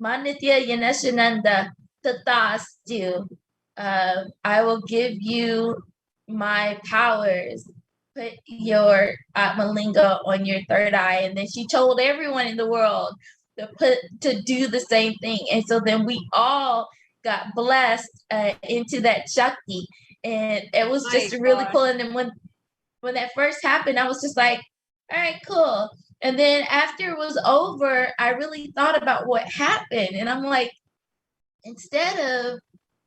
Nithyananda Tatastu, I will give you my powers. Put your Atmalinga on your third eye. And then she told everyone in the world to do the same thing. And so then we all got blessed into that Shakti. And it was just really cool. And then when that first happened, I was just like, all right, cool. And then after it was over, I really thought about what happened. And I'm like, instead of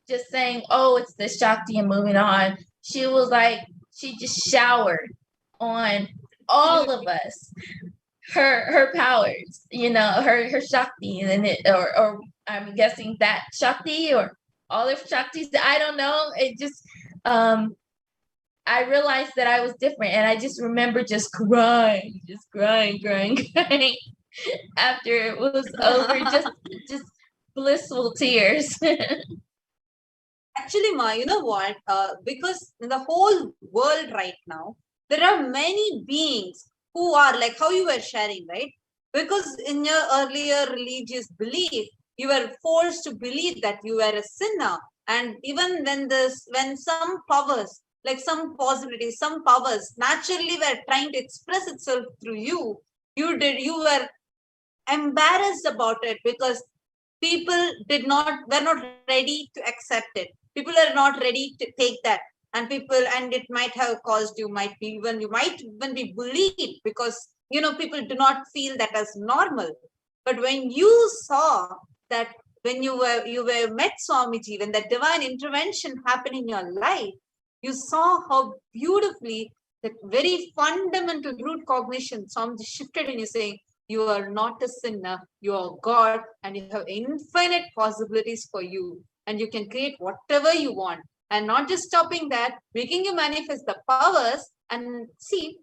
just saying, oh, it's the Shakti and moving on, she was like, she just showered on all of us her powers, you know, her Shakti, and it, or I'm guessing that Shakti or all of Shaktis, I don't know. It just, I realized that I was different, and I just remember just crying after it was over, just blissful tears. Actually, Ma, you know what? Because in the whole world right now, there are many beings who are like how you were sharing, right? Because in your earlier religious belief, you were forced to believe that you were a sinner. And even when some powers, like some possibilities, some powers naturally were trying to express itself through you, you were embarrassed about it because people were not ready to accept it. People are not ready to take that. And it might have caused you might even be bullied, because, you know, people do not feel that as normal. But when you saw that, when you met Swamiji, when that divine intervention happened in your life, you saw how beautifully that very fundamental root cognition Swamiji shifted in you, saying, you are not a sinner, you are God, and you have infinite possibilities for you, and you can create whatever you want. And not just stopping that, making you manifest the powers. And see,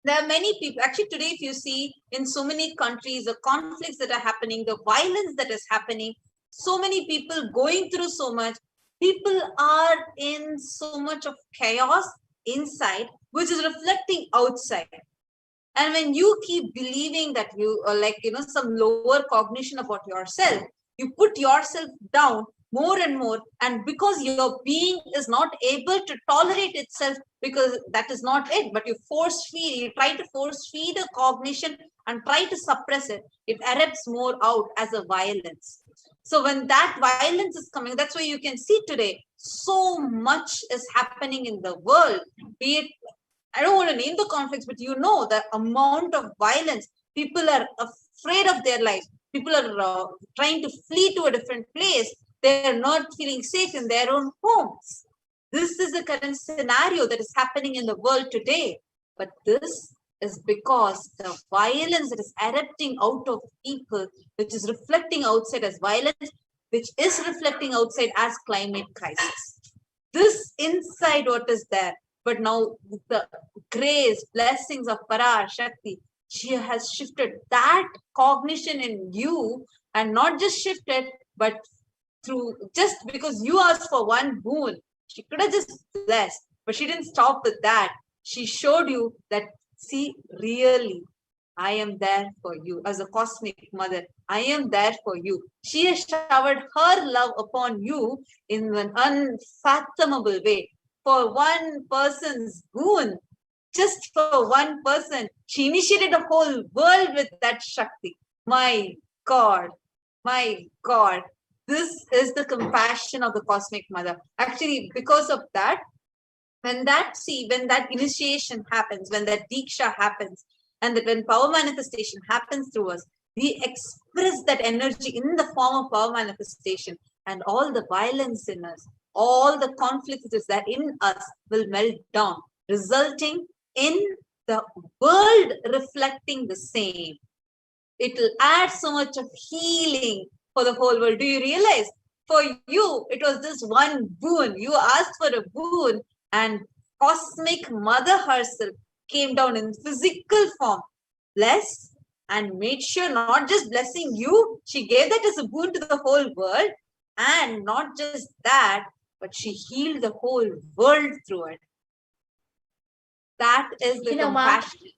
there are many people, actually today, if you see in so many countries, the conflicts that are happening, the violence that is happening, so many people going through so much, people are in so much of chaos inside, which is reflecting outside. And when you keep believing that you are like, you know, some lower cognition about yourself, you put yourself down more and more. And because your being is not able to tolerate itself, because that is not it, but you try to force feed a cognition and try to suppress it, it erupts more out as a violence. So when that violence is coming, that's why you can see today, so much is happening in the world, be it, I don't want to name the conflicts, but you know the amount of violence. People are afraid of their lives. People are trying to flee to a different place. They're not feeling safe in their own homes. This is the current scenario that is happening in the world today. But this is because the violence that is erupting out of people, which is reflecting outside as violence, which is reflecting outside as climate crisis. This inside what is there. But now the grace, blessings of Parashakti, she has shifted that cognition in you, and not just shifted, but through, just because you asked for one boon, she could have just blessed, but she didn't stop with that. She showed you that, see, really, I am there for you. As a cosmic mother, I am there for you. She has showered her love upon you in an unfathomable way. For one person's boon, just for one person. She initiated a whole world with that Shakti. My God, my God. This is the compassion of the Cosmic Mother. Actually, because of that, when that initiation happens, when that Diksha happens, and that when power manifestation happens through us, we express that energy in the form of power manifestation, and all the violence in us, all the conflicts that in us will melt down, resulting in the world reflecting the same. It will add so much of healing for the whole world. Do you realize? For you, it was this one boon. You asked for a boon, and Cosmic Mother herself came down in physical form, blessed, and made sure not just blessing you, she gave that as a boon to the whole world. And not just that, but she healed the whole world through it. That is the compassion. Mom,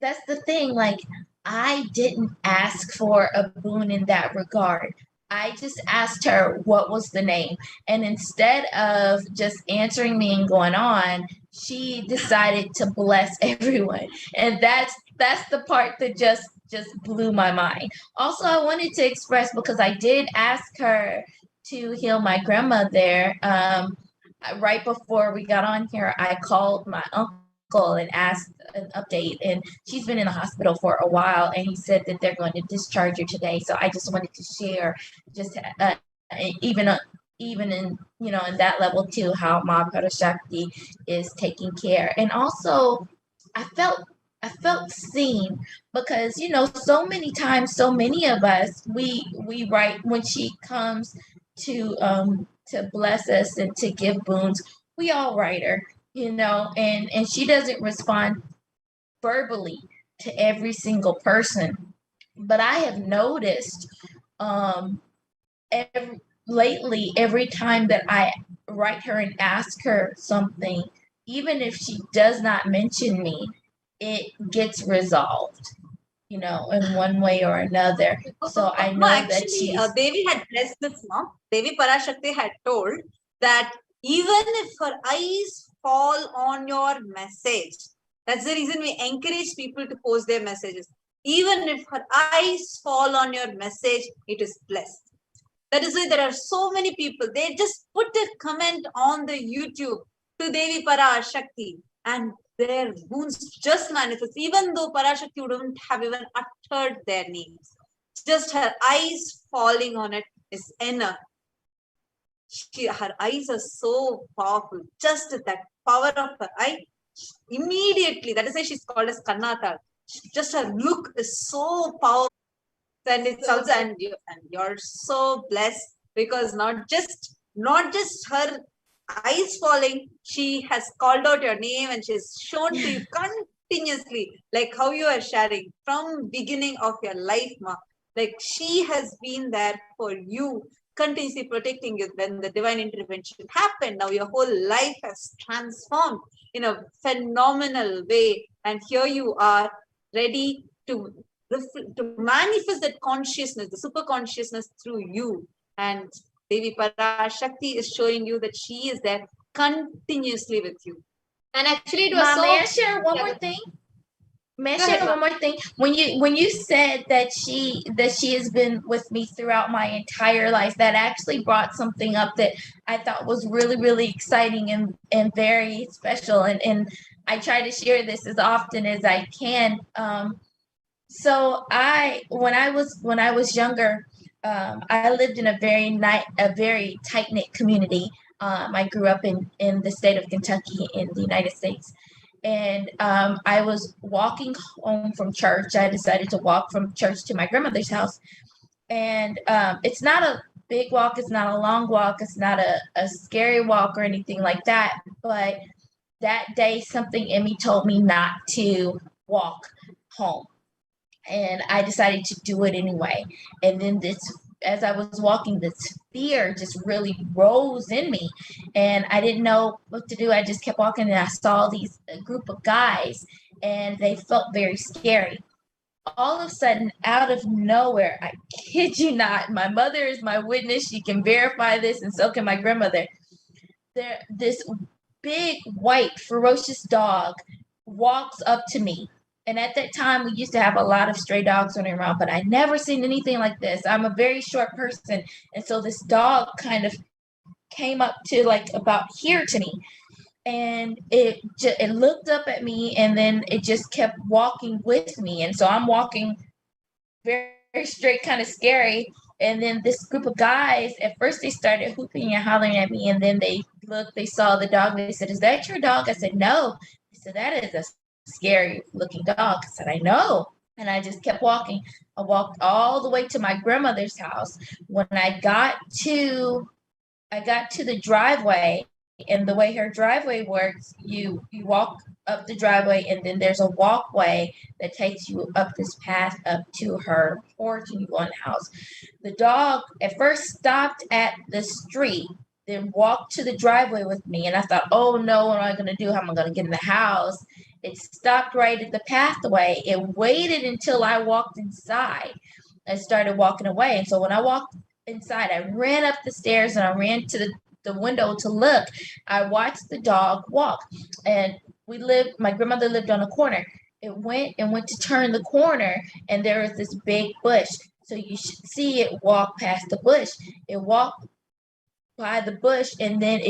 that's the thing. Like, I didn't ask for a boon in that regard. I just asked her what was the name. And instead of just answering me and going on, she decided to bless everyone. And that's the part that just blew my mind. Also, I wanted to express, because I did ask her to heal my grandmother. Right before we got on here, I called my uncle and asked an update, and she's been in the hospital for a while, and he said that they're going to discharge her today. So I just wanted to share, just even in in that level too, how Ma Parashakti is taking care. And also I felt seen, because so many times, so many of us, we write when she comes to bless us and to give boons, we all write her, and she doesn't respond verbally to every single person. But I have noticed lately, every time that I write her and ask her something, even if she does not mention me, it gets resolved, in one way or another. So I know that she's... Devi had blessed this, no? Devi Parashakti had told that even if her eyes fall on your message, that's the reason we encourage people to post their messages. Even if her eyes fall on your message, it is blessed. That is why there are so many people, they just put a comment on the YouTube to Devi Parashakti, and their boons just manifest, even though Parashakti wouldn't have even uttered their names. Just her eyes falling on it is enough. Her eyes are so powerful. Just that power of her eye, immediately, that is why she's called as Kannata. Just her look is so powerful. And it's also, and you're so blessed, because not just her eyes falling, she has called out your name, and she's shown to you continuously, like how you are sharing from beginning of your life, Ma. Like she has been there for you, continuously protecting you. When the divine intervention happened, now your whole life has transformed in a phenomenal way, and here you are ready to manifest that consciousness, the super consciousness through you. And Devi Parashakti is showing you that she is there continuously with you. And actually, it was Mom, may I share one more thing? May I share one more thing? When you said that she has been with me throughout my entire life, that actually brought something up that I thought was really, really exciting and very special. And I try to share this as often as I can. So when I was younger, I lived in a very tight-knit community. I grew up in the state of Kentucky in the United States. And I was walking home from church. I decided to walk from church to my grandmother's house. And it's not a big walk. It's not a long walk. It's not a scary walk or anything like that. But that day, something in me told me not to walk home. And I decided to do it anyway. And then as I was walking, this fear just really rose in me, and I didn't know what to do. I just kept walking, and I saw a group of guys, and they felt very scary. All of a sudden, out of nowhere, I kid you not, my mother is my witness. She can verify this, and so can my grandmother. This big, white, ferocious dog walks up to me. And at that time, we used to have a lot of stray dogs running around, but I never seen anything like this. I'm a very short person. And so this dog kind of came up to like about here to me. And it looked up at me, and then it just kept walking with me. And so I'm walking very, very straight, kind of scary. And then this group of guys, at first they started whooping and hollering at me, and then they looked, they saw the dog, they said, "Is that your dog?" I said, "No." They said, "That is a scary looking dog." I said, "I know." And I just kept walking. I walked all the way to my grandmother's house. When I got to the driveway, and the way her driveway works, you walk up the driveway, and then there's a walkway that takes you up this path up to her porch, and you go in the house. The dog at first stopped at the street, then walked to the driveway with me, and I thought, "Oh no, what am I going to do? How am I going to get in the house?" It stopped right at the pathway. It waited until I walked inside and started walking away. And so when I walked inside, I ran up the stairs and I ran to the window to look. I watched the dog walk, and my grandmother lived on a corner. It went to turn the corner, and there was this big bush. So you should see it walk past the bush. It walked by the bush, and then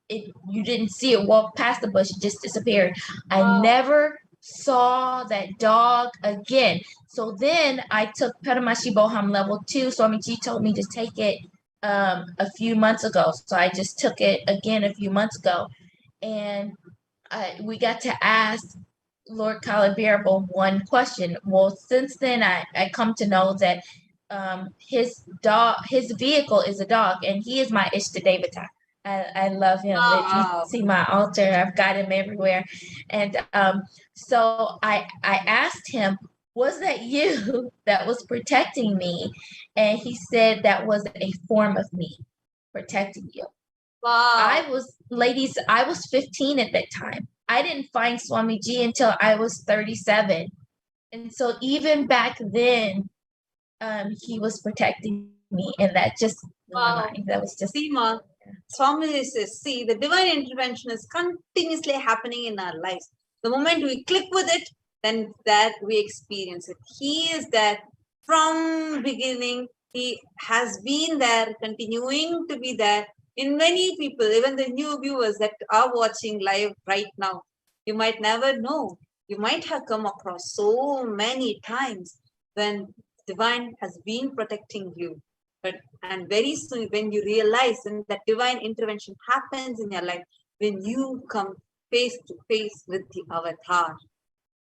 you didn't see it walk past the bush. It just disappeared. I never saw that dog again. So then I took Paramashivoham level 2. Swamiji told me to take it a few months ago. So I just took it again a few months ago. And we got to ask Lord Kalabirable one question. Well, since then I come to know that his vehicle is a dog, and he is my Ishtadevata. I love him. If you see my altar, I've got him everywhere. And so I asked him, "Was that you that was protecting me?" And he said that was a form of me protecting you. Wow. I was 15 at that time. I didn't find Swamiji until I was 37. And so even back then, he was protecting me, and that just blew my mind. That was just Seema, Swami says, see, the divine intervention is continuously happening in our lives. The moment we click with it, then that we experience it. He is there from beginning. He has been there, continuing to be there in many people, even the new viewers that are watching live right now. You might never know. You might have come across so many times when divine has been protecting you. And very soon, when you realize and that divine intervention happens in your life, when you come face to face with the avatar,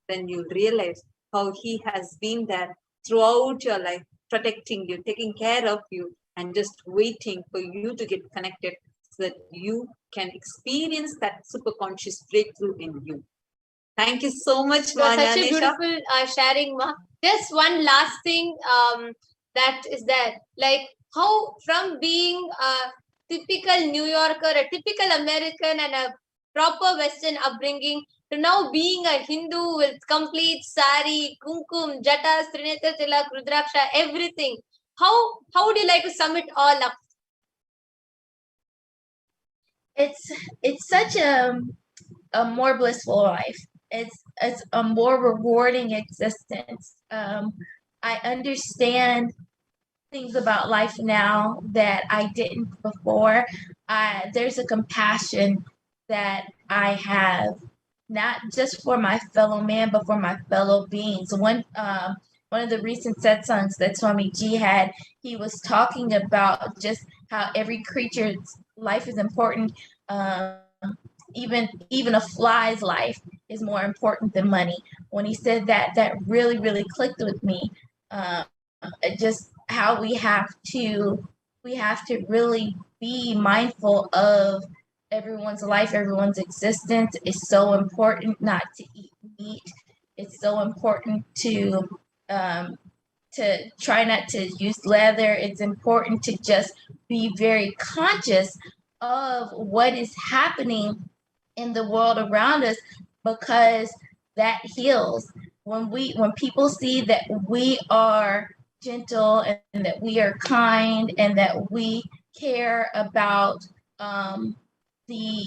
then you realize how he has been there throughout your life, protecting you, taking care of you, and just waiting for you to get connected so that you can experience that superconscious breakthrough in you. Thank you so much, So such a Anisha. beautiful sharing, Ma. Just one last thing that is there, like how from being a typical New Yorker, a typical American, and a proper Western upbringing to now being a Hindu with complete sari, kumkum, jatas, trineta tilak, rudraksha, everything. How would you like to sum it all up? It's such a more blissful life. It's a more rewarding existence. I understand things about life now that I didn't before. There's a compassion that I have, not just for my fellow man, but for my fellow beings. One of the recent satsangs that Swamiji had, he was talking about just how every creature's life is important. Even a fly's life is more important than money. When he said that, that really, really clicked with me. Just how we have to really be mindful of everyone's life, everyone's existence. It's so important not to eat meat. It's so important to try not to use leather. It's important to just be very conscious of what is happening in the world around us, because that heals. When people see that we are gentle and that we are kind and that we care about the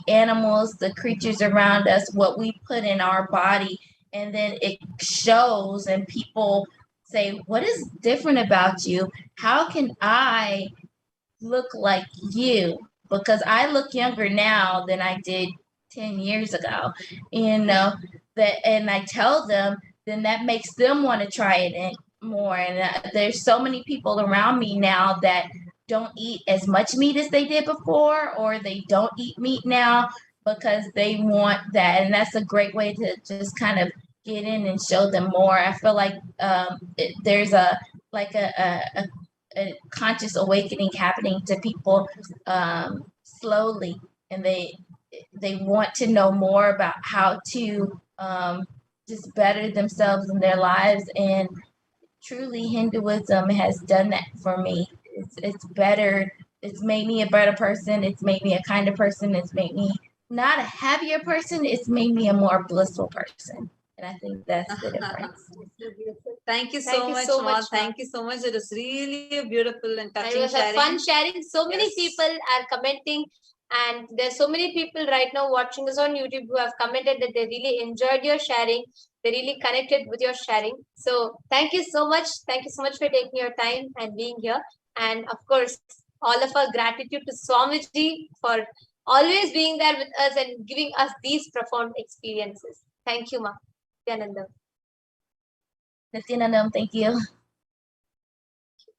animals, the creatures around us, what we put in our body, and then it shows, and people say, what is different about you? How can I look like you? Because I look younger now than I did 10 years ago, and I tell them, then that makes them want to try it more. And there's so many people around me now that don't eat as much meat as they did before, or they don't eat meat now because they want that. And that's a great way to just kind of get in and show them more. I feel like there's a conscious awakening happening to people slowly, and they want to know more about how to just better themselves in their lives. And truly, Hinduism has done that for me. It's better. It's made me a better person. It's made me a kinder person. It's made me not a happier person. It's made me a more blissful person. And I think that's the difference. Thank you so much, Ma. Thank you so much. It was really a beautiful and touching It was sharing. a fun sharing. So many people are commenting, and there's so many people right now watching us on YouTube who have commented that they really enjoyed your sharing. They really connected with your sharing. So thank you so much. Thank you so much for taking your time and being here. And of course, all of our gratitude to Swamiji for always being there with us and giving us these profound experiences. Thank you, Ma. Nithyanandam. Nithyanandam, thank you.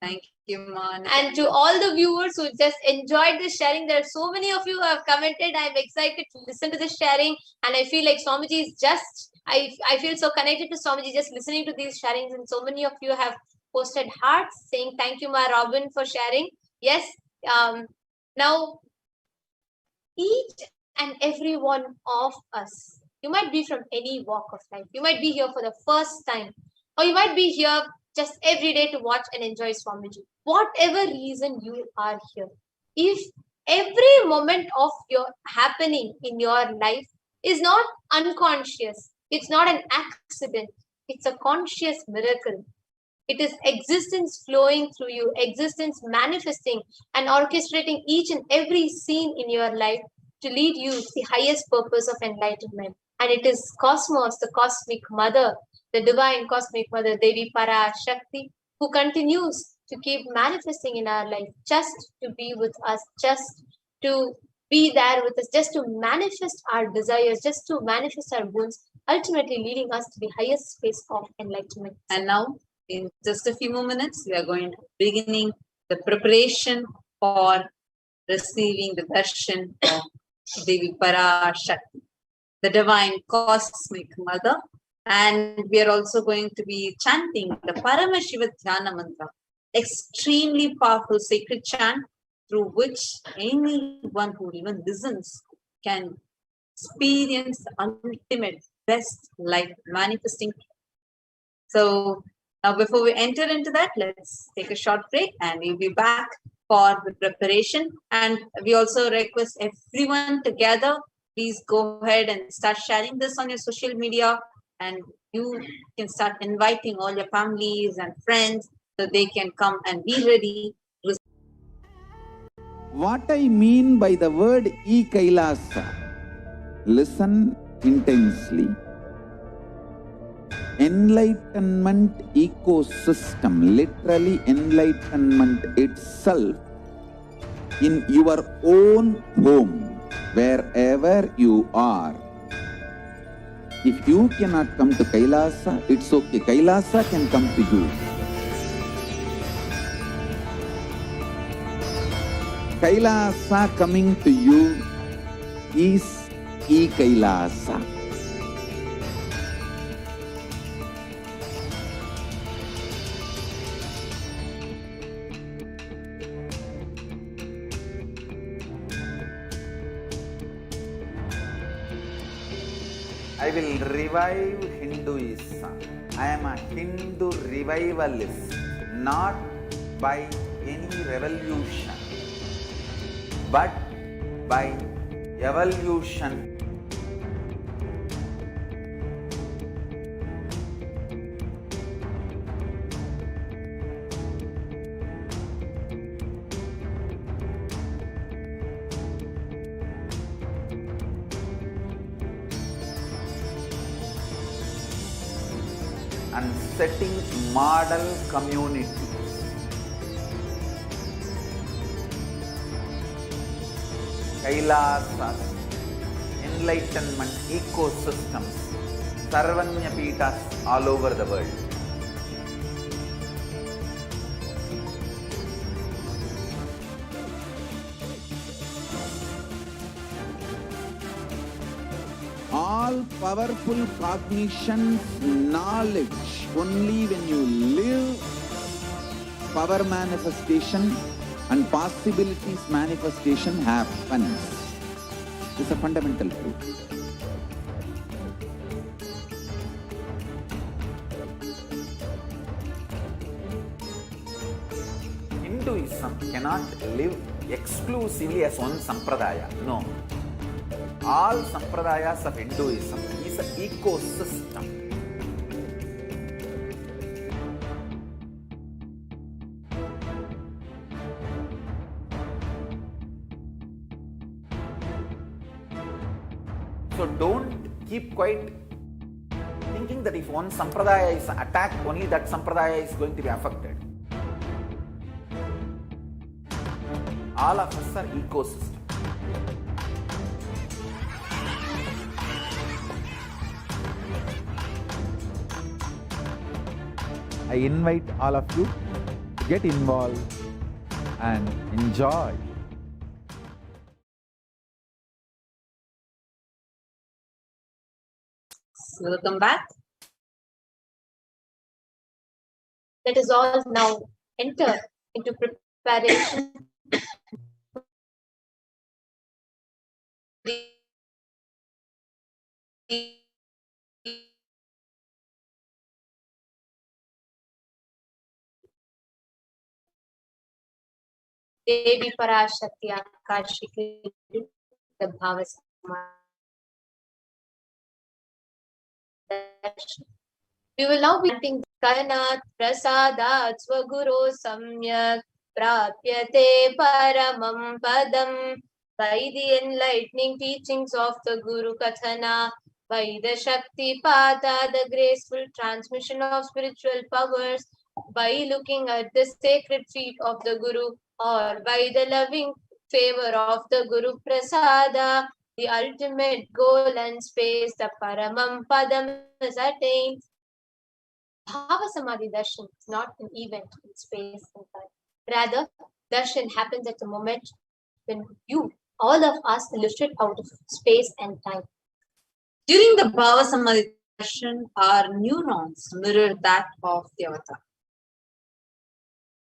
Thank you, Ma. And to all the viewers who just enjoyed this sharing, there are so many of you who have commented. I'm excited to listen to this sharing, and I feel like Swamiji is just, I feel so connected to Swamiji just listening to these sharings, and so many of you have posted hearts saying thank you, Ma Robin, for sharing. Yes, now each and every one of us, you might be from any walk of life. You might be here for the first time, or you might be here just every day to watch and enjoy Swamiji. Whatever reason you are here, if every moment of your happening in your life is not unconscious, it's not an accident, it's a conscious miracle. It is existence flowing through you, existence manifesting and orchestrating each and every scene in your life to lead you to the highest purpose of enlightenment. And it is Cosmos, the cosmic mother, the divine cosmic mother, Devi Parashakti, who continues to keep manifesting in our life, just to be with us, just to be there with us, just to manifest our desires, just to manifest our wounds, ultimately leading us to the highest space of enlightenment. And now, in just a few more minutes, we are going to beginning the preparation for receiving the darshan of Devi Parashakti, the divine cosmic mother. And we are also going to be chanting the Paramashiva Dhyana mantra, extremely powerful sacred chant through which anyone who even listens can experience the ultimate best life manifesting. So now, before we enter into that, let's take a short break and we'll be back for the preparation. And we also request everyone to gather. Please go ahead and start sharing this on your social media, and you can start inviting all your families and friends so they can come and be ready. What I mean by the word Kailasa, listen intensely. Enlightenment ecosystem, literally enlightenment itself, in your own home, wherever you are. If you cannot come to Kailasa, it's okay. Kailasa can come to you. Kailasa coming to you is Kailasa. I will revive Hinduism. I am a Hindu revivalist, not by any revolution, but by evolution. and setting model community. Kailasa, Enlightenment ecosystems, Sarvanya Peethas all over the world. All powerful cognition, knowledge, only when you live, power manifestation and possibilities manifestation happens. It's a fundamental truth. Hinduism cannot live exclusively as one sampradaya. No. All sampradayas of Hinduism is an ecosystem. So don't keep quiet thinking that if one sampradaya is attacked, only that sampradaya is going to be affected. All of us are ecosystem. I invite all of you to get involved and enjoy. Welcome back. Let us all now enter into preparation. Devi Parashakti Akashic, the Bhavasama. We will now be chanting Karnat Prasadat Swaguru Samyak Prapyate Paramam Padam, by the enlightening teachings of the Guru Kathana, by the Shakti Pata, the graceful transmission of spiritual powers, by looking at the sacred feet of the Guru, or by the loving favor of the Guru Prasada, the ultimate goal and space, the Paramam Padam is attained. Bhava Samadhi Darshan is not an event in space and time. Rather, Darshan happens at the moment when you, all of us, are lifted out of space and time. During the Bhava Samadhi darshan, our neurons mirror that of the avatar.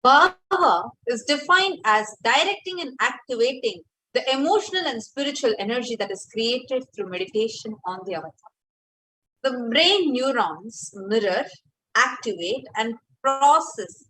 Bhava is defined as directing and activating the emotional and spiritual energy that is created through meditation on the avatar. The brain neurons mirror, activate, and process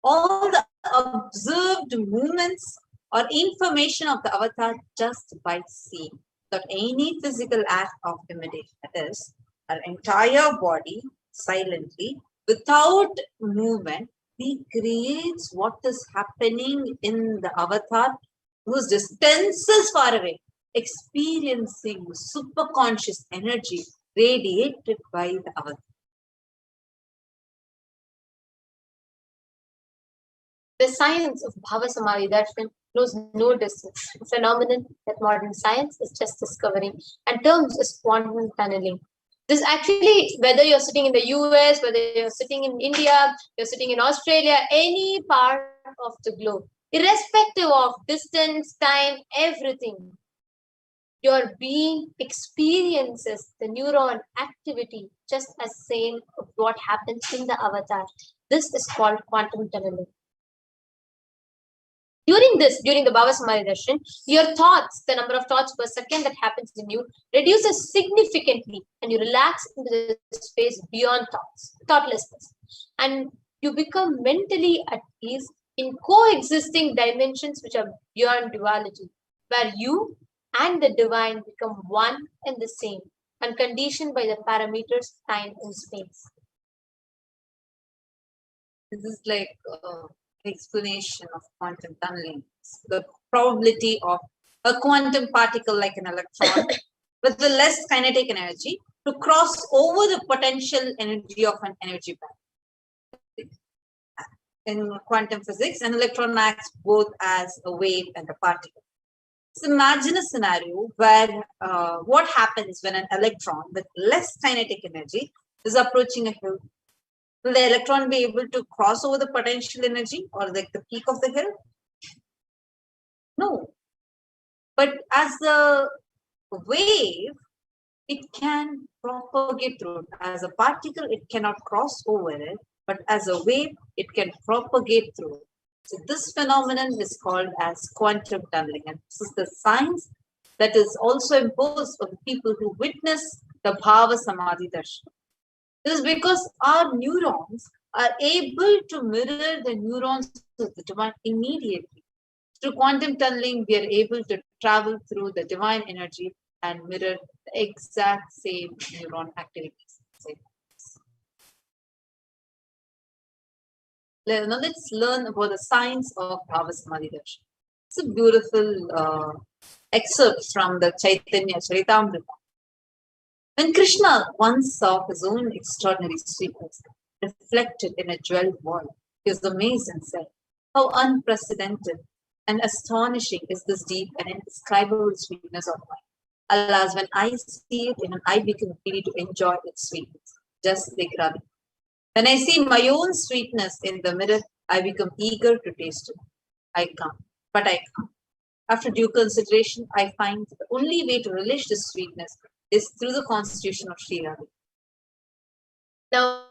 all the observed movements or information of the avatar just by seeing, without any physical act of imitation. That is, our entire body silently, without movement, recreates what is happening in the avatar, whose distance is far away, experiencing superconscious energy radiated by the avatar. The science of Bhava Samadhi Darshan knows no distance, a phenomenon that modern science is just discovering and terms as quantum tunneling. This actually, whether you're sitting in the US, whether you're sitting in India, you're sitting in Australia, any part of the globe, irrespective of distance, time, everything, your being experiences the neuron activity just as same of what happens in the avatar. This is called quantum tunneling. During the Bhava Samadhi Darshan, your thoughts, the number of thoughts per second that happens in you, reduces significantly and you relax into the space beyond thoughtlessness. And you become mentally at ease in coexisting dimensions which are beyond duality, where you and the divine become one and the same, unconditioned by the parameters time and space. This is like explanation of quantum tunneling. The probability of a quantum particle like an electron with the less kinetic energy to cross over the potential energy of an energy band. In quantum physics, an electron acts both as a wave and a particle. So imagine a scenario where what happens when an electron with less kinetic energy is approaching a hill. Will the electron be able to cross over the potential energy or like the peak of the hill? No. But as a wave, it can propagate through it. As a particle, it cannot cross over it, but as a wave, it can propagate through it. So this phenomenon is called as quantum tunneling, and this is the science that is also imposed on the people who witness the Bhava Samadhi Darshan. This is because our neurons are able to mirror the neurons of the divine immediately. Through quantum tunneling, we are able to travel through the divine energy and mirror the exact same neuron activities. Now let's learn about the science of Bhava Samadhi Darshan. It's a beautiful excerpt from the Chaitanya Charitamrita. When Krishna once saw his own extraordinary sweetness reflected in a jeweled wall, he was amazed and said, "How unprecedented and astonishing is this deep and indescribable sweetness of mine. Alas, when I see it, I become ready to enjoy its sweetness, just like Ravi. When I see my own sweetness in the mirror, I become eager to taste it. I can't. After due consideration, I find the only way to relish this sweetness is through the constitution of Sri Ravi." Now,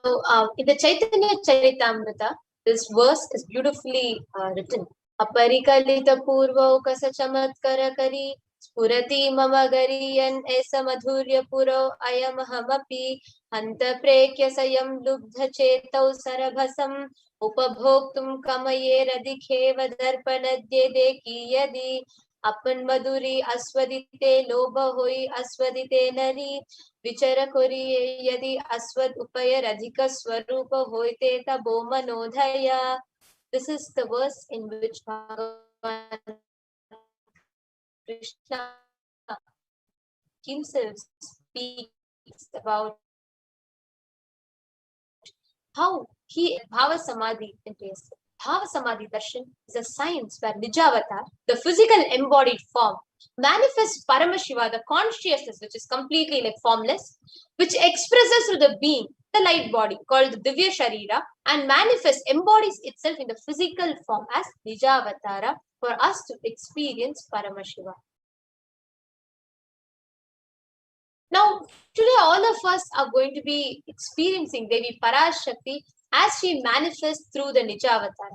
in the Chaitanya Charitamrita, this verse is beautifully written. Aparikalita purva kasa chamatkara kari spurati mama gariyan esa madhurya puro ayam hamapi hanta prekya sayam lubdha chetau sarabhasam upabhoktum kamaye radikeva darpanadye deki yadi अपन मधुरी अस्वदिते लोभ होई अस्वदिते नरी विचर कोरी यदि Aswad उपयर अधिक स्वरूप होइते तबो मनोधया. This is the verse in which Bhagavan Krishna himself speaks about how he Bhava Samadhi is. Bhava Samadhi Darshan is a science where Nijavatar, the physical embodied form, manifests Paramashiva, the consciousness which is completely like formless, which expresses through the being, the light body called the Divya Sharira, and manifests, embodies itself in the physical form as Nijavatara for us to experience Paramashiva. Now, today all of us are going to be experiencing Devi Parashakti as she manifests through the Nijavatar.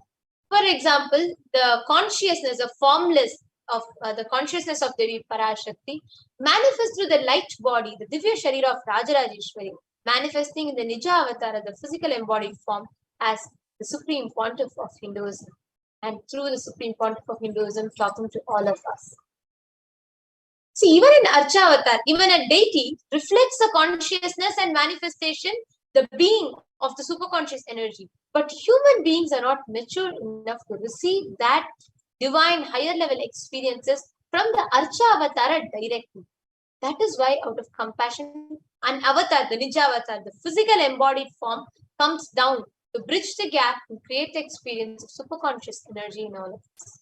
For example, the consciousness of formless of the consciousness of Devi Parashakti manifests through the light body, the Divya Sharira of Rajarajeshwari, manifesting in the Nijavatar, the physical embodied form, as the Supreme Pontiff of Hinduism, and through the Supreme Pontiff of Hinduism talking to all of us. See, even in Archavatar, even a deity reflects the consciousness and manifestation, the being of the superconscious energy. But human beings are not mature enough to receive that divine higher level experiences from the Archa-avatara directly. That is why out of compassion, an avatar, the Nijavatar, the physical embodied form, comes down to bridge the gap and create the experience of superconscious energy in all of us.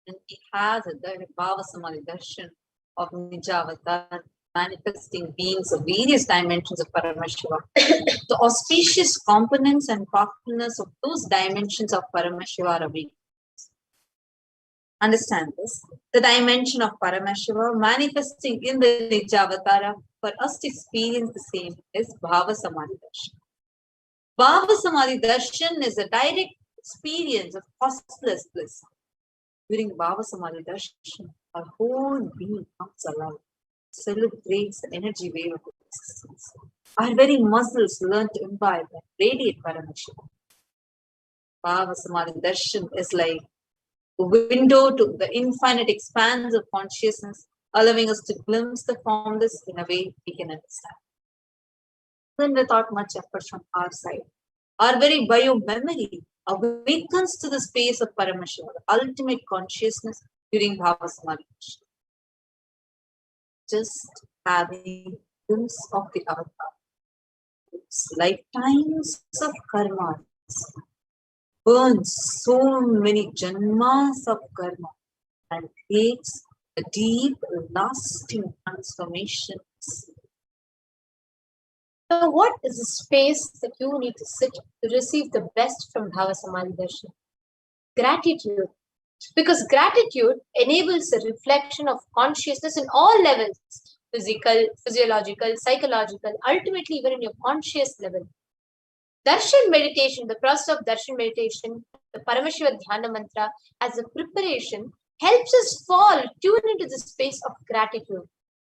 And he has a Bhava Samadhi Darshan of Nijavatar, manifesting beings of various dimensions of Paramashiva. The auspicious components and powerfulness of those dimensions of Paramashiva are weak. Understand this. The dimension of Paramashiva manifesting in the Nijavatara, for us to experience the same, is Bhava Samadhi Darshan. Bhava Samadhi Darshan is a direct experience of costless bliss. During Bhava Samadhi Darshan, our whole being comes alive, celebrates the energy wave of existence. Our very muscles learn to imbibe and radiate Paramashiva. Bhava Samadhi Darshan is like a window to the infinite expanse of consciousness, allowing us to glimpse the formless in a way we can understand. Then without much effort from our side, our very bio-memory awakens to the space of Paramashiva, the ultimate consciousness during Bhava Samadhi Darshan. Just having glimpse of the avatar. It's lifetimes of karma, burns so many janmas of karma and creates a deep, lasting transformations. Now, what is the space that you need to sit to receive the best from Bhava Samadhi Darshan? Gratitude. Because gratitude enables a reflection of consciousness in all levels, physical, physiological, psychological, ultimately even in your conscious level. Darshan meditation, the process of darshan meditation, the Paramashiva Dhyana mantra as a preparation helps us tune into the space of gratitude.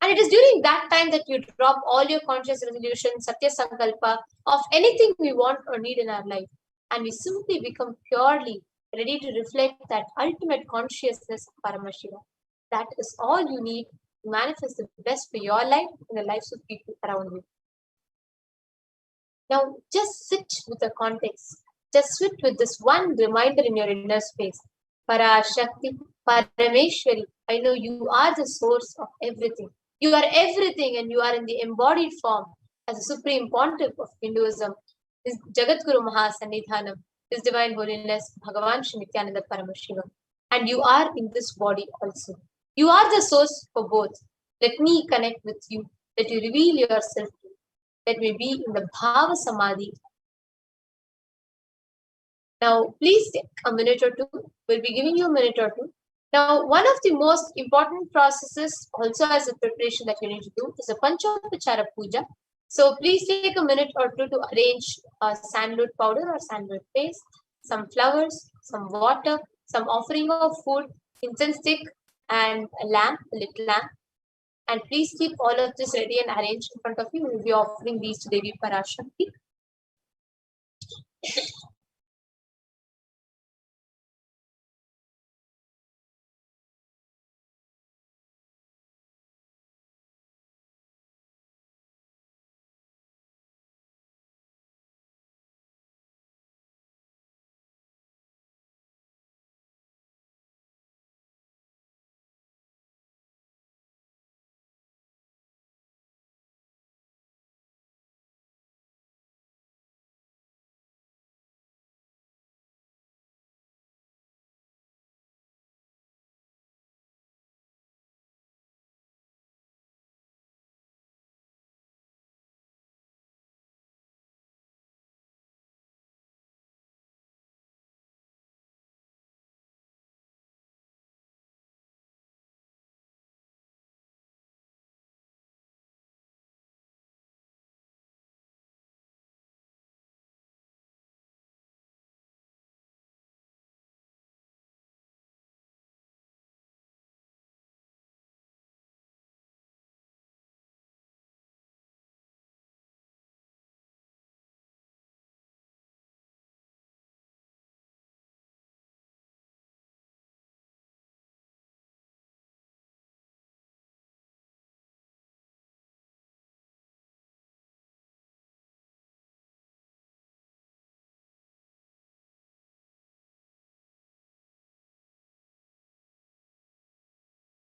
And it is during that time that you drop all your conscious resolutions, Satya Sankalpa, of anything we want or need in our life. And we simply become purely ready to reflect that ultimate consciousness of Paramashiva. That is all you need to manifest the best for your life and the lives of people around you. Now, just sit with the context. Just sit with this one reminder in your inner space. Parashakti, Parameshwari, I know you are the source of everything. You are everything and you are in the embodied form as a supreme pontiff of Hinduism, His Jagadguru Mahasannidhanam, His Divine Holiness, Bhagavan Shri Nithyananda Paramashivam. And you are in this body also. You are the source for both. Let me connect with you. Let you reveal yourself to me. Let me be in the Bhava Samadhi. Now, please take a minute or two. We'll be giving you a minute or two. Now, one of the most important processes also as a preparation that you need to do is a Panchopachara Puja. So please take a minute or two to arrange sandalwood powder or sandalwood paste, some flowers, some water, some offering of food, incense stick, and a lamp, a lit lamp. And please keep all of this ready and arranged in front of you. We will be offering these to Devi Parashakti.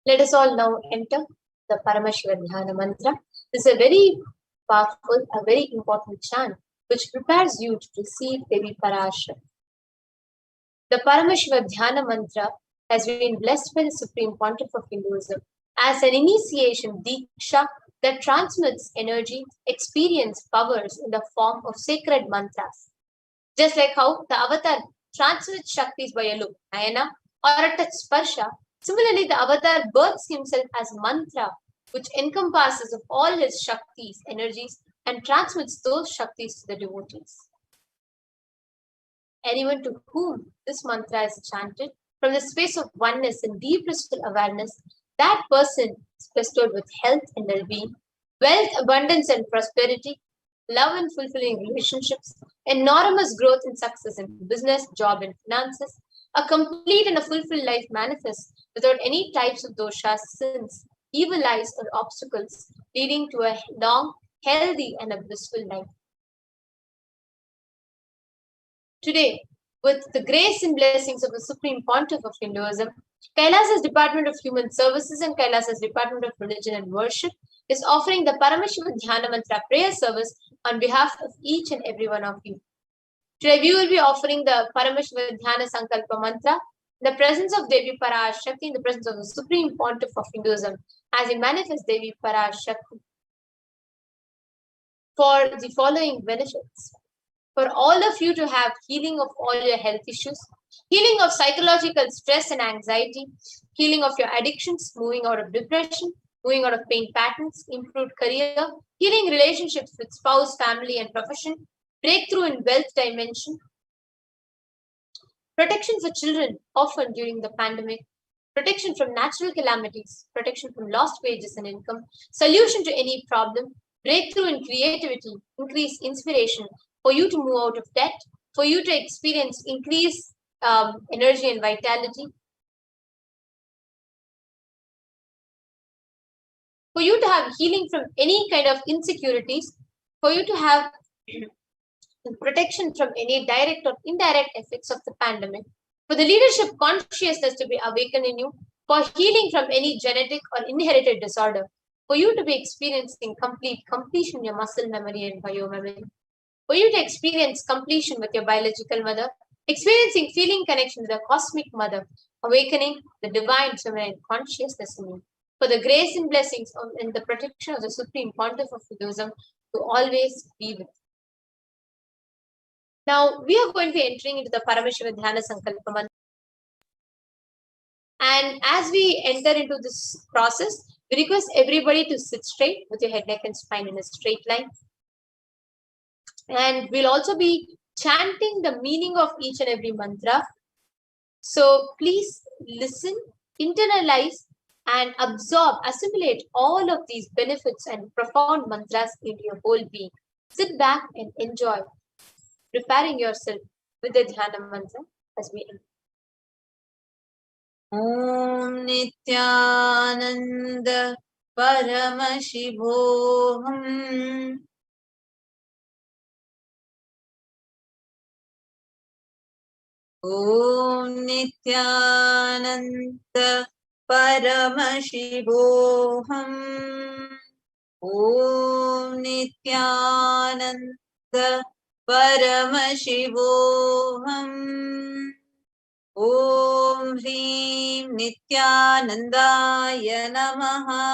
Let us all now enter the Paramashiva Dhyana mantra. This is a very powerful, a very important chant which prepares you to receive Devi Parashakti. The Paramashiva Dhyana mantra has been blessed by the Supreme Pontiff of Hinduism as an initiation diksha that transmits energy, experience, powers in the form of sacred mantras. Just like how the avatar transmits Shaktis by a look, Nayana, or a touch sparsha, similarly the avatar births himself as mantra, which encompasses of all his Shaktis, energies, and transmits those Shaktis to the devotees. Anyone to whom this mantra is chanted from the space of oneness and deep blissful awareness, that person is bestowed with health and well-being, wealth, abundance and prosperity, love and fulfilling relationships, enormous growth and success in business, job and finances, a complete and a fulfilled life manifests without any types of doshas, sins, evil eyes or obstacles, leading to a long, healthy and a blissful life. Today, with the grace and blessings of the Supreme Pontiff of Hinduism, Kailasa's Department of Human Services and Kailasa's Department of Religion and Worship is offering the Paramashiva Dhyana Mantra prayer service on behalf of each and every one of you. Today we will be offering the Paramashiva Dhyana Sankalpa Mantra in the presence of Devi Parashakti, in the presence of the Supreme Pontiff of Hinduism, as he manifests Devi Parashakti for the following benefits. For all of you to have healing of all your health issues, healing of psychological stress and anxiety, healing of your addictions, moving out of depression, moving out of pain patterns, improved career, healing relationships with spouse, family, and profession, breakthrough in wealth dimension, protection for children, often during the pandemic, protection from natural calamities, protection from lost wages and income, solution to any problem, breakthrough in creativity, increased inspiration, for you to move out of debt, for you to experience increased energy and vitality, for you to have healing from any kind of insecurities, for you to have protection from any direct or indirect effects of the pandemic, for the leadership consciousness to be awakened in you, for healing from any genetic or inherited disorder, for you to be experiencing completion in your muscle memory and biomemory, for you to experience completion with your biological mother, experiencing feeling connection with the cosmic mother, awakening the divine feminine consciousness in you, for the grace and blessings and the protection of the Supreme Pontiff of Hinduism to always be with you. Now, we are going to be entering into the Paramashiva Dhyana Sankalpa Mantra. And as we enter into this process, we request everybody to sit straight with your head, neck, and spine in a straight line. And we'll also be chanting the meaning of each and every mantra. So please listen, internalize, and absorb, assimilate all of these benefits and profound mantras into your whole being. Sit back and enjoy, preparing yourself with the Dhyana Mantra as we end. Om Nithyananda Paramashivoham. Om Nithyananda Paramashivoham. Om Nithyananda Paramashivoham. Om Hrim Nithyanandaya Namaha.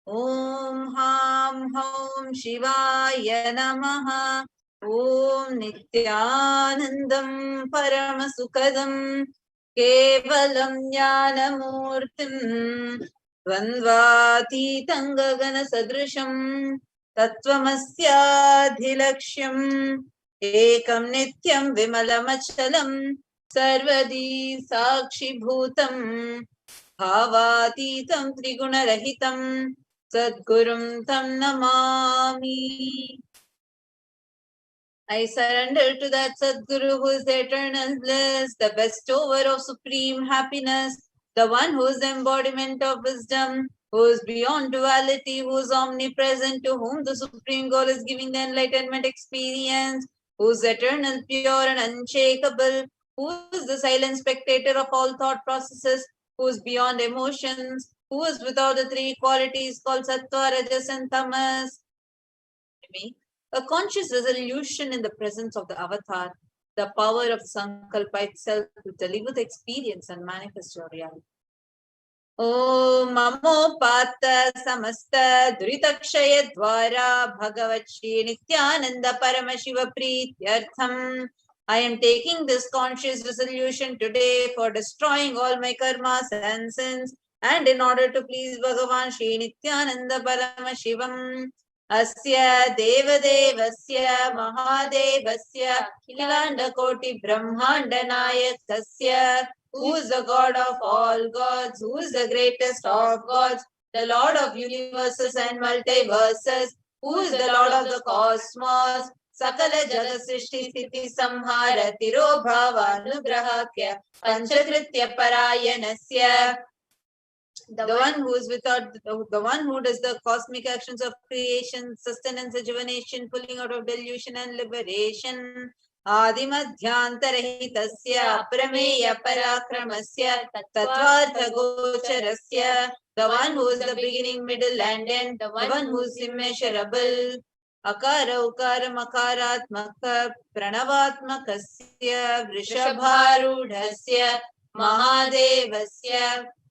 Om Ham Hom Shivaya Namaha. Om Nithyanandam Paramasukadam Kevalam Jnanamurtim Dvandvatitam Gagana Sadrisham Tattvamasya-dhilaksham Ekam Nityam Vimalamachalam Sarvadi Sakshi Bhutam Bhavatitam Trigunarahitam Sadgurum Tam Namami. I surrender to that Sadguru who is the eternal bliss, the bestower of supreme happiness, the one who is the embodiment of wisdom, who is beyond duality, who is omnipresent, to whom the supreme goal is giving the enlightenment experience, who is eternal, pure and unshakable, who is the silent spectator of all thought processes, who is beyond emotions, who is without the three qualities called Sattva, Rajas and Tamas. A conscious resolution in the presence of the avatar, the power of Sankalpa itself to deliver the experience and manifest your reality. Om Mamo Pata Samasta Duritakshaya Dwara Bhagavat Shri Nithyananda Paramashiva Prityartham. I am taking this conscious resolution today for destroying all my karmas and sins, and in order to please Bhagavan Shri Nithyananda Paramashivam. Asya Devadevasya Mahadevasya Khilanda Koti Brahmanda Nayakasya, who is the God of all gods, who is the greatest of gods, the Lord of universes and multiverses, who is the Lord of the cosmos, Sakala Jagasrishti Sthiti Samhara Tiro Bhava Anugrahakya Panchakritya Parayanasya. The one who is without, the one who does the cosmic actions of creation, sustenance, rejuvenation, pulling out of delusion and liberation. Adimadhyantarahitasya Prameya Parakramasya Tattvartha Gocharasya the one who is the beginning, middle, and end, the one who is immeasurable. Akara ukara makaratmaka pranavatmakasya vrishabharudhasya mahadevasya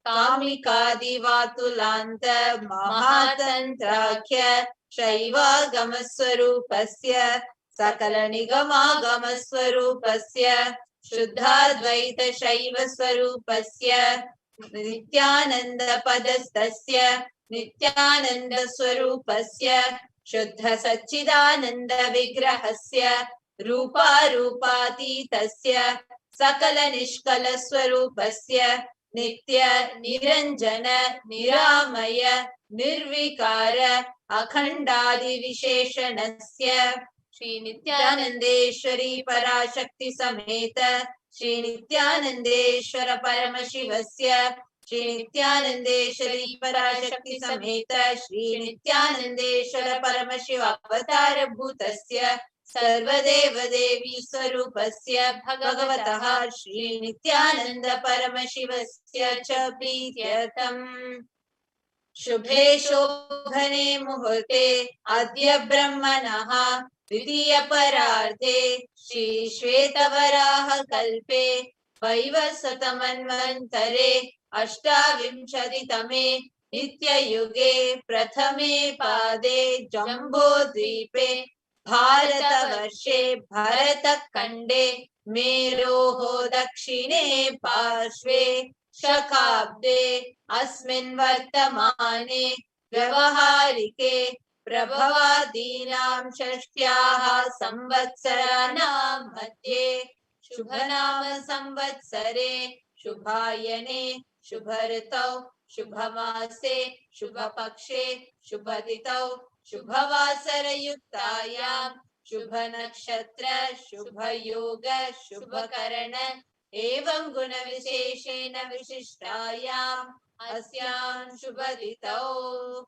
kamikadivatulanta mahatantrakhya shaiva sakala nigama gamaswarupasya shuddhadvaita shaiva swarupasya nityananda padastasya nityananda swarupasya shuddha sachidananda vigrahasya rupa rupatītasya sakala nishkala swarupasya nitya niranjana niramaya nirvikara akhandadi visheshanasya Shri Nithyanandeshwari Parashakti Sameta Shri Nithyanandeshwara Paramashivasya Shri Nithyanandeshwari Parashakti Sameta Shri Nithyanandeshwara Paramashiva Avatara Bhutasya Sarvadeva Devi Swarupasya Bhagavataha Shri Nithyananda Paramashivasya Cha Prityartham Shubhe Shobhane Muhurte Adya Brahmanaha Vidya Pararthe Shri Shvetavaraha Kalpe Vaivasatamanvantare Ashtavimshaditame Nitya Yuge Prathame Pade Jambo Dvipe Bharata Varshe Bharata Kande Meroho Dakshine Parshve Shakabde Asmin Vartamane Vyavaharike Prabhavadinam Shashtyaha Samvatsaranam Madhye Shubhanama Samvatsare Shubhayane Shubharitau Shubhamase Shubhapakshe Shubhaditau Shubhavasara Yuktayam Shubhanakshatra Shubhayoga Shubhakarana Evam guna visheshena vishishthayam asyam shubhaditau.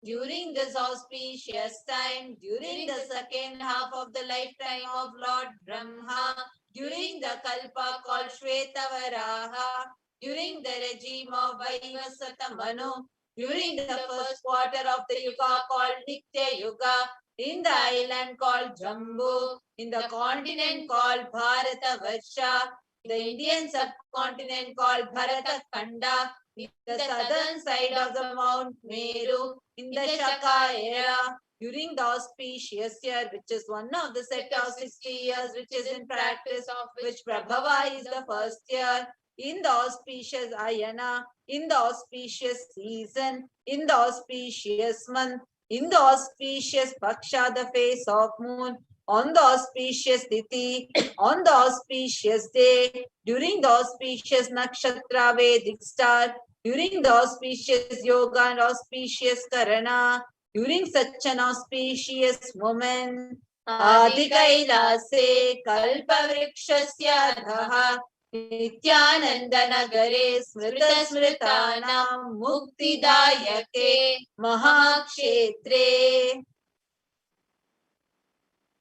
During this auspicious time, during the second half of the lifetime of Lord Brahma, during the kalpa called Shvetavaraha, during the regime of Vaivasata Manu, during the first quarter of the Yuga called Nitya Yuga, in the island called Jambu, in the continent called Bharata Varsha, the Indian subcontinent called Bharata Khanda, in the southern side of the Mount Meru, in the Shaka era, during the auspicious year, which is one of the set of 60 years, which is in practice, of which Prabhava is the first year, in the auspicious Ayana, in the auspicious season, in the auspicious month, in the auspicious Paksha, the face of moon, on the auspicious Tithi, on the auspicious day, during the auspicious Nakshatra Vedic star, during the auspicious Yoga and auspicious Karana, during such an auspicious moment, Adi Kailase Kalpa Vrikshasya Dhaha Nithyananda Nagare Smrita Smritanam Muktidayake Mahakshetre.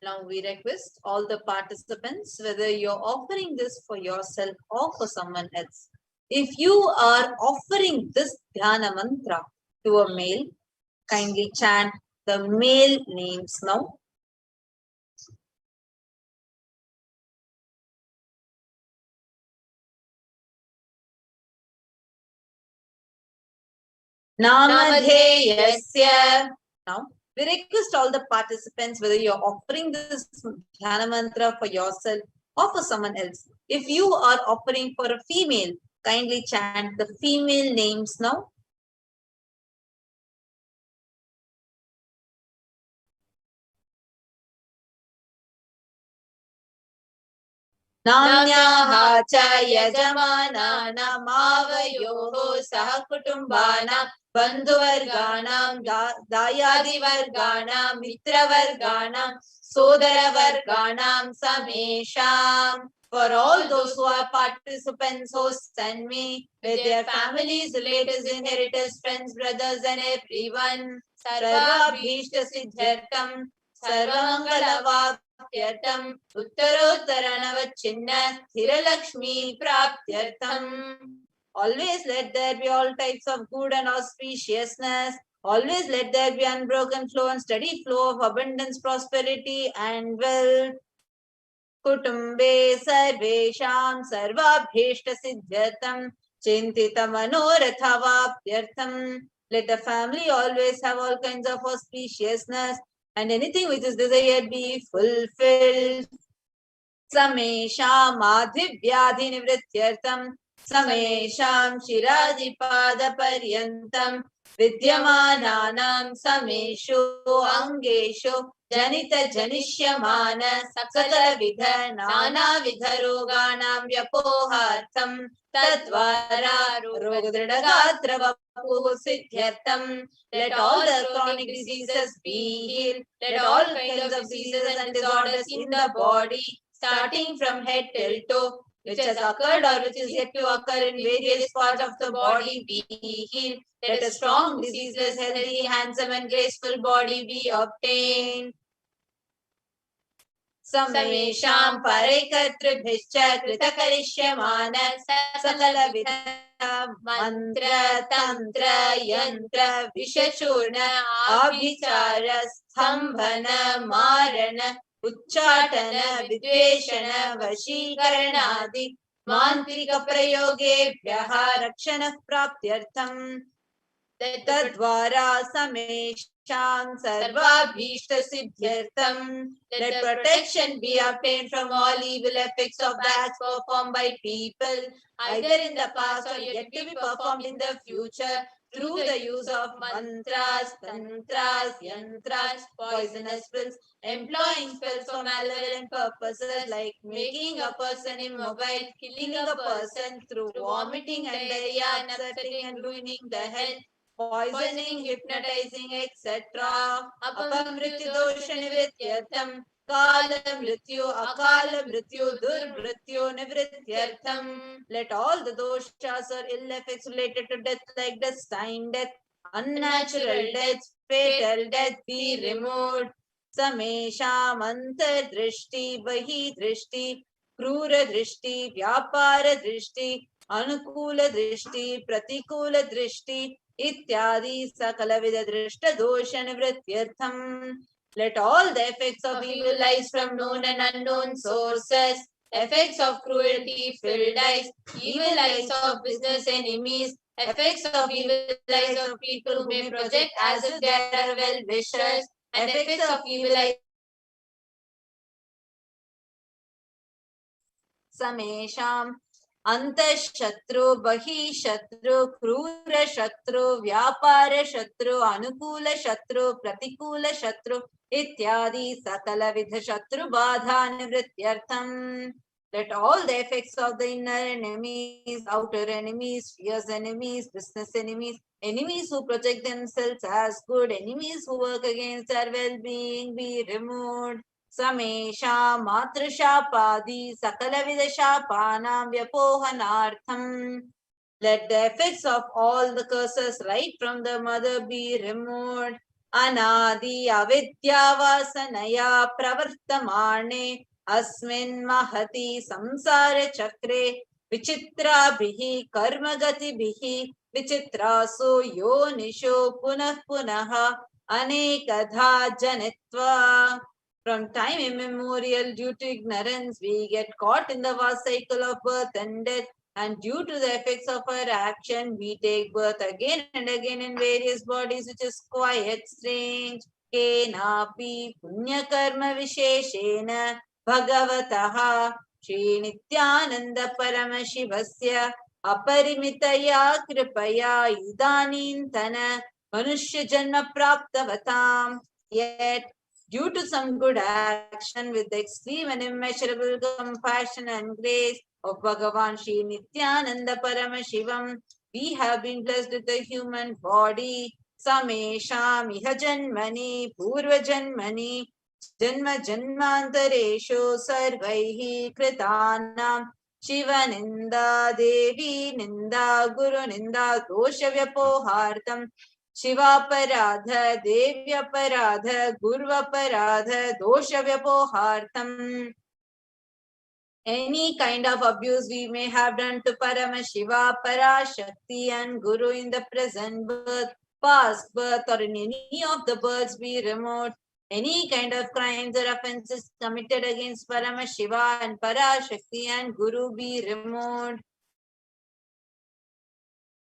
Now we request all the participants, whether you're offering this for yourself or for someone else. If you are offering this Dhyana mantra to a male, kindly chant the male names now. Namadheyasya. Now, we request all the participants, whether you're offering this Dhyana mantra for yourself or for someone else. If you are offering for a female, kindly chant the female names now. Namnyaha cha yajamanana mavayoho sahakutumbana bandhuvarganam dayadivarganam mitravarganam sodaravarganam samesham. For all those who are participants, hosts and me, with their families, relatives, inheritors, friends, brothers and everyone, sarvabhishta siddhyartham sarvamangalavapyartham uttarottaranavachinna thiralakshmi praptyartham. Always let there be all types of good and auspiciousness. Always let there be unbroken flow and steady flow of abundance, prosperity, and wealth. Kutumbe sarvesham sarvabhishta siddhyatam chintita manorathavaapyartham. Let the family always have all kinds of auspiciousness and anything which is desired be fulfilled. Samesham adhivyadhi nivrityartham Samesham shiradipada paryantam Vidyamananam sameshu angeshu Janita janishyamana sakala vidha nana vidha roganam vyapohartham Tadvara rogadridagatra vapuhu siddhyartham. Let all the chronic diseases be healed. Let all kinds of diseases and disorders in the body, starting from head till toe, which has occurred or which is yet to occur in various parts of the body, be healed. Let a strong, diseaseless, healthy, handsome and graceful body be obtained. Samesham parekatribhishcha kritakarishymana sakala vidha mantra tantra yantra vishachurna abhichara stambhana marana ucchatana vidveshana vashikarnadi mantrika prayogevyaha rakshana praptyartham. Tadvara samesham sarvabhishta siddhyartham. Let protection be obtained from all evil effects of the acts performed by people, either in the past or yet to be performed in the future, through the use of mantras, tantras, yantras, poisonous spells, employing spells for malevolent purposes like making a person immobile, killing a person through vomiting and diarrhea, upsetting and ruining the health, poisoning, hypnotizing, etc. Apamrityu dosha nivrityartham Kala mrityu, akala mrityu, durmrityu, nivrityartham. Let all the doshas or ill effects related to death like destined death, unnatural death, fatal death be removed. Samesham antardrishti, bahi drishti, krura drishti, vyapara drishti, anukula drishti, pratikula drishti, ityadi sakalavida drishta dosha nivrityartham. Let all the effects of evil eyes from known and unknown sources, effects of cruelty, filled eyes, evil eyes of business enemies, effects of evil eyes of people who may project as if they are well-wishers, and effects of evil eyes Samesham Antashatru, Bahi Shatru, Krura Shatru, Vyapara Shatru, Anukula Shatru, Pratikula Shatru, Ityadi Sakala Vidha Shatru Badha Nivrityartham. Let all the effects of the inner enemies, outer enemies, fierce enemies, business enemies, enemies who project themselves as good, enemies who work against our well-being be removed. Samesha Matrashapadi Sakalavida Shapanam Vyapohanartham. Let the effects of all the curses right from the mother be removed. Anadi Avidya Vasanaya Pravartamane Asmin Mahati Samsara Chakre Vichitra Bihi Karmagati Bihi Vichitrasu Yonisho Punah Punaha Anekadha Janitva. From time immemorial, due to ignorance, we get caught in the vast cycle of birth and death, and due to the effects of our action, we take birth again and again in various bodies, which is quite strange. Kenapi punya karma visheshena bhagavataha Shri Nithyananda Paramashivasya aparimitaya kripaya idanintana manushya janma praptavatam. Yet, due to some good action with the extreme and immeasurable compassion and grace of Bhagavan Shri Nithyananda Paramashivam, we have been blessed with a human body. Samesham iha janmani purva janmani janma janmantareshu sarvaihi kritanam Shiva ninda devi ninda guru ninda dosha vyapohartam Shivaparadha, Devyaparadha, Gurvaparadha, Dosha Vyapohartam. any kind of abuse we may have done to Paramashiva, Parashakti and Guru in the present birth, past birth or in any of the births be removed. Any kind of crimes or offences committed against Paramashiva and Parashakti and Guru be removed.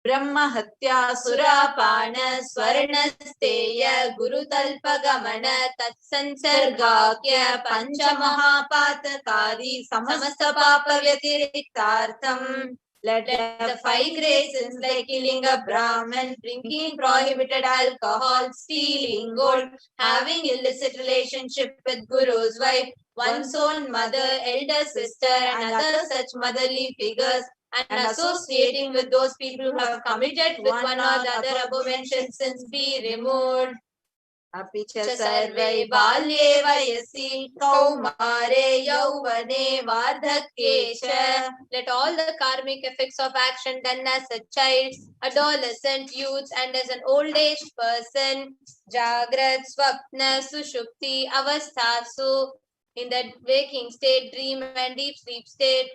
Brahma Hatya Surapana Swarnasteya Guru Talpagamana Tatsansargakya Panchamahapatakari Samasta Papa Vyatiriktartham. Let the 5 great sins like killing a Brahman, drinking prohibited alcohol, stealing gold, having illicit relationship with Guru's wife, one's own mother, elder sister and other such motherly figures, and associating with those people who have committed with one or the other above mentioned sins be removed. Apicha sarve balye vayasi kaumare yauvane vardhakkesha. Let all the karmic effects of action done as a child, adolescent, youth and as an old age person, jagrat, swapna, sushupti, avasthasu, in the waking state, dream and deep sleep state,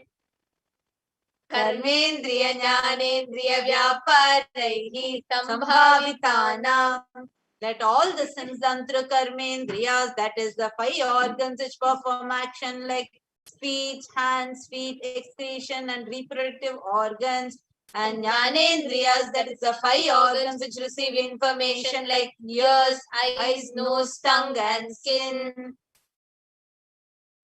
Karmendriya Jnanendriya Vyaparaihi Sambhavitanam. Let all the sins done through Karmendriyas, that is the 5 organs which perform action like speech, hands, feet, excretion and reproductive organs, and Jnanendriyas, that is the 5 organs which receive information like ears, eyes, nose, tongue and skin.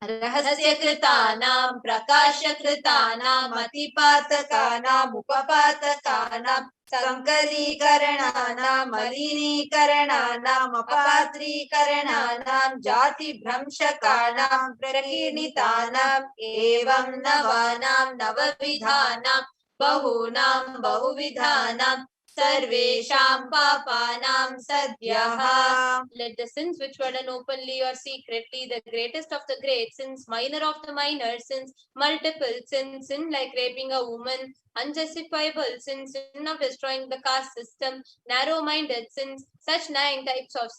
Rahasyakrtanam, Prakashakrtanam, Atipatakanam, Upapatakanam, Sankarikarananam, Malinikarananam, Apatrikarananam, Jati Bhramshakanam, Prakirnitanam, Evam Navanam, Navavidhanam, Bahunam, Bahuvidhanam, Sarvesham Papanam Sadhyaha. Let the sins which were done openly or secretly, the greatest of the great sins, minor of the minor sins, multiple sins, sin like raping a woman, unjustifiable sins, sin of destroying the caste system, narrow-minded sins, such 9 types of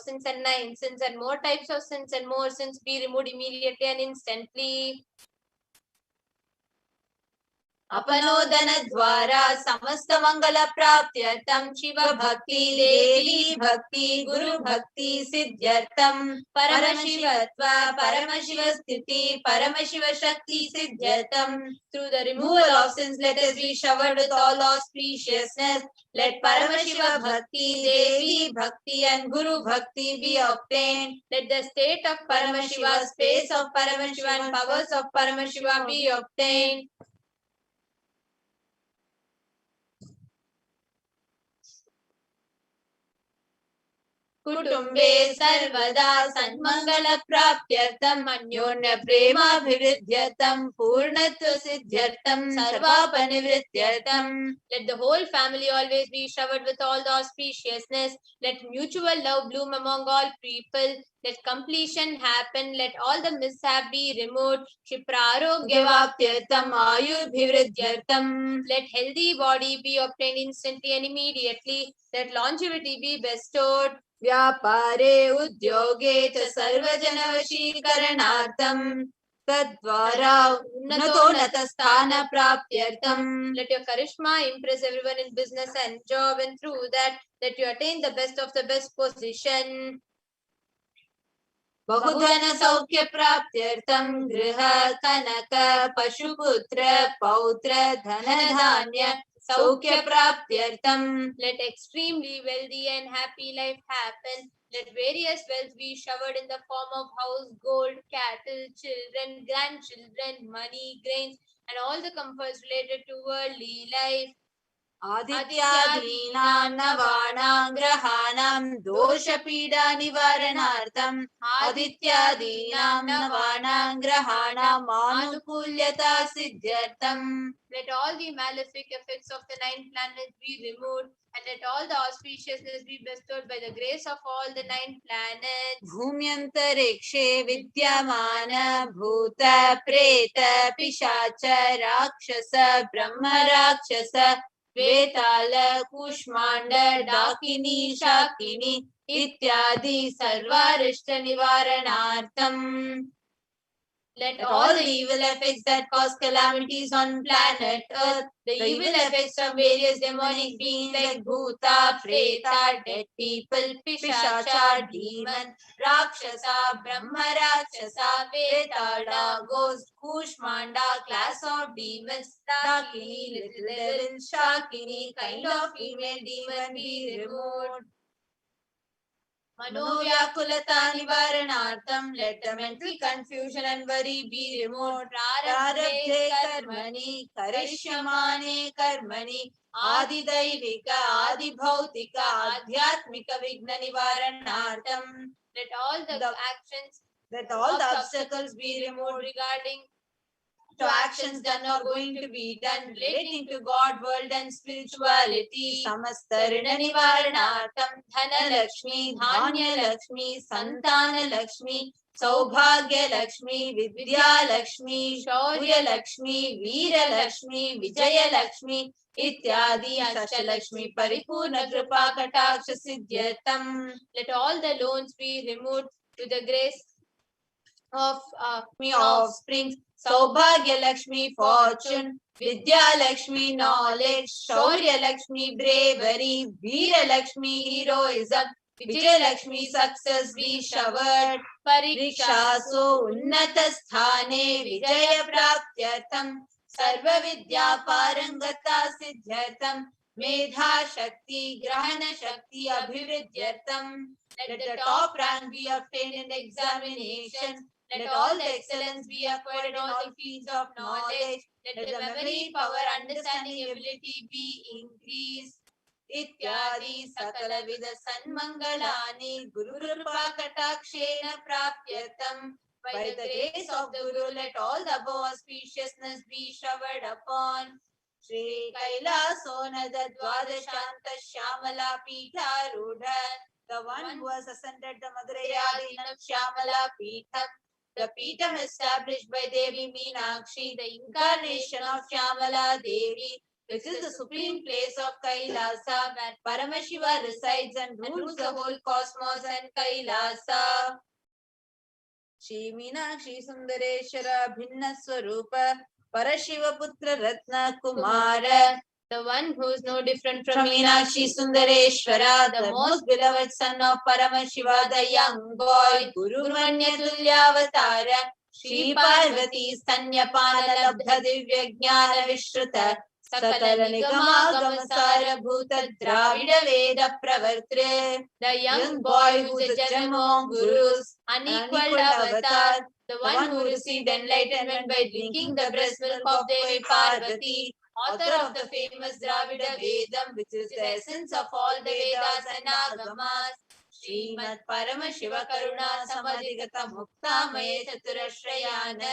sins and 9 sins and more types of sins and more sins be removed immediately and instantly. Apanodana dwara samasta mangala praptyartam Shiva bhakti, Devi bhakti, Guru bhakti siddhyartam Paramashivatva, Paramashiva-sthiti, Paramashiva Shakti siddhyartam. Through the removal of sins, let us be showered with all auspiciousness. Let Paramashiva bhakti, Devi bhakti and Guru bhakti be obtained. Let the state of Paramashiva, space of Paramashiva and powers of Paramashiva be obtained. कुटुम्बे सर्वदा सन्मंगल प्राप्त्यर्थम अन्योन्य प्रेमाभिवृद्ध्यर्थम पूर्णत्व सिद्ध्यर्थम सर्वापनिवृत्त्यर्थम. Let the whole family always be showered with all the auspiciousness. Let mutual love bloom among all people. Let completion happen. Let all the mishap be removed. Shiprarogya-vaptyartham ayurvivridyartham. Let healthy body be obtained instantly and immediately. Let longevity be bestowed. Vyapare udyoge cha sarvajanavashikaranartham tadvara unnatonata sthana praptyartham. Let your charisma impress everyone in business and job, and through that let you attain the best of the best position. Bahudana saukya praptyartham griha kanaka pashuputra pautra dhanadhanya saukya praptyartham. Let extremely wealthy and happy life happen. Let various wealth be showered in the form of house, gold, cattle, children, grandchildren, money, grains, and all the comforts related to worldly life. Adityadinam navanam grahanam dosha pida nivaranartham. Adityadinam navanam grahanam anukulyata siddhyartham. Let all the malefic effects of the 9 planets be removed, and let all the auspiciousness be bestowed by the grace of all the 9 planets. Bhumyantarekshe vidyamana bhuta preta pishacha rakshasa brahma rakshasa Vetala, Kushmanda, Dakini, Shakini, Ityadi, Sarvarishta Nivaranartham. Let all the evil effects that cause calamities on planet Earth, the evil effects of various demonic beings like Bhuta, Preta, dead people, Pishacha, demon, Rakshasa, Brahma Rakshasa, Vetada, ghost, Kushmanda, class of demons, Dakini, little devil, Shakini, kind of female demon be removed. Manovyakulata nivaranartham, let the mental confusion and worry be removed. Prarabdhe karmani, karishyamane karmani, adi daivika, adi bhautika, adhyatmika vigna nivaranartham. Let all the actions, let all the obstacles be removed regarding to actions done or going to be done relating to God, world and spirituality. Samasta Rina Nivaranartham, Dhana Lakshmi, Dhanya Lakshmi, Santana Lakshmi, Saubhagya Lakshmi, Vidya Lakshmi, Shaurya Lakshmi, Veera Lakshmi, Vijaya Lakshmi, Ityadi Ashtalakshmi, Paripurna Kripa Kataksha Siddhyatam. Let all the loans be removed to the grace of offsprings. Saubhagya Lakshmi, fortune, Vidya Lakshmi, knowledge, Shaurya Lakshmi, bravery, Veera Lakshmi, heroism, Vijay Lakshmi, success be showered, Parikshasu, Unnata Sthane, Vijaya Praptyartham, Sarva Vidya Parangata Siddhyartham, Medha Shakti, Grahana Shakti, Abhivridyartham. Let the top rank be obtained in the examination. Let all the excellence be acquired in all fields of knowledge. Let the memory, power, understanding, ability be increased. Ityadi sakala vida sanmangalani Guru Kripa Katakshena Prapyatam. By the grace of the Guru, let all the above auspiciousness be showered upon. Shri Kailasonada Dwadashanta Shyamala Pitha Rudha, the one who has ascended the Madhurayadinam Shyamala Pitham, the Pitham established by Devi Meenakshi, the incarnation of Shyamala Devi, which is the supreme place of Kailasa, where Paramashiva resides and rules the whole cosmos and Kailasa. Shri Meenakshi Sundareshwara Bhinna Swarupa Parashiva Putra Ratna Kumara, the one who is no different from Meenakshi Sundareshwara, the most beloved son of Paramashiva, the young boy, Guru Manya Tulyavatara, Shri Parvati Stanyapana Labdha Divya Jnana Vishruta, Sakala Nigama Gamasara Bhuta Dravida Veda Pravartre, the young boy who is a gem among gurus, unequaled avatar, the one who received enlightenment by drinking the breast milk of Devi Parvati, author of the famous Dravida Vedam, which is the essence of all the Vedas and Agamas. Srimad Paramashiva Karuna Samadhigata Mukta Maya Chaturashrayana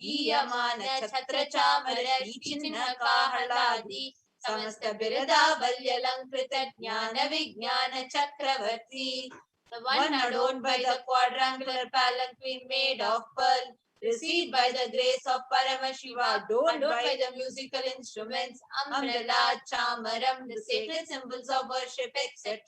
Iyamana Chhatra Chamara Chinna Kahaladi Samasta Birada Valyalankrita Jnana Vijnana Chakravarti, the one adorned by the quadrangular palanquin made of pearl, received by the grace of Paramashiva, adorned by the musical instruments, umbrella, chamaram, the sacred symbols of worship, etc.,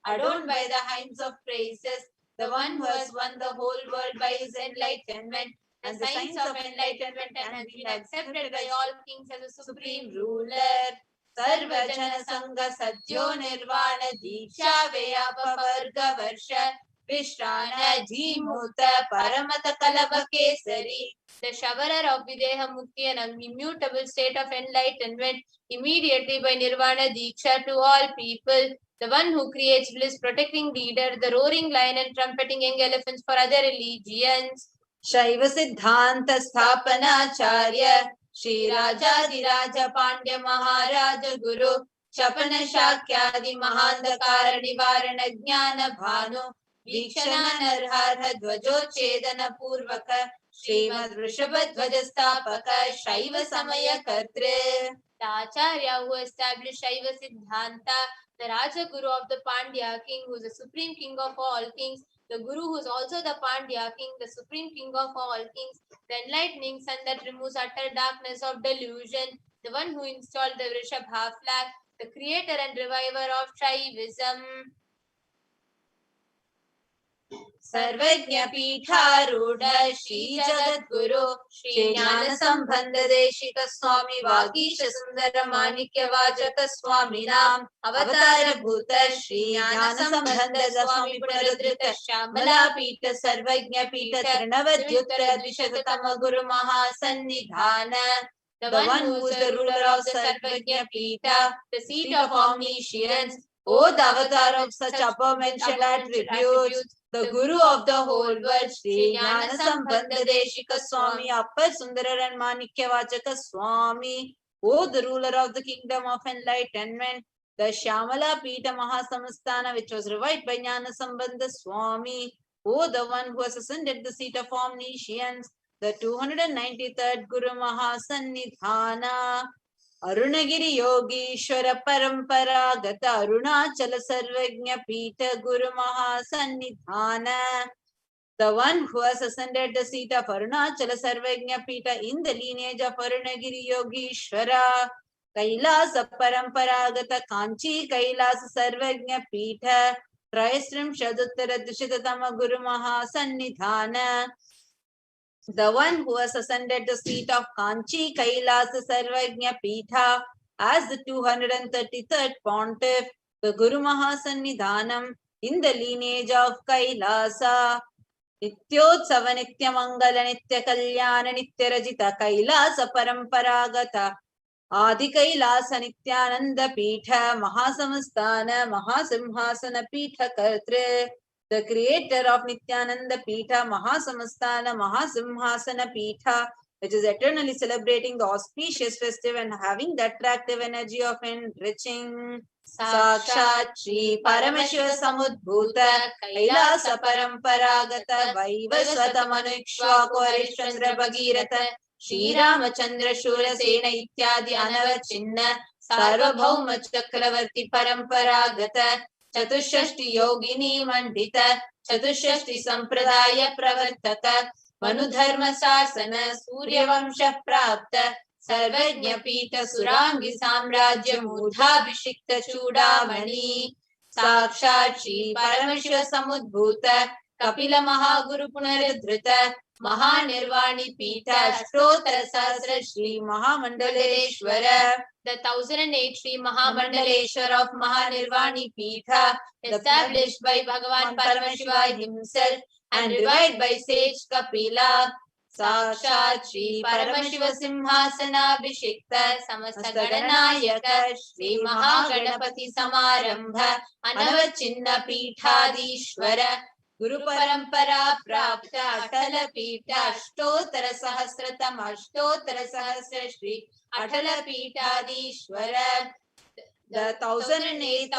adorned by the hymns of praises, the one who has won the whole world by his enlightenment, and the signs of enlightenment and has been accepted by all kings as a supreme ruler. Sarvajana Sangha Sadhyo Nirvana Diksha Vyapa Varga Varsha Vishrana Jimuta Paramata Kalava Kesari, the showerer of Videha Mukti and immutable state of enlightenment, immediately by Nirvana Diksha to all people, the one who creates bliss, protecting leader, the roaring lion and trumpeting young elephants for other religions. Shaiva Siddhanta Sthapana Acharya Shri Rajadiraja Pandya Maharaja Guru Shapana Shakyadi Mahandakara Nivarana Jnana Bhanu Vikshana Narhadha Dvajochedana Purvaka Srimad Vrishabhadvaja Stapaka Shaiva Samaya Kartre, the Acharya who established Shaiva Siddhanta, the Raja Guru of the Pandya king, who is the supreme king of all kings, the Guru who is also the Pandya king, the supreme king of all kings, the enlightening sun that removes utter darkness of delusion, the one who installed the Vrishabha flag, the creator and reviver of Shaivism. सर्वज्ञ पीठारूढ़ श्री जगद्गुरु श्री ज्ञान संबंध देशिक स्वामी वागीश सुंदर माणिक्य वाचक स्वामी नाम अवतार भूत श्री ज्ञान संबंध स्वामी पुनरुद्धृत श्यामला पीठ सर्वज्ञ पीठ तृणवद्युत द्विशततम गुरु महासन्निधान the one who is the ruler of the Sarvagnya Pita, the seat of omniscience, O the avatar of such upper-mentioned attributes, the Guru of the whole world, Sri Jnana Sambandha Deshika Swami, Appar Sundarar and Manikya Vachaka Swami, O the ruler of the kingdom of enlightenment, the Shyamala Pita Mahasamastana, which was revived by Jnana Sambandha Swami, O the one who has ascended the seat of omniscience, the 293rd Guru Mahasannidhana, Arunagiri Yogishwara Paramparagata Arunachala Sarvagnya Pita Guru Mahasannidhana, the one who has ascended the seat of Arunachala Sarvagnya Pita in the lineage of Arunagiri Yogishwara, Kailasa Paramparagata Kanchi Kailasa Sarvagnya Pita, Trayastrim Shaduttara Dushitatama Guru Mahasannidhana, the one who has ascended the seat of Kanchi Kailasa Sarvagnya Pita as the 233rd pontiff, the Guru Mahasannidhanam in the lineage of Kailasa. Nityotsava Nityamangala Nitya Kalyana Nityarajita Kailasa Paramparagata Adi Kailasa Nithyananda Pitha Mahasamastana Mahasimhasana Pitha Kartre, the creator of Nithyananda Pitha, Mahasamastana, Mahasimhasana Pitha, which is eternally celebrating the auspicious festive and having the attractive energy of enriching. Sakshat Shri Paramashiva Samudbhuta, Kailasa Paramparagata, Vaivasvata Manukshwako Harishchandra Bhagirata, Shri Ramachandra Shura Sena Ityadi Anavachinna, Sarvabhauma Chakravarti Paramparagata, Chatushashti Yogini Mandita, Chatushashti Sampradaya Pravartata, Manudharma Sasana, Surya Vamsha Prapta, Sarvajnya Pita Surangi Samrajya Mudhabhishikta Chudamani, Sakshat Shri Paramashiva Samudbhuta, Kapila Mahaguru Punaradhrita, Mahanirvani Pita, Shrotra Sasra Shri Mahamandaleshwara, the 1008 Shri Mahamandaleshwar of Mahanirvani Pita, established by Bhagavan Paramashiva himself and revived by sage Kapila. Sakshat Shri Paramashiva Simhasana Abhishekta Samasta Gadanayaka Shri Mahaganapati Samarambha Anavachinna Pithadishwara Guru Parampara Prapta Atala Pita Ashtotara Sahasratam Ashtotara Sahasra Shri Atala Pitadishwara, the 1008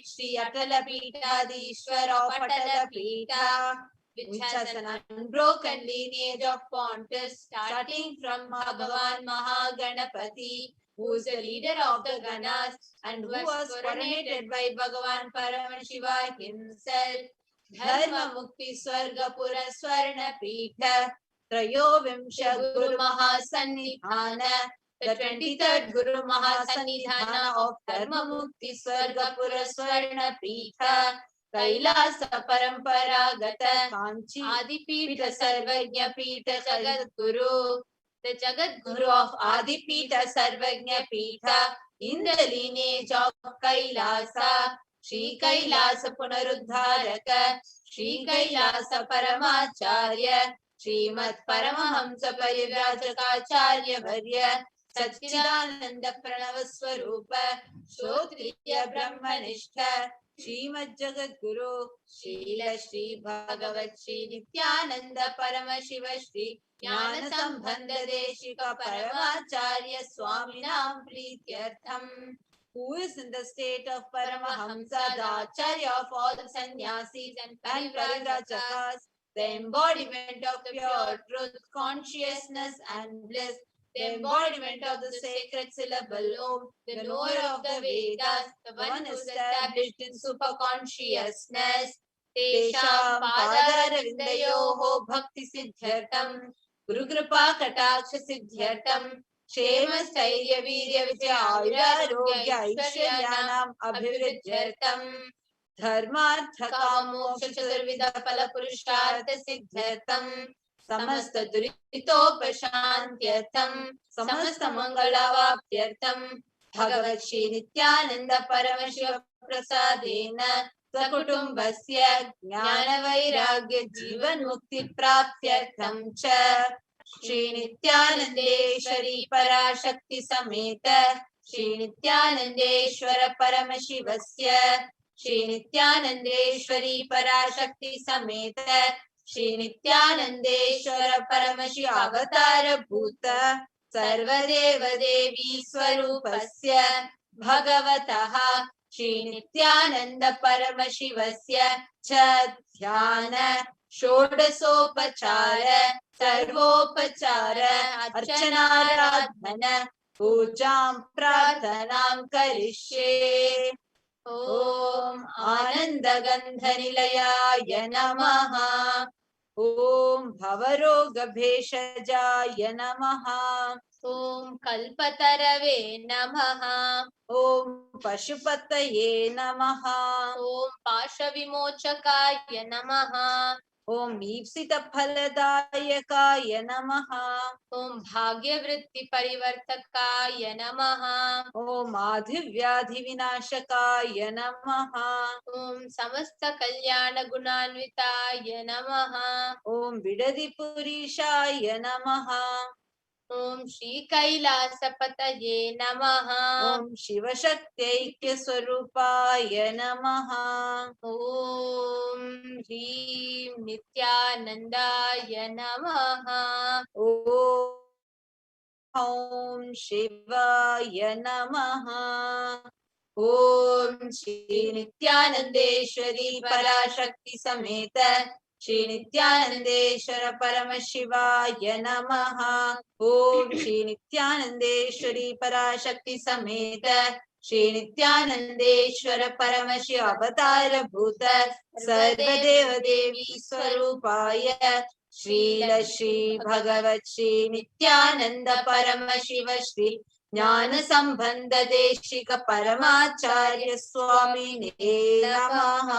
Shri Atala Pitadishwara of Atala Pita, which has an unbroken lineage of pontiffs starting from Bhagavan Mahaganapati, who is the leader of the Ganas and who was coronated by Bhagavan Paramashiva himself. Dharma Mukti Swarga Pura Swarna Pita, Trayo Vimsha Guru Mahasannidhana, the 23rd Guru Mahasannidhana of Dharma Mukti Swarga Pura Swarna Pita, Kailasa Paramparagata Kanchi Adipita Sarvagnya Pita Jagat Guru, the Jagat Guru of Adipita Sarvagnya Pita in the lineage of Kailasa, Shri Kailasa Punaruddharaka, Shri Kailasa Paramacharya, Srimad Paramahamsa Parivrajaka Varya, Satchidananda Pranava Swarupa, Shrotriya Brahmanishta, Srimad Jagat Guru, Srila Shri Bhagavat Shri Nithyananda Paramashiva Shri Jnana Sambandha Deshika Paramacharya Swaminam Prityartham, who is in the state of Paramahamsa, the Acharya of all the sannyasis and Parivrajakakas, the embodiment of pure truth, consciousness and bliss, the embodiment of the sacred syllable Om, the knower of the Vedas, the one who is established in superconsciousness. Tesham Padaravindayoho Bhakti Siddhyartam, Guru Kripa Kataksha Siddhyartam, Shema Stairya Virya Vijaya Ayurarogya Aishwaryanam Abhividyartam, धर्मार्थ कामोक्ष चतुर्विध फल पुरुषार्थ सिद्ध्यर्थम समस्त दुरितोपशान्त्यर्थम समस्त मंगलावाप्त्यर्थम भगवत् श्री नित्यानंद परमशिव प्रसादेन सकुटुम्बस्य ज्ञान वैराग्य जीवन मुक्ति प्राप्त्यर्थम च श्री नित्यानंदेश्वरी पराशक्ति समेत श्री नित्यानंदेश्वर परमशिवस्य श्री नित्यानंदेश्वरी पराशक्ति समेत श्री नित्यानंदेश्वर परमशिव अवतार भूत सर्वदेव देवी स्वरूपस्य भगवतः श्री नित्यानंद परमशिवस्य च ध्यान षोडशोपचार सर्वोपचार अर्चनाराधन पूजां प्रार्थनां करिष्ये। ओम आनंदगंधनिलयाय नमः। ओम भवरोगभेषजाय नमः। ओम कल्पतरवे नमः। ओम पशुपतये नमः। ओम पाशविमोचकाय नमः। ओम ईप्सितफलदायकाय नमः। ओम भाग्यवृत्ति परिवर्तकाय नमः। ओम आधिव्याधिविनाशकाय नमः। ओम समस्त कल्याण गुणान्विताय नमः। ओम विडदिपुरीशाय नमः। ओम श्री कैलासपतये नमः। ओम शिवशक्त्यैक्य स्वरूपाय नमः। ओम ह्रीं नित्यानंदाय नमः। ओम शिवाय नमः। ओम श्री नित्यानंदेश्वरी पराशक्ति समेत श्री नित्यानंदेश्वर परमशिवाय नमः। ओम श्री नित्यानंदेश्वरी पराशक्ति समेत श्री नित्यानंदेश्वर परमशिव अवतार भूत सर्वदेव देवी स्वरूपाय श्रील श्री भगवत् श्री नित्यानंद परमशिव श्री ज्ञान संबंध देशिक परमाचार्य स्वामिने नमः।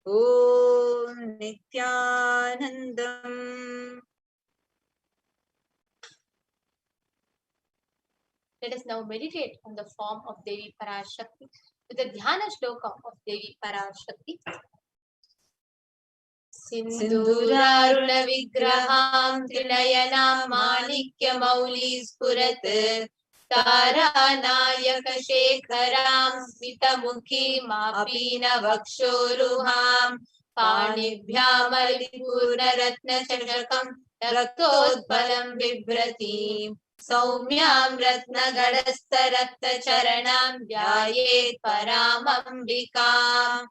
ओम Nityanandam. Let us now meditate on the form of Devi Parashakti with the Dhyana Shloka of Devi Parashakti. सिन्दूरारुण विग्रहां त्रिनयनां माणिक्यमौली स्फुरत् तारानायक शेखरां स्मितमुखीमापीन वक्षोरुहां पाणिभ्यामलिपूर्णरत्नचषकं रक्तोद्बलं बिभ्रतीं सौम्यां रत्नगडस्थरक्तचरणां ध्यायेत् परामम्बिकाम्.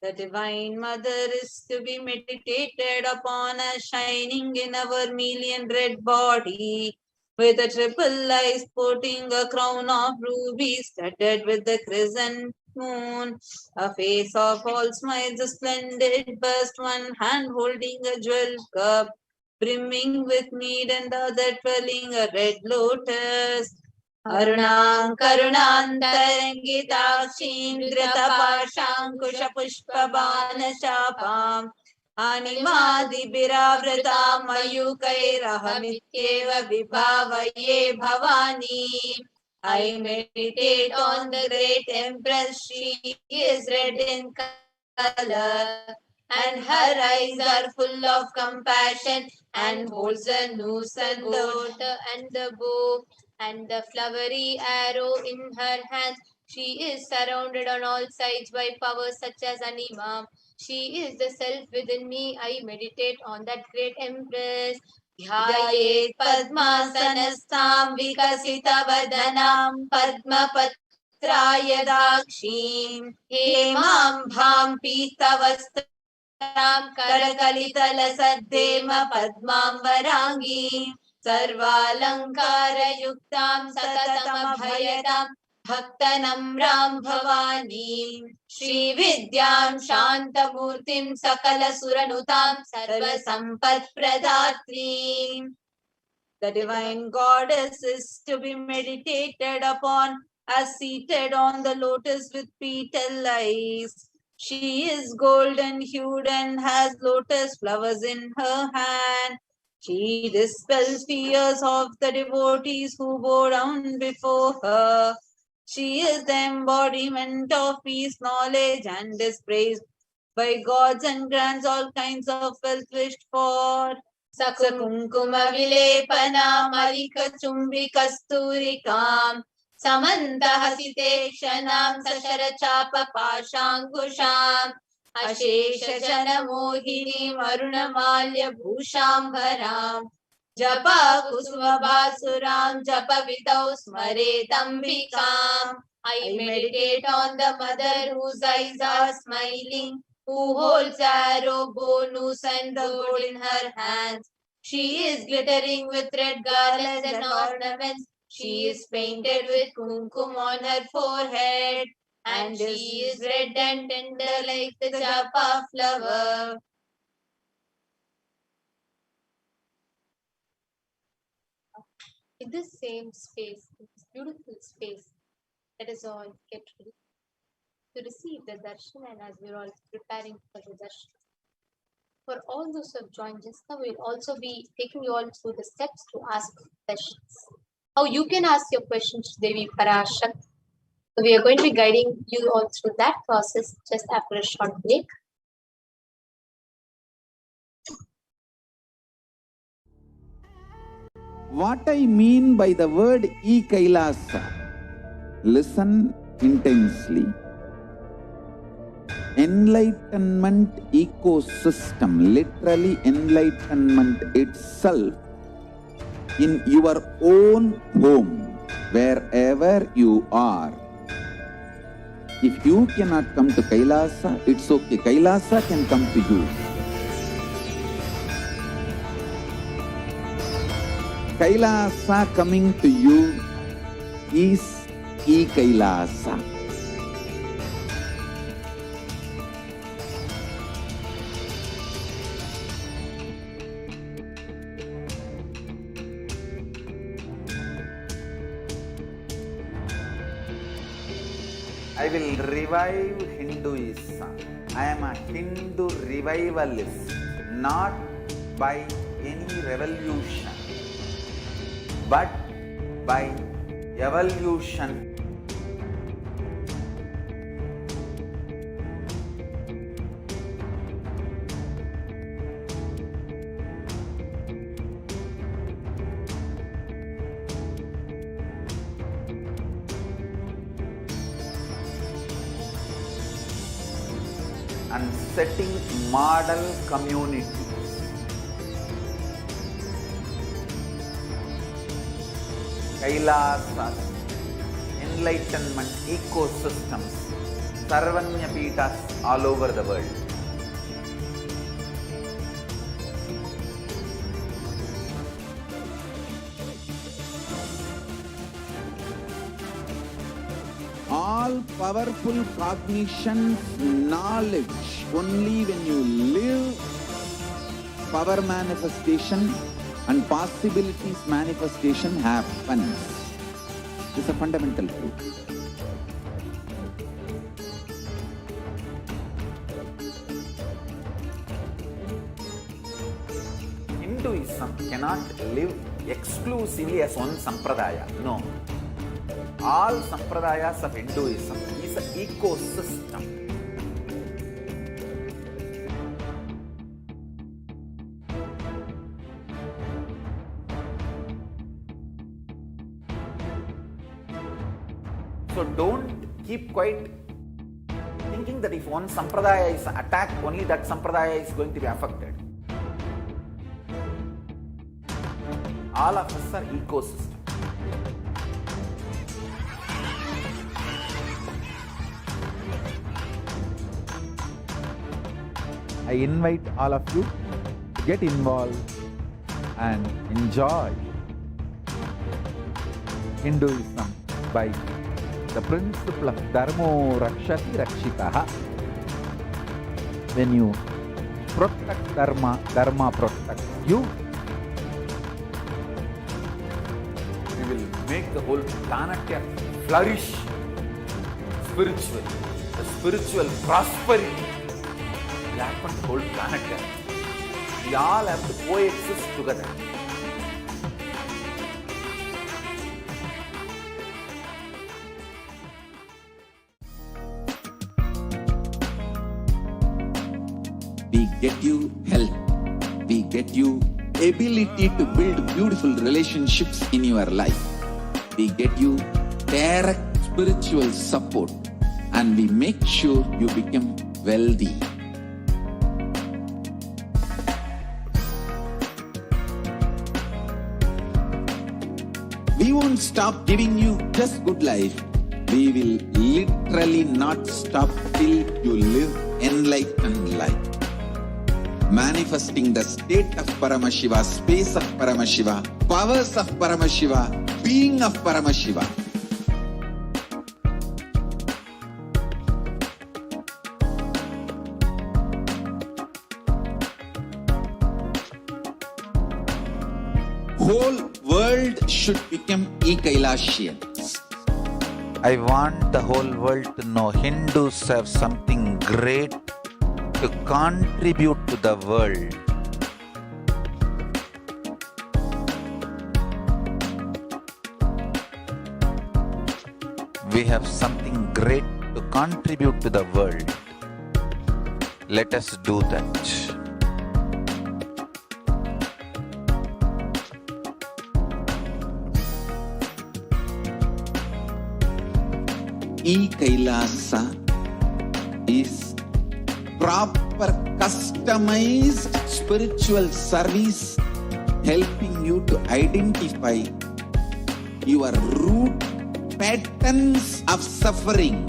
The Divine Mother is to be meditated upon as shining in a vermilion red body, with a triple eye sporting a crown of rubies studded with the crescent moon, a face of all smiles, a splendid bust, one hand holding a jewel cup brimming with mead and the other twirling a red lotus. Arunam karunantarangitakshin dhritaparshankushpushpabana shapam animadibhiravritam mayukairahamityeva vibhavaye bhavani. I meditate on the great Empress. She is red in color and her eyes are full of compassion and holds a noose and the bow and the flowery arrow in her hands. She is surrounded on all sides by powers such as Anima. She is the self within me. I meditate on that great Empress. Dhyayet padmasanastham vikasitavadanam padmapatrayadakshim hemam bham pitavastram karakalitalasaddema padmam varangi sarvalankara-yuktam satatam-abhayadam bhaktanamram bhavani Shri Vidyam Shantamurtim Sakala Suranutam Sarva Sampat Pradatri. The divine goddess is to be meditated upon as seated on the lotus with petal eyes. She is golden hued and has lotus flowers in her hand. She dispels fears of the devotees who bow down before her. She is the embodiment of peace, knowledge, and is praised by gods and grants all kinds of wealth wished for. Sakunkuma vilepana marika chumbi kasturikam samantahasite kshanam sasharachapa pashankusham ashesha jana mohini marunamalya bhushambaram japa kusuma basuram japa vidau smare dambikam. I meditate on the mother whose eyes are smiling, who holds arrow, bow, noose and the gold in her hands. She is glittering with red garlands and ornaments. She is painted with kumkum on her forehead, and she is red and tender like the japa flower. In this same space, in this beautiful space, let us all get ready to receive the darshan, and as we're all preparing for the darshan, for all those who have joined just now, we'll also be taking you all through the steps to ask questions. How you can ask your questions to Devi Parashakti. So we are going to be guiding you all through that process just after a short break. What I mean by the word Kailasa, listen intensely. Enlightenment ecosystem, literally enlightenment itself, in your own home, wherever you are. If you cannot come to Kailasa, it's okay. Kailasa can come to you. Kailasa coming to you is Kailasa. I will revive Hinduism. I am a Hindu revivalist, not by any revolution, but by evolution. And setting model communities. Kailasas, enlightenment ecosystems, Sarvanya Pitas all over the world. All powerful cognition, knowledge, only when you live, power manifestation and possibilities manifestation happens. This is a fundamental truth. Hinduism cannot live exclusively as one sampradaya. No. All sampradayas of Hinduism is an ecosystem. So don't keep quiet thinking that if one sampradaya is attacked, only that sampradaya is going to be affected. All of us are ecosystem. I invite all of you to get involved and enjoy Hinduism by the principle of Dharmo Rakshati Rakshitaha. When you protect Dharma, Dharma protects you. We will make the whole planet flourish spiritually. the spiritual prosperity will happen to the whole planet Earth. We all have to coexist together. We get you health. We get you ability to build beautiful relationships in your life. We get you direct spiritual support, and we make sure you become wealthy. We won't stop giving you just good life. We will literally not stop till you live enlightened life. Manifesting the state of Paramashiva, space of Paramashiva, powers of Paramashiva, being of Paramashiva. Whole world should become Kailasians. I want the whole world to know Hindus have something great to contribute to the world. We have something great to contribute to the world. Let us do that. Kailasa is proper customized spiritual service helping you to identify your root patterns of suffering.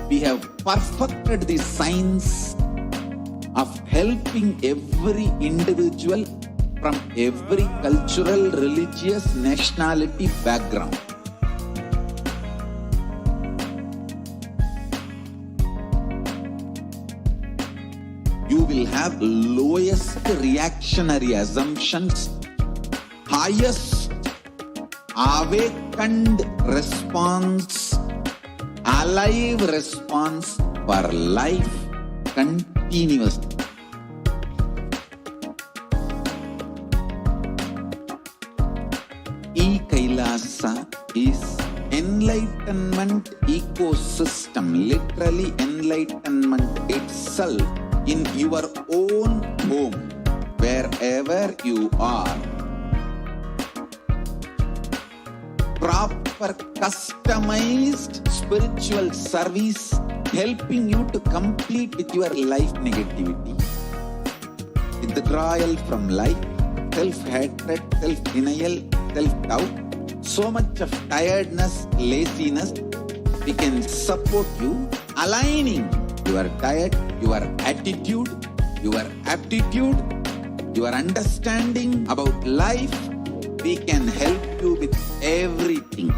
We have perfected the science of helping every individual from every cultural, religious, nationality background. You will have lowest reactionary assumptions, highest awakened response, alive response for life continuously. Kailasa is enlightenment ecosystem, literally enlightenment itself in your own home, wherever you are. Proper customized spiritual service helping you to complete with your life negativity, withdrawal from life, self-hatred, self-denial, self-doubt, so much of tiredness, laziness. We can support you aligning your diet, your attitude, your aptitude, your understanding about life. We can help you with everything.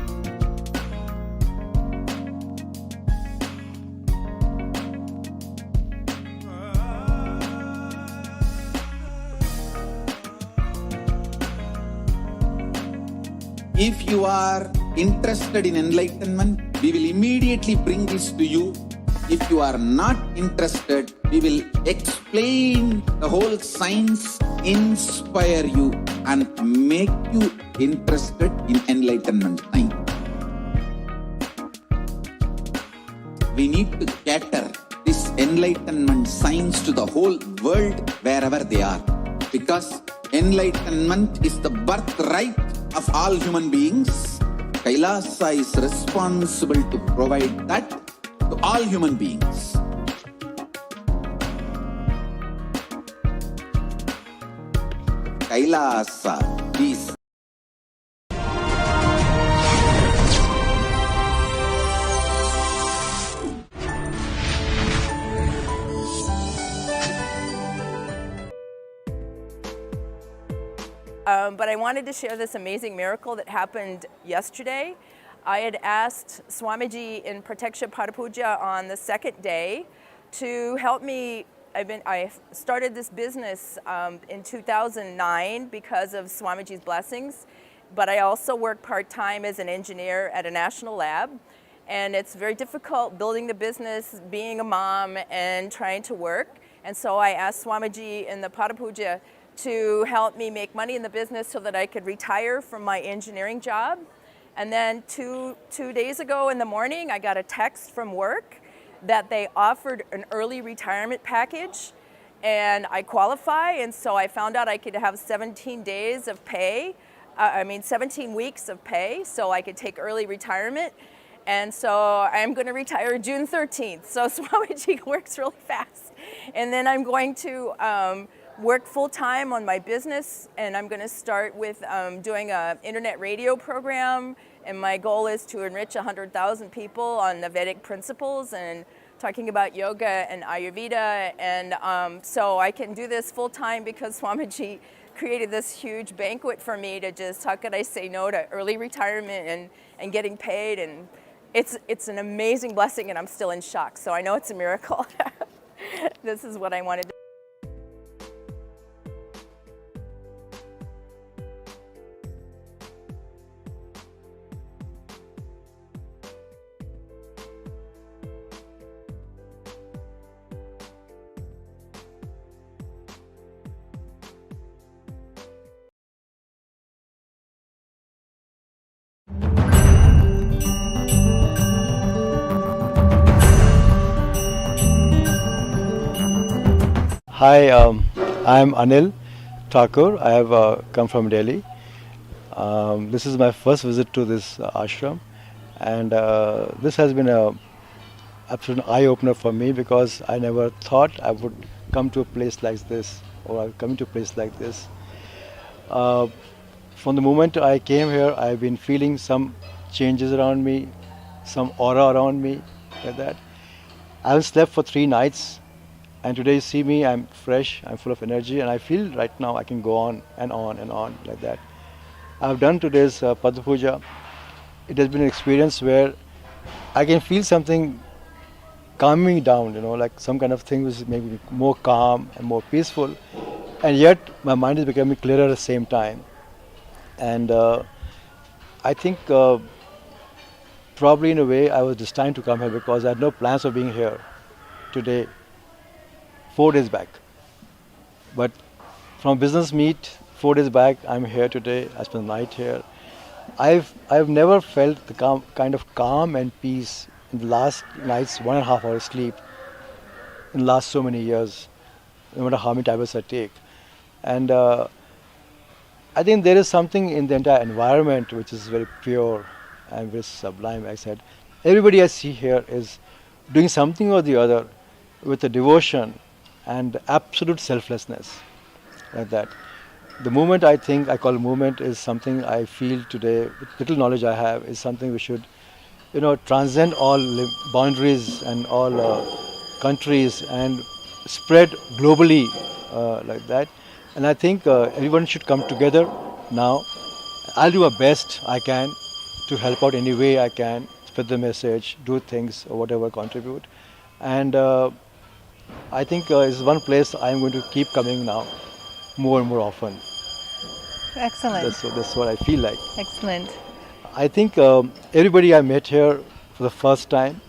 If you are interested in enlightenment, we will immediately bring this to you. If you are not interested, we will explain the whole science, inspire you, and make you interested in enlightenment science. We need to cater this enlightenment science to the whole world wherever they are, because enlightenment is the birthright of all human beings. Kailasa is responsible to provide that to all human beings. Kailasa is but I wanted to share this amazing miracle that happened yesterday. I had asked Swamiji in Prataksha Padapuja on the second day to help me. I started this business in 2009 because of Swamiji's blessings, but I also work part-time as an engineer at a national lab. and it's very difficult building the business, being a mom, and trying to work. And so I asked Swamiji in the Parapuja to help me make money in the business so that I could retire from my engineering job. And then two days ago in the morning, I got a text from work that they offered an early retirement package, and I qualify, and so I found out I could have 17 days of pay, 17 weeks of pay, so I could take early retirement. And so I'm going to retire June 13th. So Swamiji works really fast. And then I'm going to work full-time on my business, and I'm going to start with doing an internet radio program, and my goal is to enrich 100,000 people on the Vedic principles and talking about yoga and Ayurveda, and so I can do this full-time because Swamiji created this huge banquet for me to just, how could I say no to early retirement and getting paid, and it's an amazing blessing, and I'm still in shock, so I know it's a miracle. This is what I wanted to. Hi, I'm Anil Thakur. I have come from Delhi. This is my first visit to this ashram, and this has been an absolute eye-opener for me because I never thought I would come to a place like this, or I'll come to a place like this. From the moment I came here, I've been feeling some changes around me, some aura around me, like that. I haven't slept for 3 nights. And today you see me, I'm fresh, I'm full of energy, and I feel right now I can go on and on and on like that. I've done today's Padma Puja. It has been an experience where I can feel something calming down, like some kind of thing which is maybe more calm and more peaceful. And yet my mind is becoming clearer at the same time. And I think probably in a way I was destined to come here because I had no plans of being here today. 4 days back, but from business meet 4 days back, I'm here today. I spent the night here. I've never felt the kind of calm and peace in the last night's 1.5 hours sleep in the last so many years, no matter how many tablets I take. And I think there is something in the entire environment which is very pure and very sublime. I said, everybody I see here is doing something or the other with a devotion and absolute selflessness, like that. The movement, I think, I call movement, is something I feel today, with little knowledge I have, is something we should, transcend all boundaries and all countries and spread globally, like that. And I think everyone should come together now. I'll do my best I can to help out any way I can, spread the message, do things or whatever, contribute. And I think it's one place I'm going to keep coming now, more and more often. Excellent. That's what I feel like. Excellent. I think everybody I met here for the first time,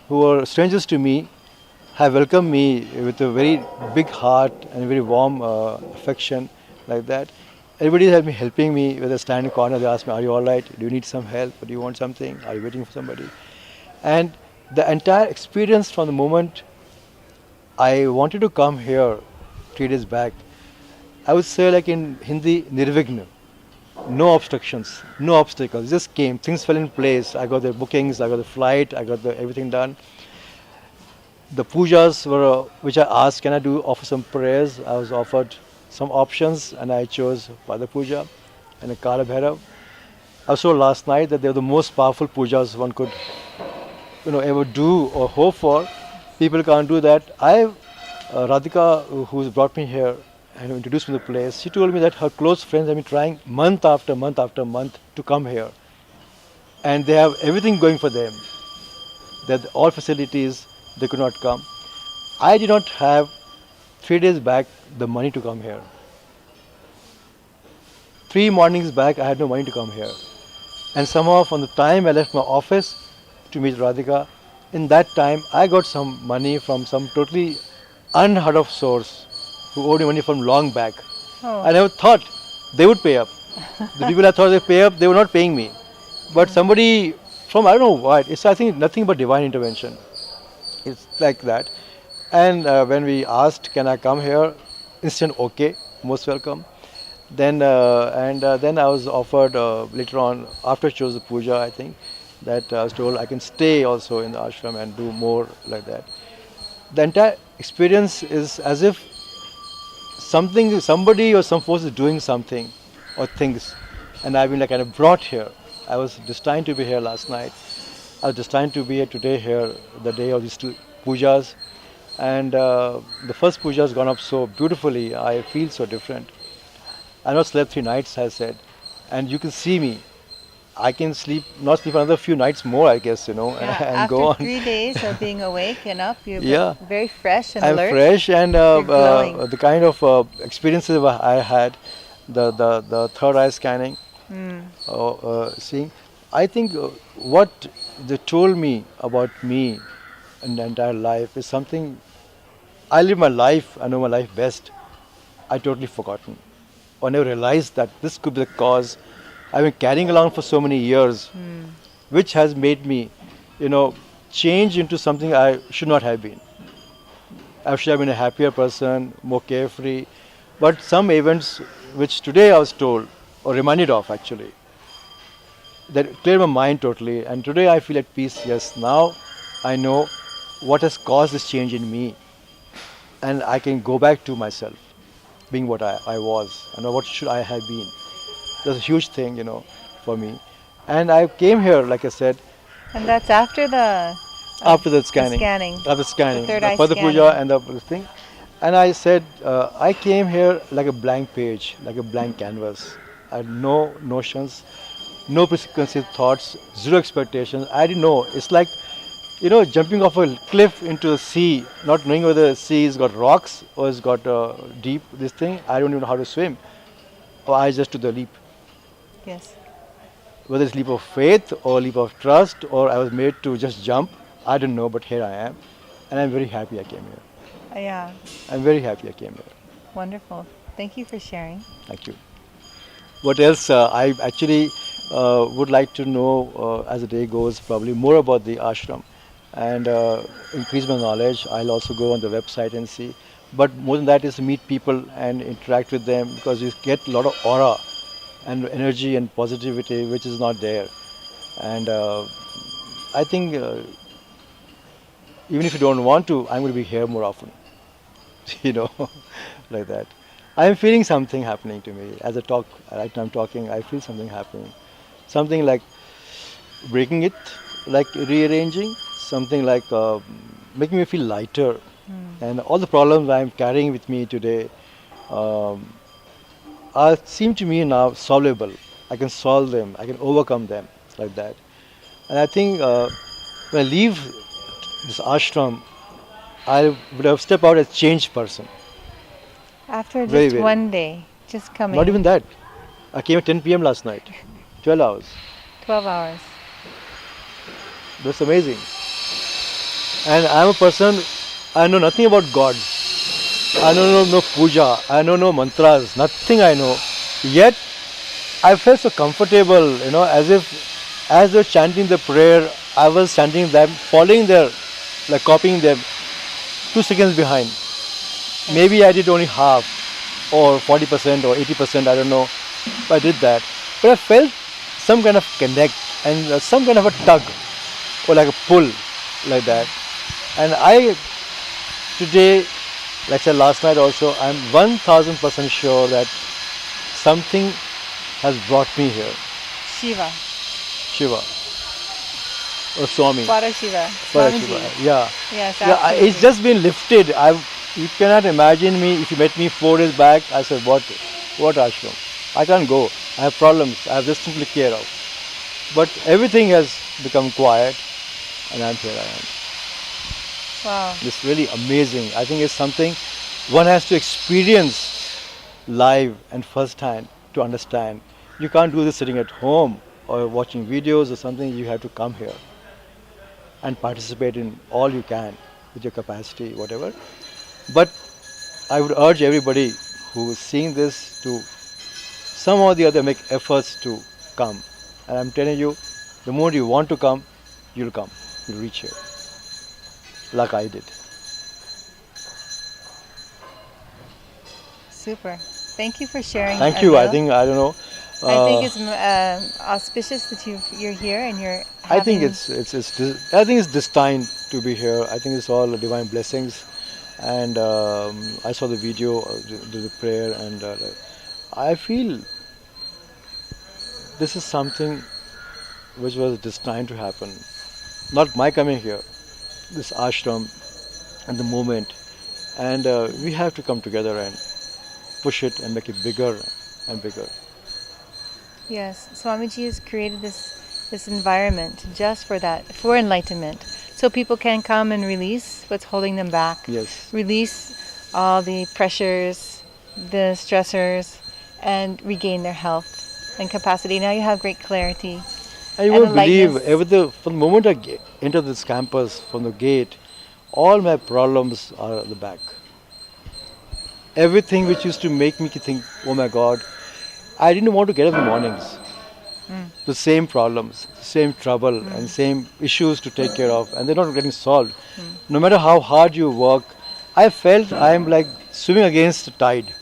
who are strangers to me, have welcomed me with a very big heart and a very warm affection, like that. Everybody has been helping me. Whether I stand in the corner, they ask me, "Are you all right? Do you need some help? Or do you want something? Are you waiting for somebody?" And the entire experience from the moment I wanted to come here 3 days back, I would say, like in Hindi, nirvigna. No obstructions, no obstacles, just came, things fell in place. I got the bookings, I got the flight, I got everything done. The pujas were, which I asked, can I offer some prayers? I was offered some options and I chose Pada Puja and a Kala Bhairav. I saw last night that they were the most powerful pujas one could ever do or hope for. People can't do that. Radhika, who's brought me here and introduced me to the place, she told me that her close friends have been trying month after month after month to come here. And they have everything going for them. That all facilities, they could not come. I did not have 3 days back the money to come here. 3 mornings back I had no money to come here. And somehow from the time I left my office to meet Radhika. In that time, I got some money from some totally unheard of source who owed me money from long back. Oh. I never thought they would pay up. The people I thought they pay up, they were not paying me. But somebody from, I don't know what, it's I think nothing but divine intervention. It's like that. And when we asked, can I come here? Instant okay, most welcome. Then then I was offered later on, after I chose the puja, I think, that I was told I can stay also in the ashram and do more like that. The entire experience is as if somebody or some force is doing something or things, and I've been like kind of brought here. I was destined to be here last night. I was destined to be here today, here the day of these two pujas, and the first puja has gone up so beautifully. I feel so different. I not slept 3 nights, I said, and you can see me. I can not sleep another few nights more, I guess, and After go on. 3 days of being awake and up, you're Yeah. very fresh and I'm alert. fresh, and You're glowing. the kind of experiences I had, the third eye scanning, seeing, I think what they told me about me and the entire life is something. I live my life, I know my life best. I totally forgotten. I never realized that this could be the cause I've been carrying along for so many years, which has made me, change into something I should not have been. I should have been a happier person, more carefree. But some events which today I was told, or reminded of actually, that cleared my mind totally. And today I feel at peace. Yes, now I know what has caused this change in me. And I can go back to myself, being what I was, and what should I have been. That's a huge thing, for me. And I came here, like I said, And that's after the after the scanning. After scanning. The third eye for the scanning. puja and the thing. And I said, I came here like a blank page, like a blank canvas. I had no notions, no preconceived thoughts, zero expectations. I didn't know. It's like, jumping off a cliff into the sea, not knowing whether the sea has got rocks or it's got deep, this thing. I don't even know how to swim. Or I just took the leap. Yes. Whether it's leap of faith or leap of trust, or I was made to just jump, I don't know, but here I am. And I'm very happy I came here. Yeah. I'm very happy I came here. Wonderful. Thank you for sharing. Thank you. What else? I actually would like to know, as the day goes, probably more about the ashram and increase my knowledge. I'll also go on the website and see. But more than that is to meet people and interact with them, because you get a lot of aura and energy and positivity which is not there. And I think even if you don't want to, I'm going to be here more often. Like that. I'm feeling something happening to me as I talk. Right now I'm talking, I feel something happening. Something like breaking it, like rearranging, something like making me feel lighter. And all the problems I'm carrying with me today seem to me now solvable. I can solve them, I can overcome them, like that. And I think when I leave this ashram, I would have stepped out as a changed person. After just Very. one day, just coming. Not even that. I came at 10 p.m. last night, 12 hours. 12 hours. That's amazing. And I'm a person, I know nothing about God. I know no puja, I know no mantras, nothing I know. Yet, I felt so comfortable, as they were chanting the prayer, I was chanting them, following their, like copying them, 2 seconds behind. Maybe I did only half, or 40% or 80%, I don't know. But I did that. But I felt some kind of connect and some kind of a tug, or like a pull, like that. And I, today, like I said last night also, I'm 1000% sure that something has brought me here. Shiva. Or Swami. Parashiva. Yeah. Yes, Yeah, it's just been lifted. You cannot imagine me, if you met me 4 days back, I said, what ashram? I can't go. I have problems. I have this to take care of. But everything has become quiet, and here I am. Wow. It's really amazing. I think it's something one has to experience live and first hand to understand. You can't do this sitting at home or watching videos or something. You have to come here. and participate in all you can with your capacity, whatever. But I would urge everybody who is seeing this to somehow or the other make efforts to come. And I'm telling you, the more you want to come, you'll come. You'll reach here, like I did. Super. Thank you for sharing. Thank you. I Adil. think, I don't know. I think it's auspicious that you're here and you're. I think having- I think it's destined to be here. I think it's all divine blessings. And I saw the video, the prayer, and I feel this is something which was destined to happen. Not my coming here, this ashram and the movement. And we have to come together and push it and make it bigger and bigger. Yes, Swamiji has created this environment just for that, for enlightenment, so people can come and release what's holding them back. Yes. Release all the pressures, the stressors, and regain their health and capacity. Now you have great clarity. And you won't believe, from the moment I enter this campus, from the gate, all my problems are at the back. Everything which used to make me think, oh my God, I didn't want to get up in the mornings. The same problems, the same trouble, and same issues to take care of, and they're not getting solved. No matter how hard you work, I felt I am like swimming against the tide.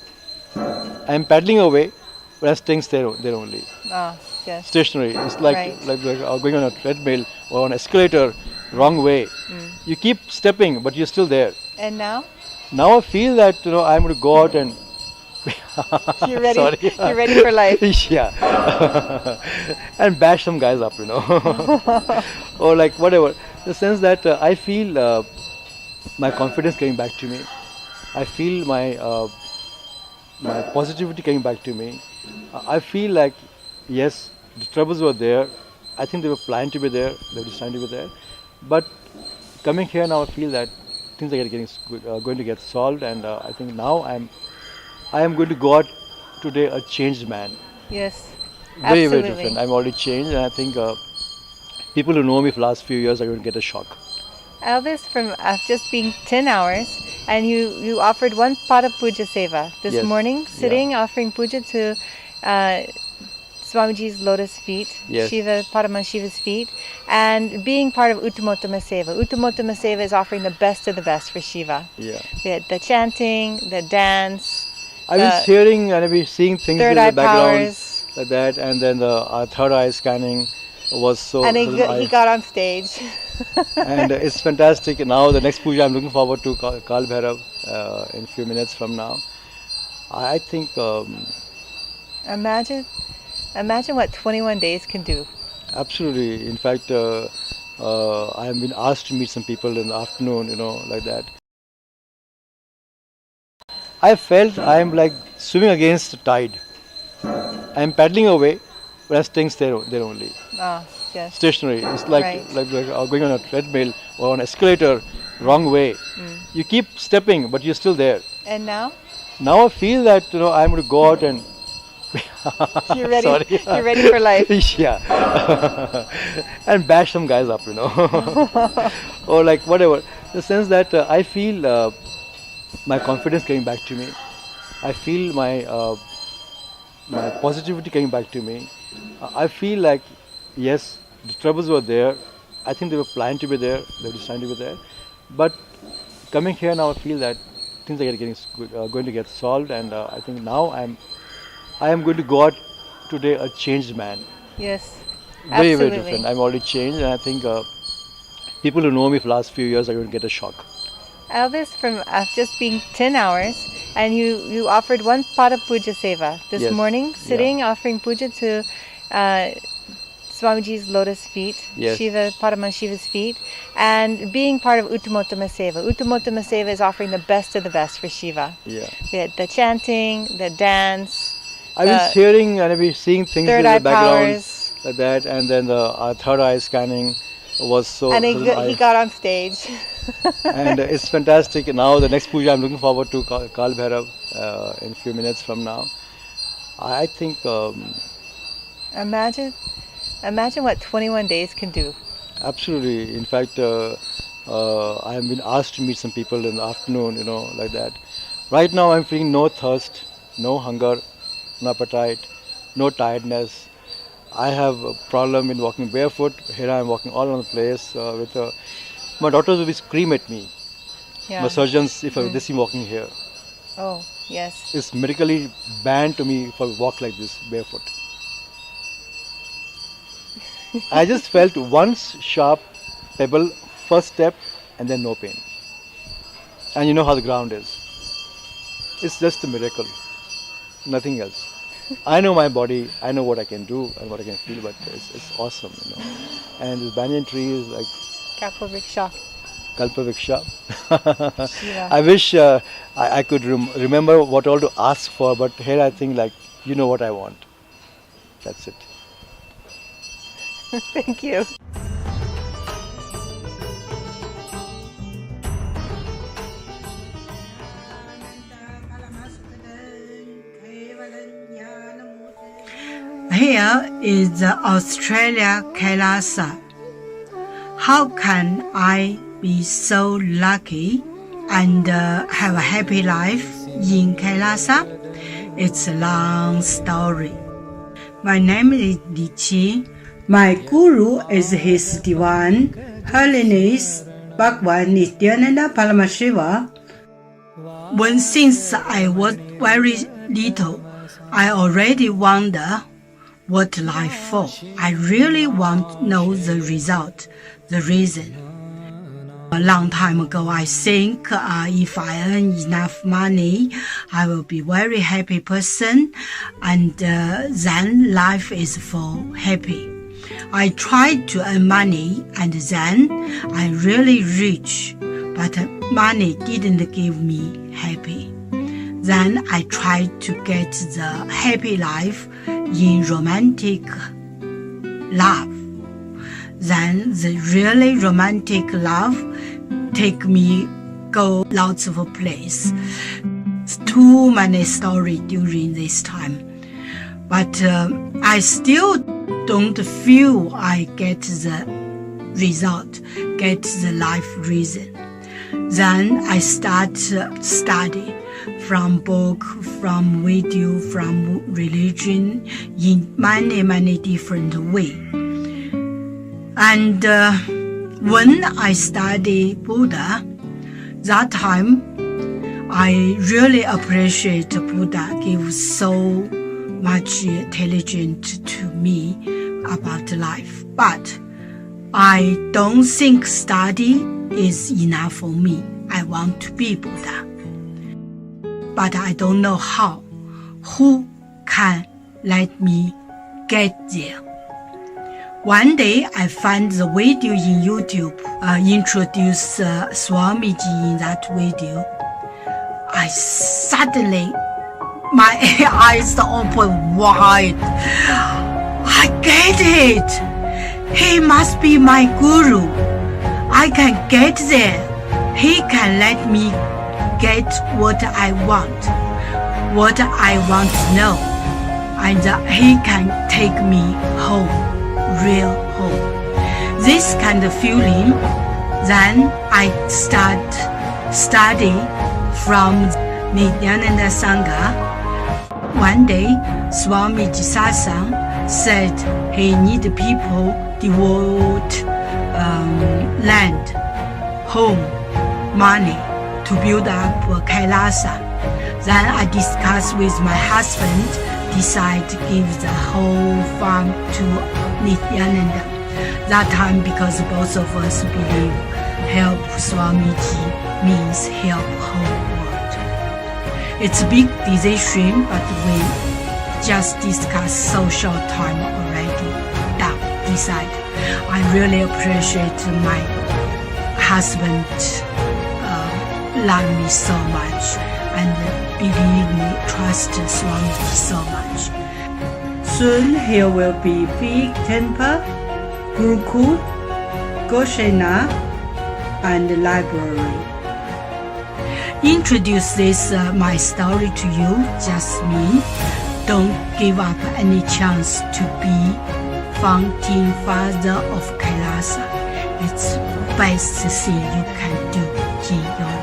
I am paddling away, but I'm staying there only. Yes. Stationary. It's like going on a treadmill or on an escalator, wrong way. You keep stepping, but you're still there. And now? Now I feel that I'm going to go out and You're ready. Sorry. You're ready for life. Yeah. And bash some guys up, or like whatever. The sense that I feel my confidence coming back to me. I feel my positivity coming back to me. I feel like, yes, the troubles were there. I think they were planned to be there. They were designed to be there. But coming here now, I feel that things are going to get solved, and I think now I am going to go out today a changed man. Yes, very, absolutely. very different. I'm already changed, and I think people who know me for the last few years are going to get a shock. All this from just being 10 hours, and you offered one pada puja seva this Yes. morning, sitting offering puja to Swamiji's lotus feet, Yes. Shiva Paramashiva's feet, and being part of Uttamottama Seva. Uttamottama Seva is offering the best of the best for Shiva. Yeah. The chanting, the dance. I was hearing and I was seeing things in third the eye background powers. like that, and then the third eye scanning was so. And so he got on stage. And it's fantastic. Now the next puja, I'm looking forward to Kal Bhairav in a few minutes from now. I think. Imagine what 21 days can do. Absolutely. In fact, I have been asked to meet some people in the afternoon, like that. I felt I am like swimming against the tide. I am paddling away, but I'm staying there only. Yes. Stationary. It's like Right. going on a treadmill or on an escalator, wrong way. You keep stepping, but you're still there. And now? Now I feel that I'm going to go out and. You're ready. Sorry. You're ready for life. Yeah. And bash some guys up, or like whatever. The sense that I feel my confidence coming back to me. I feel my positivity coming back to me. I feel like, yes, the troubles were there. I think they were planned to be there. They were designed to be there. But coming here now, I feel that things are going to get solved, and I think now I am going to go out today a changed man. Yes. Very, Absolutely. very different. I'm already changed, and I think people who know me for the last few years are going to get a shock. All this from just being 10 hours, and you offered one pada puja seva this Yes. morning, sitting offering puja to Swamiji's lotus feet, Yes. Shiva Paramashiva's feet, and being part of Uttamottama Seva. Uttamottama Seva is offering the best of the best for Shiva. Yeah. The chanting, the dance. I was hearing and I was seeing things in third the eye background powers. like that, and then the third eye scanning was so. And so he got on stage. And it's fantastic. Now the next puja, I'm looking forward to Kal Bhairav in a few minutes from now. I think. Imagine what 21 days can do. Absolutely. In fact, I have been asked to meet some people in the afternoon, like that. Right now, I'm feeling no thirst, no hunger, no appetite, no tiredness. I have a problem in walking barefoot. Here I am walking all over the place. My doctors will scream at me. Yeah. My surgeons, if they see me walking here. Oh, yes. It's medically banned to me if I walk like this barefoot. I just felt one sharp pebble, first step, and then no pain. And you know how the ground is. It's just a miracle, nothing else. I know my body, I know what I can do and what I can feel, but it's awesome, And this banyan tree is like Kalpavriksha. Kalpavriksha. Shiva. I wish I could remember what all to ask for, but here I think like, you know what I want. That's it. Thank you. Here is Australia, Kailasa. How can I be so lucky and have a happy life in Kailasa? It's a long story. My name is Li Qi. My guru is His Divine Holiness Bhagwan Nithyananda Paramashivam. Since I was very little, I already wonder what life for. I really want to know the result, the reason. A long time ago, I think if I earn enough money, I will be very happy person, and then life is for happy. I tried to earn money, and then I really rich, but money didn't give me happy. Then I tried to get the happy life in romantic love. Then the really romantic love take me go lots of place. Too many stories during this time. But I still don't feel I get the result, get the life reason. Then I start study from book, from video, from religion in many different ways. And when I study Buddha, that time I really appreciate Buddha give so much intelligence to me about life. But I don't think study is enough for me. I want to be Buddha. But I don't know how. Who can let me get there? One day I found the video in YouTube, introduced Swamiji in that video. I suddenly, my eyes open wide. I get it. He must be my guru. I can get there. He can let me get what I want to know, and he can take me home, real home. This kind of feeling, then I start study from Nithyananda Sangha. One day, Swamiji Satsang said he need people devote land, home, money to build up Kailasa. Then I discussed with my husband, decide to give the whole farm to Nithyananda. That time, because both of us believe help Swamiji means help whole world. It's a big decision, but we just discussed so short time already. Decide. I really appreciate my husband. Love me so much and believe me, trust Swamiji so much. Soon here will be big temple, Gurukul, Goshena, and library. Introduce this my story to you just mean don't give up any chance to be founding father of Kailasa. it's best thing you can do in your life.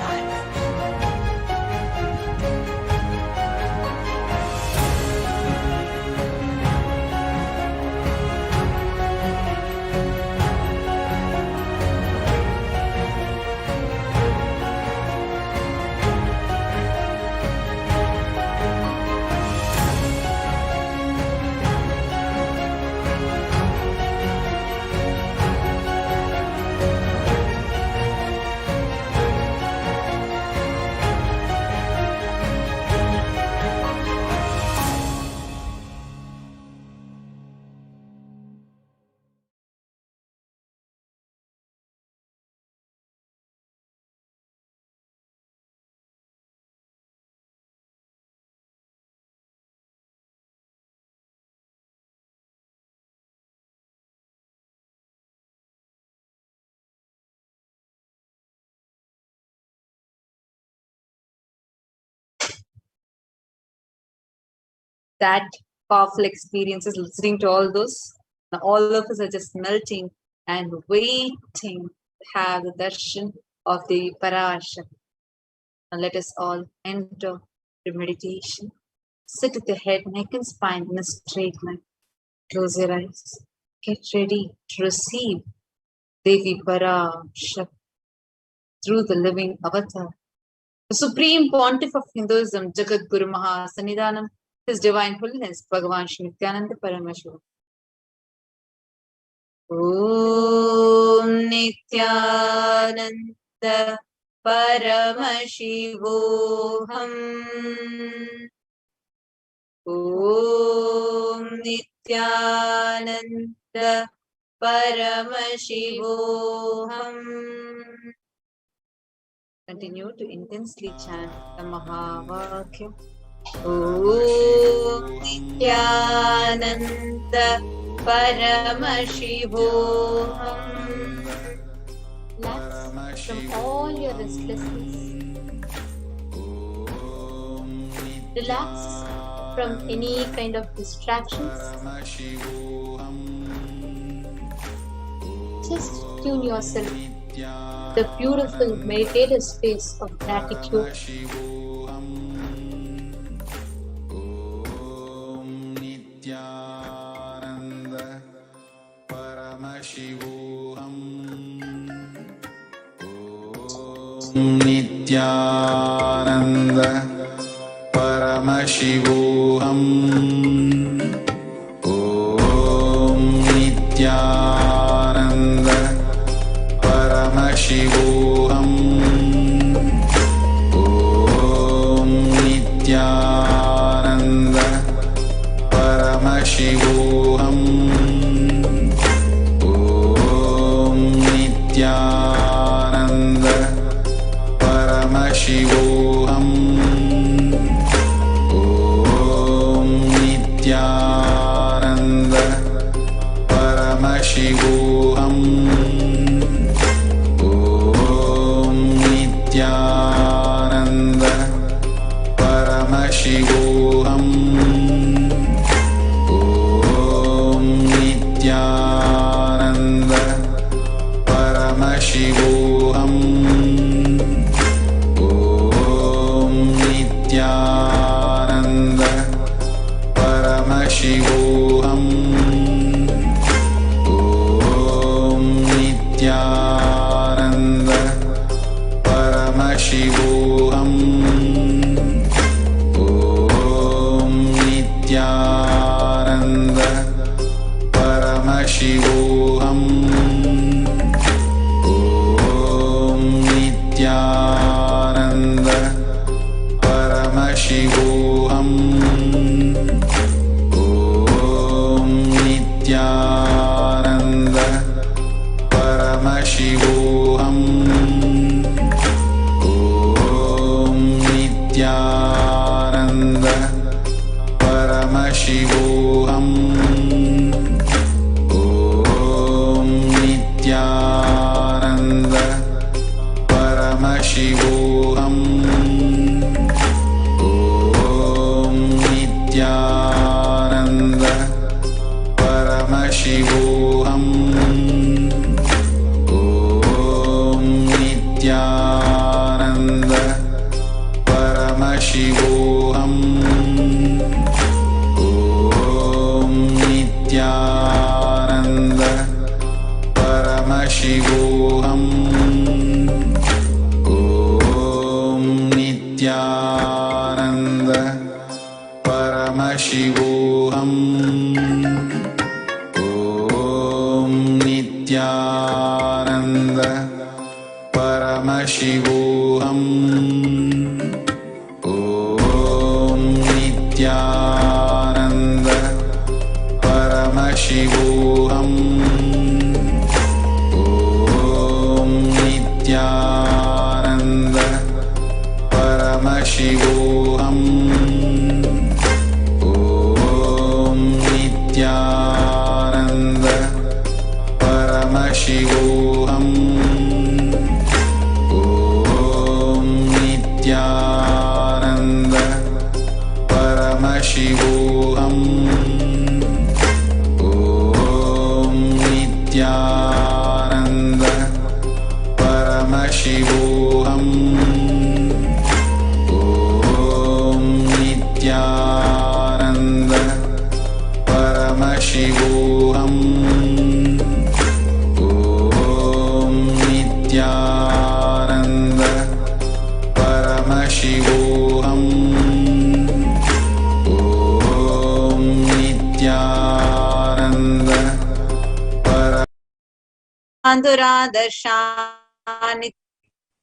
That powerful experience is listening to all those. Now all of us are just melting and waiting to have the darshan of the Parashakti. Now let us all enter the meditation. Sit with the head, neck and spine in a straight line. Close your eyes. Get ready to receive Devi Parashakti through the living avatar. The Supreme Pontiff of Hinduism, Jagat Guru Maha Sannidhanam, His Divine Holiness, Bhagavan Shri Nithyananda Paramashivam. Om Nithyananda Paramashivoham. Om Nithyananda Paramashivoham. Continue to intensely chant the Mahavakya. Om Nithyananda Paramashivoham. Relax from all your restlessness. Relax from any kind of distractions. Just tune yourself to the beautiful meditative space of gratitude. Nithyananda Paramashivoham. Om Nithyananda Paramashivoham. Om Nithyananda Paramashivoham. Om Nithyananda Paramashivoham. Om Nithyananda Paramashivoham. Om Nithyananda Paramashivoham. Om Nithyananda Paramashivoham. Om Nithyananda Paramashivoham. Om Nithyananda Paramashivoham. Om Nithyananda Paramashivoham. Om Nithyananda Paramashivoham. Om Nithyananda Paramashivoham. Om Nithyananda Paramashivoham. Om Nithyananda Paramashivoham. Om Nithyananda Paramashivoham. Om Nithyananda Paramashivoham. Om Nithyananda Paramashivoham. Om Nithyananda Paramashivoham. Om Nithyananda Paramashivoham. Om Nithyananda Paramashivoham. Om Nithyananda Paramashivoham. Om Nithyananda Paramashivoham. Om Nithyananda Paramashivoham. Om Nithyananda Paramashivoham. Om Nithyananda Paramashivoham. Om Nithyananda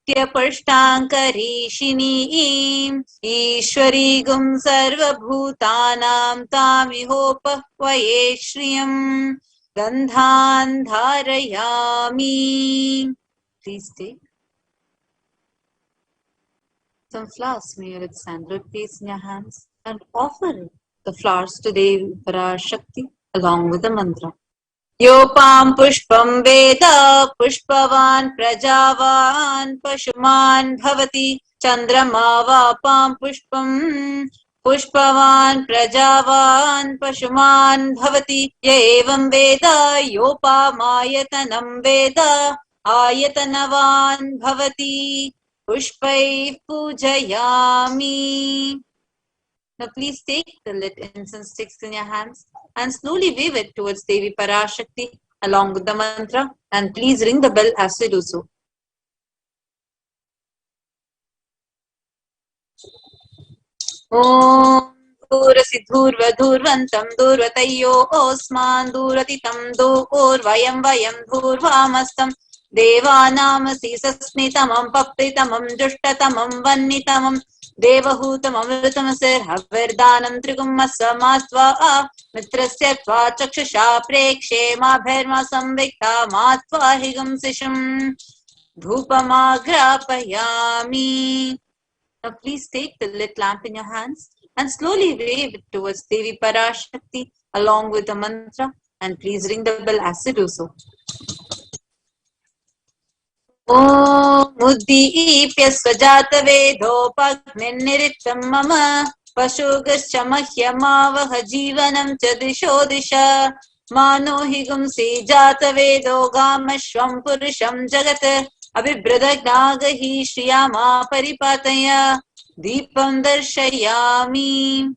Nityapashtankariishini Ishwari Gum Sarvabhutanam Tamihopahaye Shriyam Gandhan Dharayami. Please take some flowers from your sandalwood paste in your hands and offer the flowers to Devi Parashakti along with the mantra. Yopam pushpam veda pushpavan prajavan pashuman bhavati chandrama vapam pushpam pushpavan prajavan pashuman bhavati yevam veda yopamayatanam veda ayatanavan bhavati pushpai pujayami. Now please take the lit incense sticks in your hands and slowly wave it towards Devi Parashakti along with the mantra, and please ring the bell as you do so. Om Durasi Dhurva Dhurvantam Durvatayo Osman Duratitam Durvayam Vayam Dhurvamastam Devanamasi Sasnitamam Papritamam Jushtatamam Vannitamam Devahutam Amritam Sirhavirdanam Trigumasamatva Mitrasya Tva Chakshasha Prekshe Mabherma Samvikta Matva Higam Sisham Dhupamagrapayami. Now please take the lit lamp in your hands and slowly wave it towards Devi Parashakti along with the mantra, and please ring the bell as you do so. Om Uddipya Swajata Vedopagniniritam Mama Pashugascha Mahyamavaha Jivanam Chadisho Disha Manohigum Sijata Vedo Gamashvam Purusham Jagat Abhibradagnaga Shriyama Paripataya Deepam Darshayami.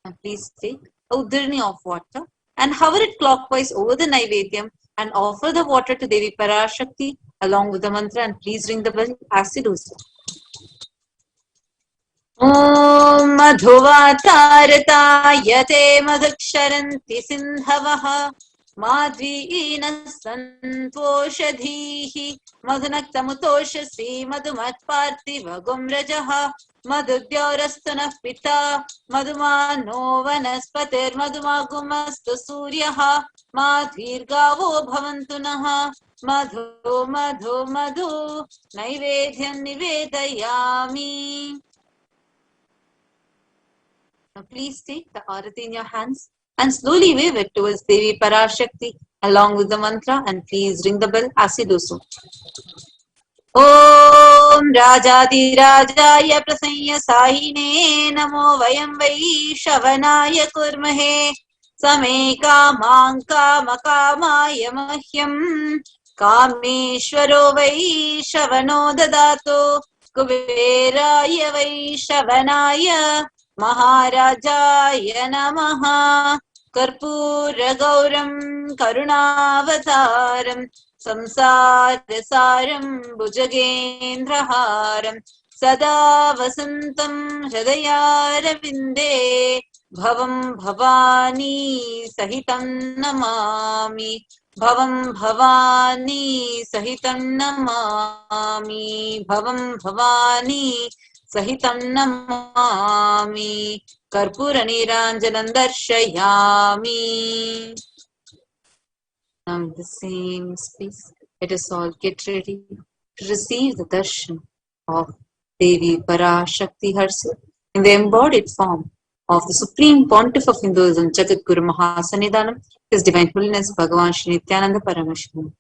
And please take a uddirni of water and hover it clockwise over the Naivedyam and offer the water to Devi Parashakti along with the mantra, and please ring the bell as you do so. Om Madhuvatarata Yate Madhaksharanti Sindhavaha Madhvina Santoshadhihi Madhunaktamutoshasi Madhumatpartiva Gumrajaha Madhudyaurastuna Pita Madhumano Vanaspatir Madhumagumastu Suryaha Madhvirgavo Bhavantunaha Madhu Madhu Madhu Naivedhyam Nivedayami. Now please take the arati in your hands and slowly wave it towards Devi Parashakti along with the mantra, and please ring the bell as you do so. Om Rajadi Rajaya Prasanya Sahine Namo Vayam Vai Shavanaya Kurmahe Same Kamang Kama Kamaya Mahyam Kameshwaro Vai Shavano Dadato Kuberaya Vai Shavanaya Maharajaya Namaha. कर्पूरगौरं करुणावतारं संसारसारं भुजगेन्द्रहारं सदा वसन्तं हृदयारविन्दे भवं भवानी सहितं नमामि भवं भवानी सहितं नमामि भवं भवानी सहितं नमामि कर्पूरनीराञ्जनं दर्शयामि. Now in the same space, let us all get ready to receive the darshan of Devi Parashakti herself in the embodied form of the Supreme Pontiff of Hinduism, Jagat Guru Mahasannidhanam, His Divine Holiness Bhagavan Shri Nithyananda Paramashivam.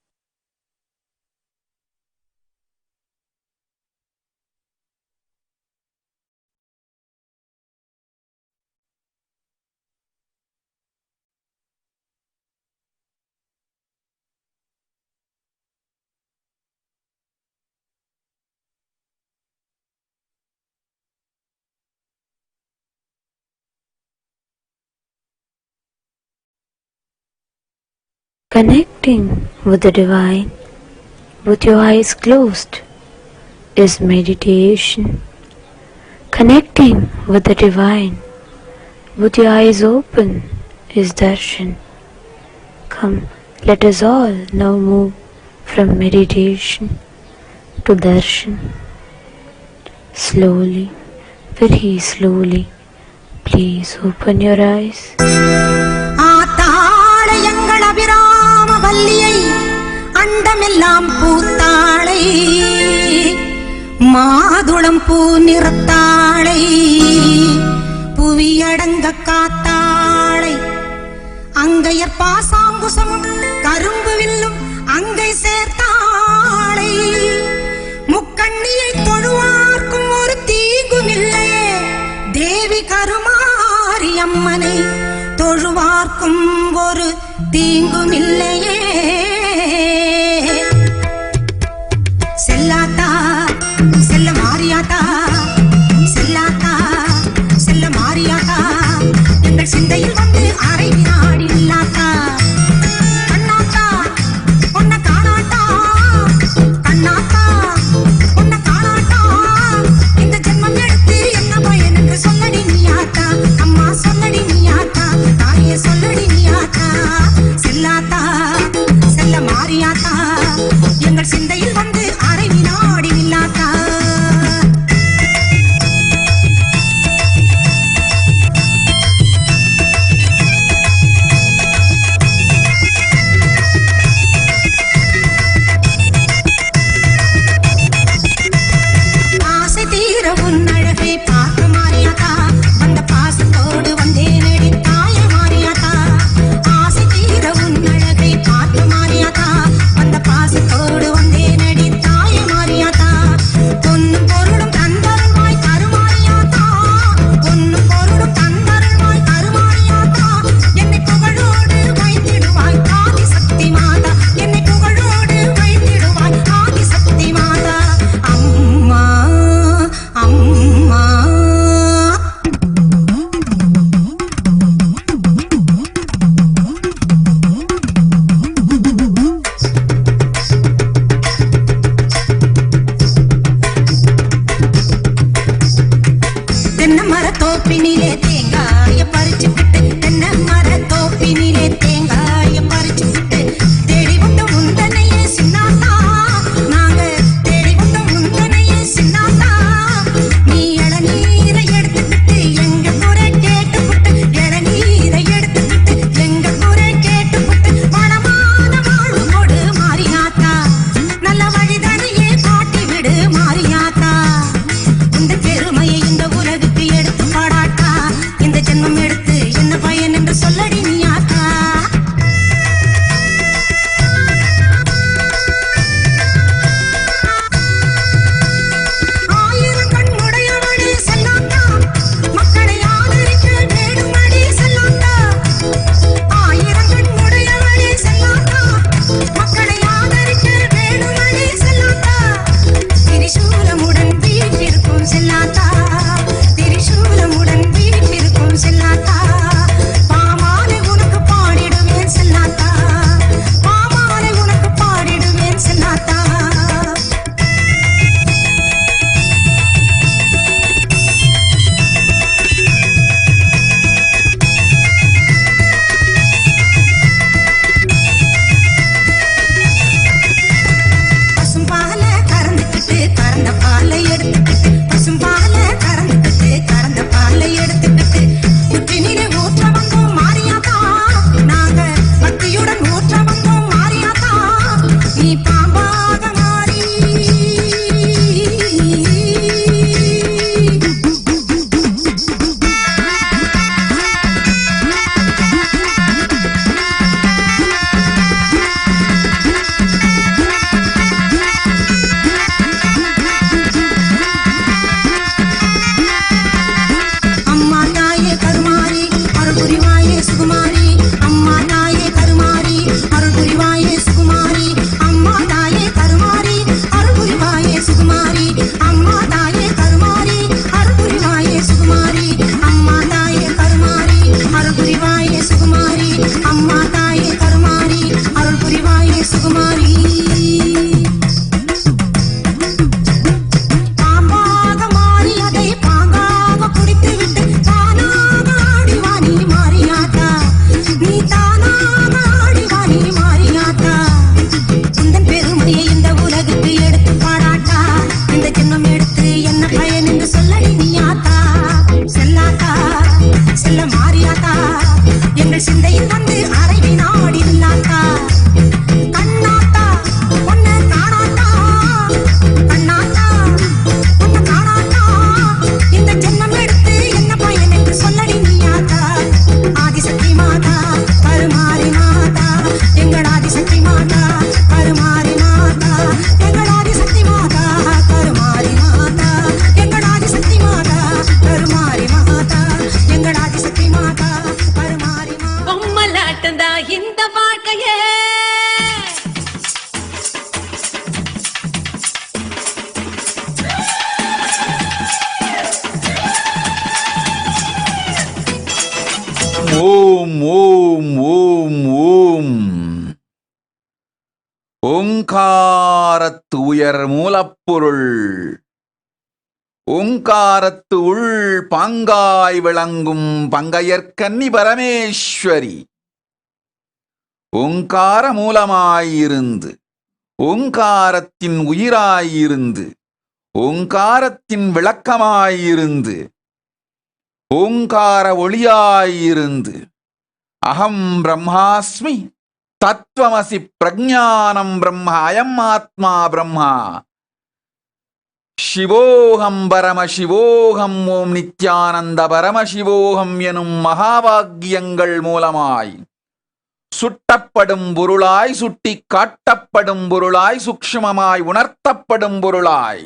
Connecting with the divine with your eyes closed is meditation. Connecting with the divine with your eyes open is darshan. Come, let us all now move from meditation to darshan. Slowly, very slowly, please open your eyes. அண்டமெல்லாம் பூத்தாளை மாதுளம் பூ நிறத்தாளை புவியடங்க காத்தாளை அங்கையர் பாசாங்குசமும் கரும்பு வில்லும் அங்கை சேர்த்தாளை முக்கண்ணியை தொழுவார்க்கும் ஒரு தீங்குமில்லையே தேவி கருமாரி அம்மனை தொழுவார்க்கும் ஒரு தீங்குமில்லையே செல்லாத்தா செல்ல மாரியாத்தா செல்லாத்தா செல்ல மாரியாத்தா எங்கள் சிந்தையில் வந்து அரை வினாடி இல்லாத்தா கண்ணாத்தா உன்னை காணாட்டா கண்ணாத்தா உன்னை காணாட்டா இந்த ஜென்மம் எடுத்து என்ன பயன் என்று சொல்லடி நீயாத்தா அம்மா சொல்லடி நீயாத்தா தாயே சொல்லடி நீயாத்தா செல்லாத்தா செல்ல மாரியாத்தா எங்கள் சிந்தையில் வந்து அரை வினாடி இல்லாத்தா ஆசை தீர உன்னழகை பார்க்க மாறியாத்தா வந்த பாசத்தோடு வந்தேனடி தாய மாறியாத்தா ஆசை தீர உன்னழகை பார்க்க மாறியாத்தா வந்த வாழ்க்கையே ஓம் ஓம் ஓம் ஓம். ஓங்காரத்து உயர் மூலப்பொருள், ஓங்காரத்து உள் பாங்காய் விளங்கும் பங்கையற்கன்னி பரமேஸ்வரி, ஓங்கார மூலமாயிருந்து, ஓங்காரத்தின் உயிராயிருந்து, ஓங்காரத்தின் விளக்கமாயிருந்து, ஓங்கார ஒளியாயிருந்து, அகம் பிரம்மாஸ்மி தத்துவமசி பிரஜானம் பிரம்ம அயம் ஆத்மா பிரம்மா சிவோகம் பரமசிவோகம் ஓம் நித்யானந்த பரமசிவோகம் எனும் மகாவாக்கியங்கள் மூலமாய் சுட்டப்படும் பொருளாய், சுட்டி காட்டப்படும் பொருளாய், சூக்ஷ்மமாய் உணர்த்தப்படும் பொருளாய்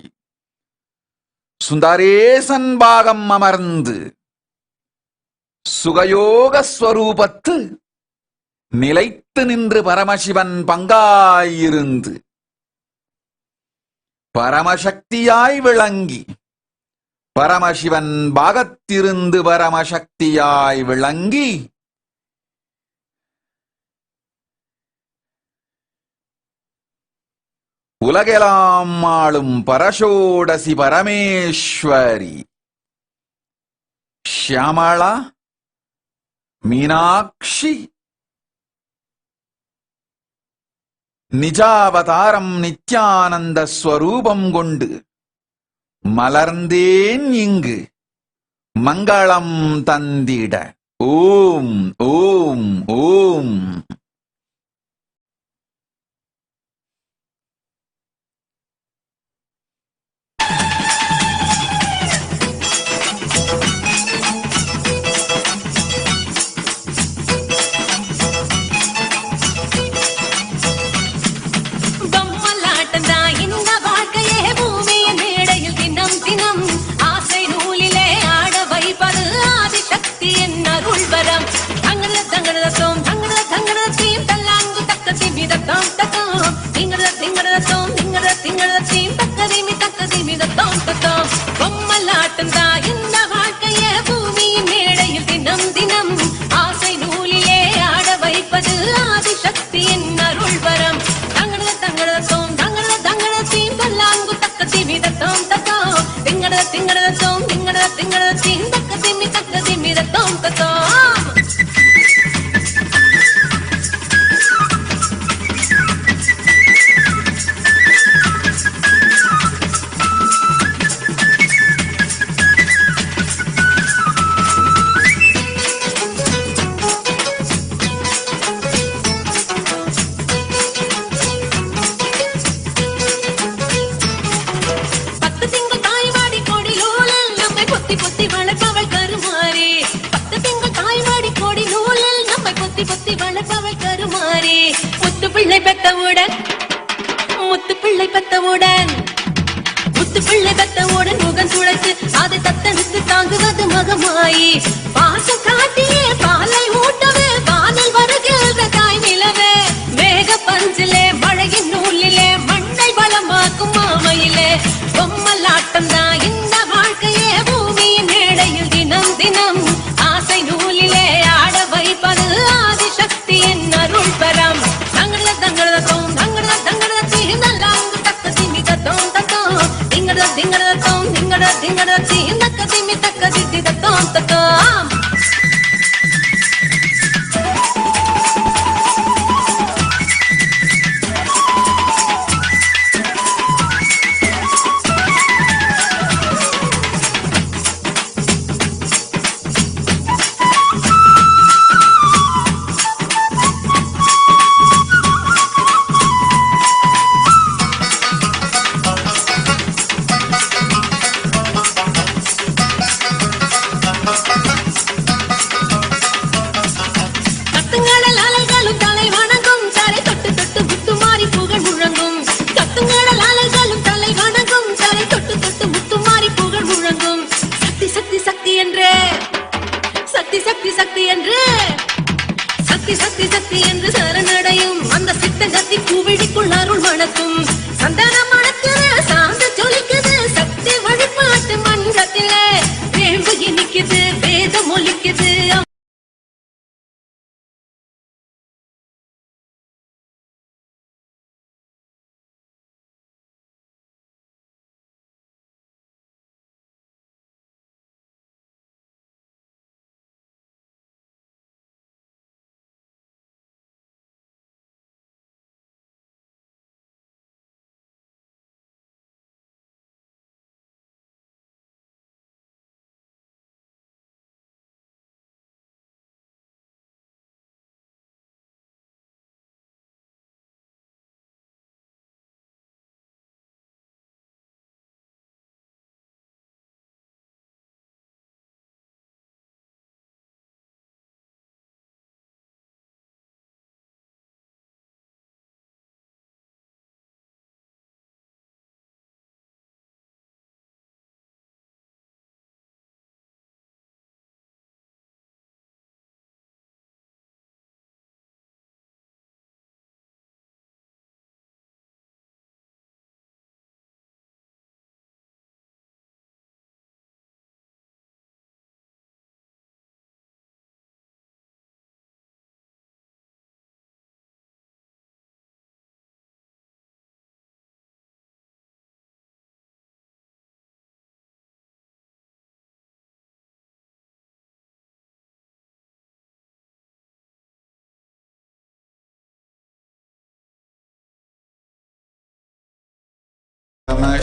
சுந்தரேசன் பாகம் அமர்ந்து சுகயோக ஸ்வரூபத்து நிலைத்து நின்று பரமசிவன் பங்காயிருந்து பரமசக்தியாய் விளங்கி, பரமசிவன் பாகத்திருந்து பரமசக்தியாய் விளங்கி உலகெல்லாம் ஆளும் பரஷோடசி பரமேஸ்வரி ஷியாமளா மீனாட்சி நிஜாவதாரம் நித்யானந்த ஸ்வரூபம் கொண்டு மலர்ந்தேன் இங்கு மங்களம் தந்திட. ஓம் ஓம் ஓம். பிள்ளை பெத்தவுடன் முகம் சுழைத்து அதை தத்தெடுத்து தாங்குவது மகமாயி பாசம் காட்டியே பாலை ஊட்டவே பாலில் வருகின்ற தாய் நிலவே மேக பஞ்சிலே மழையின் நூலிலே மண்ணை பலமாக்கும் மாமையிலே பொம்மலாட்டம் தான் இந்த வாழ்க்கையே பூமியின் மேடையில் தினம் தினம் ஆசை நூலிலே ஆட வைப்பது ஆதிசக்தியின் அருள் பரம் தங்கட தங்கட தோம் தங்கட தங்கட தீர்ந்தாங்கு தக்க திமி தத்தோம் தத்தோம் திங்கட திங்கட தோம் திங்கட திங்கட தீர்ந்தக்க திமி தக்க தித்தி தத்தோம் தத்தோம் Thank you.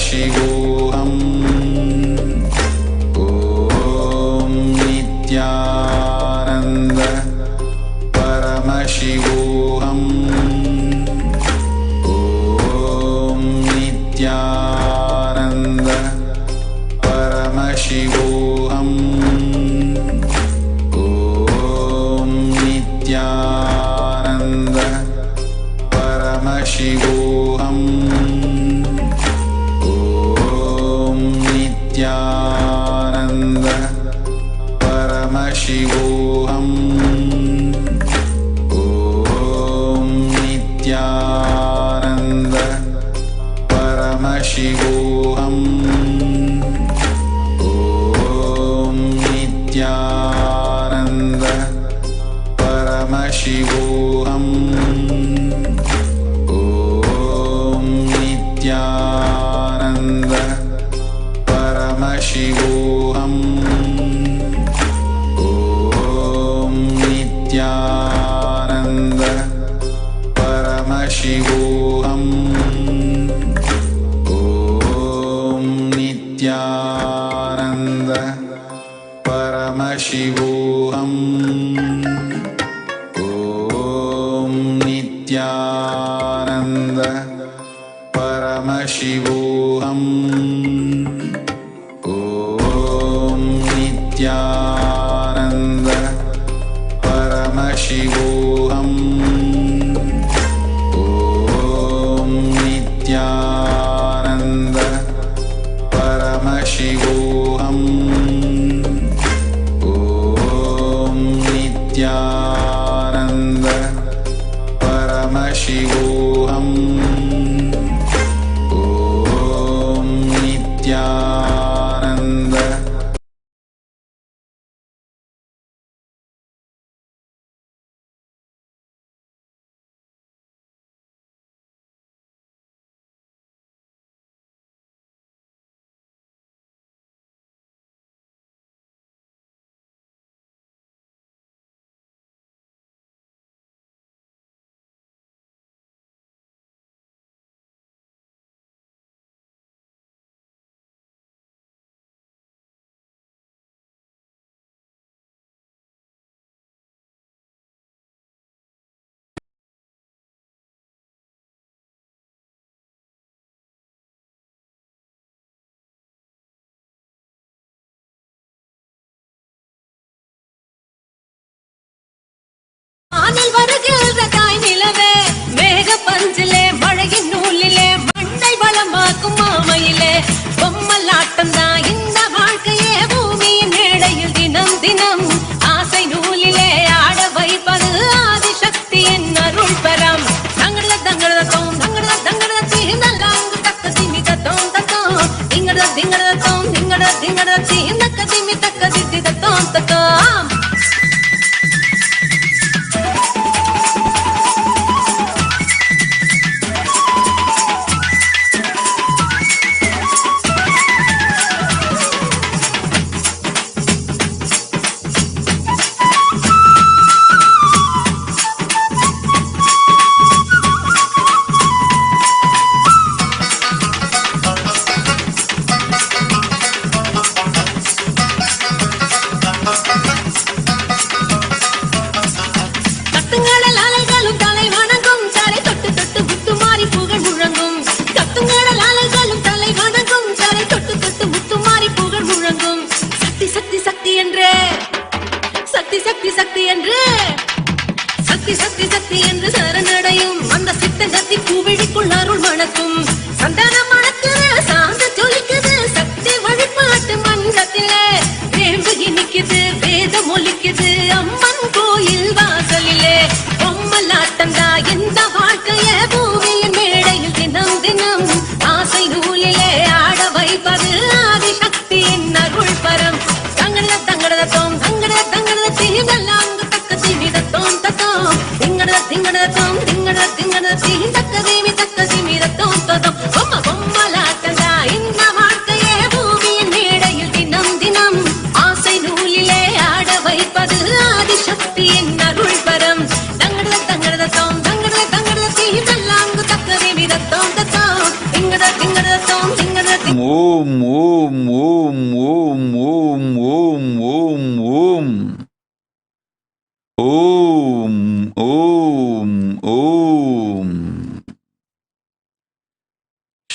Paramashivoham. Om Nithyananda Paramashivoham. Om Nithyananda Paramashivoham. Om Nithyananda Paramashivoham. Om Nithyananda Paramashivoham. Om Nithyananda Paramashivoham. Om Nithyananda Paramashivoham. Om Nithyananda Paramashivoham. Om Nithyananda Paramashivoham. Om Nithyananda Paramashivoham. Om Nithyananda Paramashivoham. Om Nithyananda Paramashivoham. Om Nithyananda Paramashivoham. Om Nithyananda Paramashivoham. Om Nithyananda ஆனல் வருகின்ற தாய் நிலவே மேக பஞ்சிலே மழையின் நூலிலே மண்ணை வளமாக்கும் மாமையிலே பொம்மலாட்டம் தான் இந்த வாழ்க்கையே பூமியின் மேடையில் தினம் தினம் ஆசை நூலிலே ஆட வைப்பது ஆதிசக்தியின் அருள் பெறம் தங்கட தங்கட தோம் தங்கட தங்கட தீனலாங்கு தக்க திமி தத்தோம் தத்தோம் திங்கட திங்கட தோம் திங்கட திங்கட தீனக்க திமி தக்க தித்தி தத்தோம் தத்தோம்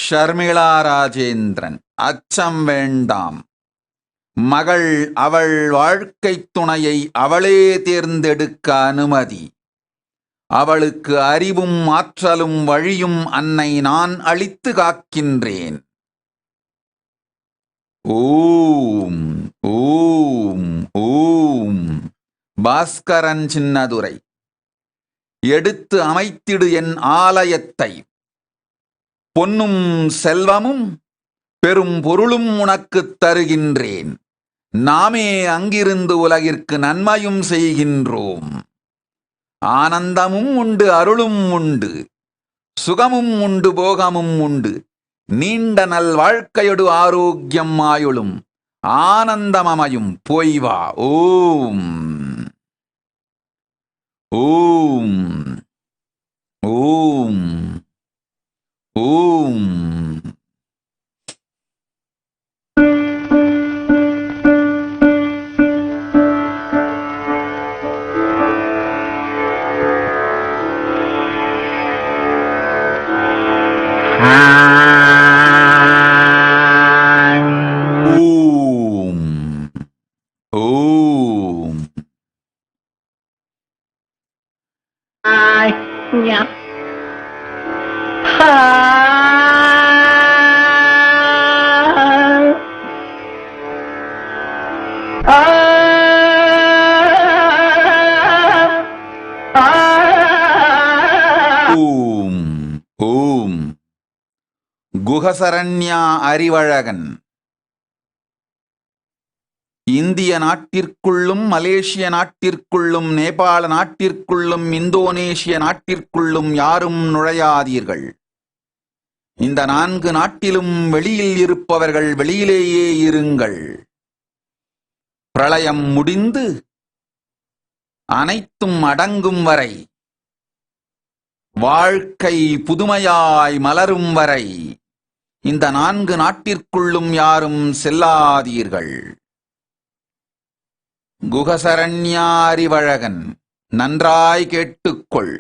ஷர்மிளா ராஜேந்திரன். அச்சம் வேண்டாம். மகள் அவள் வாழ்க்கை துணையை அவளே தேர்ந்தெடுக்க அனுமதி. அவளுக்கு அறிவும் ஆற்றலும் வழியும் அன்னை நான் அளித்து காக்கின்றேன். ஓம் ஓம் ஓம். பாஸ்கரன் சின்னதுரை. எடுத்து அமைத்திடு என் ஆலயத்தை, பொன்னும் செல்வமும் பெரும் பொருளும் உனக்குத் தருகின்றேன். நாமே அங்கிருந்து உலகிற்கு நன்மையும் செய்கின்றோம். ஆனந்தமும் உண்டு, அருளும் உண்டு, சுகமும் உண்டு, போகமும் உண்டு. நீண்ட நல் வாழ்க்கையொடு ஆரோக்கியம் ஆயுளும் ஆனந்தமமையும். போய் வா. ஓம் ஓம் ஓம் ஓம். குகசரண்யா அறிவழகன். இந்திய நாட்டிற்குள்ளும், மலேசிய நாட்டிற்குள்ளும், நேபாள நாட்டிற்குள்ளும், இந்தோனேஷிய நாட்டிற்குள்ளும் யாரும் நுழையாதீர்கள். இந்த 4 நாட்டிலும் வெளியில் இருப்பவர்கள் வெளியிலேயே இருங்கள். பிரளயம் முடிந்து அனைத்தும் அடங்கும் வரை, வாழ்க்கை புதுமையாய் மலரும் வரை இந்த 4 நாட்டிற்குள்ளும் யாரும் செல்லாதீர்கள். குகசரண்யாரிவழகன். நன்றாய் கேட்டுக்கொள்.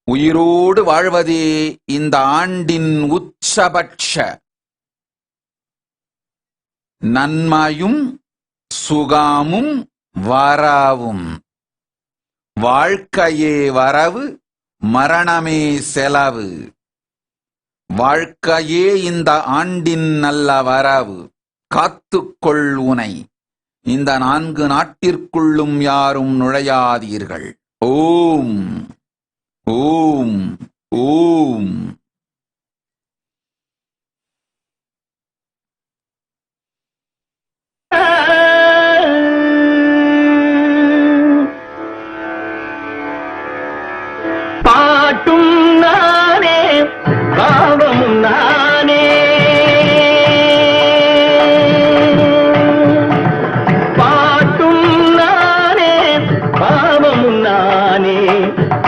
உயிரோடு வாழ்வதே இந்த ஆண்டின் உச்சபட்ச நன்மையும் சுகமும் வரவும். வாழ்க்கையே வரவு, மரணமே செலவு. வாழ்க்கையே இந்த ஆண்டின் நல்ல வரவு. காத்துக்கொள் உனை. இந்த 4 நாட்டிற்குள்ளும் யாரும் நுழையாதீர்கள். ஓம் ஓம் ஓம். பாட்டும் நானே, பாவமும் நானே. பாட்டும் நானே, பாவமும் நானே.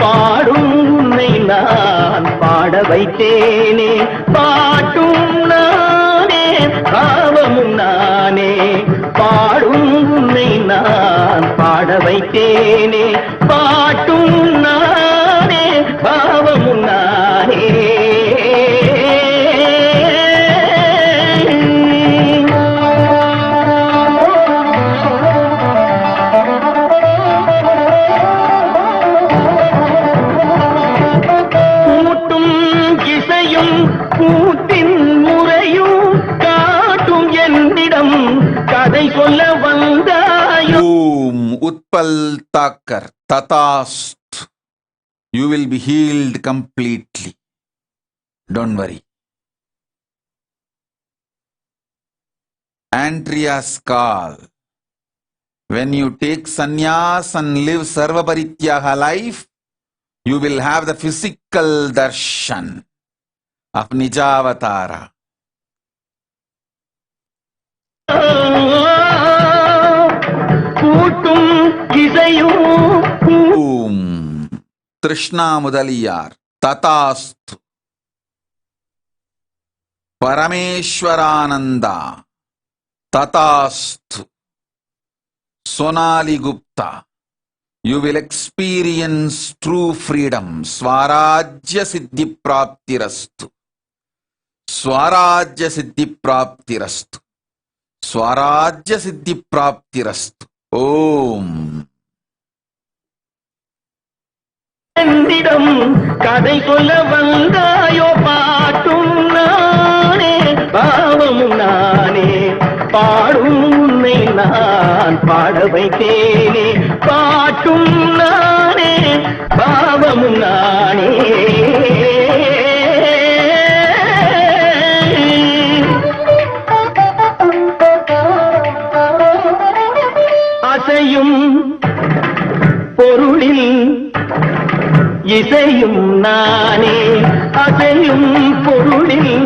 பாடும் உன்னை நான் பாட வைத்தேனே. பாட்டும் நானே, பாவமும் நானே. பாடும் உன்னை நான் பாட வைத்தேனே. பாட்டும் நானே, பாவமும் நானே. கூட்டும் இசையும் கூட்டின் முறையும் காட்டும் என்னிடம் கதை சொல்ல வந்தாயோ. ஓம் Utpal Thakkar. ததாஸ்து. You will be healed completely. Don't worry. Andrea's call. When you take sannyas and live sarvaparityaga life, you will have the physical darshan of Nijavatara. கூட்டும் இசையும். ஓம் Trishna Mudaliyar. Tatastu. Parameshwarananda. Tatastu. Sonali Gupta. You will experience true freedom. Swarajya Siddhi Praptirastu. ஸ்வராஜ்ய சித்தி பிராப்திரஸ்து. ஸ்வராஜ்ய சித்தி பிராப்திரஸ்து. ஓம். என்னிடம் கதை சொல்ல வந்தாயோ, பாட்டும் நானே பாவமும் நானே, பாடும் உன்னை நான் பாட வைத்தேனே, பாட்டும் நானே பாவமும் நானே. அசையும் பொருளில் இசையும் நானே, அசையும் பொருளில்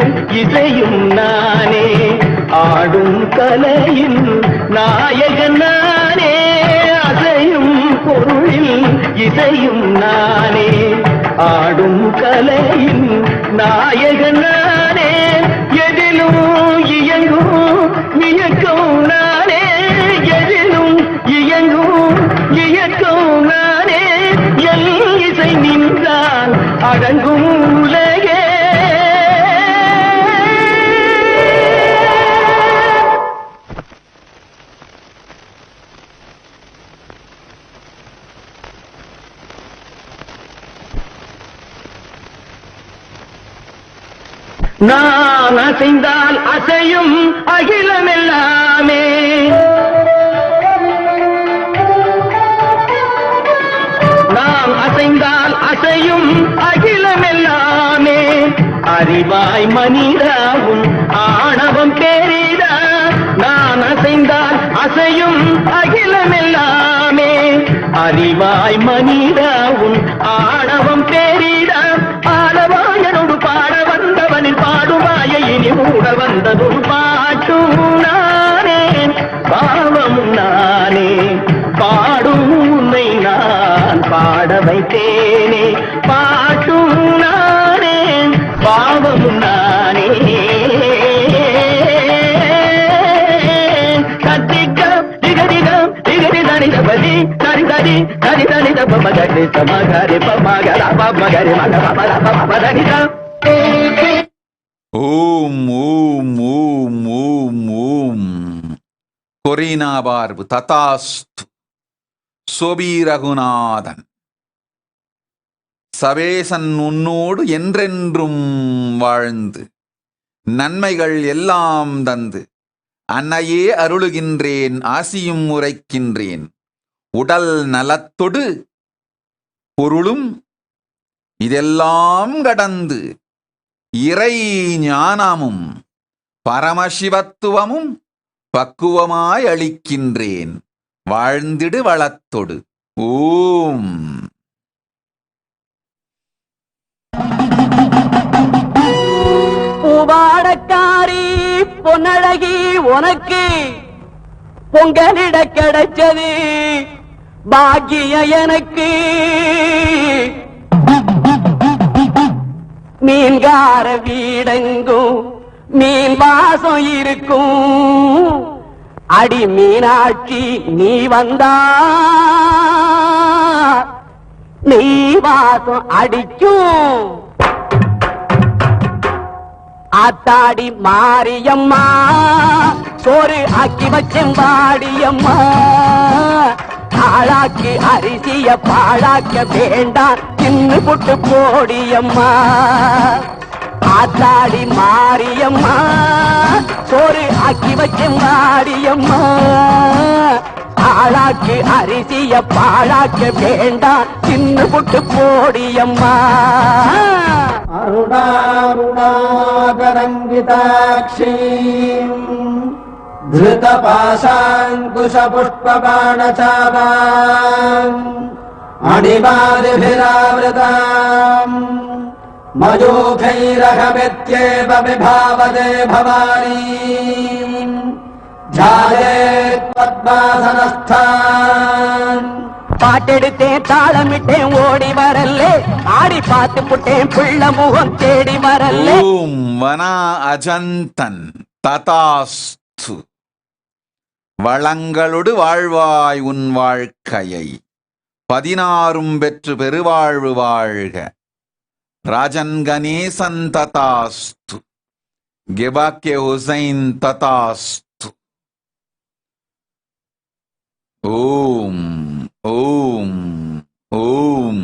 இசையும் நானே, ஆடும் கலையின் நாயகன் நானே, அசையும் பொருளில் இசையும் நானே, ஆடும் கலையின் நாயகன் நானே, எதிலும் இயங்கும் இயக்கம் நானே, எதிலும் இயங்கும் இயக்கம் நானே, எல் இசை நின்றால் அடங்கும் உலகே. நான் அசைந்தால் அசையும் அகிலமெல்லாமே, நான் அசைந்தால் அசையும் அகிலமெல்லாமே, அறிவாய் மனிதாவும் ஆணவம் பெரிதா, நான் அசைந்தால் அசையும் அகிலமெல்லாமே, அறிவாய் மனிதாவும் ஆணவம் பெரிதா, ஆடவாயனோடு பாட வந்தவனின் பாடுவாய இனி மூட வந்ததும் பாட்டும் நானே பாவமும் நானே, பாடும் உன்னை நான் பாட வைத்தேனே, பாட்டும் நானே பாவமும் நானே. கத்திக்கம் திகதிகம் திகதி தனிதபதி தரிதடி தரிதனித பமகரி சமகரி பமகர பமகரி மகரமரமரமரனிதம். ஓம் ஓம் ஓம் ஓம் ஓம். கொரீனா பார்வு ததாஸ்து. சோபி ரகுநாதன். சவேசன் உன்னோடு என்றென்றும் வாழ்ந்து நன்மைகள் எல்லாம் தந்து அன்னையே அருளுகின்றேன், ஆசியும் உரைக்கின்றேன், உடல் நலத்தொடு பொருளும் இதெல்லாம் கடந்து இறை ஞானமும் பரமசிவத்துவமும் பக்குவமாய் அளிக்கின்றேன், வாழ்ந்திடு வளத்தொடு. ஓம். பூவாடக்காரி பொன்னழகி உனக்கு பொங்கலிட கிடைச்சது பாக்கிய எனக்கு, மீன்கார வீடெங்கும் மீன் வாசம் இருக்கும், அடி மீனாட்சி நீ வந்தா நீ வாசம் அடிக்கும். ஆத்தாடி மாரியம்மா சோறு ஆக்கி வச்செம்பாடியம்மா, ஆளாக்கி அரிசிய பாழாக்க வேண்டாம் தின்னு புட்டு போடியம்மா. ஆத்தாடி மாரியம்மா சோறு ஆக்கி வச்செம்பாடியம்மா, ஆளாக்கி அரிசிய பாழாக்க வேண்டாம் தின்னு புட்டு போடியம்மா. அருணாருணாகரங்கிதாட்சி धृतपाशाङ्कुशपुष्पबाणचापाम् अणिमादिभिरावृताम् मयूखैरहमित्येव विभावदे भवानी ध्यायेत् पद्मासनस्थान् பாட்டெடுத்தேன் தாளமிட்டேன் ஓடி வரல்லே, ஆடி பார்த்து புட்டேன் பிள்ள முகம் தேடி வரல்லே. ஓம் வனா அஜந்தன் ததாஸ்து. வளங்களோடு வாழ்வாய் உன் வாழ்க்கையை 16 பெற்று பெருவாழ்வு வாழ்க. Rajan Ganesan ததாஸ்து. Gebake Hussain Tatastu. Om, Om, Om.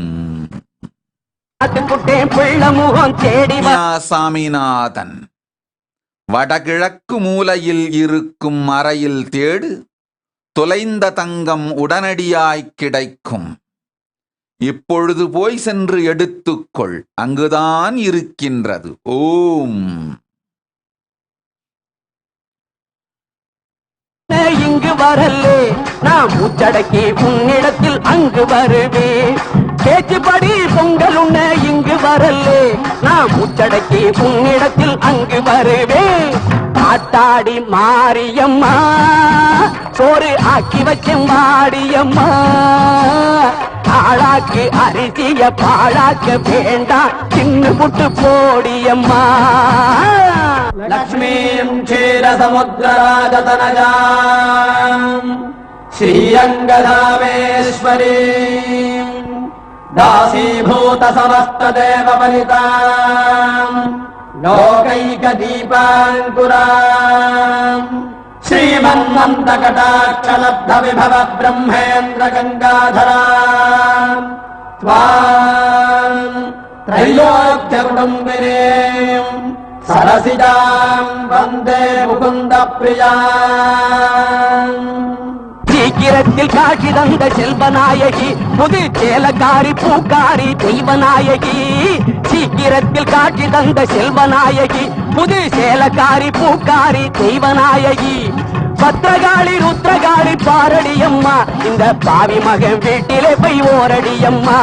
Saminathan வடகிழக்கு மூலையில் இருக்கும் அறையில் தேடு, தொலைந்த தங்கம் உடனடியாய் கிடைக்கும். இப்பொழுது போய் சென்று எடுத்துக்கொள், அங்குதான் இருக்கின்றது. ஓம். இங்கு வரலே நான் மூச்சடக்கி உன்னிடத்தில் அங்கு வருவேன். பேச்சுப்படி பொங்கல் உண்ண இங்கு வரலே நான் மூச்சடக்கி உன்னிடத்தில் அங்கு வருவேன். காத்தாடி மாரியம்மா சோறு ஆக்கி வச்சும் வாடியம்மா. ஆளாக்கு அரிசிய பாழாக்க வேண்டாம், சின்ன புட்டு போடியம்மா. லக்ஷ்மீம் க்ஷீரசமுத்திரராஜதனஜாம் ஸ்ரீரங்கதாமேஸ்வரீம் दासीभूत समस्त देव वनिताम् लोकैक दीपाङ्कुराम् श्रीमन्मन्तकटाक्ष लब्ध विभव ब्रह्मेन्द्र गङ्गाधराम् त्वाम् त्रैलोक्य कुटुम्बिनीम् सरसिजाम् वन्दे मुकुन्द प्रियाम्. சீக்கிரத்தில் காட்சி தந்த செல்வநாயகி, புது சேலக்காரி பூக்காரி தெய்வநாயகி. சீக்கிரத்தில் காட்சி தந்த செல்வநாயகி, புது சேலக்காரி பூக்காரி தெய்வநாயகி. பத்திரகாளி ருத்ரகாளி பாரடியம்மா, இந்த பாவி மகன் வீட்டிலே போய் ஓரடியம்மா.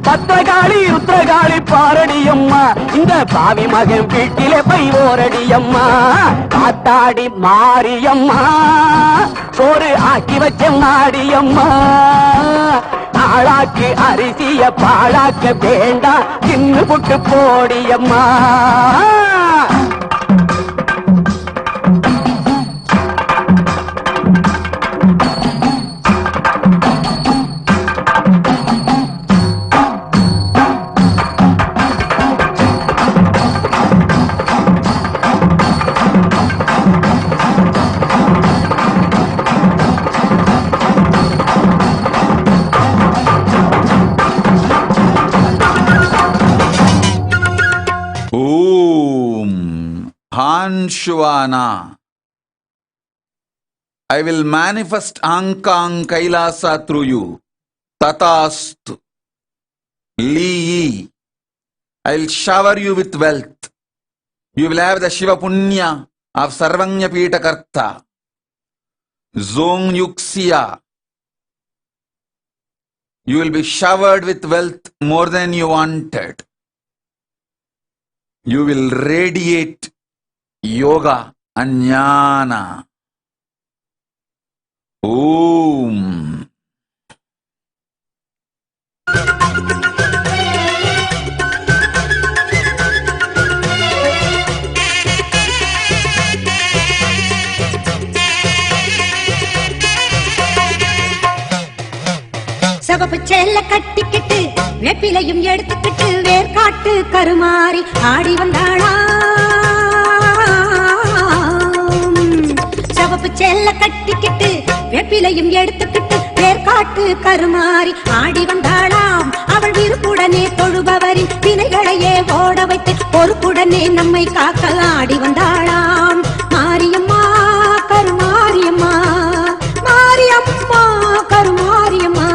பத்திரகாளி ருத்ரகாளி பாரடியம்மா, இந்த பாவி மகன் வீட்டிலே போய் ஓரடியம்மா. காத்தாடி மாரியம்மா சோறு ஆக்கி வச்ச மாடியம்மா. ஆளாக்கு அரிசிய பாழாக்க வேண்டாம், சின்ன புட்டு போடியம்மா. Shivana. I will manifest Ankang Kailasa through you. Tatastu. Li. I will shower you with wealth. You will have the Shiva Punya of Sarvanya Pita Karta. Zong Yuksya. You will be showered with wealth more than you wanted. You will radiate yoga and jnana. Om. சவப்பு சேல கட்டிக்கிட்டு வெப்பிலையும் எடுத்துக்கிட்டு வேர்காட்டு கருமாறி ஆடி வந்தாளா. சவப்பு சேல கட்டிக்கிட்டு வெப்பிலையும் எடுத்துக்கிட்டு வேர்காட்டு கருமாறி ஆடி வந்தாளாம். அவள் விருப்புடனே தொழுபவரின் வினைகளையே ஓட வைத்து பொறுப்புடனே நம்மை காக்க ஆடி வந்தாளாம். மாரியம்மா கருமாரியம்மா, மாரியம்மா கருமாரியம்மா.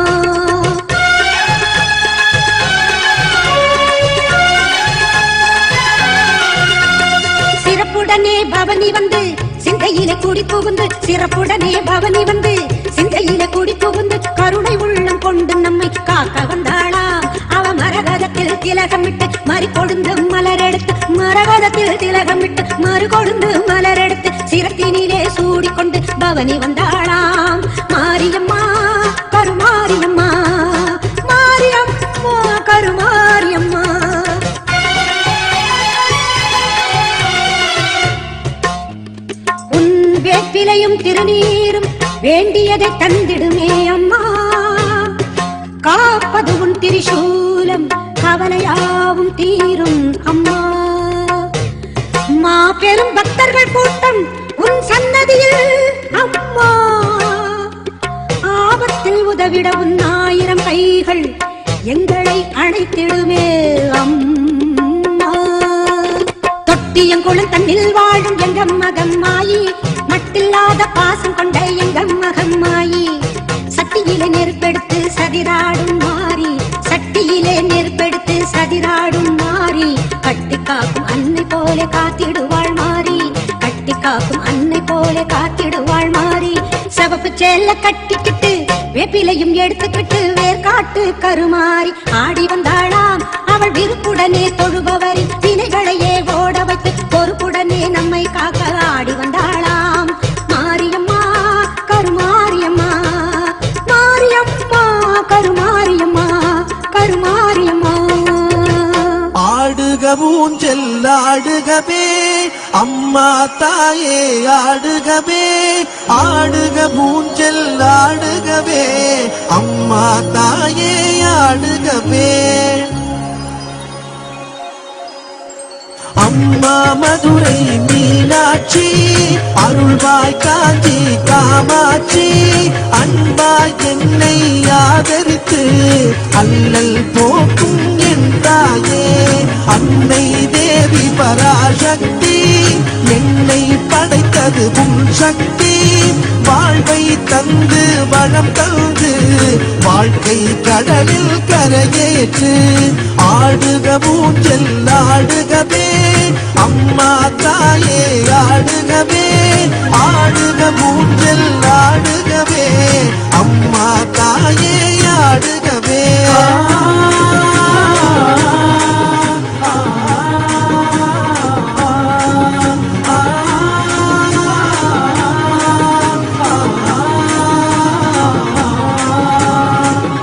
சிறப்புடனே பவனி வந்து சிந்தையில குடி புகுந்து, சிறப்புடனே பவனி வந்து சிந்தையில குடி புகுந்து கருணை உள்ளம் கொண்டு நம்மை காக்க வந்தாளாம். அவ மரகதத்தில் திலகமிட்டு மறு கொழுந்து மலரெடுத்து, மரகதத்தில் திலகமிட்டு மறு கொழுந்து மலரெடுத்து சிரத்தினிலே சூடிக்கொண்டு பவனி வந்தாளாம். மாரியம்மா கருமாரியம்மா, மாரியம்மா கருமாரியம்மா. வேப்பிலையும் திருநீரும் வேண்டியதை தந்திடுமே அம்மா. காப்பது உன் திரிசூலம், கவலையாவும் தீரும் அம்மா. அம்மா பெரும் பக்தர்கள் கூட்டம் உன் சன்னதியில் அம்மா ஆபத்தில் உதவிட உன் 1000 கைகள் எங்களை அழைத்திடுமே அம்மா தொட்டியங்குளம் தன்னில் வாழும் எங்கம் மகம்மாயி மட்டில்லாத பாசம் கொண்ட எங்கம் மகம்மாயி சட்டியிலே நெருப்பெடுத்து சதிராடும் மாறி சட்டியிலே நெருப்பெடுத்து சதிராடும் மாறி கட்டி காக்கும் அன்னை போல காத்திடுவாள் மாறி கட்டி காக்கும் அன்னை போல காத்திடுவாள் மாறி சிவப்பு சேல கட்டிக்கிட்டு வேப்பிலையும் எடுத்துக்கிட்டு வேர்காட்டு கருமாறி ஆடி வந்தாளாம் அவள் விருப்புடனே தொழுபவரின் வினைகளையே ஓட வைத்து பொறுப்புடனே நம்மை காக்க ஆடி வந்தாளாம் மாரியம்மா கருமாரியம்மா மாரியம்மா கருமாரியம்மா கருமாரியம்மா ஆடுக ஊஞ்சல் ஆடுகவே அம்மா தாயே ஆடுகவே ஆடுக ஊஞ்சல் ஆடுகவே அம்மா தாயே ஆடுகவே அம்மா மதுரை மீனாட்சி அருள்வாய் காஞ்சி காமாட்சி அன்பாய் என்னை ஆதரித்து அல்லல் போக்கும் என் தாயே அன்னை தேவி பராசக்தி என்னை படைத்தது உன் சக்தி வாழ்வை தந்து வளம் தந்து வாழ்க்கை கடலில் கரையேற்று ஆடுக ஊஞ்சல் ஆடுகவே அம்மா தாயே ஆடுகவே ஆடுக ஊஞ்சல் ஆடுகவே அம்மா தாயே ஆடுகவே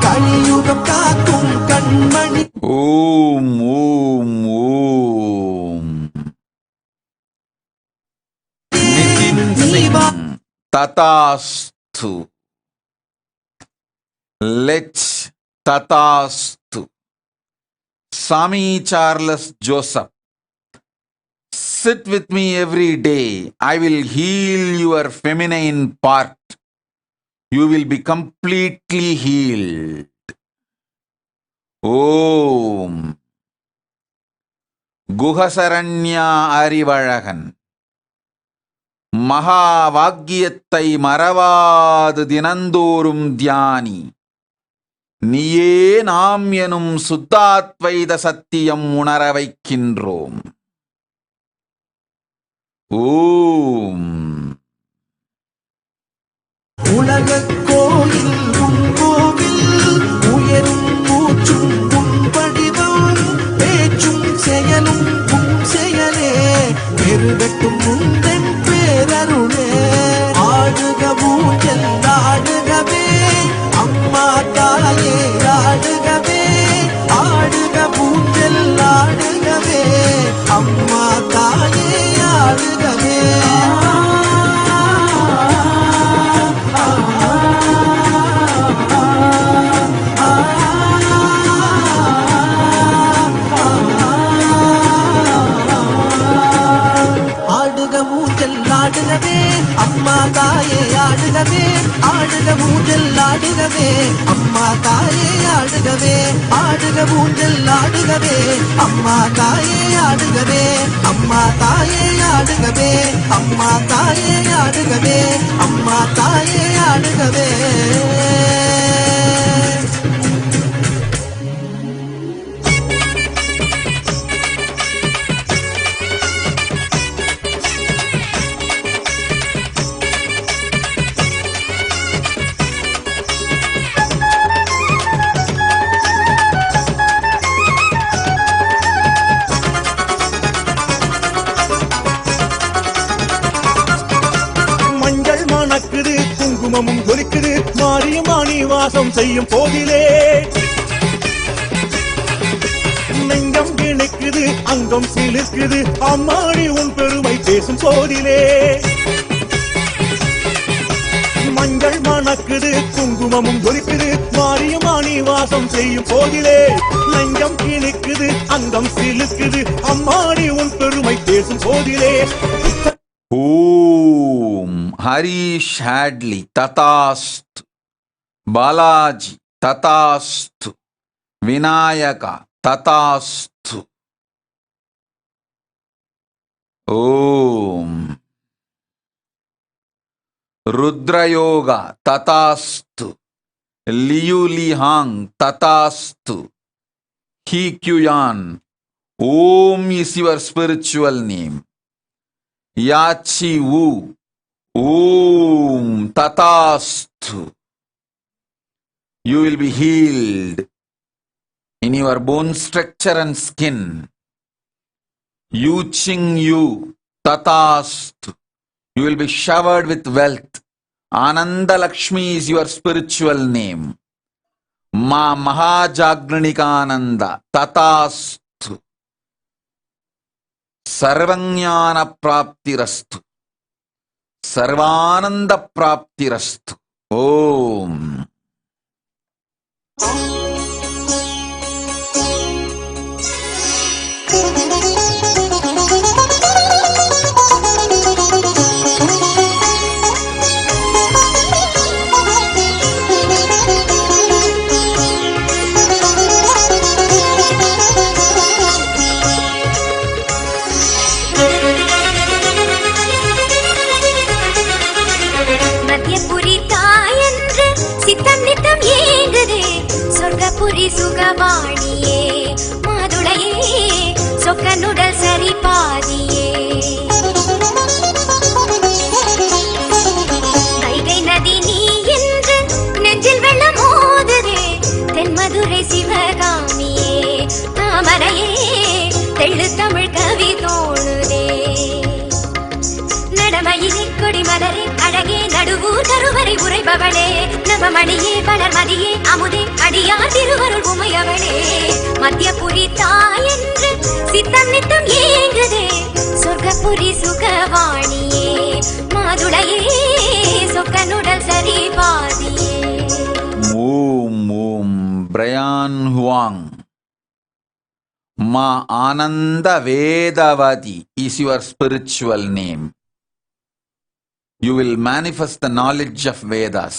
கலியுகம் காக்கும் கண்மணி ஓம் ஓம் ஓம் Nitin Singh ததாஸ்து லெச் ததாஸ்து Swami Charles Joseph, sit with me every day. I will heal your feminine part. You will be completely healed. Om Guhasaranya Arivalagan மகாவாக்கியத்தை மறவாது தினந்தோறும் தியானி நீயே நாம் எனும் சுத்தாத்வைத சத்தியம் உணர வைக்கின்றோம். ஓம் உலக கோயில் உன் கோவில் உயரும் மூச்சும் உன் வடிவம் பேச்சும் செயலும் உன் செயலே பெருகட்டும் உந்தன் பேரருளே ஆடுக ஊஞ்சல் ஆடுகவே அம்மா தாயே ஆடுகவே ஆடுக ஊஞ்சல் ஆடுகவே அம்மா தாயே ஆடுகவே ஆடுக ஊஞ்சல் ஆடுகவே அம்மா தாயே ஆடுகவே ஆடுக ஊஞ்சல் ஆடுகவே அம்மா தாயே ஆடுகவே ஆடுக ஊஞ்சல் ஆடுகவே அம்மா தாயே ஆடுகவே அம்மா தாயே ஆடுகவே அம்மா தாயே ஆடுகவே அம்மா தாயே ஆடுகவே குங்குமமும் ஜொலிக்குது மாரியம்மா நீ வாசம் செய்யும் போதிலே நெஞ்சம் கிணைக்குது அங்கம் சிலிர்க்குது அம்மாடி உன் பெருமை பேசும் போதிலே மஞ்சள் மணக்குது குங்குமமும் ஜொலிக்குது மாரியமானி வாசம் செய்யும் போதிலே லஞ்சம் கிணிக்குது அங்கம் சிலுக்குது அம்மாடி உன் பெருமை பேசும் போதிலே ஓம் ஹரிஷ் ஹேட்லி ததாஸ்து, பாலாஜி ததாஸ்து, விநாயகா ததாஸ்து. ஓம் ருத்ரயோகா ததாஸ்து, லியுலிஹாங் ததாஸ்து, ஹீக்யுயான். ஓம் is your spiritual name. Yachi Wu. Om Tatastu. You will be healed in your bone structure and skin. Yu Ching Yu Tatastu. You will be showered with wealth. Ananda Lakshmi is your spiritual name. Ma Mahajagnikananda Tatastu. Sarvanyana Praptirastu. Sarvananda Praptirastu. Om. சுகவாணியே மாதுளையே சொக்கனுடல் சரி பாதியே கைகை நதி நீ என்று நெஞ்சில் வெள்ளம் மோதுதே தென்மதுரை சிவகாமியே தாமரையே தெள்ளு தமிழ் கவி தோணுதே நடமயிலே கொடி மலரே அழகே நடுவூர் கருவறை உரைபவளே நவமணியே வளர்மதியே அமுதே அடியார் திருவருள் உமையவளே மத்தியபுரி தாயென்று சித்தம் நித்தம் ஏங்குதே சொர்க்கபுரி சுகவாணியே மாதுளையே சொக்கனுடல் சரி பாதியே. ஓம் ஓம் பிரயான் Huang. Ma Ananda Vedavati is your spiritual name. You will manifest the knowledge of Vedas.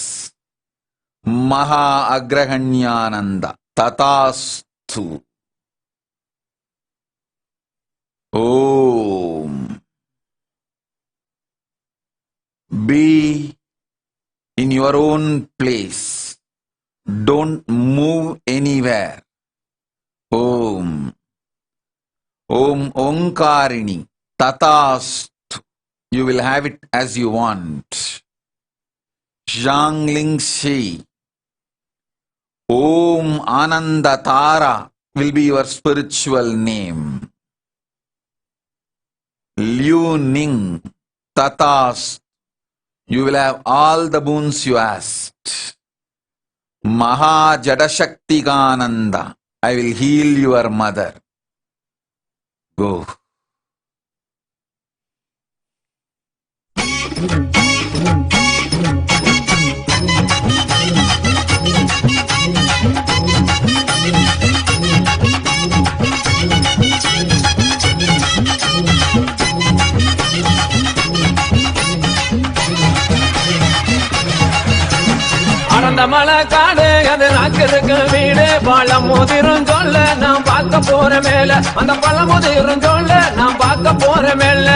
Maha Agrahanyananda Tatastu. Om. Be in your own place. Don't move anywhere. Om. Om Omkarini Tatastu. You will have it as you want. Zhangling Shi. Om Ananda Tara will be your spiritual name. Liu Ning Tatas. You will have all the boons you asked. Maha Jadashaktikananda. I will heal your mother. Go. அடந்த மலை காடு அது நாக்கிறதுக்கு வீடு பழம் முதிரும் சொல்ல நான் பார்க்க போற மேல அந்த பழம் முதிரும் சொல்ல நான் பார்க்க போற மேல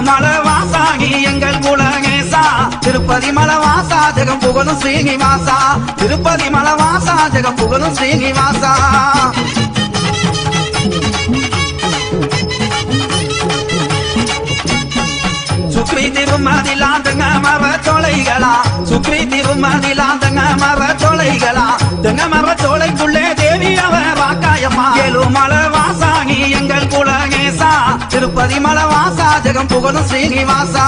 மலை வாசாகி எங்கள் குலகேசா திருப்பதி மலை வாசா ஜெகம் புகழும் ஸ்ரீனிவாசா திருப்பதி மலை வாசா ஜெகம் புகழும் ஸ்ரீனிவாசா சுக்ரி திருமதிலாந்தங்க மர சோலைகளா சுக்ரி திருமதிலாந்தங்க மர சோலைகளா தெங்க மர சோலைக்குள்ளே தேவி அவ வாக்காயம்மா ஏழுமலை வாசாகி எங்கள் குலகேசா திருப்பதி மலை வாசா ஜெகம் புகழும் ஸ்ரீனிவாசா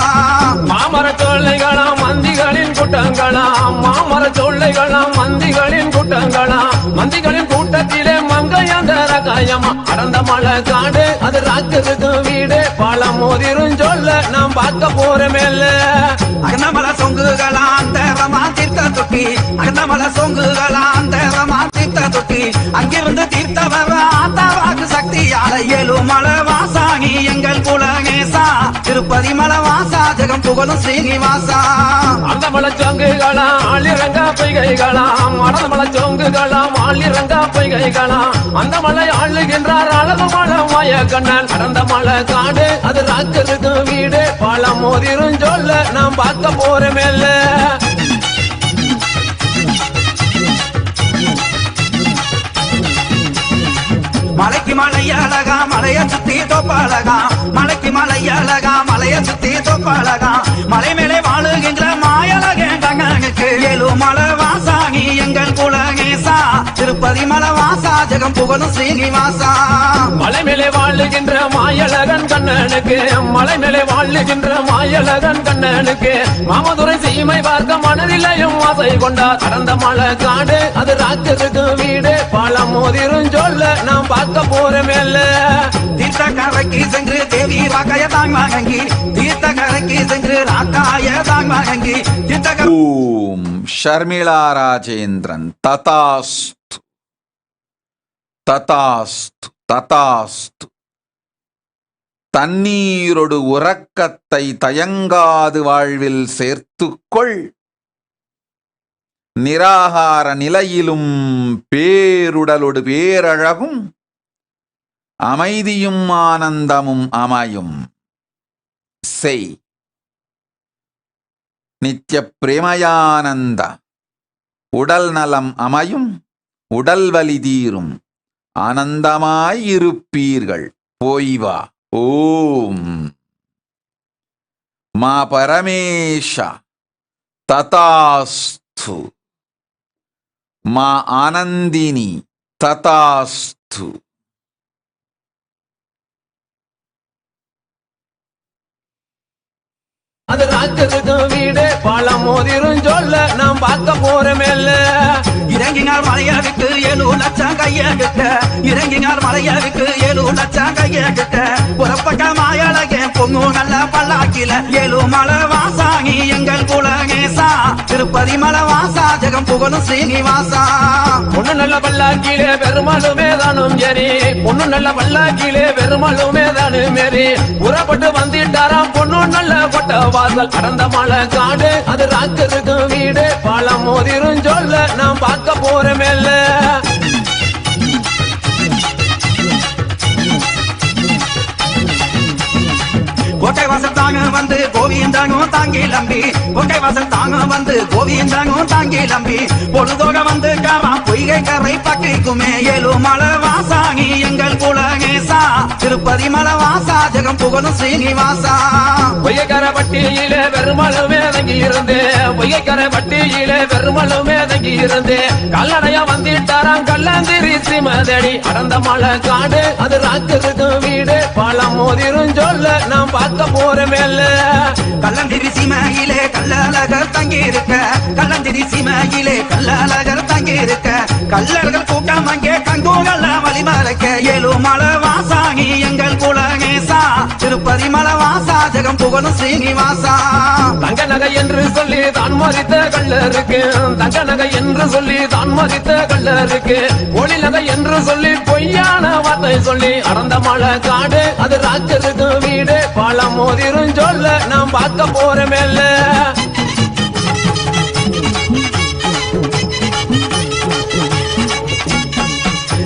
மாமர சோலைகளா மந்திகளின் கூட்டங்களா மாமர சோலைகளா மந்திகளின் கூட்டங்களா மந்திகளின் கூட்டத்திலே மங்கையாந்தர காயமா அடர்ந்த மலை காடு அது ராக்கருக்கு வீடு பழம் மோதிரும் சொல்ல நாம் பார்க்க போறமேல அகந்தமல சொங்குகளாம் தேரமா தீர்த்த தொட்டி அகந்தமல சொங்குகளாம் தேரமா தீர்த்த தொட்டி அங்கிருந்து தீர்த்த வர ஆத்தாவாக்கு சக்தியால ஏழுமலை வாசாணி எங்கள் குலகேசா திருப்பதி மலை வாசா ஜெகம் புகழும் ஸ்ரீனிவாசா அந்த மலை சொங்குகளாம் ஆளிரங்க பொய்கைகளாம் அடர்ந்த மலை சொங்குகளாம் ஆளிரங்க பொய்கைகளாம் அந்த மலை ஆளுகின்றார் அழகு மலை மாய கண்ணன் அடர்ந்த மலை காடு அது ராக்கருக்கு வீடு பழம் மோதிரும் சொல்ல நாம் பார்க்க போறமேல மலைக்கு மலை அழகா மலைய சுத்தி தொப்பழகா மலைக்கு மலை அழகா மலைய சுத்தி தொப்பழகா மலை மேலே வாழுகின்ற மாயழகேண்டங்களுக்கு ஏழுமலை வாசாணி எங்கள் குலகேசா திருப்பதி மலை வாசா ஜெகம் புகழும் ஸ்ரீனிவாசா மலை மேலே வாழுகின்ற மாயழகன் கண்ணனுக்கு மலை மேலே வாழுகின்ற மாயழகன் கண்ணனுக்கு மாமதுரை சீமை பார்க்க மனதிலையும் ஆசை கொண்டார் அடர்ந்த மலை காடு அது ராக்கருக்கு வீடு பழம் மோதிரும் சொல்ல நாம் பார்க்க போறமேல தீர்த்த கரைக்கு சென்று தேவி ராக்காய தாங் மகங்கி தீர்த்த கரைக்கு சென்று ராக்காய தாங் மகங்கி ஓம் ஷர்மிளா ராஜேந்திரன் ததாஸ்து ததாஸ்து ததாஸ்து தண்ணீரொடு உறக்கத்தை தயங்காது வாழ்வில் சேர்த்துக்கொள் நிராகார நிலையிலும் பேருடலொடு பேரழகும் அமைதியும் ஆனந்தமும் அமையும் செய் நித்ய பிரேமயானந்த உடல் நலம் அமையும் உடல் வலி தீரும் ஆனந்தமாயிருப்பீர்கள் போய் வா ஓம் மா பரமேஷ ததாஸ்து மா ஆனந்தினி ததாஸ்து அது ராக்கருக்கு வீடு பழம் மோதிரும் சொல்ல நாம் பார்க்க போறமேல இறங்கினார் மலையாவிற்கு 7 லட்சம் கையெடுக்க இறங்கினார் மலையாவிற்கு 7 லட்சம் கையெடுக்க புறப்பட்ட மாயழகே பொங்கு நல்ல பல்லாக்கில ஏழுமலை வாசாணி எங்கள் குலகேசா திருப்பதி மலை வாசா ஜெகம் புகழும் ஸ்ரீனிவாசா பொண்ணு நல்ல பல்லாக்கிலே பெருமாளுமே தானும் ஏறி பொண்ணு நல்ல பல்லாக்கிலே பெருமாளுமே தானும் ஏறி புறப்பட்டு வந்துட்டாராம் பொண்ணு நல்ல கொட்ட வாசல் கடந்த மலை காடு அது ராக்கருக்கு வீடு பழம் மோதிரும் சொல்ல நாம் பார்க்க போறமேல கோட்டை வாசல் தாங்க வந்து கோவிந்தாங்கும் தாங்கி லம்பி கோட்டை வாசல் தாங்க வந்து கோவிந்தாங்கும் தாங்கி லம்பி பொழுதோக வந்து காராம் பொய்கை கரை பக்கிக்குமே ஏழுமலை வாசாணி எங்கள் குலகேசா திருப்பதி மலை வாசா ஜெகம் புகழும் ஸ்ரீனிவாசா பொய்யக்கரை பட்டியிலே பெருமளவுமே தங்கி இருந்து பொய்யக்கரை பட்டியிலே பெருமளவுமே தங்கி இருந்து கல்லணையா வந்துட்டாராம் கல்லந்திரி ஸ்ரீமதடி அடர்ந்த மலை காடு அது ராக்கருக்கு வீடு பழம் மோதிரும் சொல்ல நாம் பார்க்க போறமேல கல்லந்திரி சீமையிலே கல்லழகர் தங்கி இருக்க கல்லந்திரி சீமையிலே கல்லழகர் தங்கி இருக்க கல்லர்கள் கூட்டம் அங்கே கங்கோகல்ல வழிமறைக்க ஏழுமலை வாசாணி எங்கள் குலகேசா திருப்பதி மலை வாசா ஜெகம் புகழும் ஸ்ரீனிவாசா தங்க நகை என்று சொல்லி தான் மதித்த கல்லருக்கு தங்க நகை என்று சொல்லி தான் மதித்த கல்லருக்கு ஒளி நகை என்று சொல்லி பொய்யான வார்த்தை சொல்லி அடர்ந்த மலை காடு அது ராக்கருக்கு வீடு பழம் மோதிரும் சொல்ல நாம் பார்க்க போறமேல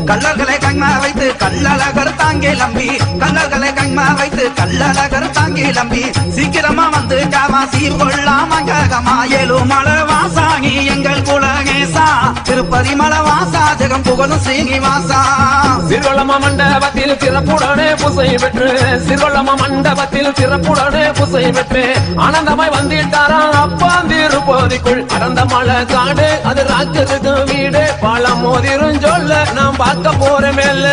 கல்லர்களை கண்மா வைத்து கல்லழகர் தாங்கி லம்பி கல்லர்களை கண்மா வைத்து கல்லழகர் தாங்கி லம்பி சீக்கிரமா வந்து காவா சீர்கொள்ளாம ககமா ஏழுமலை வாசாணி எங்கள் குலகேசா திருப்பதி மலை வாசா ஜெகம் புகழும் ஸ்ரீனிவாசா சிறுவள்ளம மண்டபத்தில் சிறப்புடனே புசை பெற்று சிறுவள்ளம மண்டபத்தில் சிறப்புடனே புசை பெற்று ஆனந்தமாய் வந்துட்டாராம் அப்பாந்திருப்பதிக்குள் அடர்ந்த மலை காடு அது ராக்கருக்கு வீடு பழம் மோதிரும் சொல்ல நாம் பார்க்க போறமேல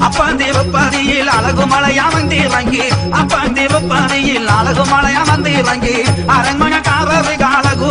அப்பாந்திருப்பதியில் அழகு மலையா வந்து இறங்கி அப்பாந்திருப்பதியில் அழகு மலையா வந்து இறங்கி அரண்மனை காவலுக்கு அழகு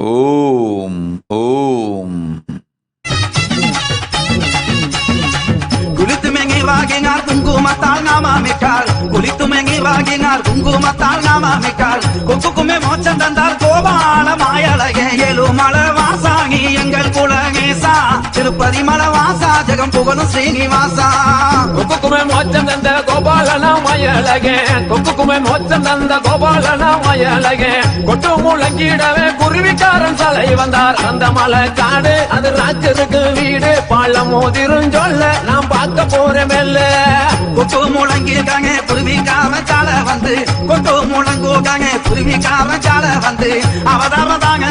ஓம் ஓம். குளித்துமெங்கி வாகினார் குங்குமத்தால் நாமாமிக்கார் குளித்துமெங்கி வாகினார் குங்குமத்தால் நாமாமிக்கார் கொக்குக்குமே மோச்சம் தந்தார் கோபால மாயழகே ஏழுமல வாசாகி எங்கள் குலகேசா திருப்பதி மல வாசா ஜெகம் புகழும் ஸ்ரீனிவாசா கொக்குக்குமே மோச்சம் தந்த கோபாலனா மாயழகே கொக்குக்குமே மோச்சம் தந்த கோபாலனா மாயழகே கொட்டு முழங்கிடவே குருவிக்காரன் தலை வந்தார் அந்த மலை காடு அது ராஜருக்கு வீடு பாலம் மோதிரும் சொல்ல நாம் பார்க்க போறேன் மெல்ல கொட்டு முழங்கிருக்காங்க குருவிக்காரன் சாலை வந்து கொட்டு முழங்குக்காங்க குருவிக்காரன் சாலை வந்து அவதாரதாங்க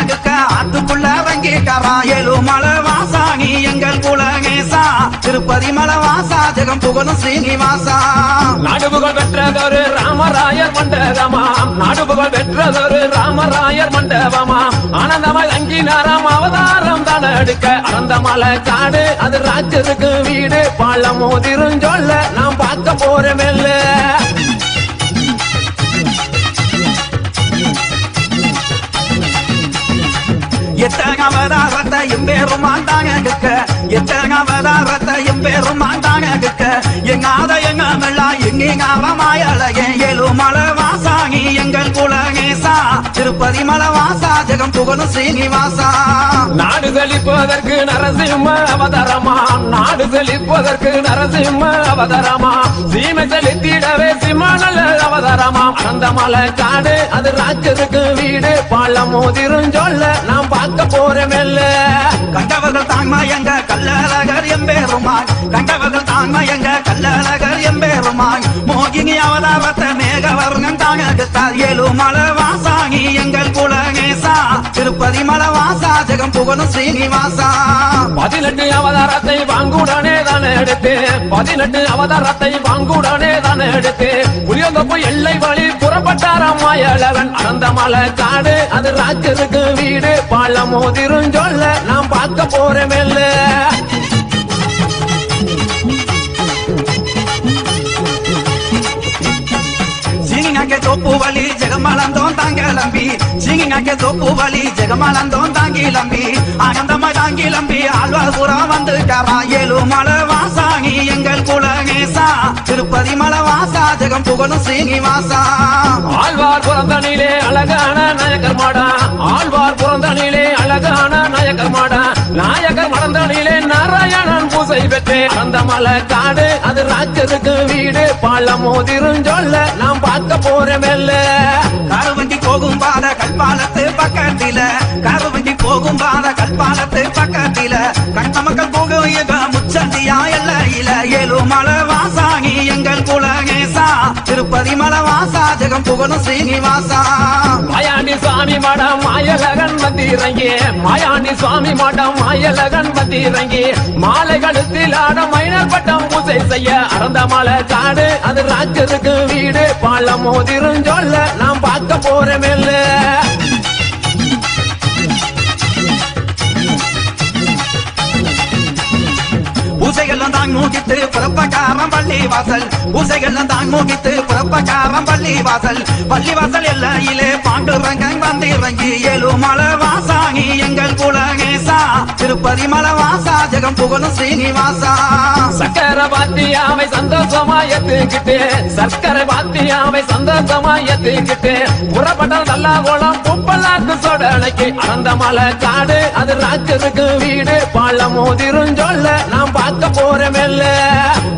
ஆத்துக்குள்ள இறங்கிக்காரா ஏழுமல வாசாகி எங்கள் குலகேசா திருப்பதி மல வாசா ஜெகம் புகழும் ஸ்ரீனிவாசா நாடுபுகழ் பெற்றதொரு ராமராயர் மண்டபமா நாடுபுகழ் பெற்றதொரு ராமராயர் மண்டபமா ஆனந்தமாய் அங்கினாராம் அவதாரம் தான எடுக்க அந்த மலை காடு அது ராஜருக்கு வீடு பாலம் மோதிரும் சொல்ல நாம் பார்க்க போறோம் மெல்ல எத்தகவதாரத்தையும் பேரும் ஆண்டாங்க கிக்க எத்தகவதாரத்தையும் பேரும் ஆண்டாங்க கிக்க எங்காத எங்கமெல்லாம் எங்கீங்காரமாயழகே ஏழுமல வாசாகி எங்கள் குலகேசா திருப்பதி மல வாசா ஜெகம் புகழும் ஸ்ரீனிவாசா நாடு செழிப்பதற்கு நரசிம்ம அவதாரமா நாடு செழிப்பதற்கு நரசிம்ம அவதாரமா சீமை செழித்திடவே சிம்மநல்ல அவதாரமா அந்த மலை காடு அது ராஜருக்கு வீடு பாலம் மோதிரும் சொல்ல நாம் பார்க்க போறோம் மெல்ல கண்டவர்கள் தாங்மா எங்க கல்லழகர் எம்பேருமாய் கண்டவர்கள் தாங்மா எங்க கல்லழகர் எம்பேருமாய் மோகினி அவதாரத்தை மேகவர்ணம் தாங்க கிட்டார் ஏழுமல வாசாகி எங்கள் குலகேசா திருப்பதி மல வாசா ஜெகம் புகழும் ஸ்ரீனிவாசா 18 அவதாரத்தை வாங்குடனே தானே எடுத்து 18 அவதாரத்தை வாங்குடனே தானே எடுத்து புளியந்தோப்பு எல்லை வழி புறப்பட்டாராம் மாயழகன் அந்த மலை காடு அது ராஜருக்கு வீடு பாலம் மோதிரும் சொல்ல நாம் பார்க்க போறோம் மெல்ல சிங்கிங்க தோப்பு வழி ஜெகமலந்தோம் தாங்கிலம்பி சிங்கிங்க தோப்பு வழி ஜெகமலந்தோம் தாங்கிலம்பி ஆனந்தமா தாங்கிலம்பி ஆழ்வார்புரம் வந்துட்டாரா ஏழுமல வாசாகி எங்கள் குலகேசா திருப்பதி மல வாசா ஜெகம் புகழும் ஸ்ரீனிவாசா ஆழ்வார் புறந்தனிலே அழகான நாயக்கர் மாடா ஆழ்வார் புறந்தனிலே அழகான நாயக்கர் மாடா நாயக்கர் மடந்தனிலே நாராயணன் பூசை பெற்றே அந்த மலை காடு அது ராஜருக்கு வீடு பாலம் மோதிரும் சொல்ல நாம் பார்க்க போறோம் மெல்ல கருவண்டி போகும் பாத கல்பாலத்து பக்கத்தில கருவண்டி போகும் பாத கல்பாலத்து பக்கத்தில கண்ட மக்கள் போகும் யுக முச்சந்தியா எல்லையில ஏழுமல வாசாகி எங்கள் குலகேசா திருப்பதி மல வாசா ஜெகம் புகழும் ஸ்ரீனிவாசா மாயாண்டி சுவாமி மடம் மாயலகன் வந்திறங்கி மாயாண்டி சுவாமி மடம் மாயலகன் வந்திறங்கி மாலை கழுத்தில் ஆட மைனர் பட்டம் பூசை செய்ய அறந்த மலை காடு அது ராஜருக்கு வீடு பாலம் மோதிரும் சொல்ல நாம் பார்க்க போறோம் மெல்ல பூசைகள்லாம் தாங் மூகித்து புறப்பக்காரம் பள்ளி வாசல் பூசைகள்லாம் தாங் மூகித்து புறப்பக்காரம் பள்ளி வாசல் எல்லையிலே பாண்டுரங்கன் வந்திறங்கி ஏழுமல வாசாகி எங்கள் குலகேசா திருப்பதி மல வாசா ஜெகம் புகழும் ஸ்ரீனிவாசா சக்கர பாத்தியாவை சந்தோஷமா ஏத்துக்கிட்டு சர்க்கரை பாத்தியாவை சந்தோஷமா ஏத்துக்கிட்டு புறப்பட்ட நல்லா கோலம் புப்பலாக்கு சொடலைக்கு அந்த மலை காடு அது ராஜருக்கு வீடு பாலம் மோதிரும் சொல்ல நாம் பார்க்க போறோம் மெல்ல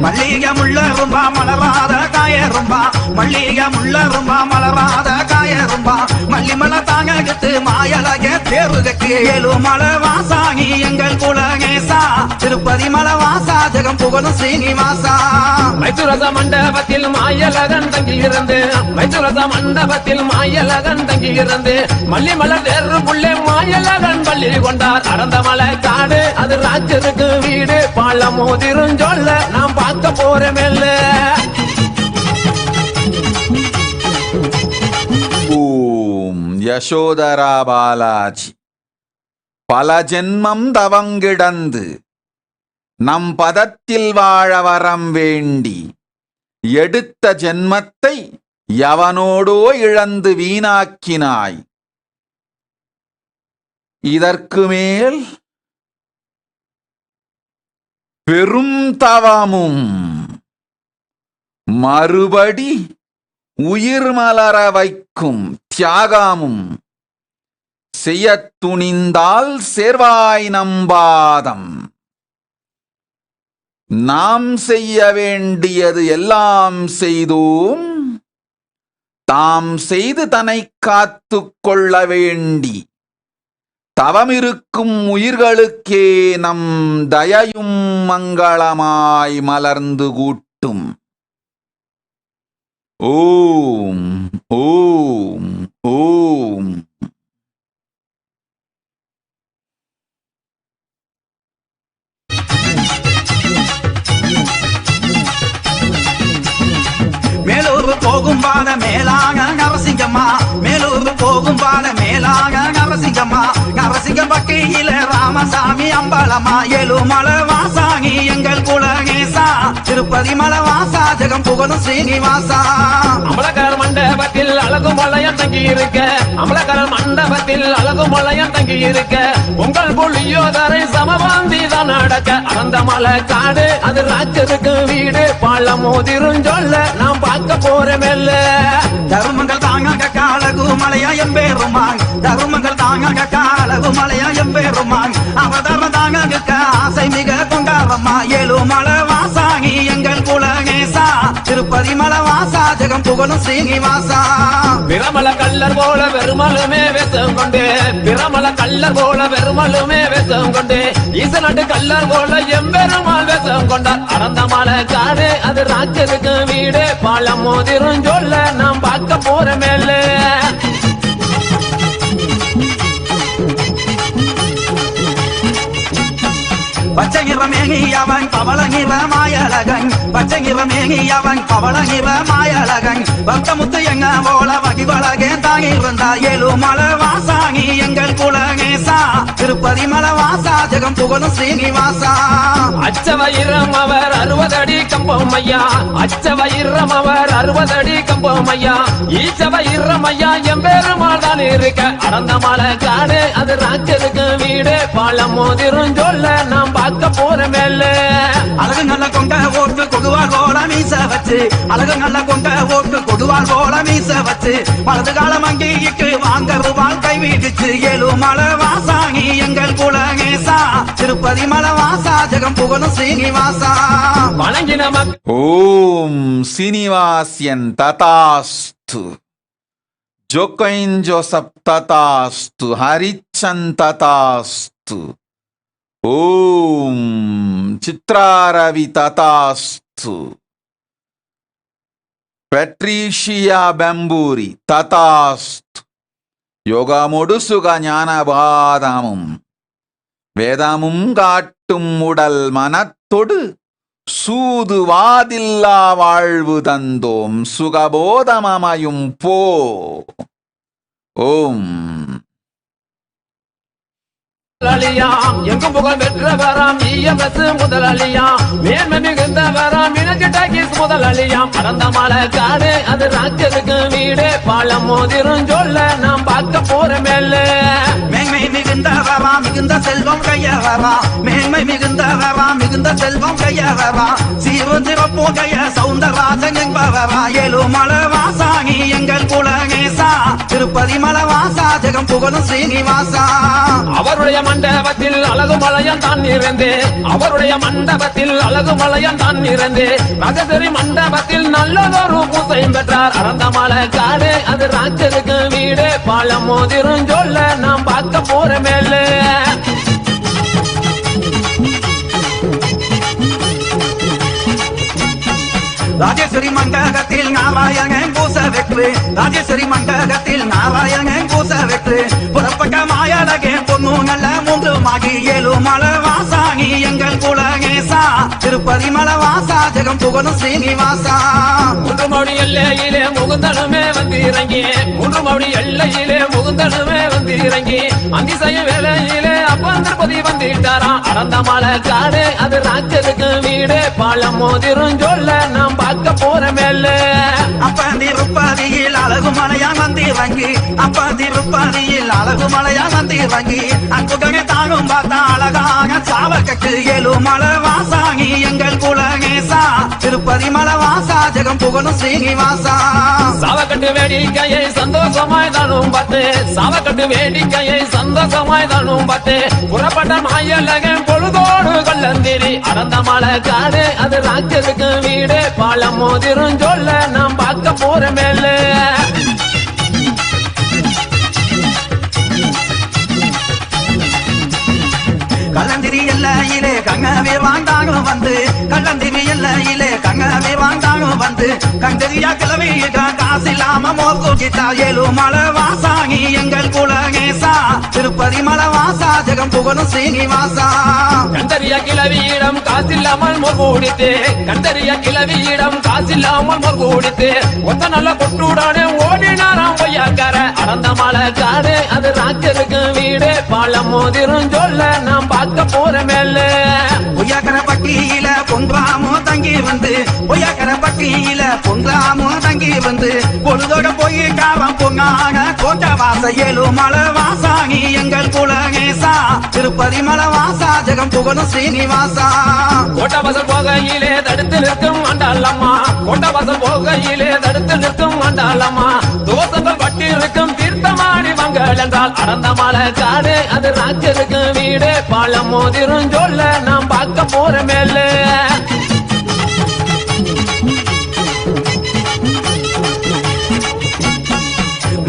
மல்லிகை முள்ள rumbா மலராத காய rumbா மல்லிகை முள்ள rumbா மலராத காய rumbா மல்லிமல தாங்கத்து மாயலகே தேருகக்கு ஏழுமல வாசாகி எங்கள் குலகேசா திருப்பதி மல வாசா ஜெகம் புகழும் ஸ்ரீனிவாசா மைத்துரச மண்டபத்தில் மாயலகன் தங்கியிருந்து மைத்துரச மண்டபத்தில் மாயலகன் தங்கியிருந்து மல்லிமலர் தேருக்குள்ளே மாயலகன் பள்ளி கொண்டார் அறந்த மலை காடு அது ராஜருக்கு வீடு பாலம் மோதிரும் சொல்ல நாம் பார்க்க போறோம் மெல்ல ஓம் யசோதரா பாலாஜி பல ஜென்மம் தவங்கிடந்து நம் பதத்தில் வாழ வரம் வேண்டி எடுத்த ஜென்மத்தை எவனோடோ இழந்து வீணாக்கினாய். இதற்கு மேல் பெரும் தவமும் மறுபடி உயிர் மலர வைக்கும் தியாகமும் செய்ய துணிந்தால் சேர்வாய் நம்பாதம். நாம் செய்ய வேண்டியது எல்லாம் செய்தோம், தாம் செய்து தன்னை காத்து கொள்ள வேண்டி தவமிருக்கும் உயிர்களுக்கே நம் தயையும் மங்களமாய் மலர்ந்து கூட்டும். ஓம் ஓம் ஓம். மேலூர் போகும் பாத மேலாக நரசிங்கம்மா, மேலூர் போகும் பாத மேலாக நரசிங்கம்மா, நரசிங்கம் பக்கையில ராமசாமி அம்பலம்மா, ஏழுமலை வாசாகி எங்கள் குலகேசா, திருப்பதி மலை வாசா ஜெகம் புகழும் ஸ்ரீனிவாசா. அமலக்கர மண்டபத்தில் அழகு மலையம் தங்கி இருக்க, அமலக்கர மண்டபத்தில் அழகு மலையம் தங்கி இருக்க, உங்கள் புள்ளியோதரை சமபாந்தி தான் நடக்க, அந்த மலை காடு அது ராஜருக்கு வீடு, பாலம் மோதிரும் சொல்ல நாம் பார்க்க போறமல்ல. தருமங்கள் தாங்க காலகு மலையா எம்பேருமாங், தருமங்கள் தாங்க காலகு மலையா எம்பேருமாங், அவதர தாங்க ஆசை மிக கொண்டாரம்மா, ஏழுமலை வாசாகி எங்கள் குலகேசா, திருப்பதி மலை வாசா ஜெகம் புகழும் ஸ்ரீனிவாசா. பிரமல கல்லர் போல வெறுமலுமே வேஷம் கொண்டு, பிரமல கல்லர் போல வெறுமலுமே வேஷம் கொண்டு, ஈசநாட்டு கல்லர் போல எம்பெருமாள் வேஷம் கொண்டார், அறந்த மலை காடு அது ராஜருக்கு வீடு, பாலம் மோதிரும் சொல்ல நாம் பார்க்க போறமேல. பச்சைநிறமேகி அவன் பவளநிற மாயழகன், பச்சைநிறமேகி அவன் பவளநிற மாயழகன், பக்தமுத்து எங்க போல வகிவழகே தாங்கிருந்தா, ஏழுமலை வாசாகி எங்கள் குலகேசா, திருப்பதி மலை வாசா ஜெகம் புகழும் ஸ்ரீனிவாசா. அச்சவயிரம் அவர் 60 அடி கம்பம் ஐயா, அச்சவயிரம் அவர் 60 அடி கம்பம் ஐயா, ஈச்சவயிரம் ஐயா எம்பெருமாள் தான் இருக்க, அறந்த மலை காடு அது ராஜருக்கு வீடு, பாலம் மோதிரும் சொல்ல நாம் பார்க்க போறமேல. அழகு நல்ல கொண்ட ஓட்டு கொடுவாள் போல மீச வச்சு, அழகு நல்ல கொண்ட ஓட்டு கொடுவாள் போல மீச வச்சு, வலது காலம் அங்கேயிட்டு வாங்க ரூபால் கை வீட்டுச்சு, ஏழுமலை வாசாகி எங்கள் குலகேசா, திருப்பதி மலை வாசா ஜெகம் புகழும் ஸ்ரீனிவாசா. வணங்கின ஓம் சீனிவாசியன் ததாஸ்து, ஜோகைன் ஜோசப் ததாஸ்து, ஹரிச்சன் ததாஸ்து, ஓம் சித்ராரவி ததாஸ்து, பெட்ரீஷியா பெம்பூரி ததாஸ்து, யோகமொடு சுக ஞானபாதமும் வேதமும் காட்டும் உடல் மனத்தொடு சூதுவாதில்லா வாழ்வு தந்தோம், சுகபோதமமையும் போ. ஓம் எங்கும் புகழ் பெற்றவராம் EMS முதலாளியா, மேன்மை மிகுந்தவராம் இனஜிடாகிஸ் முதலாளியாம், அறந்த மலை காடு அது ராஜருக்கு வீடு, பாலம் மோதிரும் சொல்ல நாம் பார்க்க போறமேல. மேன்மை மிகுந்தவரா மிகுந்த செல்வம் கையவரா, மேன்மை மிகுந்தவரா மிகுந்த செல்வம் கையவரா, சீரும் சிறப்பும் கைய சவுந்தரராஜன் என்பவரா, ஏழுமலை வாசாகி எங்கள் குலகேசா, திருப்பதி மலை வாசா ஜெகம் புகழும் ஸ்ரீனிவாசா. அவருடைய மண்டபத்தில் அழகு மலையம் தான் இருந்து, அவருடைய மண்டபத்தில் அழகு மலையம் தான் இருந்து, ரகசரி மண்டபத்தில் நல்லதொரு பூசையும் பெற்றார், அறந்த மலை காடு அது ராஜருக்கு வீடு, பாலம் மோதிரும் சொல்ல நாம் பார்க்க போறமேல. ராஜேஸ்வரி மண்டகத்தில் நாராயணன் பூச வெற்று, ராஜேஸ்வரி மண்டகத்தில் நாராயணன் பூச வெற்று, புறப்பட்ட மாயழகே பொண்ணு நல்ல மூன்றுமாகி, ஏழுமலை வாசாகி எங்கள் குலகேசா, திருப்பதி மலை வாசா ஜெகம் புகழும் ஸ்ரீனிவாசா. 3 மணி எல்லையிலே முகுந்தனுமே வந்து இறங்கி, 3 மணி எல்லையிலே முகுந்தனுமே வந்து இறங்கி, அதிசய வேலையிலே அப்பந்திருப்பதி வந்துட்டாராம், அறந்த மலை காடு அது ராஜருக்கு வீடு, பாலம் மோதிரும் சொல்ல நாம் பார்க்க போறமேல. அப்பந்திருப்பதியில் அழகு மலையா வந்து இறங்கி, அப்பந்திருப்ப திருப்பதியில் அழகு மலையா வந்து இறங்கி அங்குகனை தானும் பார்த்தா அழகாக சாவக்கட்டு ஏழுமலை வாசாகி எங்கள் குலகேசா திருப்பதி மலை வாசா ஜெகம் புகழும் ஸ்ரீனிவாசா சாவக்கட்டு வேடிக்கையை சந்தோஷமாய் தானும் பார்த்து சாவக்கட்டு வேடிக்கையை சந்தோஷமாய் தானும் பார்த்து புறப்பட்ட மாயலகன் பொழுதோடு கள்ளந்திரி அடர்ந்த மலை காடு அது ராஜருக்கு வீடு பாலம் மோதிரும் சொல்ல நாம் பார்க்க போற மேல கள்ளந்திரி எல்லையிலே கங்கவே வாண்டானும் வந்து கள்ளந்திரி எல்லையிலே கங்கவே வாண்டானும் வந்து கண்டறியா கிளவி காசில்லாம மோர்கூக்கிட்டா ஏழுமலை வாசாகி எங்கள் குலகேசா திருப்பதி மலை வாசா ஜெகம் புகழும் ஸ்ரீனிவாசா கண்டறியா கிளவியிடம் காசில்லாமல் மோர்கூடித்து கண்டறியா கிளவியிடம் காசில்லாமல் மோர்கூடித்து ஒத்த நல்ல கொட்டுடானே ஓடினாராம் பொய்யாக்கார அடர்ந்த மலை காடு அது ராஜருக்கு வீடு பாலம் மோதிரும் சொல்ல நாம் பார்க்க போற மேல பொய்யாக்கர பட்டியில பொன்றாமோ தங்கி வந்து பொய்யாக்கர பட்டியில பொன்றாமோ தங்கி வந்து பொழுதோட போய் காவம் பொங்காக கோட்டை வாச ஏழுமலை வாசாகி எங்கள் குலகேசா திருப்பதி மலை வாசா ஜெகம் புகழும் ஸ்ரீனிவாசா கோட்டவாசல் போகையிலே தடுத்து நிற்கும் ஆண்டாளம்மா கோட்டவாசல் போகையிலே தடுத்து நிற்கும் ஆண்டாளம்மா தோசங்கள் பட்டி இருக்கும் தீர்த்தமாடி மங்கள் என்றால் அடர்ந்த மலை காடு அது ராஜருக்கு வீடு பாலம் மோதிரும் சொல்ல நாம் பார்க்க போற மேல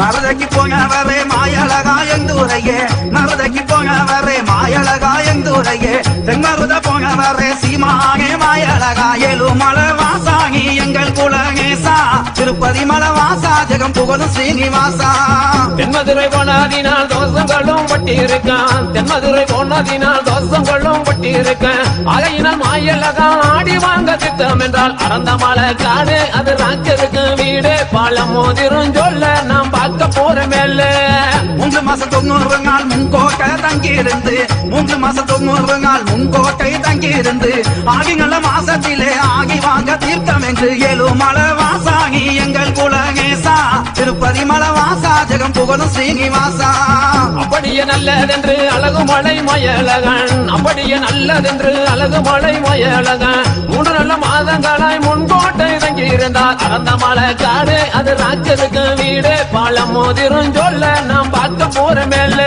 மருதைக்கு போனவரே மாயழகா எந்தூரையே மருதைக்கு போனவரே மாயழகா எந்தூரையே தென்மருத போனவரே சீமானே மாயழகா ஏழுமலை வாசாகி எங்கள் குலகேசா திருப்பதி மலை வாசா ஜெகம் புகழும் ஸ்ரீனிவாசா தென்மதுரை போனதினால் தோசங்களும் பட்டி இருக்கான் தென்மதுரை போனதினால் தோசங்களும் பட்டி இருக்கான் ஆகையினால் மாயழகா ஆடி வாங்க திட்டம் என்றால் அடர்ந்த மலை காடு அது ராஜருக்கு வீடு பாலம் மோதிரும் சொல்ல நாம் பார்க்க போற மேல 3 மாசம் 90 நாள் முன்கோட்டை தங்கி இருந்து 3 மாசம் 90 நாள் முன்கோட்டை தங்கி இருந்து ஆகிங்கள மாசத்திலே ஆகி வாங்க தீர்த்தம் என்று ஏழுமலை வாசாகி எங்கள் குலகேசா திருப்பதி மலை வாசா ஜெகம் புகழும் ஸ்ரீனிவாசா அப்படியே நல்லதென்று அழகு மலை மயலகன் அப்படியே நல்லதென்று அழகு மலை மயலகன் 3 நல்ல மாதங்களாய் முன்கோட்டை தங்கி இருந்தால் அடர்ந்த மலை காடு அது ராஜருக்கு வீடு பாலம் மோதிரும் சொல்ல நாம் பார்க்க போற மேல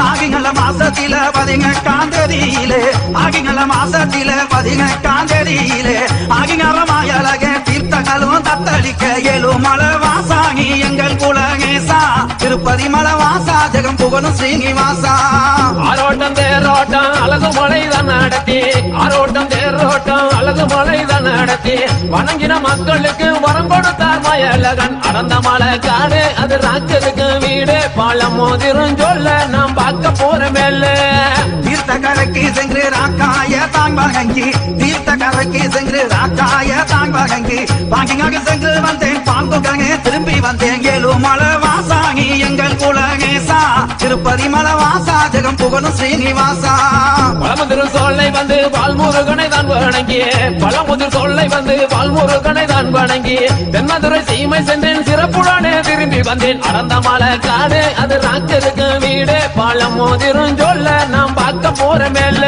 ஆகிங்கள மாசத்தில 18ஆம் தேதியிலே ஆகிங்கள மாசத்தில 18ஆம் தேதியிலே ஆகிங்கள மாயலகே தீர்த்தங்களும் தத்தளிக்க ஏழுமலை வாசாகி எங்கள் குலகேசா திருப்பதி மலை வாசா ஜெகம் புகழும் ஸ்ரீனிவாசா ஆரோட்டம் தேரோட்டம் அழகு மலை தான் நடத்தி ஆரோட்டம் தேரோட்டம் அழகு மலை தான் நடத்தி வணங்கின மக்களுக்கு வரம் கொடுத்தார் மயலகன் அடர்ந்த மலை காடு அது ராஜருக்கு வீடு பாலம் மோதிரும் சொல்ல நாம் பார்க்க போற மேல தீர்த்த கரைக்கு சென்று ராக்காய தாங் வகங்கி தீர்த்த கரைக்கு சென்று ராக்காய தாங் வகங்கி பாங்கியாக சென்று வந்தேன் பாங்குகங்கே திரும்பி வந்தேன் ஏழுமலை வாசாகி எங்கள் குலகேசா திருப்பதி மலை வாசா ஜெகம் புகழும் ஸ்ரீனிவாசா பழமுதிர் சொல்லை வந்து பால்முருகனை தான் வணங்கி பழமுதிர் சொல்லை வந்து பால்முருகனை தான் வணங்கி தென்மதுரை சீமை சென்றேன் சிறப்புடனே திரும்பி வந்தேன் அடர்ந்த மலை காடு அது ராஜருக்கு வீடு பாலம் மோதிரும் சொல்ல நாம் பார்க்க போற மேல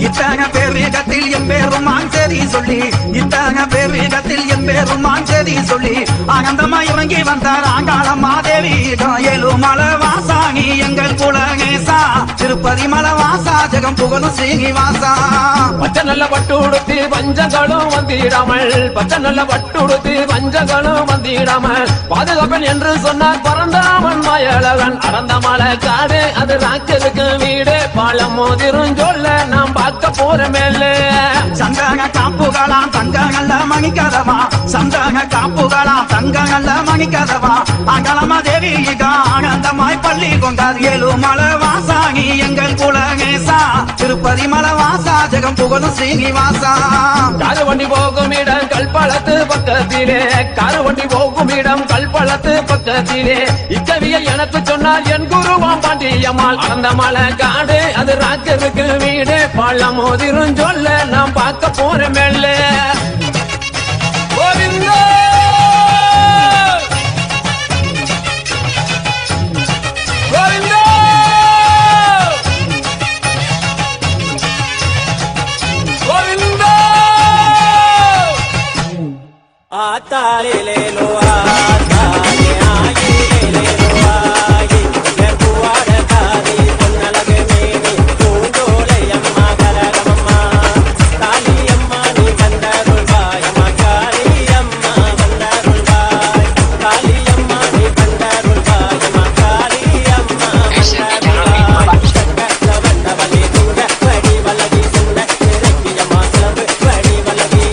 இத்தக பேரிடத்தில் என் பேருமான் சரி சொல்லி இத்தக பேரிடத்தில் என் பேருமான் சரி சொல்லி ஆனந்தமா இறங்கி வந்தார் ஆங்காளம்மா தேவி ஏழுமலை வாசாகி எங்கள் குலகேசா திருப்பதி மலை வாசா ஜெகம் புகழும் ஸ்ரீனிவாசா பச்சை நல்ல பட்டு உடுத்தி பஞ்சங்களும் வந்திடாமல் பச்சை நல்ல பட்டு உடுத்தி பஞ்சங்களும் வந்திடாமல் பாதுகாப்பன் என்று சொன்னார் பரந்தாமன் மயலகன் அடர்ந்த மலை காடு அது ராஜருக்கு வீடு பாலம் மோதிரும் சொல்ல நாம் பார்க்க போற மேல சந்தக காப்புகளாம் தங்கங்கள்ல மணிக்கதவா சந்தக காப்புகளாம் தங்கங்கள்ல மணிக்கதவா அகலமா தேவி ஆனந்தமாய் பள்ளி கொண்டார் ஏழுமலை வாசாகி எங்கள் குலகேசா திருப்பதி மலை வாசா ஜெகம் புகழும் ஸ்ரீனிவாசா. காரு வண்டி போகும் இடம் கல்பளத்து பக்கத்திலே, காரு வண்டி போகும் இடம் கல்பளத்து பக்கத்திலே, இக்கவியை எனக்கு சொன்னால் என் குருவாம் பாண்டியம்மாள். அந்த மலை காடு அது ராக்கருக்கு வீடு, பள்ளம் மோதிரும் சொல்ல நாம் பார்க்க போறேன் மெல்ல. கோவிந்தா கோவிந்தா கோவிந்தா ஆத்தாலேலோ ஆத்தாலே ஆயிலேலோ ஆயி எப்புவாட காதி பொன்னலகு மேனி பூண்டோலை அம்மா கரகமம்மா காளியம்மா நீ வந்தருள் வாயம்மா காளியம்மா வந்தருள் வாய் காளியம்மா நீ வந்தருள் வாயம்மா காளியம்மா வந்தருள் வாய் சக்கர வந்தவளே துங்க வடி வலகி சுண்ட இறக்கியம்மா சபு வடி வலகி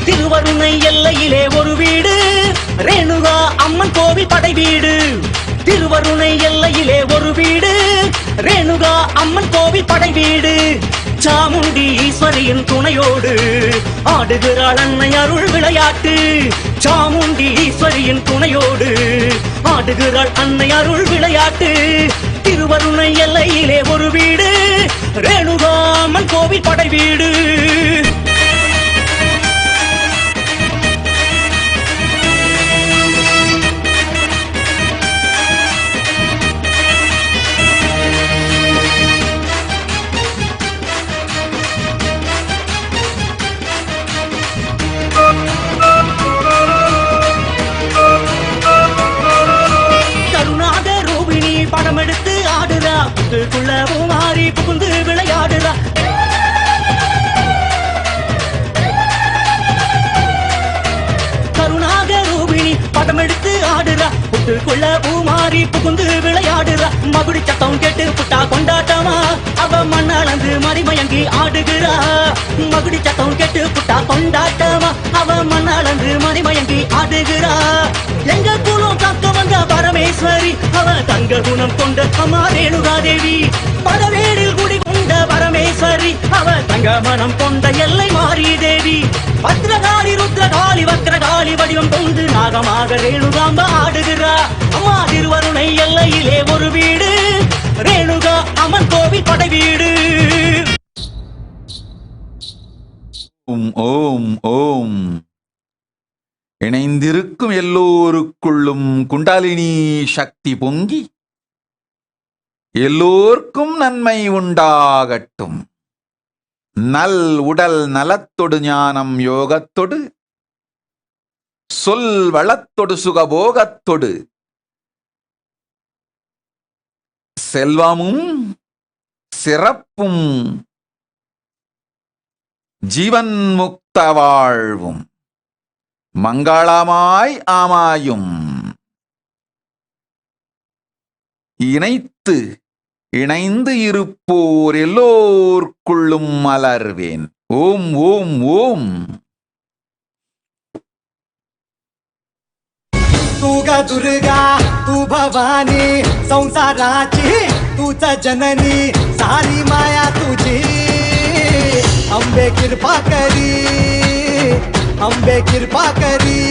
திருவருணை எல்லையிலே ஒரு வீடு, ரேணுகா அம்மன் கோவில் படை வீடு. திருவருணை எல்லையிலே ஒரு வீடு, ரேணுகா அம்மன் கோவில் படை வீடு. சாமுண்டி ஈஸ்வரியின் துணையோடு ஆடுகிறாள் அன்னை அருள் விளையாட்டு. சாமுண்டி ஈஸ்வரியின் துணையோடு ஆடுகிறாள் அன்னை அருள் விளையாட்டு. திருவருணை எல்லையிலே ஒரு வீடு, ரேணுகாமன் கோவில் படை வீடு. படம் எடுத்து ஆடுறா, புத்துக்குள்ளவும் மாறி புகுந்து விளையாடுறா. கருணாக ரூபிணி படம் எடுத்து ஆடுறா, புத்துக்குள்ள பூமாறி புகுந்து விளையாடுறா. மகுடி சத்தம் கேட்டு புட்டா கொண்டாட்டமா, அவ மண்ணாளந்து மறிமயங்கி ஆடுகிறா. மகுடி சத்தம் கேட்டு புட்டா கொண்டாட்டமா, அவ மண்ணாளந்து மறிமயங்கி ஆடுகிறா. எங்க குலம் காக்க வந்த பரமேஸ்வரி, அவ தங்க குணம் கொண்ட அம்மா ரேணுகாதேவி. பரவேடில் குடி கொண்ட பரமேஸ்வரி, அவ தங்க மனம் கொண்ட எல்லை மாறி தேவி. பத்ரகாளி ருத்ரகாளி வக்ரகாளி வடிவம் கொண்டு நாகமாக ரேணுகாம்ப ஆடுகிறா. அம்மா திருவருணை எல்லையிலே ஒரு வீடு, ரேணுகா அம்மன் கோவில் படை வீடு. ஓம் ஓம் ஓம். இணைந்திருக்கும் எல்லோருக்குள்ளும் குண்டாலினி சக்தி பொங்கி எல்லோர்க்கும் நன்மை உண்டாகட்டும். நல் உடல் நலத்தொடு ஞானம் யோகத்தொடு, சொல் வளத்தொடு சுகபோகத்தொடு, செல்வமும் சிறப்பும் ஜீவன் முக்த வாழ்வும் மங்களமாய் ஆமாயும் இணைந்து இருப்போர் எல்லோர்க்குள்ளும் மலர்வேன். ஓம் ஓம் ஓம். तू ग दुर्गा तू भवानी संसाराची तूच जननी सारी माया तुझी. अंबे कृपा करी, अंबे कृपा करी.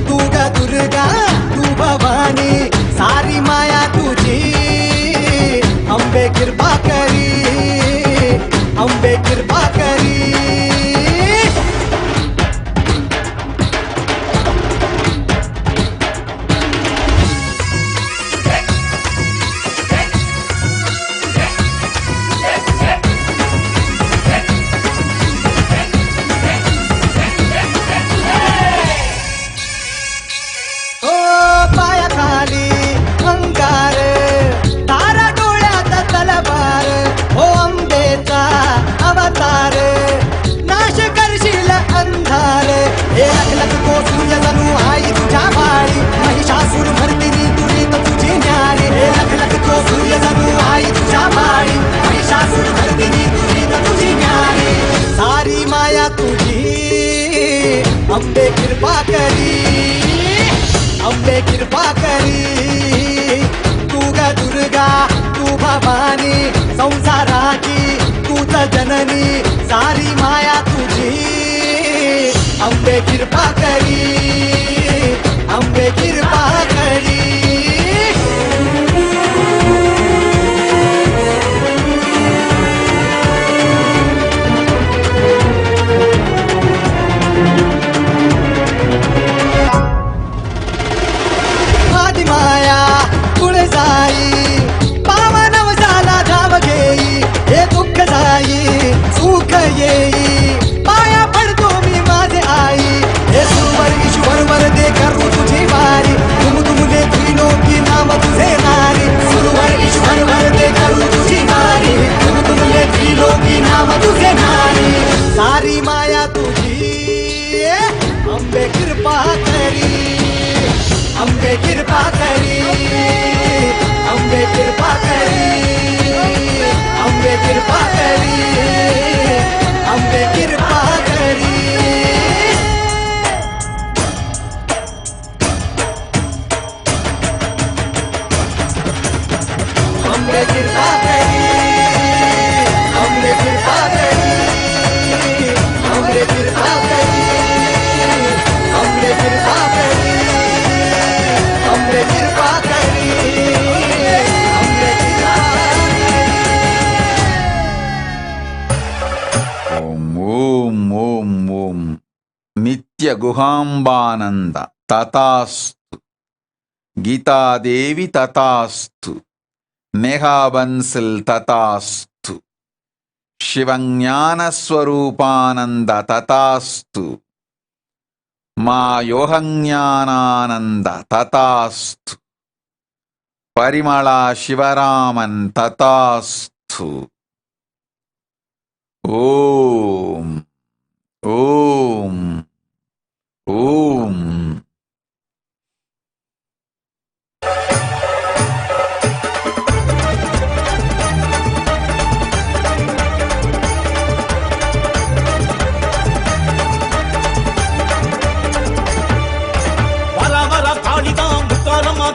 तू ग दुर्गा तू भवानी सारी माया तुझी. अंबे कृपा करी, अंबे कृपा करी. सारी माया तुझी अंबे कृपा करी, अंबे कृपा करी. तू ग दुर्गा तू भवानी संसाराची तूच जननी सारी माया तुझी. अंबे कृपा करी, अंबे कृपा करी. माया तुळजाई पावन झाला धाव घेई. हे दुःख जाई सुख येई, पाया पडतो मी माझे आई. हे ஓம் ஓம் ஓம் ஓம் நித்ய குஹாம்பானந்த ததாஸ்து, கீதாதேவி ததாஸ்து, நேகாபன்சில் ததாஸ்து, சிவஞானஸ்வரூபானந்த ததாஸ்து, மா யோகஞானானந்த ததாஸ்து, பரிமளா சிவராமன் ததாஸ்து. ஓம் ஓம் ஓம்.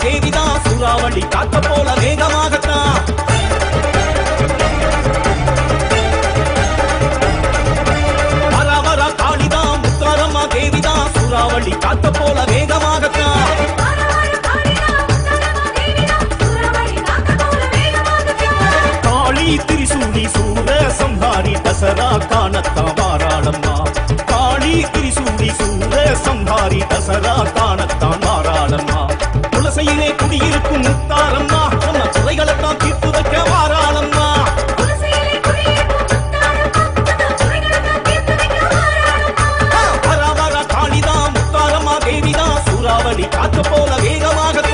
தேவிதான் சூறாவளி காத்த போல வேகமாகத்தான் வர வர காளிதான் முத்தாரம்மா தேவிதான் சூறாவளி காத்த போல வேகமாகத்தான் காளி திரிசூலி சூர சம்ஹாரி தசரா காணத்தான் வாராளம்மா. காளி திரிசூலி சூர சம்ஹாரி தசரா காணத்தான் வாராளம்மா. துளசையிலே குடியிருக்கும் முத்தாரம்மா, நம்ம துறைகளைத்தான் தீர்த்து வைக்க வாராளம்மா. வர வர காளிதான் முத்தாரம்மா தேவிதான் சூறாவளி காத்த போல வேகமாகத்தான்.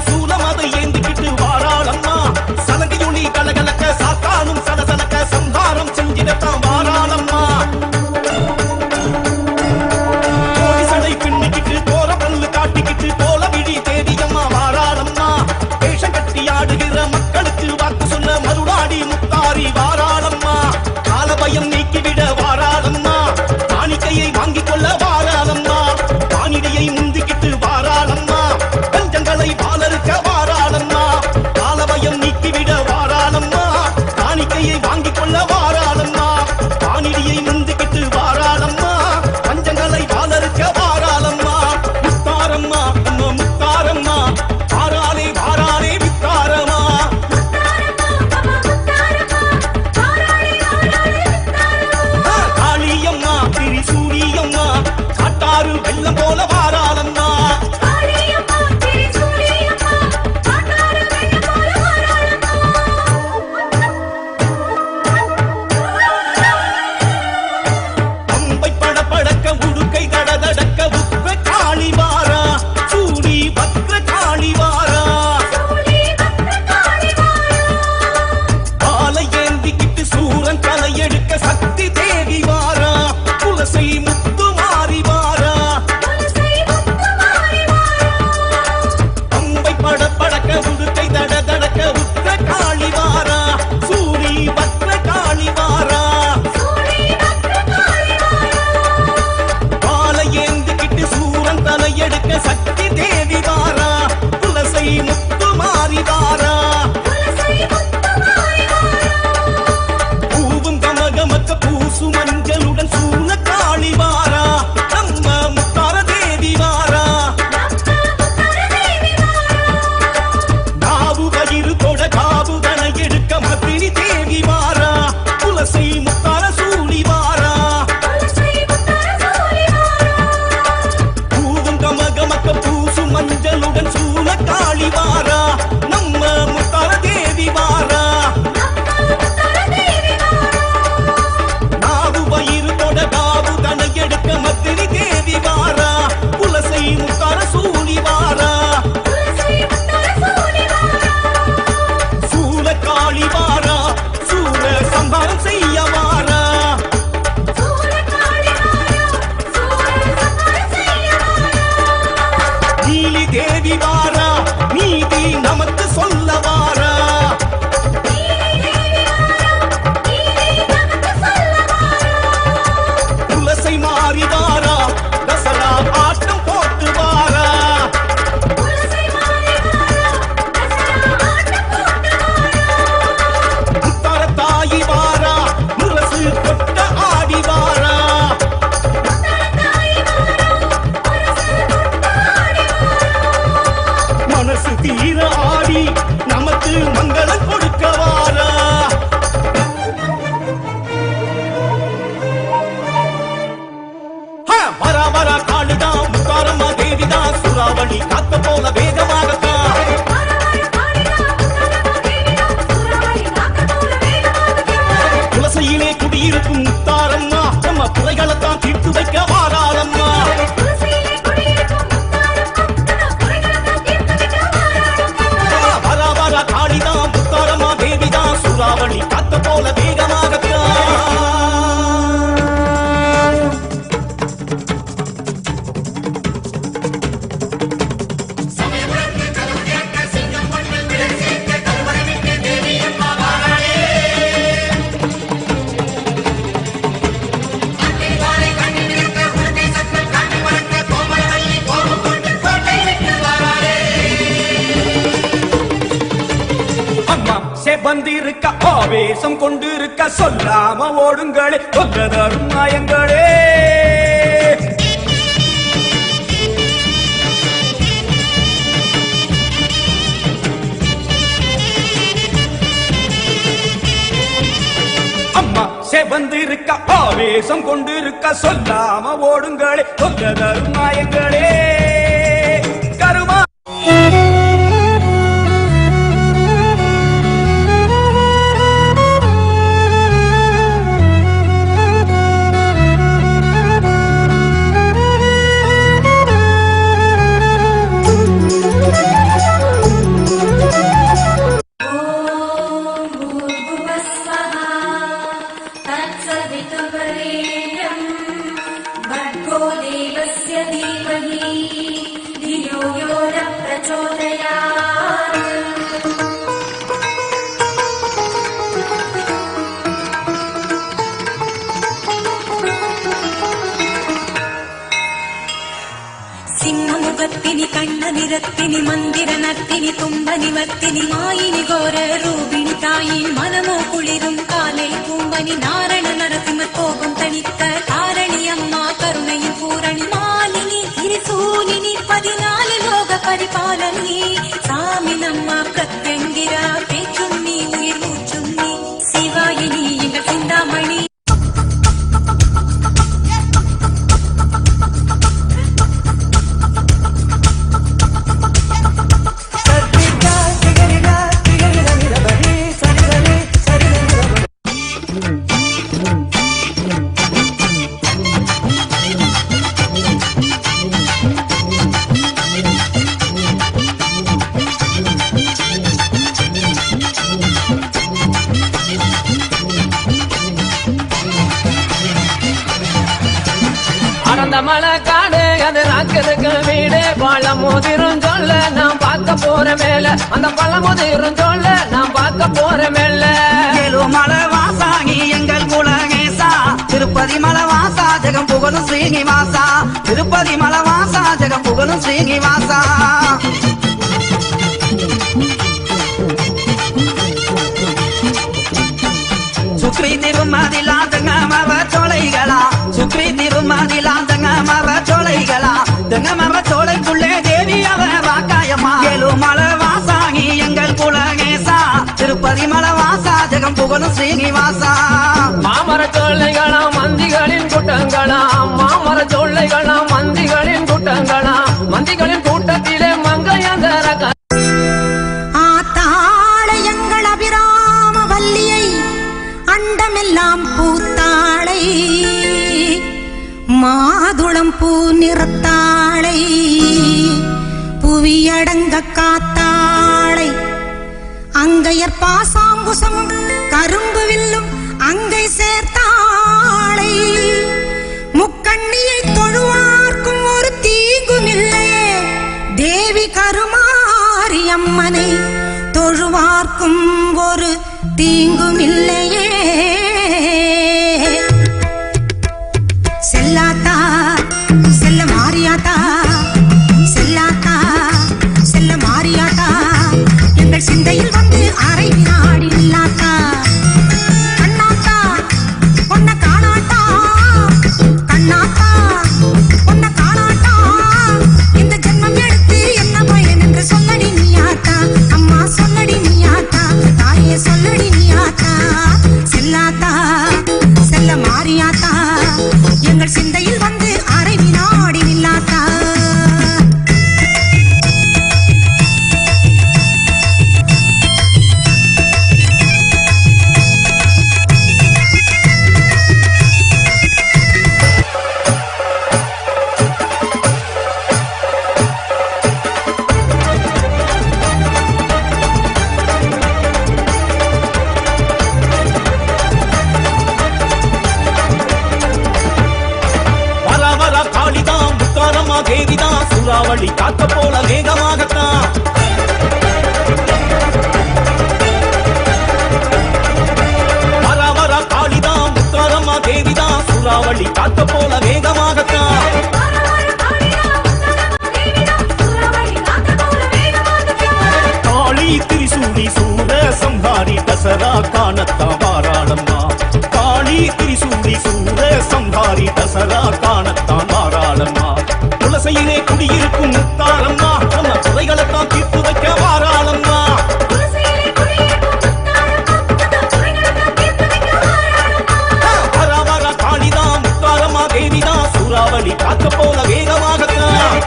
சூலம் அதை ஏந்திக்கிட்டு வாராளம்மா. சலங்கையுளி கலகலக்க சாத்தானும் சலசலக்க சம்ஹாரம் செஞ்சிடத்தான் வாராளம்மா. கோடிசடை பின்னிக்கிட்டு போற பல்லு காட்டிக்கிட்டு போல விழி தேடியம்மா வாராளம்மா. வேஷம் கட்டி ஆடுகிற மக்களுக்கு வாக்கு சொல்ல மருளாடி முத்தாரி வாராளம்மா. காலபயம் நீக்கிவிட வாராளம்மா. காணிக்கையை வாங்கிக் கொள்ள வாராளம்மா. வானிடையை முந்திக்கிட்டு வாராளம்மா. பஞ்சங்களை வாழறுக்க வாராளம்மா. தீர ஆடி நமக்கு மங்களம் கொடுக்க வாரா. வரா வரா காடுதான் முத்தாரம்மா தேவிதான் சூறாவளி காத்த போல வேகமாகத்தான். துளசியிலே குடியிருக்கும் முத்தாரம்மா நம்ம குறைகளைத்தான் தீர்த்து வைக்க வாராளம்மா. வரா வரா காடிதான் முத்தாரம்மா தேவிதான் சூறாவளி காத்த போல வேகமாகத்தான். வந்திருக்க ஆவேசம் கொண்டிருக்க சொல்லாம ஓடுங்களே கொல்லதரும் நாயங்களே. அம்மா செவந்திருக்க ஆவேசம் கொண்டிருக்க சொல்லாம ஓடுங்களே கொல்லதரும் நாயங்களே. கருமா സിംഹമുഖത്തിനി കണ്ണനിരത്തിനി മന്ദിര നർത്തിനി തുമ്പ നിവർത്തിനി മായിനി ഘോര രൂപിണി തായി മനമോ കുളിരും കാലൈ പൂമ്പനി നാരണ നരസിംഹ കോപം തണിക്ക താരണി അമ്മ കരുണയിൽ പൂരണി മാലിനി തിരിസൂലിനി 14 ലോക പരിപാലനി സാമിനമ്മ പ്രത്യങ്കിര പേച്ചുണ്ണി ഉയിർ മൂച്ചുണ്ണി ശിവായിനി എങ്ക ചിന്താമണി. மலை காடு அது ராக்கருக்கு வீடு பழமுதிரும் சொல்ல நான் பார்க்க போற மேல அந்த பழமுதிரும் சொல்ல நான் பார்க்க போற மேல. மலை வாசாகி எங்கள் குலகேசா திருப்பதி மலை வாசா ஜெகம் புகழும் ஸ்ரீனிவாசா திருப்பதி மலை வாசா ஜெகம் புகழும் ஸ்ரீனிவாசா. சுக்ரி திருமதிலா தங்கமவ சோலைகளா சுக்ரி திருமதிலா தங்கமவ சோலைகளா தங்கமவ சோலைக்குள்ளே தேவி அவ வாக்காயம்மா. மலை வாசாகி எங்கள் குலகேசா திருப்பதி மலை வாசா ஜெகம் புகழும் ஸ்ரீனிவாசா. மாமர சோலைகளா மந்திகளின் கூட்டங்களா மாமர சோலைகளா மந்திகளின் கூட்டங்களா மந்திகளின் கூட்டத்திலே மங்கையந்தர ஆத்தாளையங்கள் அபிராம வல்லியை அண்டமெல்லாம் பூத்தாளை மாதுளம் பூ நிறத்தாளை புவியடங்க காத்தாளை அங்கையர் பாசாங்குசமும் கரும்பு வில்லும் அங்கை சேர்த்தாளை முக்கண்ணியை தொழுவார்க்கும் ஒரு தீங்கும் இல்லையே தேவி கருமாரி அம்மனை தொழுவார்க்கும் ஒரு தீங்கும் இல்லையே. செல்லாத்தா செல்ல மாரியாத்தா செல்லாத்தா செல்ல மாரியாத்தா எங்கள் சிந்தையில் வந்து அரை வினாடி இல்லாத்தா. கண்ணாத்தா பொன்ன காணாட்டா கண்ணாத்தா பொன்ன காணாட்டா இந்த ஜென்மம் எடுத்து என்ன பயன் என்று சொல்லடி நீயாத்தா. காத்த போல வேகமாகத்தான் வர காளிதான் முத்தாரம்மா தேவிதான் சூறாவளி காத்த போல வேகமாகத்தான் காளி திரிசூலி சூர சம்ஹாரி தசரா காணத்தான் வாராளம்மா காளி திரிசூலி சூர சம்ஹாரி தசரா காணத்தான் வாராளம்மா துளசையிலே குடியிருக்கும் முத்தாரம்மா நம்ம குறைகளைத்தான் தீர்த்து வைக்க வாராளம்மா வர காளிதான் முத்தாரம்மா தேவிதான் சூறாவளி காத்த போல வேகமாகத்தான்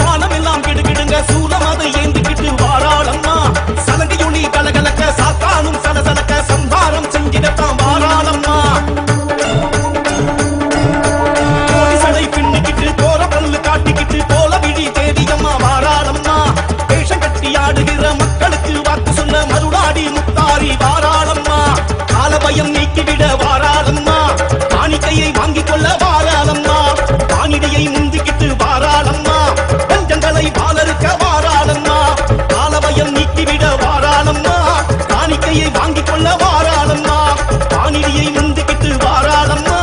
வானம் எல்லாம் கிடுகிடுங்க சூலமதை ஏந்திக்கிட்டு வாராளம்மா சலங்கையொளி கலகலக்க சாத்தானும் சலசலக்க சம்ஹாரம் செஞ்சிடத்தான் வாராளம்மா சடை பின்னிக்கிட்டு போற பல்லு காட்டிக்கிட்டு போல விழி தேவியம்மா வாராளம்மா வேஷம் கட்டி ஆடுகிற மக்களுக்கு வாக்கு சொல்ல மருளாடி முத்தாரி வாராளம்மா காலபயம் நீக்கிவிட வாராளம்மா காணிக்கையை வாங்கிக் கொள்ள வாராளம்மா வானிடையை முந்திக்கிட்டு வாராளம்மா பஞ்சங்களை பாலருக்க வாராளம்மா காலபயம் நீக்கிவிட வாராளம்மா காணிக்கையை வாங்கிக் கொள்ள வாராளம்மா வானிடையை முந்திக்கிட்டு வாராளம்மா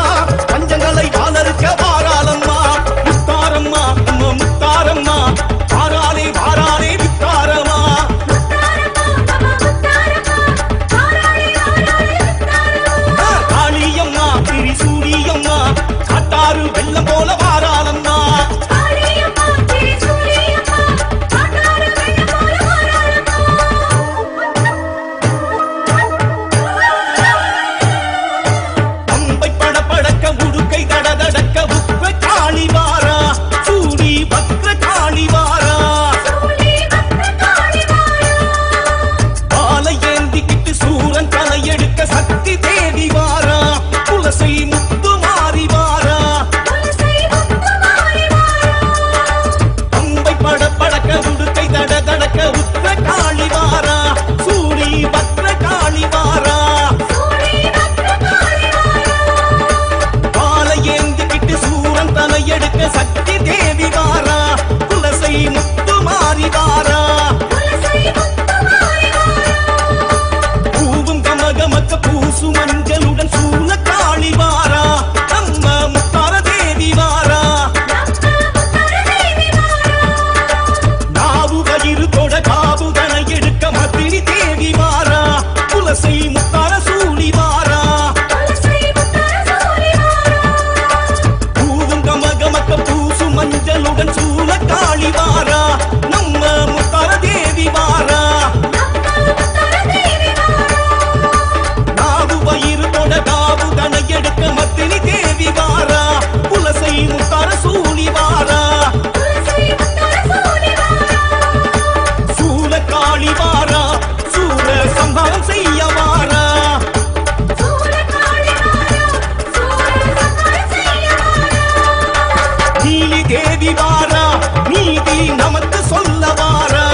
பஞ்சங்களை பாலருக்க வாராளம்மா முத்தாரம்மா நம்ம முத்தாரம்மா வாராளே வாராளே முத்தாரம்மா காளியம்மா திரிசூலியம்மா காட்டாறு வெள்ளம் போல வாராளம்மா அம்பை படபடக்க உடுக்கை தடதடக்க உப்ப காளி வாரா சூடி பக்ர காளி வாரா பாலை ஏந்திக்கிட்டு சூரன் தலை எடுக்க சக்தி தேவி வாரா துளசை முத்து மாறி வாரா அம்பை படபடக்க உடுக்கை தடதடக்க உப்ப காளி வாரா சூடி பக்ர காளி வாரா பாலை ஏந்திக்கிட்டு சூரன் தலை எடுக்க சக்தி தேவி வாரா துளசை முத்து மாறி வாரா பூவும் கமகமக்க பூசு மஞ்சளுடன் சூழ காளி வாரா நம்ம முத்தார தேவி வாரா நாவு வயிறு தொட காபுதனை எடுக்க மத்தினி தேவி வாரா துளசை முத்தார சூழி வாரா பூவும் கமகமக்க பூசு மஞ்சளுடன் சூழ காளி வாரா நம்ம முத்தார தேவி வாரா நாவு வயிறு தொட காபுதனை எடுக்க மத்தினி தேவி வாரா துளசை முத்தார சூழி வாரா சூல காளி வாரா சூர சம்ஹாரம் செய்ய வாரா நீலி தேவி வாரா நீதி நமக்கு சொல்ல வாரா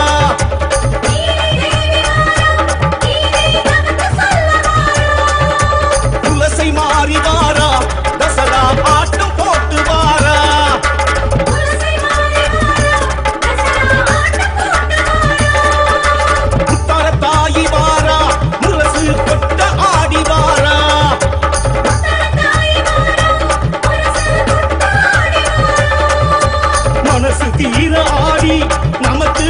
துளசை மாறி வாரா தசரா ஆட்டம் போட்டு வாரா முத்தார தாயி வாரா முரசு கொட்ட ஆடி வாரா மனசு தீர ஆடி நமக்கு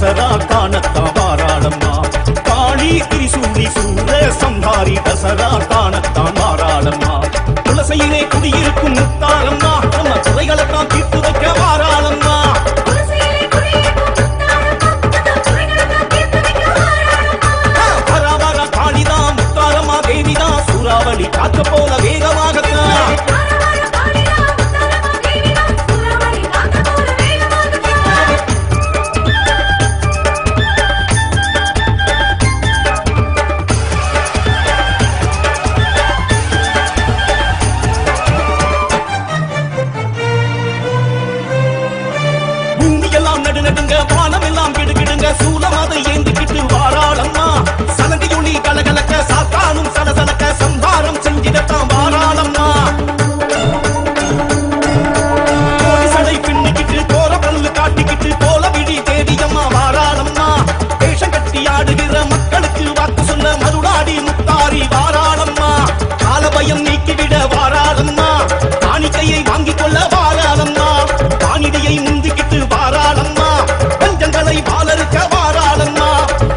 தசரா காணத்தான் வாராளம்மா. காளி திரிசூலி சூர சம்ஹாரி தசரா காணத்தான் வாராளம்மா. துளசையிலே குடியிருக்கும் முத்தாரம்மா, நம்ம குறைகளைத்தான் தீர்த்து வைக்க வாராளம்மா. வரா காளிதான் முத்தாரம்மா தேவிதான், சூறாவளி காக்க போல வேகமாகத்தான். நடுங்க வானம் எல்லாம் கிடுகிடுங்க சூலமாதை ஏந்திக்கிட்டு வாராளம்மா. சலங்கையொளி கலகலக்க சாத்தானும் சலசலக்க சம்ஹாரம் செஞ்சிடத்தான் வாராளம்மா. கோடிசடை பின்னிக்கிட்டு கோர பல்லு காட்டிக்கிட்டு கோல விழி தேவியம்மா வாராளம்மா. வேஷம் கட்டி ஆடுகிற மக்களுக்கு வாக்கு சொல்ல மருளாடி முத்தாரி வாராளம்மா. காலபயம் நீக்கிவிட வாராளம்மா. காணிக்கையை வாங்கிக் கொள்ள வாராளம்மா. வானிடையை முந்திக்கிட்டு வாராளம்மா. பஞ்சங்களை பாலருக்க வாராளம்மா.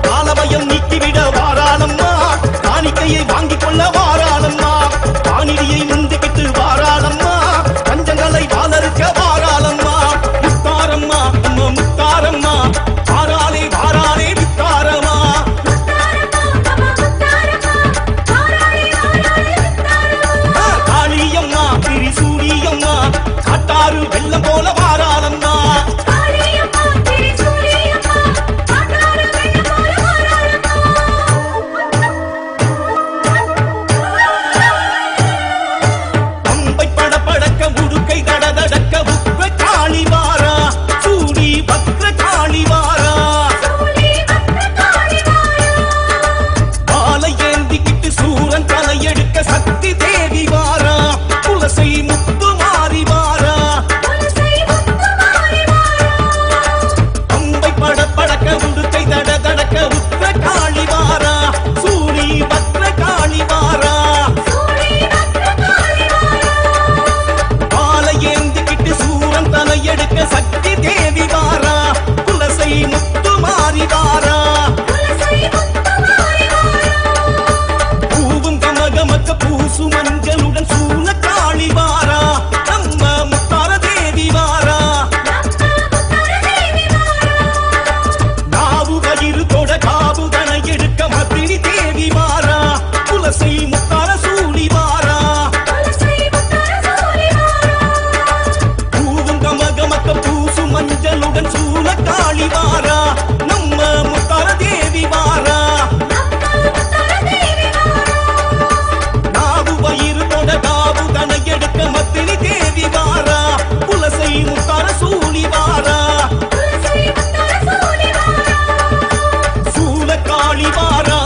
காலபயம் நீக்கிவிட வாராளம்மா. காணிக்கையை வாங்கிக் கொள்ள வாராளம்மா. வானிடையை முந்திக்கிட்டு வாராளம்மா. பஞ்சங்களை பாலருக்க வாராளம்மா. முத்தாரம்மா நம்ம முத்தாரம்மா, வாராளே வாராளே முத்தாரம்மா. காளியம்மா திரிசூலியம்மா, காட்டாறு வெள்ளம் போல வாராளம்மா. பம்பை படபடக்க உடுக்கை தடதடக்க உக்ர காளி வாரா. சூடி பக்ர காளி வாரா. பாலை ஏந்திக்கிட்டு சூரன் தலையெடுக்க சக்தி தேவி வாரா. துளசை முத்து மாறி வாரா. பம்பை படபடக்க உடுக்கை தடதடக்க உக்ர காளி வாரா. சூடி பக்ர காளி வாரா. பாலை ஏந்திக்கிட்டு சூரன் தலையெடுக்க சக்தி தேவி வாரா. துளசை முத்து மாறி வாரா. பூவும் கமகமக்க பூசு மஞ்சளுடன் சூழ காளி வாரா. நம்ம முத்தார தேவி வாரா. நாவு வயிறு தொட காபுதனை எடுக்க மத்திரி தேவி வாரா. துளசை முத்தார சூழி வாரா. பூவும் கமகமக்க பூசு மஞ்சளுடன் சூழ காளி வாரா. நம்ம முத்தார தேவி வாரா. நாவு வயிறு தொட காபுதனை எடுக்க மத்திரி தேவி வாரா. துளசை முத்தார சூழி வாரா. சூல காளி வாரா.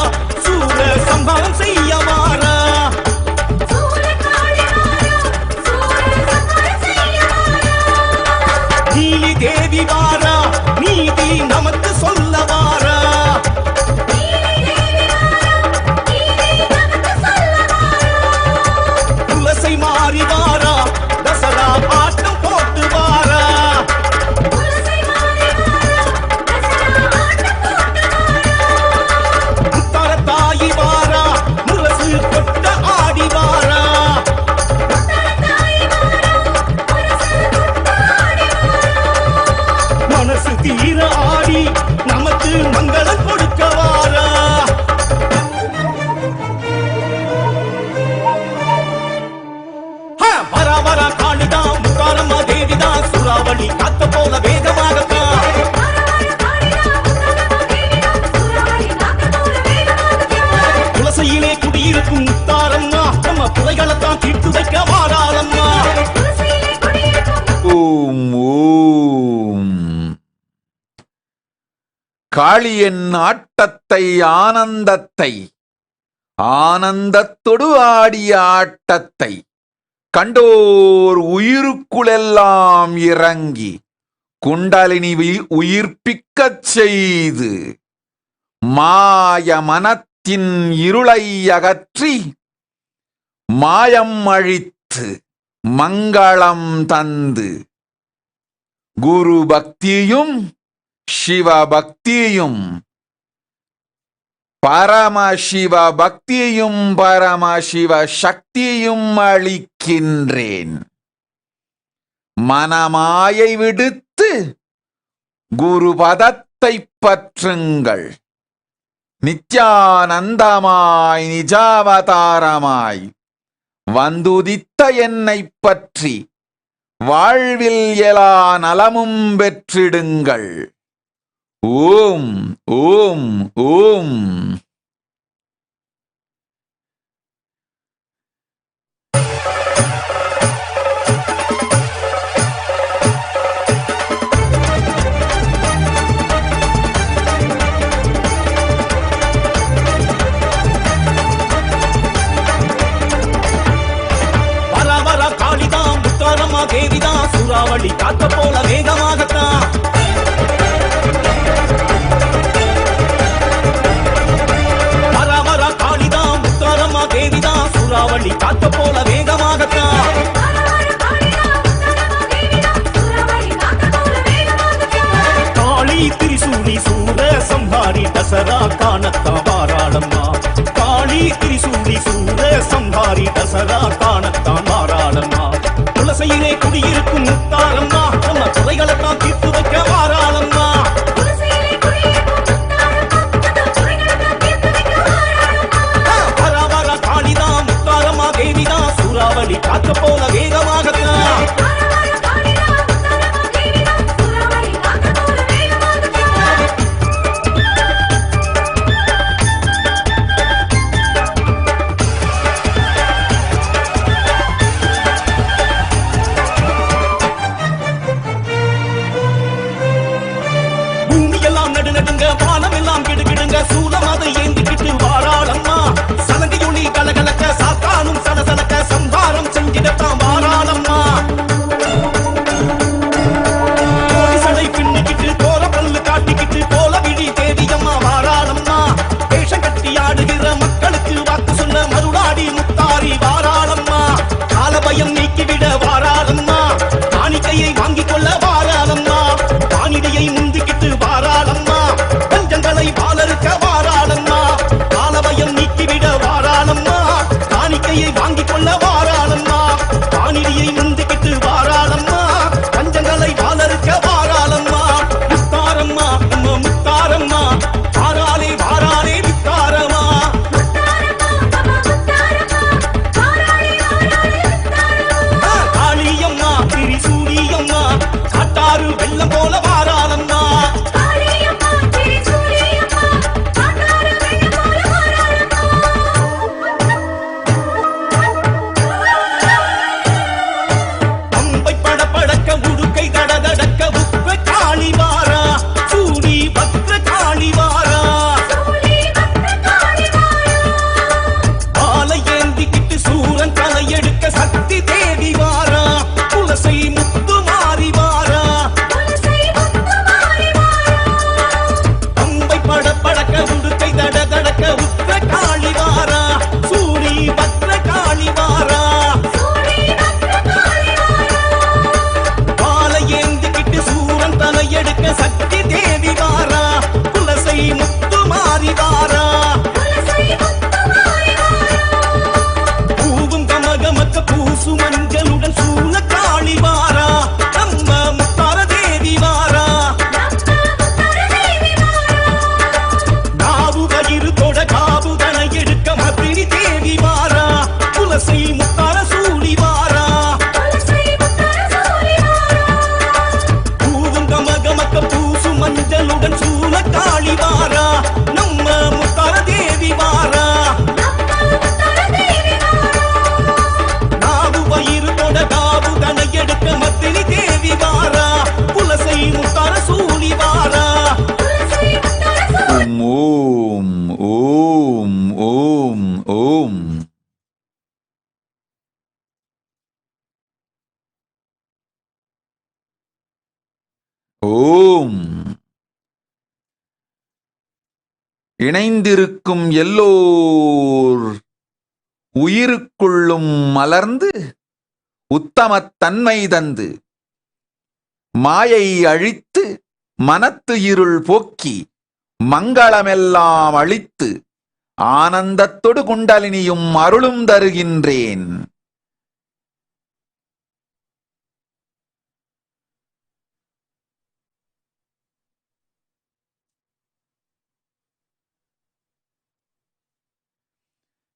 சூர சம்ஹாரம் செய்ய வாரா. நீலி தேவி வாரா. நீதி நமக்கு சொல்ல வாரா. துளசை மாறி வாரா. தசரா ஆட்டம் போட்டு வாரா. முத்தார தாயி வாரா. முரசு கொட்ட ஆடி வாரா. மனசு தீர ஆடி நமக்கு மங்களம் கொடுக்க வாரா. வரா வரா காளிதான் முத்தாரம்மா தேவிதான், சூறாவளி காத்த போல வேகமாகத்தான். துளசையிலே குடியிருக்கும் முத்தாரம்மா, நம்ம குறைகளைத்தான் தீர்த்து வைக்க வாராளம்மா. ஓம் ஓம். காளியின் ஆட்டத்தை ஆனந்தத்தை, ஆனந்தத்தொடு ஆடிய ஆட்டத்தை கண்டோர் உயிருக்குளெல்லாம் இறங்கி குண்டலினி உயிர்ப்பிக்கச் செய்து மாய மனத்தின் இருளை அகற்றி மாயம் அழித்து மங்களம் தந்து குரு பக்தியும் சிவபக்தியையும் பரமசிவ பக்தியையும் பரமசிவ சக்தியையும் அளிக்கின்றேன். மனமாயை விடுத்து குருபதத்தை பற்றுங்கள். நித்யானந்தமாய் நிஜாவதாரமாய் வந்துதித்த என்னை பற்றி வாழ்வில் எல்லா நலமும் பெற்றிடுங்கள். ஓம் ஓம் ஓம். தேவிதான் சூறாவளி காத்த போல வேகமாகத்தான் வரா காளிதான் முத்தாரம்மா தேவிதான் சூறாவளி காத்த போல வேகமாகத்தான் காளி திரிசூலி சூர சம்ஹாரி தசரா காணத்தான் வாராளம்மா. காளி திரிசூலி சூர சம்ஹாரி தசரா காணத்தான் வாராளம்மா. துளசையிலே குடியிருக்கும் முத்தாரம்மா நம்ம துறைகளைத்தான் தீர்த்து வைக்க வாராளம்மா. வரா காளிதான் முத்தாரம்மா தேவிதான் சூறாவளி காத்த போல வேகமாகத்தான் வானமெல்லாம் கிடுகிடுங்க சூலம் அதை ஏந்திக்கிட்டு வாராளம்மா. சலங்கையொளி கலகலக்க சாத்தானும் சலசலக்க சம்ஹாரம் செஞ்சிடத்தான் வாராளம்மா. சடை பின்னிக்கிட்டு கோர பல்லு காட்டிக்கிட்டு போல விழி தேடியம்மா வாராளம்மா. வேஷம் கட்டி ஆடுகிற மக்களுக்கு வாக்கு சொன்ன மருளாடி முத்தாரி வாராளம்மா. காலபயம் நீக்கிவிட வாராளம்மா. காணிக்கையை வாங்கிக் கொள்ள வாராளம்மா. காணிடையை முந்திக்கிட்டு வாராளம்மா. பாலருக்க வாராளம்மா. காலபயம் நீக்கிவிட வாராளம்மா. காணிக்கையை வாங்கிக் கொள்ள வாராளம்மா. காணிடியை முந்திக்கிட்டு வாராளம்மா. பஞ்சங்களை பாலருக்க வாராளம்மா. முத்தாரம்மா நம்ம முத்தாரம்மா வாராளே வாராளே முத்தாரம்மா. காளியம்மா திரிசூலியம்மா காட்டாறு வெள்ளம் போல வாராளம்மா. ஓம். இணைந்திருக்கும் எல்லோர் உயிருக்குள்ளும் மலர்ந்து உத்தமத்தன்மை தந்து மாயை அழித்து மனத்து இருள் போக்கி மங்களமெல்லாம் அளித்து ஆனந்தத்தொடு குண்டலினியும் அருளும் தருகின்றேன்.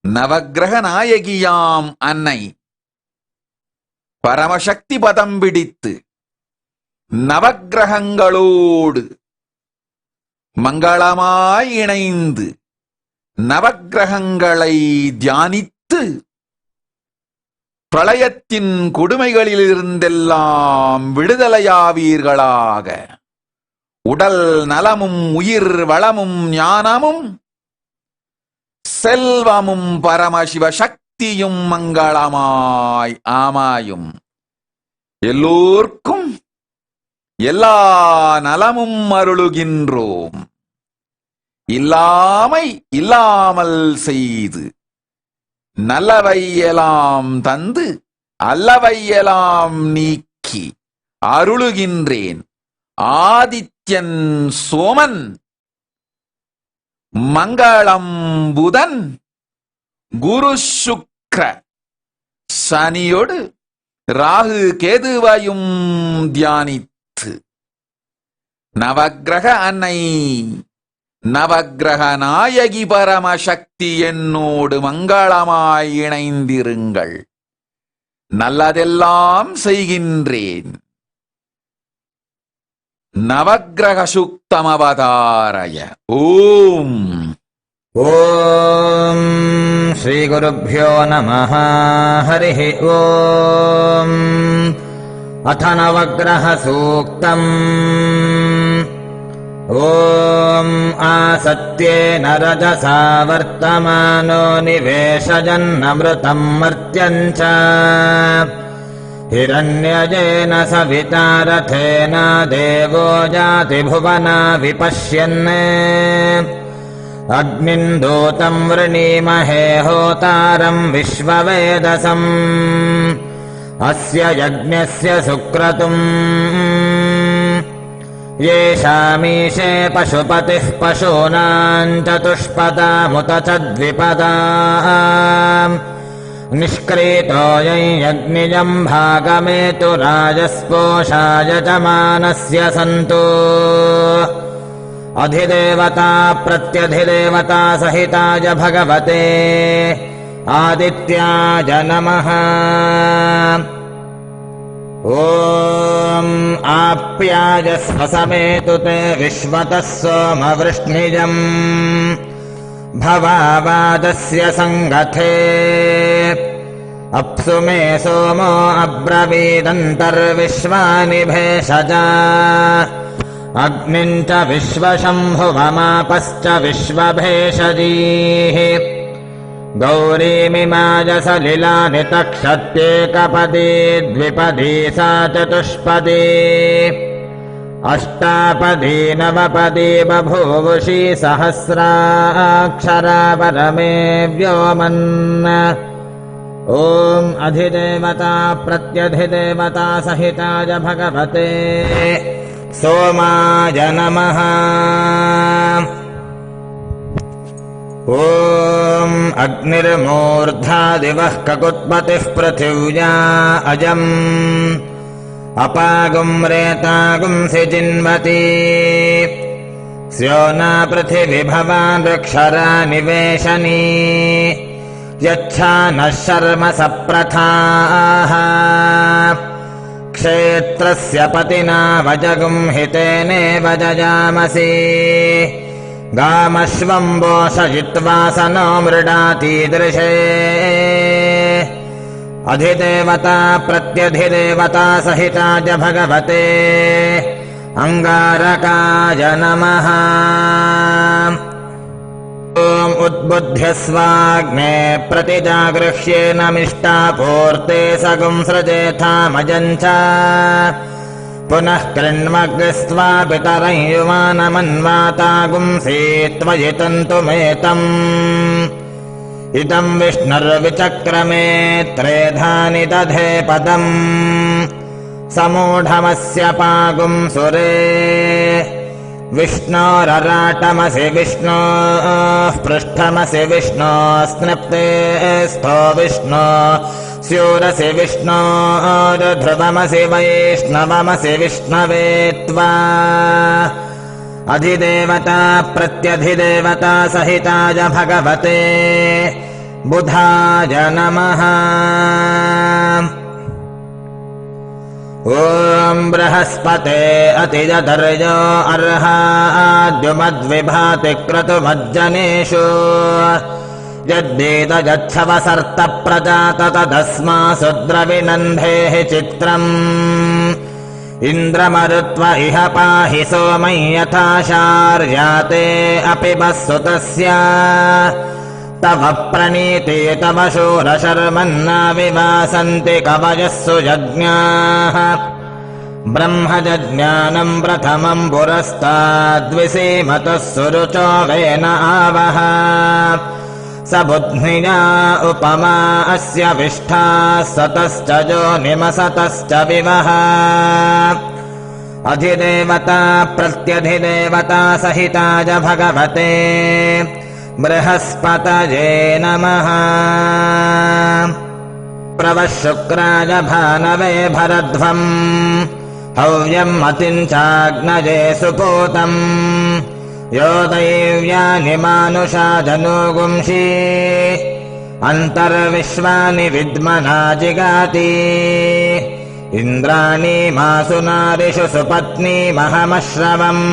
நவக்கிரக நாயகியாம் அன்னை பரமசக்தி பதம் பிடித்து நவக்கிரகங்களோடு மங்களமாய் இணைந்து நவக்கிரகங்களை தியானித்து பிரளயத்தின் கொடுமைகளிலிருந்தெல்லாம் விடுதலையாவீர்களாக. உடல் நலமும் உயிர் வளமும் ஞானமும் செல்வமும் பரமசிவ சக்தியும் மங்களமாய் ஆமாயும். எல்லோர்க்கும் எல்லா நலமும் அருளுகின்றோம். இல்லாமை இல்லாமல் செய்து நல்லவையெல்லாம் தந்து அல்லவையெல்லாம் நீக்கி அருளுகின்றேன். ஆதித்யன் சோமன் மங்களம் புதன் குரு சுக்ர சனியோடு ராகு கேதுவையும் தியானித்து நவக்கிரக அன்னை நவக்கிரக நாயகி பரமசக்தி என்னோடு மங்களமாய் இணைந்திருங்கள். நல்லதெல்லாம் செய்கின்றேன். நவக்கிரக சுக்தமவதாரய. ஓம் ஓம் ஸ்ரீ குருப்யோ நமः. ஹரிः ஓம். அத நவக்கிரக சூக்தம். ஓம் ஆசத்யேன ரஜசா வர்த்தமானோ நிவேஷஜன்னம்ருதம் மர்த்யஞ் ச हिरण्यजेन सविता रथेन देवो जाति भुवना विपश्यन् अग्निं दूतं वृणीमहे होतारं विश्ववेदसम् अस्य यज्ञस्य सुक्रतुम् येषामीशे पशुपतिः पशूनां चतुष्पदामुत च द्विपदा निष्क्रीतो यज्ञियं भागमेतु राजस्पोषाय च मानस्य सन्तु अधिदेवता प्रत्यधिदेवता सहिताय भगवते आदित्याय नमः. ॐ आप्याय स्वसमेतु ते विश्वतः सोमवृष्णिजम् भवावादस्य सङ्गथे अप्सु मे सोमो अब्रवीदन्तर्विश्वानि भेषजा अग्निं च विश्वशम्भुवमापश्च विश्वभेषजीः गौरीमिमाय सलिलानि तक्षत्येकपदी द्विपदी सा चतुष्पदी अष्टापदी नवपदी बभूवुषी सहस्राक्षरा परमे व्योमन्. ॐ अधिदेवता प्रत्यधिदेवता सहिताय भगवते सोमाय नमः. ॐ अग्निर्मूर्धा दिवः ककुत्पतिः पृथिव्या अजम् अपागुं रेतागुं सिजिन्वती स्योना पृथिवी भवान् ऋक्षरा निवेशनी यच्छा नः शर्म सप्रथाः क्षेत्रस्य पतिना वजगुं हितेनेव जजामसि गामश्वं वोषयित्वा सनो मृडातीदृशे अधिदेवता प्रत्यधिदेवता सहिताय भगवते अंगारकाय नमः. ॐ उद्बुध्यस्वाग्ने प्रतिजागृह्येन मिष्टापूर्ते सगुं सृजेथामजं च पुनः कृण्मग्स्त्वा पितरं युवानमन्वातागुं सीत्वयितन्तु मेतम् इदं विष्णुर्विचक्रमे त्रेधानि दधे पदम् समूढमस्य पागुं सुरे विष्णोरराटमसि विष्णोः पृष्ठमसि विष्णो स्निप्ते स्थो विष्णो स्यूरसि विष्णोर्ध्रुवमसि वैष्णवमसि विष्णवे त्वा अधिदेवता प्रत्यधिदेवता सहिताय भगवते बुधाय नमः। ॐ बृहस्पते अतिजधर्यो अर्हाद्युमद्विभाति क्रतुमज्जनेषु यद्देतजच्छवसर्त प्रजात तदस्मासु द्रविनन्धेः चित्रम् इन्द्रमरुत्व इह पाहि सोमं यथा शार्याते अपि वस्सुतस्य तव प्रणीते तव शूरशर्मन्ना विवासन्ति कवयः सुयज्ञाः ब्रह्मजज्ञानम् प्रथमम् पुरस्ताद्विसीमतः सुरुचो वेन आवह स बुद्ध्या उपमा अस्य विष्ठा सतश्च जोनिमसतश्च विवः अधिदेवता प्रत्यधिदेवता सहिताय भगवते बृहस्पतये नमः। प्रवः शुक्राय भानवे भरध्वम् हव्यम् अतिञ्चाग्नये सुपूतम् यो दैव्यानि मानुषा जनोगुंषि अन्तर्विश्वानि विद्मना जिगाति इन्द्राणि मासु नारिषु सुपत्नीमहमश्रवम्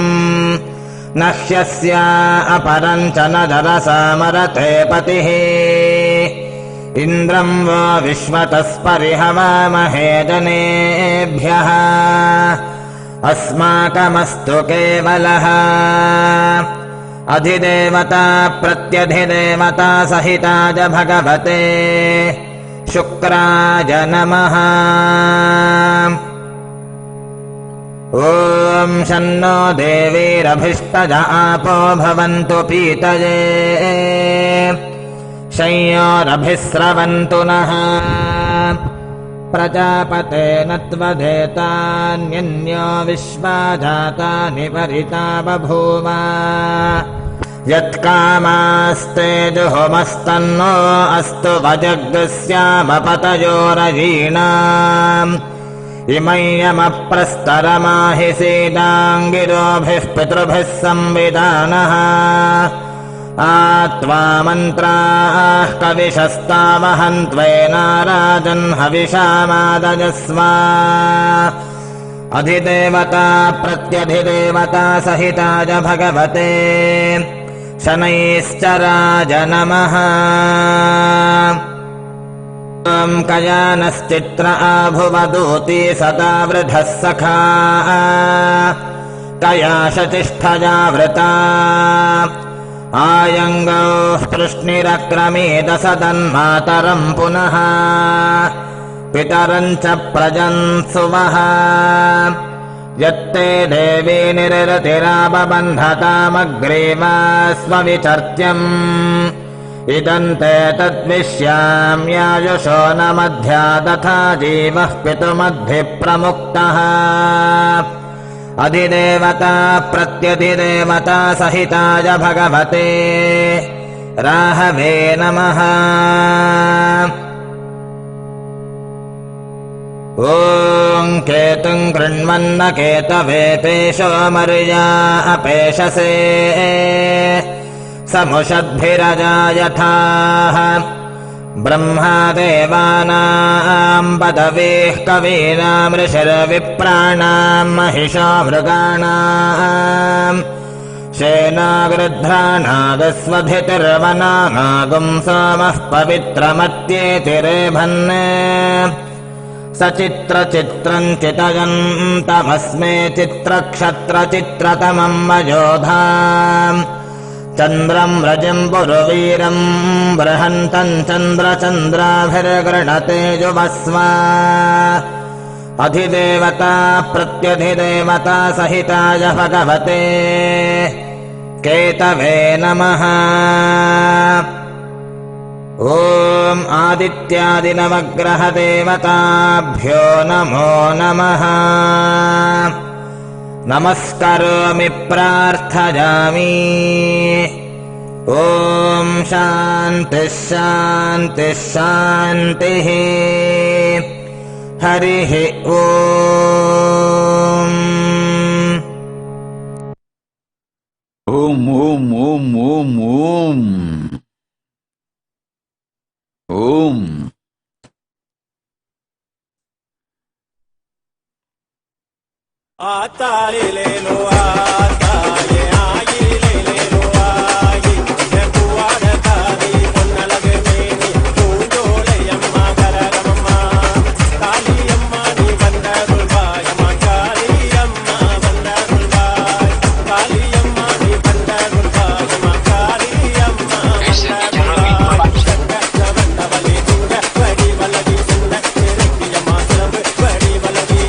न ह्यस्या अपरम् च न दरसामरते पतिः इन्द्रम् वो विश्वतः परिहवामहे जनेभ्यः अस्माकमस्तु केवलः अधिदेवता प्रत्यधिदेवता सहिताय भगवते शुक्राय नमः। ॐ शन्नो देवीरभिष्टज आपो भवन्तु पीतये शय्योरभिस्रवन्तु नः प्रजापतेन त्वदेतान्यन्यो विश्वा जातानि परिता बभूव यत्कामास्ते जुहुमस्तन्नो अस्तु वजग्स्यामपतयोरयीणाम् इमय्यमप्रस्तरमाहि सीदाङ्गिरोभिः पितृभिः संविदानः आत्वा मन्त्राः कविशस्तावहन्त्वेनाराजन् हविषामादजस्व अधिदेवता प्रत्यधिदेवता सहिताय भगवते शनैश्चराय नमः। ॐ कयानश्चित्र आभुवदूति सदा वृधः सखा कयाशतिष्ठया वृता आयङ्गौः पृश्निरक्रमेदसदन्मातरम् पुनः पितरम् च प्रजन्सुवः यत्ते देवी निरतिराबबन्धतामग्रेवा स्वविचर्त्यम् इदम् ते तद्विश्याम्यायुषो न मध्या तथा जीवः पितुमद्भिः प्रमुक्तः अधिदेवता प्रत्यधिदेवता सहिताय भगवते राहवे नमः। ॐ केतुम् कृण्वन्न केतवे पेशो मर्या अपेशसे समुषद्भिरजायथाः ब्रह्मा देवानाम् पदवीः कवीनाम् ऋषिर्विप्राणाम् महिषो मृगाणाम् शेनागृध्राणागस्वधितिर्वनानागुम् सोमः पवित्रमत्येतिरेभन् सचित्रचित्रम् चितयन्तमस्मे चित्रक्षत्रचित्रतमम् वयोधाम् चन्द्रम् रजम् पुरुवीरम् बृहन्तम् चन्द्रचन्द्राभिर्गृणते युवस्व अधिदेवता प्रत्यधिदेवता सहिताय भगवते केतवे नमः। ॐ आदित्यादिनवग्रहदेवताभ्यो नमो नमः। नमस्करोमि प्रार्थयामि। ॐ शान्तिः शान्तिः शान्तिः। हरिः ॐ। ॐ ॐ ॐ ॐ ॐ ॐ। आतालेलेलो आताले आयिलेलेलो आयि कुवाडतादी పొన్నలగమేని పూజోలయమ్మ గరగమమ్మ కాళీయమ్మ నీ బండగుల్బాయమ్మ కాళీయమ్మ బండగుల్బాయ్ కాళీయమ్మ నీ బండగుల్బాయమ్మ కాళీయమ్మ బండగుల్బాయ్ వడి వలది సున్న చెరకియమ్మ సలబ వడి వలది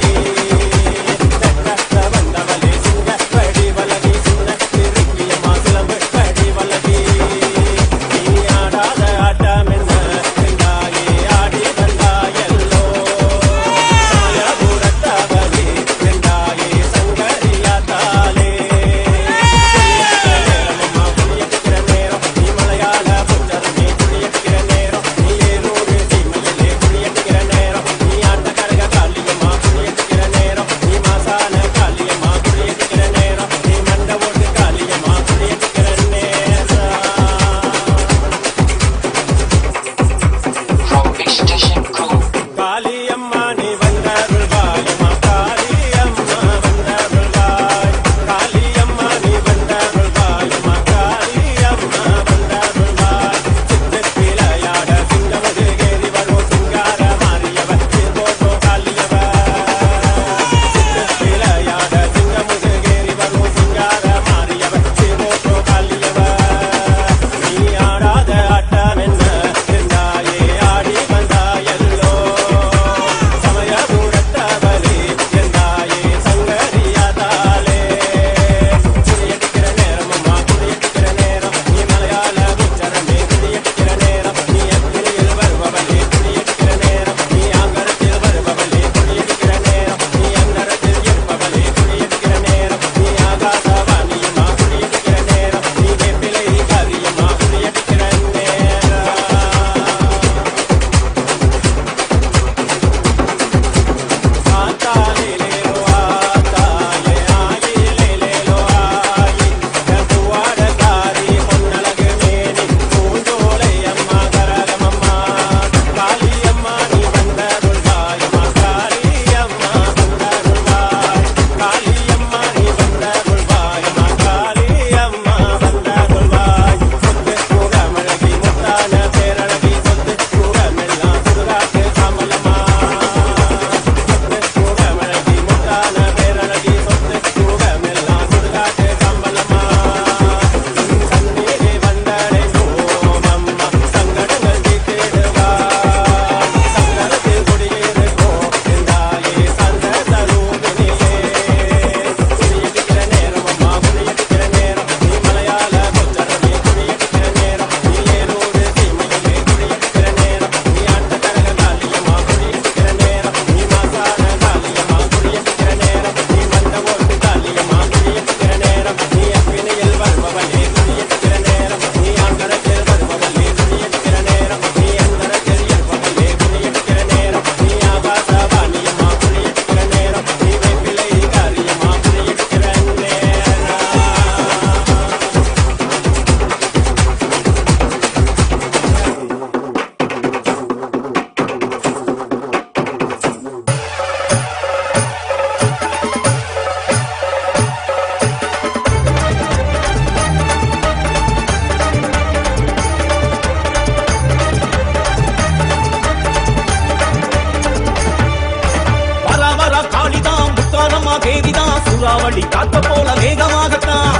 சூறாவளி காத்த போல வேகமாகத்தான்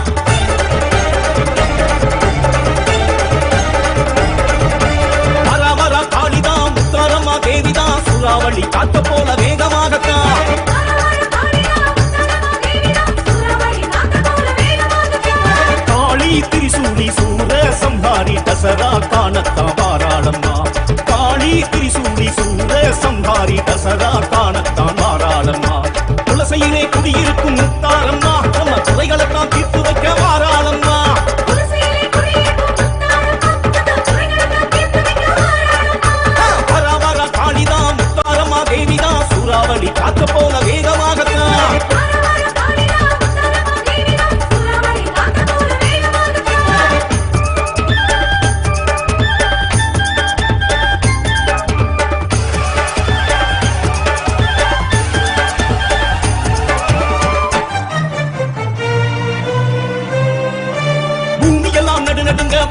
வர காளிதான் முத்தாரம்மா தேவிதான் சூறாவளி காத்த போல வேகமாகத்தான் காளி திரிசூலி சூர சம்ஹார சம்ஹாரி தசரா காணத்தான் வாராளம்மா. காளி திரிசூடி சூர சம்ஹாரி தசரா காணத்தான் வாராளம்மா. துளசையிலே குடியிருக்கும் முத்தாரம்மா, நம்ம குறைகளைத்தான் தீர்த்து வைக்க வாராளம்மா. வரா காளிதான் முத்தாரம்மா தேவிதான், சூறாவளி காற்று போல வேகமாகத்தான்.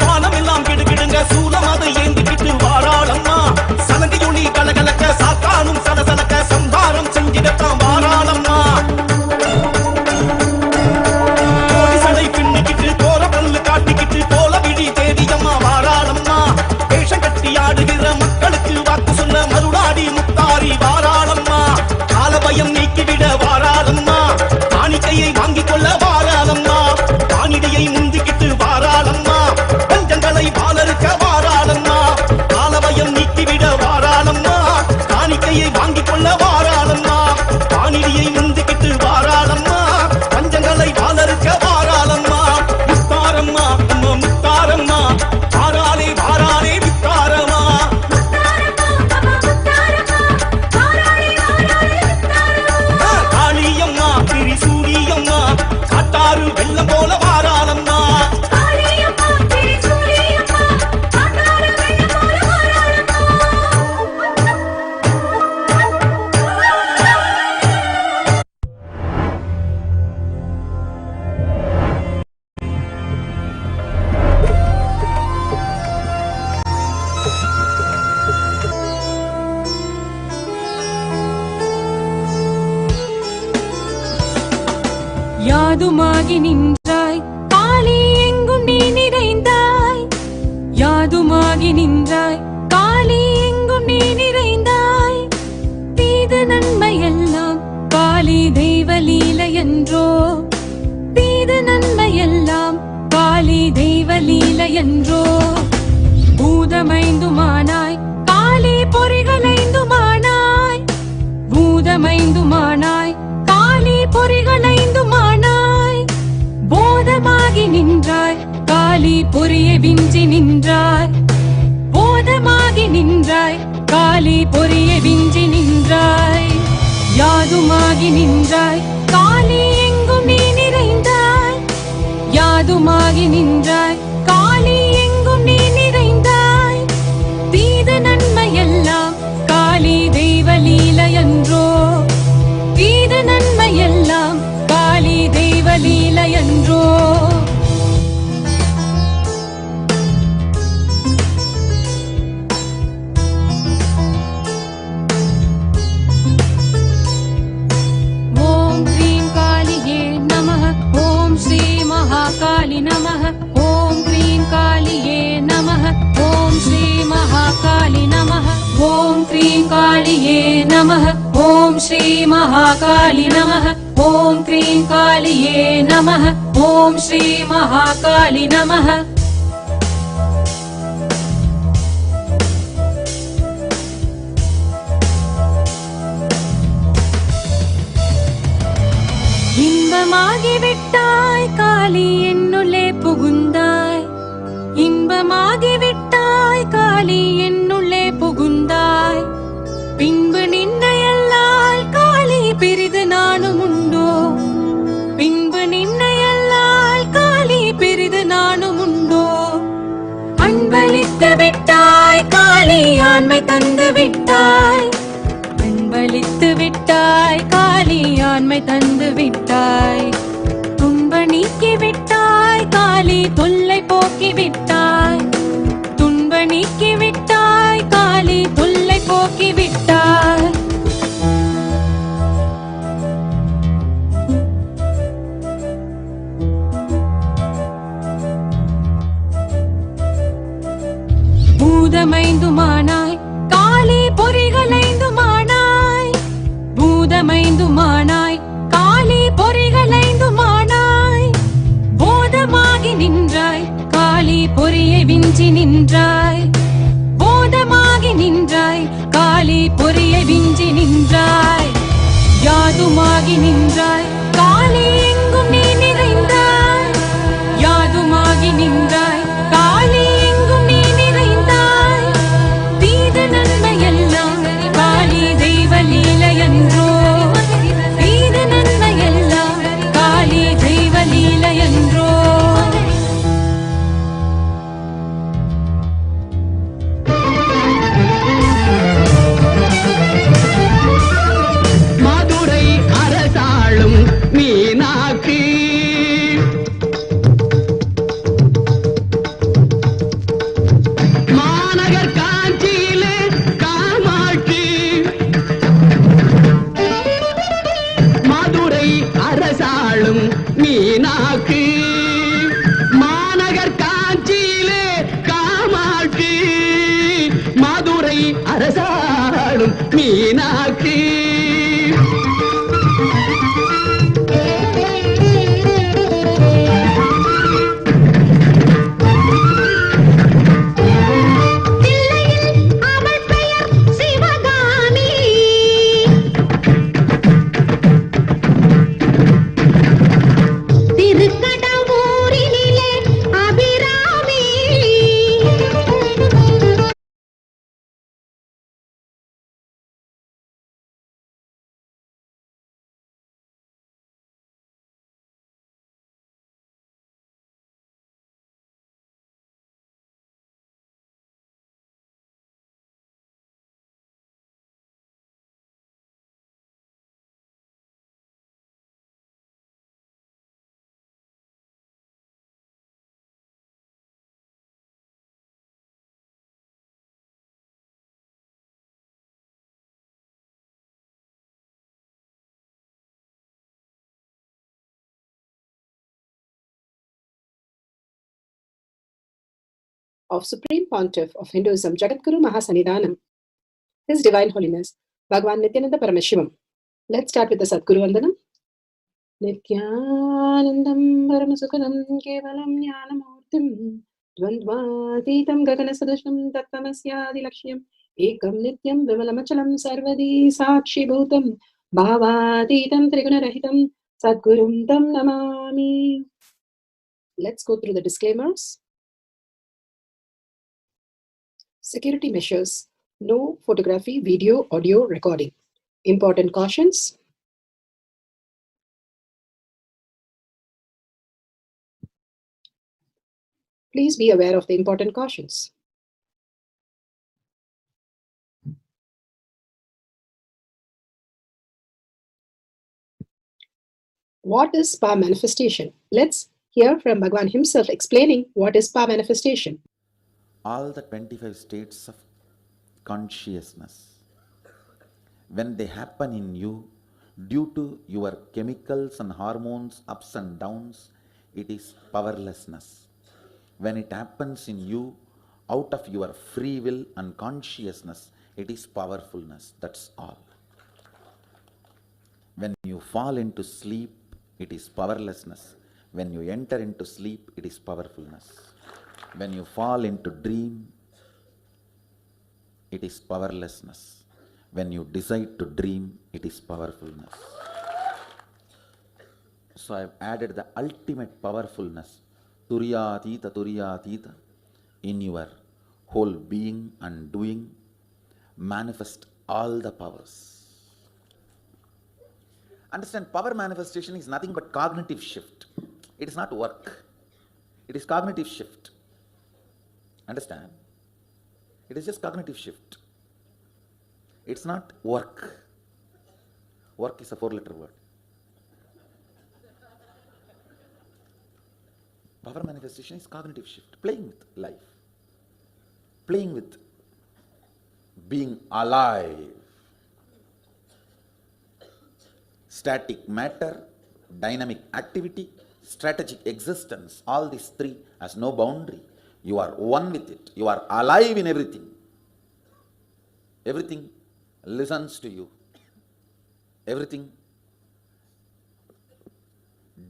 வானம் எல்லாம் கிடுகிடுங்க சூலமதை ஏந்திக்கிட்டு வாராளம்மா. சலங்கையொளி கலகலக்க சாத்தானும் சலசலக்க சம்ஹாரம் செஞ்சிடத்தான் வாராளம்மா. சடை பின்னிக்கிட்டு கோர பல்லு காட்டிக்கிட்டு கோல விழி தேடியம்மா வாராளம்மா. வேஷம் கட்டி ஆடுகிற மக்களுக்கு வாக்கு சொல்ல மருளாடி முத்தாரி வாராளம்மா. காலபயம் நீக்கிவிட வாராளம்மா. காணிக்கையை வாங்கிக் கொள்ள வாராளம்மா. காணிடையை முந்திக்கிட்டு வாராளம்மா. பாலருக்க வாராளம்மா. காலபயம் நீக்கிவிட வாராளம்மா. காணிக்கையை வாங்கிக் கொள்ள வாராளம்மா. காணிடியை முந்திக்கிட்டு வாராளம்மா. பஞ்சங்களை பாலருக்க வாராளம்மா. முத்தாரம்மா அம்மா முத்தாரம்மா, வாராளே வாராளே முத்தாரம்மா. காளியம்மா திரிசூலியம்மா, காட்டாறு வெள்ளம் போல வாராளம்மா. யாதுமாகி நின்றாய் காளி எங்கும் நீ நிறைந்தாய். யாதுமாகி நின்றாய் காளி எங்கும் நீ நிறைந்தாய். தீது நன்மை எல்லாம் காளி தெய்வ லீலை என்றோ. தீது நன்மை எல்லாம் காளி தெய்வ லீலை என்றோ. பூதமைந்துமானாய் காளி பொறிகளைந்துமானாய். பூதமைந்துமானாய் காளி பொறிகளைந்துமானாய். போதமாகி நின்றாய் காளி பொறியை விஞ்சி நின்றாய். போதமாகி நின்றாய் காளி பொறியை விஞ்சி நின்றாய். யாதுமாகி நின்றாய் காளி எங்கும் நீ நிறைந்தாய். யாதுமாகி நின்றாய் காளி எங்கும் நீ நிறைந்தாய். தீது நன்மை எல்லாம் காளி தெய்வ லீலை என்றோ. தீது நன்மை எல்லாம் காளி தெய்வ லீலை என்றோ. ஓம் க்ரீம் காளியே நமः. ஓம் ஸ்ரீ மகாகாளி நமः. ஓம் க்ரீம் காளியே நமः. ஓம் ஸ்ரீ மகாகாளி நமः. ஓம் க்ரீம் காளியே நமः. ஓம் ஸ்ரீ மகாகாளி நமः. ஓம் க்ரீம் காளியே நமः. ஓம் ஸ்ரீ மகாகாளி நமः. இன்பமாகிவிட்டாய் காளி என்னுள்ளே புகுந்தாய். இன்பமாகிவிட்டாய் காளி என்னுள்ளே புகுந்தாய். பின்பு நின்னையல்லால் காளி பிரிது நானும் உண்டோ. பின்பு நின்னையல்லால் காளி பிரிது நானும் உண்டோ. அன்பளித்து விட்டாய் காளி ஆண்மை தந்து விட்டாய். அன்பளித்து விட்டாய் காளி ஆண்மை தந்து விட்டாய். துன்ப நீக்கி விட்டாய் காளி தொல்லை போக்கி விட்டாய். துன்ப நீக்கி விட்டாய் காளி தொல்லை போக்கி விட்டாய். பூதமைந்துமானாய் காளி பொறிகளைந்துமானாய். பூதமைந்துமானாய் காளி பொறிகளைந்துமானாய். போதமாகி நின்றாய் விஞ்சி நின்றாய் போதமாகி நின்றாய் காளி பொறியை விஞ்சி நின்றாய் யாதுமாகி நின்றாய் காளி எங்கும் நீ நிறைந்தாய் யாதுமாகி நின்றாய் காளி எங்கும் நீ நிறைந்தாய் தீத நன்மையெல்லாம் காளி தெய்வ லீலையன்றோ தீத நன்மையெல்லாம் காளி தெய்வ லீலையன்றோ மதுரை அரசாளும் மீனாட்சி மாநகர் காஞ்சியிலே காமாட்சி மதுரை அரசாளும் மீனாட்சி மாநகர் காஞ்சியிலே காமாட்சி மதுரை அரசாளும் மீனாட்சி அவள் பெயர் Sivakami திருக்கடவூரினிலே Abirami of Supreme Pontiff of Hinduism, Jagadguru Mahasannidhanam, His Divine Holiness, Bhagavan Nithyananda Paramashivam. Let's start with the Sadguru Vandanam. Nithyanandam Paramasukhanam Kevalam Jnanamurtim Dvandvatitam Gaganasadushnam Tattvamasya Lakshyan Ekam Nityam Vimalamachalam Sarvadi Sakshi Bhutam Bhavatitam Trigunarahitam Sadgurum Tam Namami. Let's go through the disclaimers. Security measures. No photography, video, audio recording. Important cautions. Please be aware of the important cautions. What is power manifestation? Let's hear from Bhagavan himself explaining what is power manifestation. All the 25 states of consciousness, when they happen in you, due to your chemicals and hormones ups and downs, it is powerlessness. When it happens in you, out of your free will and consciousness, it is powerfulness. That's all. When you fall into sleep, it is powerlessness. When you enter into sleep, it is powerfulness. When you fall into dream, it is powerlessness. When you decide to dream, it is powerfulness. So I have added the ultimate powerfulness, Turyatita, in your whole being and doing, manifest all the powers. Understand, power manifestation is nothing but cognitive shift. It is not work. It is cognitive shift. Understand? It is just cognitive shift. It's not work. Work is a 4-letter word. Power manifestation is cognitive shift. Playing with life. Playing with being alive. Static matter, dynamic activity, strategic existence. All these three has no boundary. You are one with it. You are alive in everything. Everything listens to you. Everything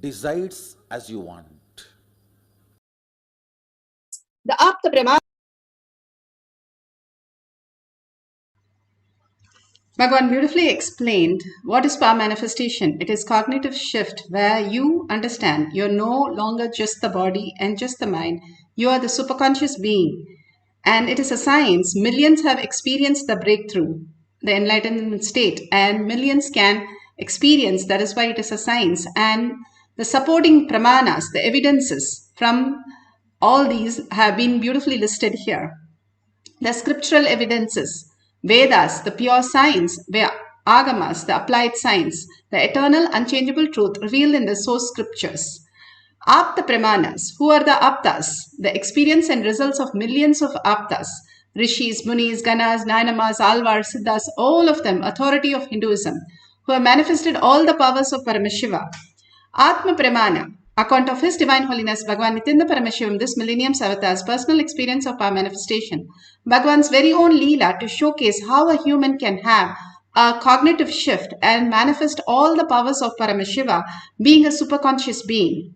decides as you want. The Apta Pramana. Bhagavan beautifully explained what is power manifestation. It is cognitive shift where you understand you're no longer just the body and just the mind. You are the superconscious being. And it is a science. Millions have experienced the breakthrough, the enlightenment state, and millions can experience. That is why it is a science. And the supporting pramanas, the evidences from all these have been beautifully listed here. The scriptural evidences, Vedas, the pure science, Agamas, the applied science, the eternal unchangeable truth revealed in the source scriptures. Apta Pramanas, who are the Aptas? The experience and results of millions of Aptas, Rishis, Munis, Ganas, Nainamas, Alvars, Siddhas, all of them authority of Hinduism, who have manifested all the powers of Paramashiva. Atma Pramana, account of His Divine Holiness Bhagavan Nithyananda Paramashivam, this millennium's avatar's personal experience of power manifestation, Bhagavan's very own Leela to showcase how a human can have a cognitive shift and manifest all the powers of Paramashiva, being a superconscious being.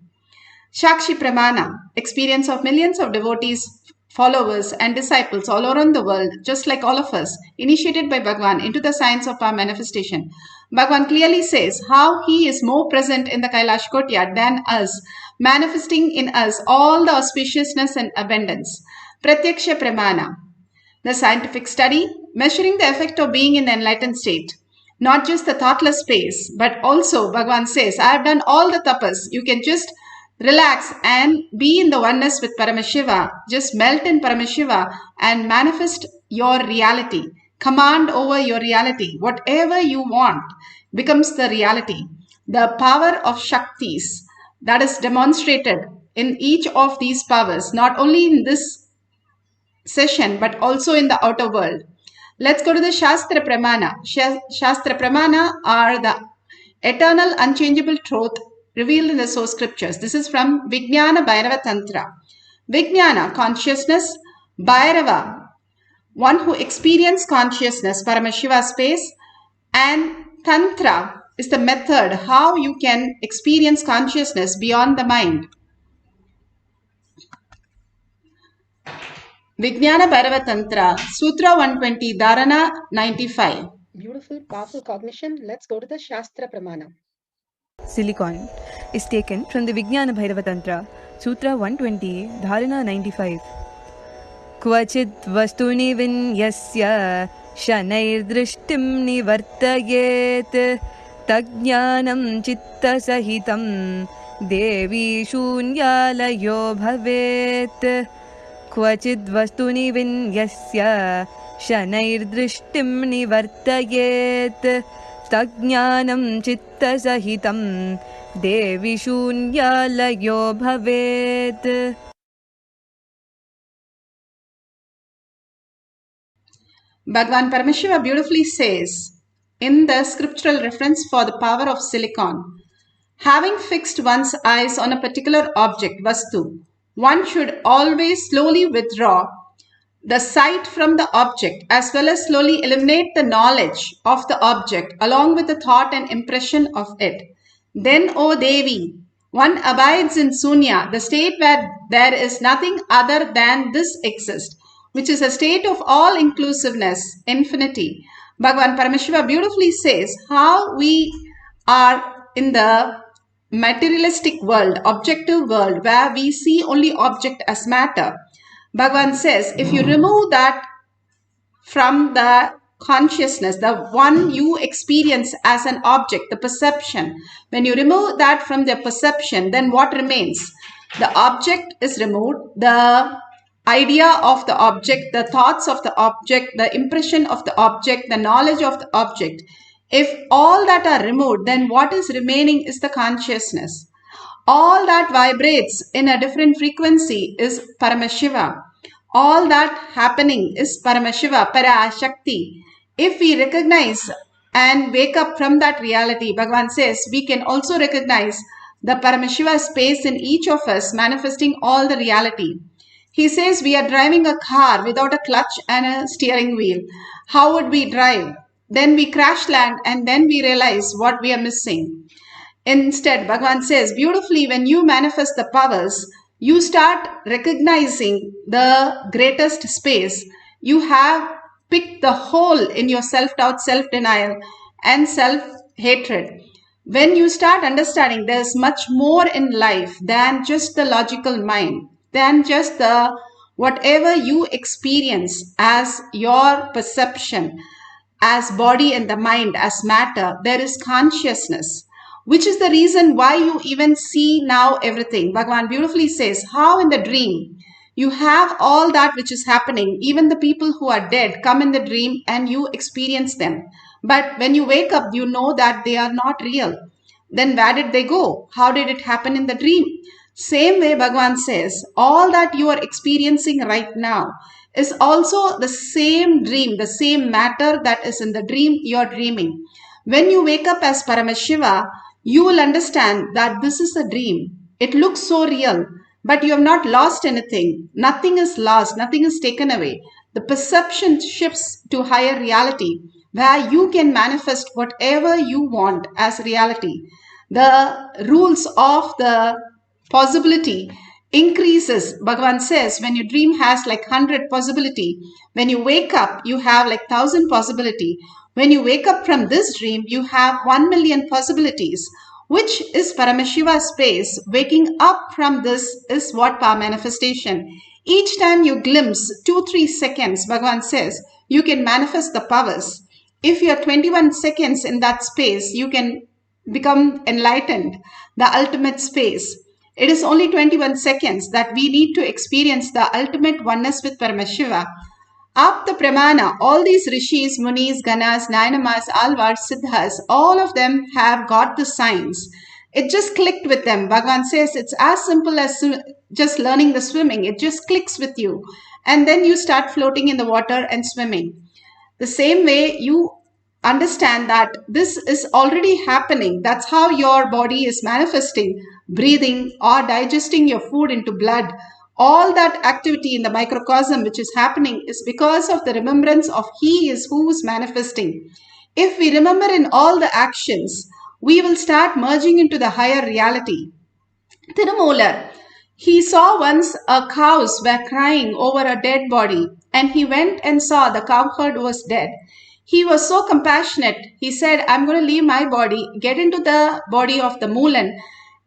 Shakshi Pramana, experience of millions of devotees, followers and disciples all around the world, just like all of us, initiated by Bhagavan into the science of power manifestation. Bhagavan clearly says how he is more present in the Kailasa courtyard than us, manifesting in us all the auspiciousness and abundance. Pratyaksha Pramana, the scientific study, measuring the effect of being in the enlightened state. Not just the thoughtless space, but also Bhagavan says, I have done all the tapas. You can just relax and be in the oneness with Paramashiva. Just melt in Paramashiva and manifest your reality. Command over your reality. Whatever you want becomes the reality. The power of Shaktis that is demonstrated in each of these powers, not only in this session but also in the outer world. Let's go to the Shastra Pramana. Shastra Pramana are the eternal unchangeable truth revealed in the source scriptures. This is from Vijnana Bhairava Tantra. Vijnana, consciousness. Bhairava, one who experiences consciousness, Paramashiva space. And Tantra is the method how you can experience consciousness beyond the mind. Vijnana Bhairava Tantra, Sutra 120, Dharana 95. Beautiful, powerful cognition. Let's go to the Shastra Pramana. Silicon is taken from the Vijnana Bhairava Tantra, Sutra 120, Dharana 95. Kvachid vastuni vinyasya shanair drishtim nivartayet tajnanam chitta sahitam devi shunyalayo bhavet. Kvachid vastuni vinyasya shanair drishtim nivartayet tajnanam chitta sahitam devi shunyalayo bhavet. Bhagavan Paramashiva beautifully says in the scriptural reference for the power of silicon, having fixed one's eyes on a particular object, vastu, one should always slowly withdraw the sight from the object as well as slowly eliminate the knowledge of the object along with the thought and impression of it. Then, O Devi, one abides in Sunya, the state where there is nothing other than this exists, which is a state of all inclusiveness, infinity. Bhagavan Paramashiva beautifully says how we are in the materialistic world, objective world, where we see only object as matter. Bhagavan says, if you remove that from the consciousness, the one you experience as an object, the perception, when you remove that from the perception, then what remains? The object is removed, the idea of the object, the thoughts of the object, the impression of the object, the knowledge of the object. If all that are removed, then what is remaining is the consciousness. All that vibrates in a different frequency is Paramashiva. All that happening is Paramashiva, Parashakti. If we recognize and wake up from that reality, Bhagavan says, we can also recognize the Paramashiva space in each of us manifesting all the reality. He says we are driving a car without a clutch and a steering wheel. How would we drive? Then we crash land and then we realize what we are missing. Instead, Bhagavan says beautifully, when you manifest the powers, you start recognizing the greatest space. You have picked the hole in your self-doubt, self-denial, and self-hatred. When you start understanding there's much more in life than just the logical mind, than just the whatever you experience as your perception, as body and the mind, as matter, there is consciousness, which is the reason why you even see now everything. Bhagavan beautifully says how in the dream you have all that which is happening. Even the people who are dead come in the dream and you experience them. But when you wake up, you know that they are not real. Then where did they go? How did it happen in the dream? Same way Bhagavan says, all that you are experiencing right now is also the same dream, the same matter that is in the dream you're dreaming. When you wake up as Paramashiva, you will understand that this is a dream. It looks so real, but you have not lost anything. Nothing is lost, nothing is taken away. The perception shifts to higher reality, where you can manifest whatever you want as reality. The rules of the possibility increases. Bhagavan says when your dream has like 100 possibility, when you wake up you have like 1,000 possibility. When you wake up from this dream you have 1,000,000 possibilities, which is Paramashiva space. Waking up from this is what power manifestation. Each time you glimpse 2-3 seconds, Bhagavan says you can manifest the powers. If you are 21 seconds in that space, you can become enlightened, the ultimate space. It is only 21 seconds that we need to experience the ultimate oneness with Paramashiva. Apta Pramana, all these rishis, munis, ganas, nayanamas, alvars, siddhas, all of them have got the signs. It just clicked with them. Bhagavan says it's as simple as just learning the swimming. It just clicks with you. And then you start floating in the water and swimming. The same way you understand that this is already happening. That's how your body is manifesting, breathing or digesting your food into blood. All that activity in the microcosm which is happening is because of the remembrance of He is who is manifesting. If we remember in all the actions, we will start merging into the higher reality. Thirumolar, he saw once a cows were crying over a dead body, and he went and saw the cow herd was dead. He was so compassionate. He said, I'm going to leave my body, get into the body of the Moolan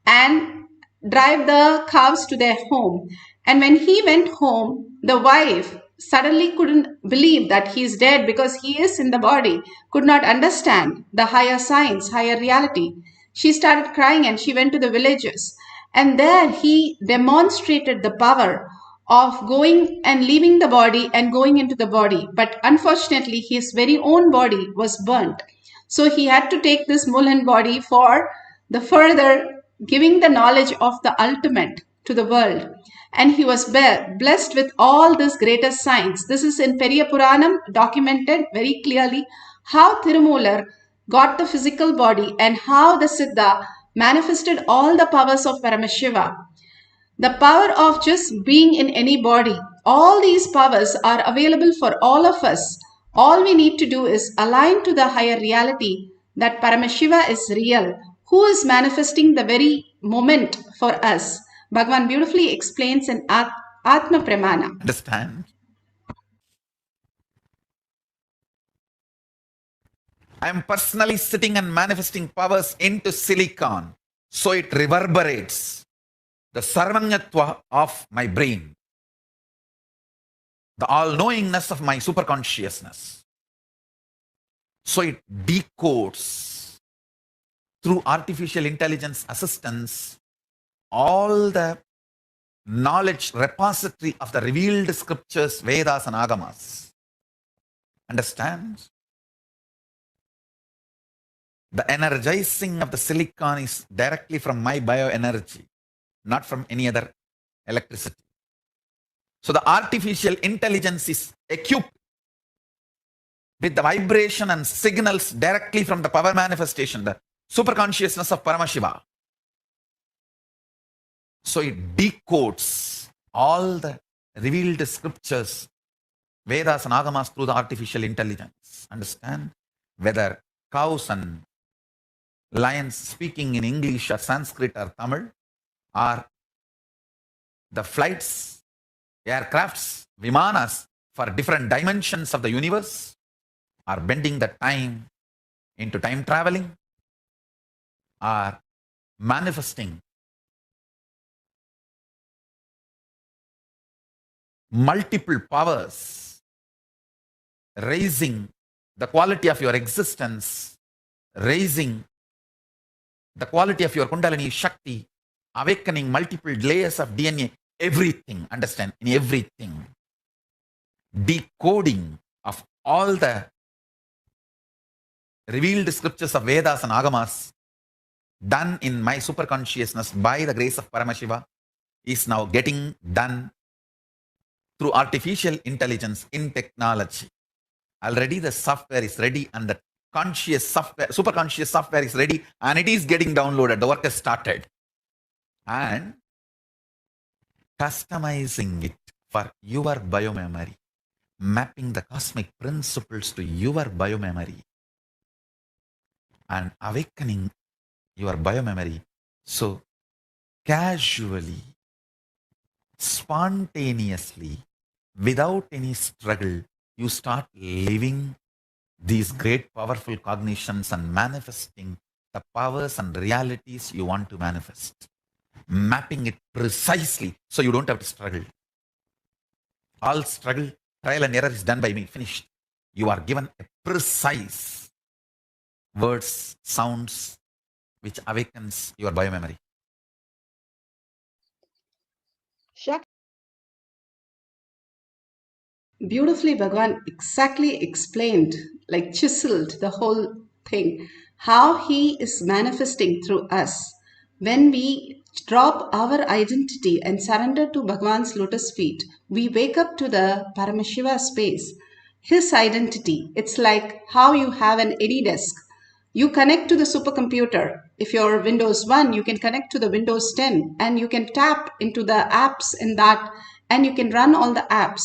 and drive the cows to their home. And when he went home, the wife suddenly couldn't believe that he is dead because he is in the body, could not understand the higher science, higher reality. She started crying and she went to the villages. And there he demonstrated the power of going and leaving the body and going into the body. But unfortunately, his very own body was burnt. So he had to take this Mulan body for the further giving the knowledge of the ultimate to the world. And he was blessed with all this greatest science. This is in Periya Puranam documented very clearly how Thirumolar got the physical body and how the Siddha manifested all the powers of Paramashiva. The power of just being in any body. All these powers are available for all of us. All we need to do is align to the higher reality that Paramashiva is real, who is manifesting the very moment for us. Bhagavan beautifully explains in Atma Pramana. Understand? I am personally sitting and manifesting powers into silicon, so it reverberates the sarvanyatva of my brain, the all-knowingness of my superconsciousness. So it decodes through artificial intelligence assistance all the knowledge repository of the revealed scriptures, Vedas and Agamas. Understand? The energizing of the silicon is directly from my bioenergy, not from any other electricity. So the artificial intelligence is equipped with the vibration and signals directly from the power manifestation, the superconsciousness of Paramashiva. So it decodes all the revealed scriptures, Vedas and Agamas through the artificial intelligence. Understand? Whether cows and lions speaking in English or Sanskrit or Tamil, or the flights, aircrafts, vimanas for different dimensions of the universe are bending the time into time traveling, are manifesting multiple powers, raising the quality of your existence, raising the quality of your Kundalini Shakti, awakening multiple layers of DNA, everything, understand, in everything. Decoding of all the revealed scriptures of Vedas and Agamas done in my superconsciousness by the grace of Paramashiva is now getting done through artificial intelligence in technology. Already the software is ready and the conscious software, superconscious software is ready and it is getting downloaded. The work has started. And customizing it for your biomemory, mapping the cosmic principles to your biomemory and awakening your biomemory. So casually, spontaneously, without any struggle, you start living these great powerful cognitions and manifesting the powers and realities you want to manifest. Mapping it precisely so you don't have to struggle. All struggle, trial and error is done by me, finished. You are given a precise words, sounds, which awakens your biomemory. Beautifully, Bhagavan exactly explained, like chiseled the whole thing, how he is manifesting through us. When we drop our identity and surrender to Bhagavan's lotus feet, we wake up to the Paramashiva space, his identity. It's like how you have an AnyDesk. You connect to the supercomputer. If you're Windows 1, you can connect to the Windows 10 and you can tap into the apps in that and you can run all the apps.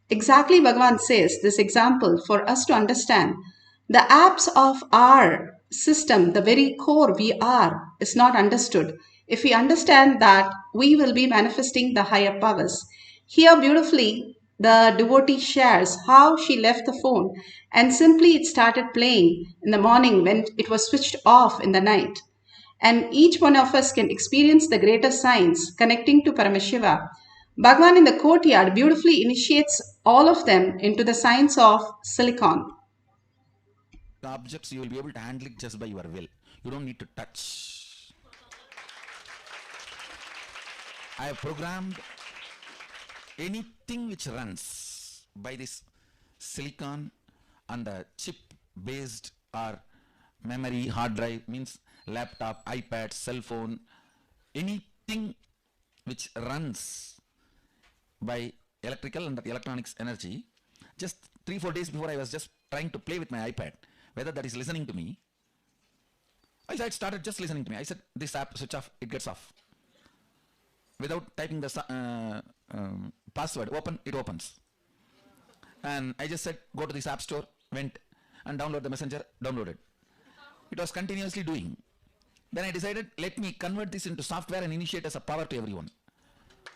Exactly, Bhagavan says this example for us to understand. The apps of our system, the very core we are, is not understood. If we understand that, we will be manifesting the higher powers. Here beautifully, the devotee shares how she left the phone and simply it started playing in the morning when it was switched off in the night. And each one of us can experience the greater science connecting to Paramashiva. Bhagavan in the courtyard beautifully initiates all of them into the science of silicon. The objects, you will be able to handle it just by your will. You don't need to touch. I have programmed anything which runs by this silicon and the chip based or memory, hard drive, means laptop, iPad, cell phone, anything which runs by electrical and electronics energy. Just 3-4 days before, I was just trying to play with my iPad, whether that is listening to me. I said, it started just listening to me. I said, this app, switch off, it gets off. Without typing the password, open, it opens. And I just said, go to this app store, went and download the messenger, downloaded. It was continuously doing. Then I decided, let me convert this into software and initiate as a power to everyone.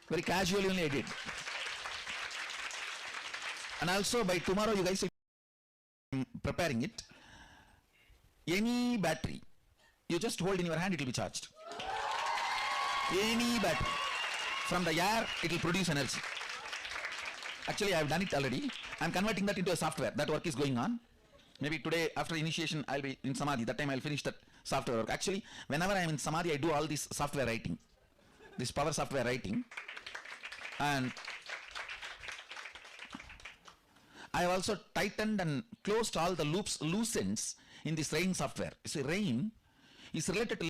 Very casually only I did. And also by tomorrow, you guys are preparing it. Any battery, you just hold in your hand, it will be charged. Any battery. From the air, it will produce energy. Actually, I have done it already. I am converting that into a software. That work is going on. Maybe today, after initiation, I will be in Samadhi. That time I will finish that software work. Actually, whenever I am in Samadhi, I do all this software writing. This power software writing. And I have also tightened and closed all the loops, loose ends in this rain software. You see, rain is related to...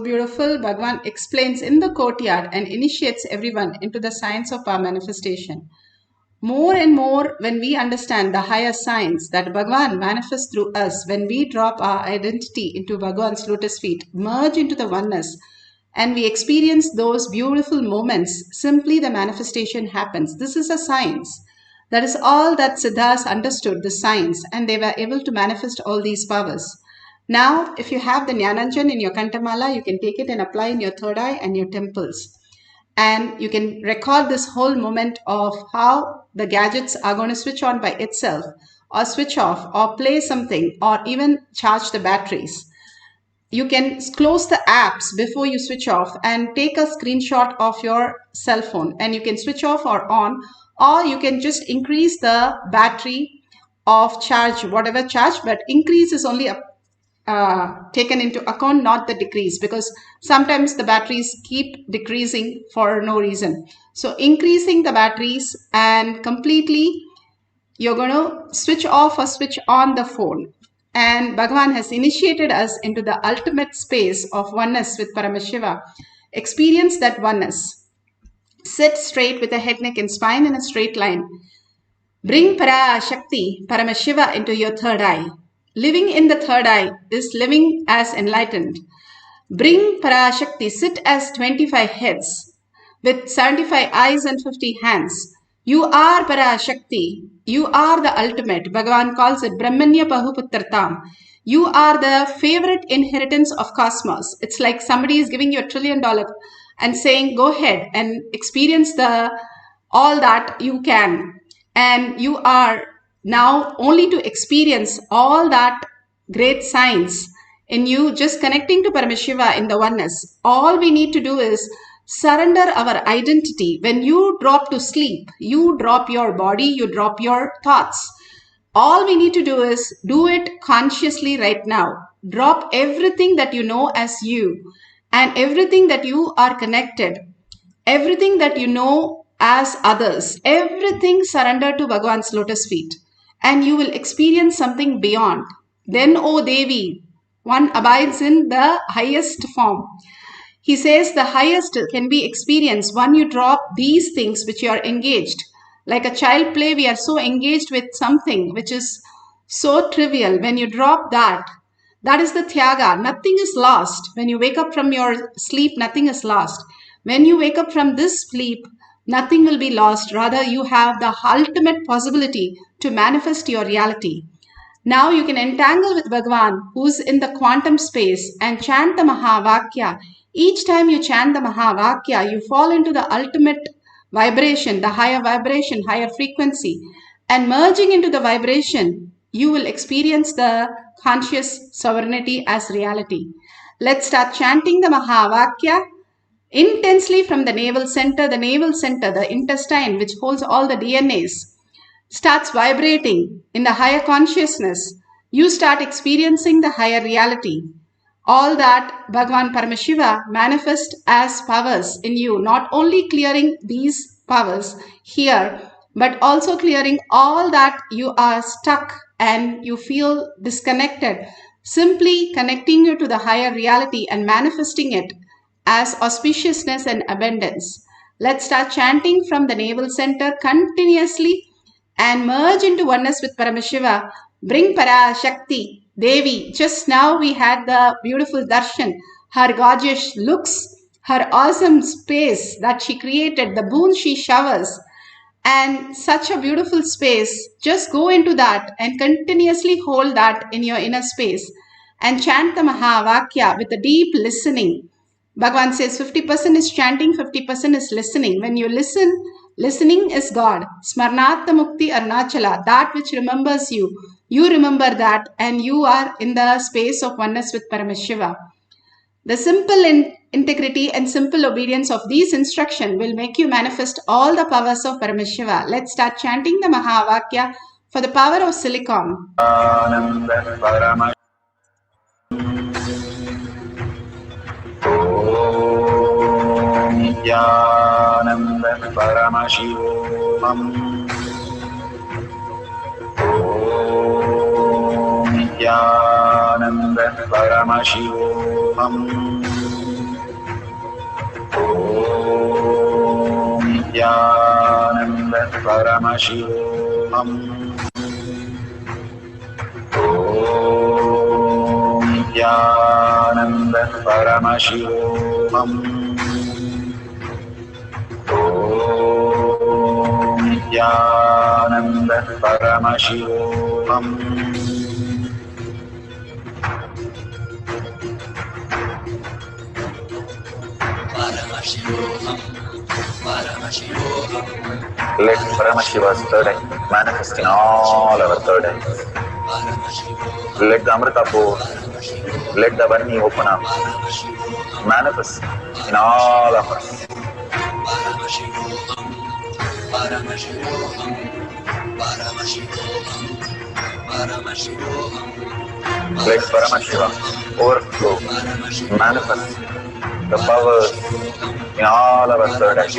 Beautiful, Bhagavan explains in the courtyard and initiates everyone into the science of our manifestation. More and more, when we understand the higher science that Bhagavan manifests through us, when we drop our identity into Bhagavan's lotus feet, merge into the oneness, and we experience those beautiful moments, simply the manifestation happens. This is a science. That is all that Siddhas understood, the science, and they were able to manifest all these powers. Now, if you have the Jnananjan in your Kantamala, you can take it and apply in your third eye and your temples. And you can record this whole moment of how the gadgets are going to switch on by itself, or switch off, or play something, or even charge the batteries. You can close the apps before you switch off and take a screenshot of your cell phone, and you can switch off or on, or you can just increase the battery of charge, whatever charge, but increase is only taken into account, not the decrease, because sometimes the batteries keep decreasing for no reason. So increasing the batteries, and completely you're going to switch off or switch on the phone. And Bhagavan has initiated us into the ultimate space of oneness with Paramashiva. Experience that oneness. Sit straight with the head, neck and spine in a straight line. Bring Parashakti, Paramashiva, into your third eye. Living in the third eye is living as enlightened. Bring Parashakti, sit as 25 heads with 75 eyes and 50 hands. You are Parashakti. You are the ultimate. Bhagavan calls it Brahmanya Pahuputratam. You are the favorite inheritance of cosmos. It's like somebody is giving you $1 trillion and saying, go ahead and experience all that you can. And you are now only to experience all that great science in you, just connecting to Paramashiva in the oneness. All we need to do is surrender our identity. When you drop to sleep, you drop your body, you drop your thoughts. All we need to do is do it consciously right now. Drop everything that you know as you, and everything that you are connected, everything that you know as others, everything surrender to Bhagavan's lotus feet, and you will experience something beyond. Then, O Devi, one abides in the highest form. He says the highest can be experienced when you drop these things which you are engaged. Like a child play, we are so engaged with something which is so trivial. When you drop that, that is the Tyaga. Nothing is lost. When you wake up from your sleep, nothing is lost. When you wake up from this sleep, nothing will be lost. Rather, you have the ultimate possibility to manifest your reality. Now you can entangle with Bhagavan, who's in the quantum space, and chant the Mahavakya. Each time you chant the Mahavakya, you fall into the ultimate vibration, the higher vibration, higher frequency. And merging into the vibration, you will experience the conscious sovereignty as reality. Let's start chanting the Mahavakya intensely from the navel center. The navel center, the intestine which holds all the DNAs, starts vibrating in the higher consciousness. You start experiencing the higher reality. All that Bhagavan Paramashiva manifests as powers in you, not only clearing these powers here, but also clearing all that you are stuck and you feel disconnected, simply connecting you to the higher reality and manifesting it as auspiciousness and abundance. Let's start chanting from the navel center continuously and merge into oneness with Paramashiva. Bring Parashakti, Devi. Just now we had the beautiful darshan, her gorgeous looks, her awesome space that she created, the boon she showers, and such a beautiful space. Just go into that and continuously hold that in your inner space and chant the Mahavakya with a deep listening. Bhagavan says 50% is chanting, 50% is listening. When you listen, listening is God. Smarnatha Mukti Arunachala, that which remembers you. You remember that and you are in the space of oneness with Paramashiva. The simple integrity and simple obedience of these instructions will make you manifest all the powers of Paramashiva. Let's start chanting the Mahavakya for the power of silicon. Nithyananda Paramashivoham. Om Nithyananda Paramashivoham. Om Nithyananda Paramashivoham. Om Nithyananda Paramashivoham. Om Nithyananda Paramashivoham. Let Paramashiva's third eye manifest in all our third eyes. Let the Amrita pour, let the Varni open up, manifest in all of us. Let Paramashiva overflow, manifest the powers in all our third eyes.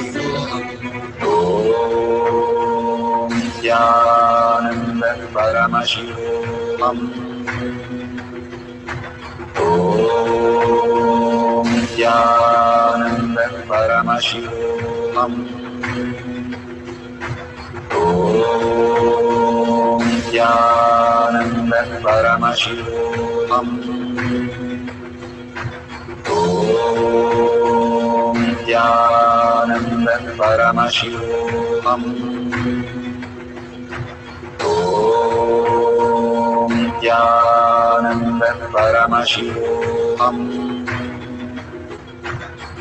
Om Nithyananda Paramashivam. Om Nithyananda Paramashivam. Om Nithyananda Paramashivam. Om Nithyananda Paramashivoham. Om Nithyananda Paramashivoham. Om Nithyananda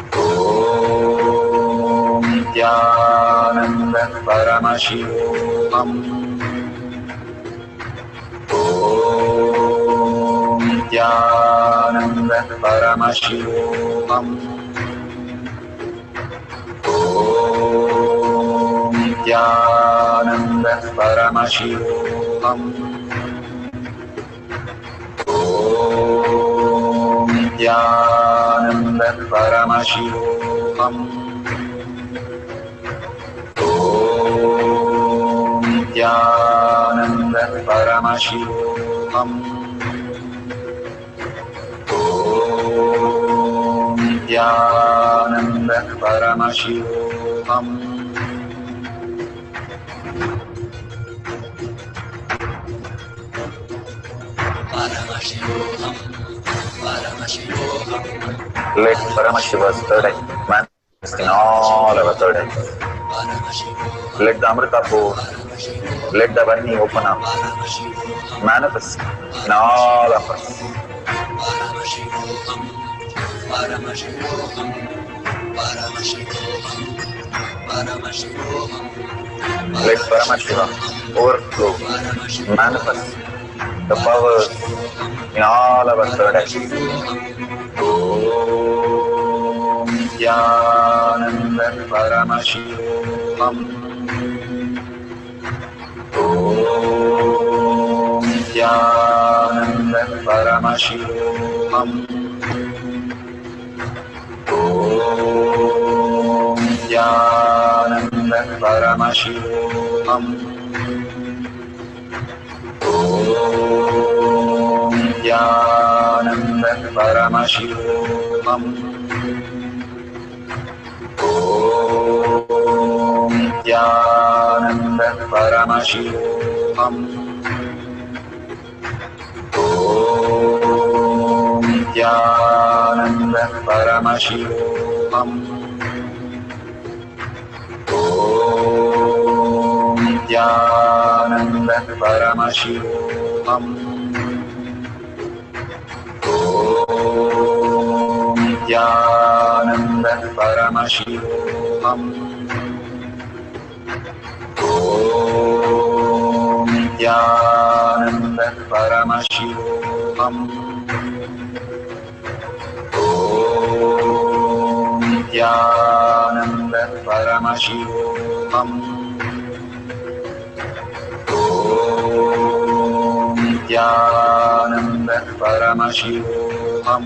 Paramashivoham. Om Nithyananda Paramashivoham. Om Nithyananda Paramashivoham. Om Nithyananda Paramashivoham. Om Nithyananda Paramashivoham. Om Nithyananda Paramashivoham. Let Paramashiva's third eye manifest in all our third eyes. Let the Amrita pour, let the Varni open up, manifest in all of us. Let Paramashiva overflow, manifest the powers in all our third eyes. Om Nithyananda Paramashivam. Om Nithyananda Paramashivam. Om Nithyananda Paramashivam. Om Nithyananda Paramashivam. Om Nithyananda Paramashivam. Om Nithyananda Paramashivam. Om Nithyananda Paramashivam. Om Nithyananda Paramashivoham. Om Nithyananda Paramashivoham. Om Nithyananda Paramashivoham. Om Nithyananda Paramashivoham.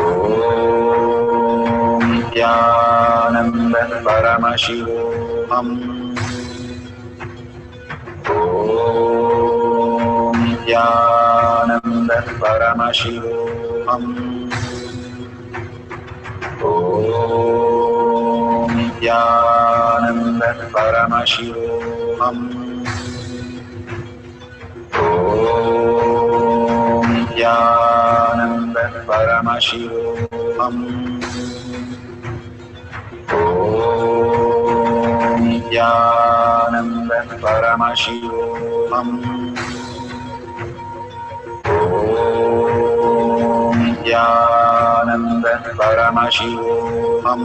Om Nithyananda Paramashivoham. Om Nithyananda Paramashivoham. Om Nithyananda Paramashivoham. Om Nithyananda Paramashivoham. Om Nithyananda Paramashivoham. Om Nithyananda Paramashivoham.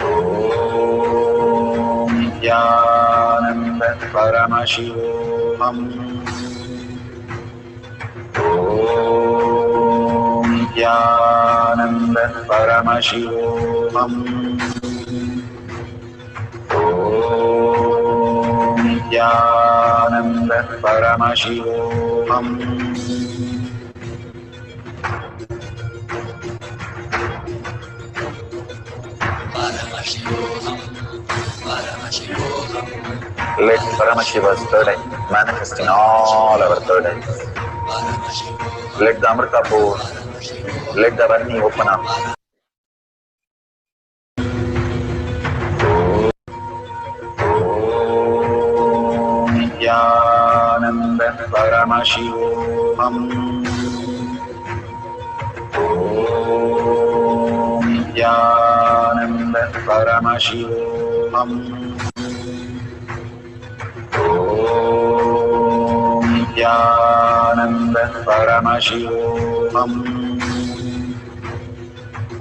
Om Nithyananda Paramashivoham. Om Nithyananda Paramashivoham. Om Nithyananda Paramashivoham. Let Paramashiva's third eye manifest in all our third eyes. Let the Amrita pour, let the Varni open up. Om Nithyananda Paramashivoham. Om Nithyananda Paramashivoham. Om Nithyananda Paramashivoham.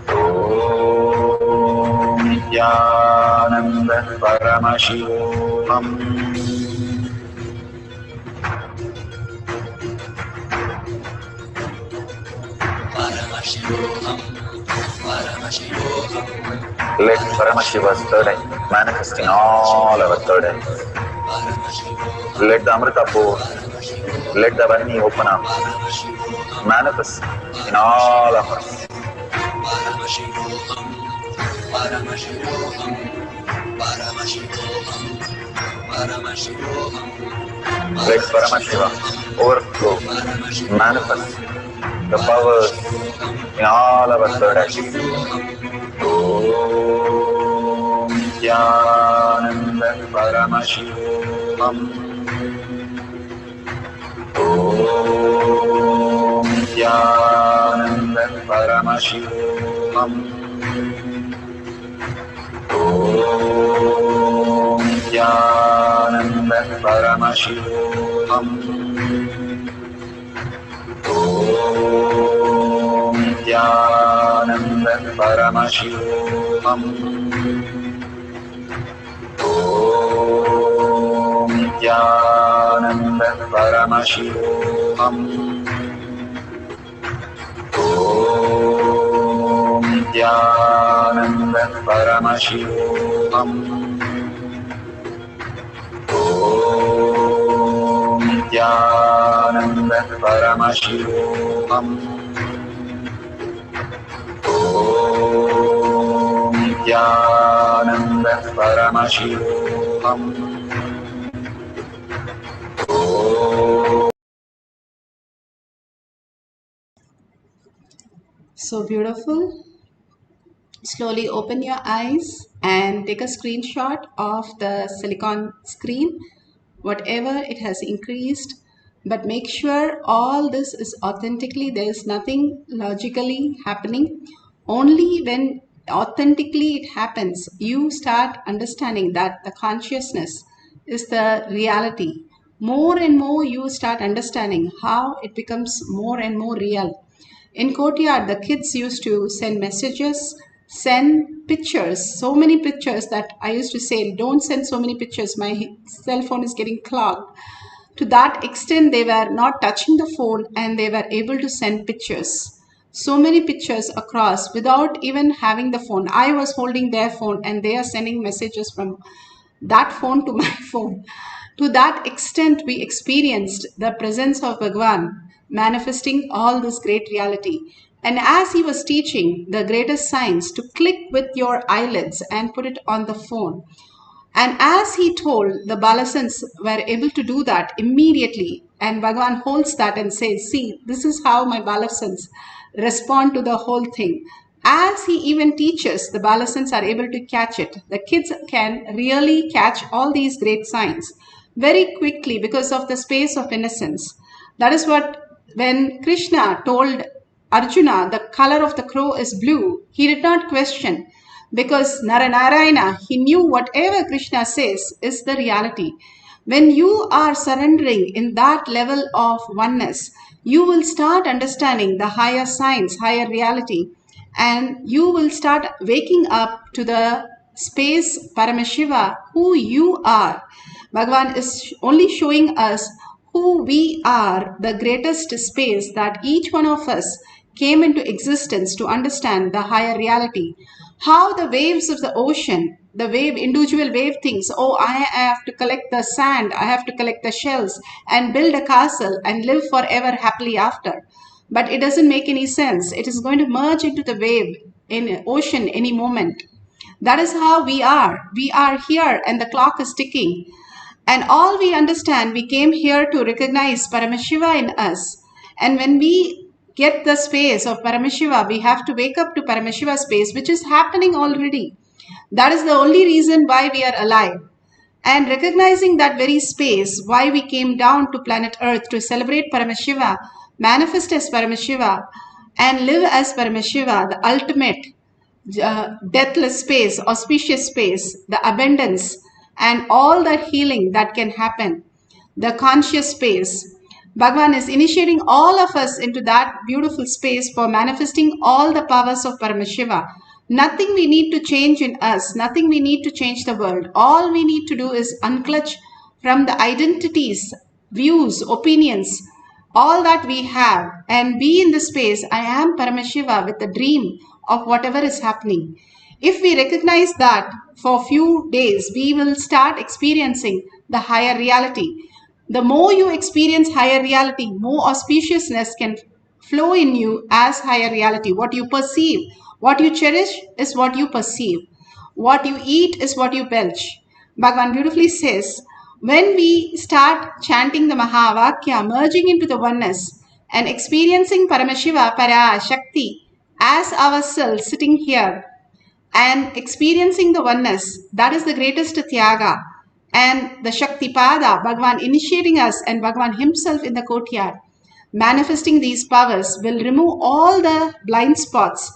Om Nithyananda Paramashivoham. Let Paramashiva's third eye manifest in all our third eyes. Let the Amrita pour, let the Varni open up, manifest in all of us. Let Paramashiva overflow, manifest the powers in all our third eyes. Om Nithyananda Paramashivoham. Om Nithyananda Paramashivoham. Om Nithyananda Paramashivoham. Om Nithyananda Paramashivoham. Om Nithyananda Paramashivoham. Om Nithyananda Paramashivoham. Om Nithyananda Paramashivoham. Om Nithyananda Paramashivoham. So beautiful. Slowly open your eyes and take a screenshot of the silicon screen, whatever it has increased. But make sure all this is authentically, there is nothing logically happening. Only when authentically it happens, you start understanding that the consciousness is the reality. More and more you start understanding how it becomes more and more real. In Courtyard, the kids used to send messages, send pictures, so many pictures that I used to say, don't send so many pictures, my cell phone is getting clogged. To that extent, they were not touching the phone and they were able to send pictures. So many pictures across without even having the phone. I was holding their phone and they are sending messages from that phone to my phone. To that extent, we experienced the presence of Bhagwan manifesting all this great reality. And as he was teaching the greatest science to click with your eyelids and put it on the phone, and as he told, the Balasans were able to do that immediately. And Bhagwan holds that and says, see, this is how my Balasans respond to the whole thing. As he even teaches, the Balasans are able to catch it. The kids can really catch all these great signs very quickly because of the space of innocence. That is what, when Krishna told Arjuna the color of the crow is blue, he did not question, because Naranarayana, he knew whatever Krishna says is the reality. When you are surrendering in that level of oneness, you will start understanding the higher science, higher reality, and you will start waking up to the space Paramashiva, who you are. Bhagavan is only showing us who we are, the greatest space that each one of us came into existence to understand the higher reality. How the waves of the ocean, the individual wave thinks, oh, I have to collect the sand, I have to collect the shells and build a castle and live forever happily after. But it doesn't make any sense. It is going to merge into the wave in ocean any moment. That is how we are. We are here and the clock is ticking. And all we understand, we came here to recognize Paramashiva in us. And when we get the space of Paramashiva, we have to wake up to Paramashiva space, which is happening already. That is the only reason why we are alive. And recognizing that very space, why we came down to planet Earth to celebrate Paramashiva, manifest as Paramashiva, and live as Paramashiva, the ultimate deathless space, auspicious space, the abundance, and all the healing that can happen, the conscious space. Bhagavan is initiating all of us into that beautiful space for manifesting all the powers of Paramashiva. Nothing we need to change in us, nothing we need to change the world. All we need to do is unclutch from the identities, views, opinions, all that we have, and be in the space, I am Paramashiva, with the dream of whatever is happening. If we recognize that for a few days, we will start experiencing the higher reality. The more you experience higher reality, more auspiciousness can flow in you as higher reality. What you perceive, what you cherish is what you perceive. What you eat is what you belch. Bhagavan beautifully says, when we start chanting the Mahavakya, merging into the oneness and experiencing Paramashiva, Parashakti as ourselves sitting here and experiencing the oneness, that is the greatest Tyaga. And the Shaktipada, Bhagavan initiating us and Bhagavan himself in the courtyard, manifesting these powers will remove all the blind spots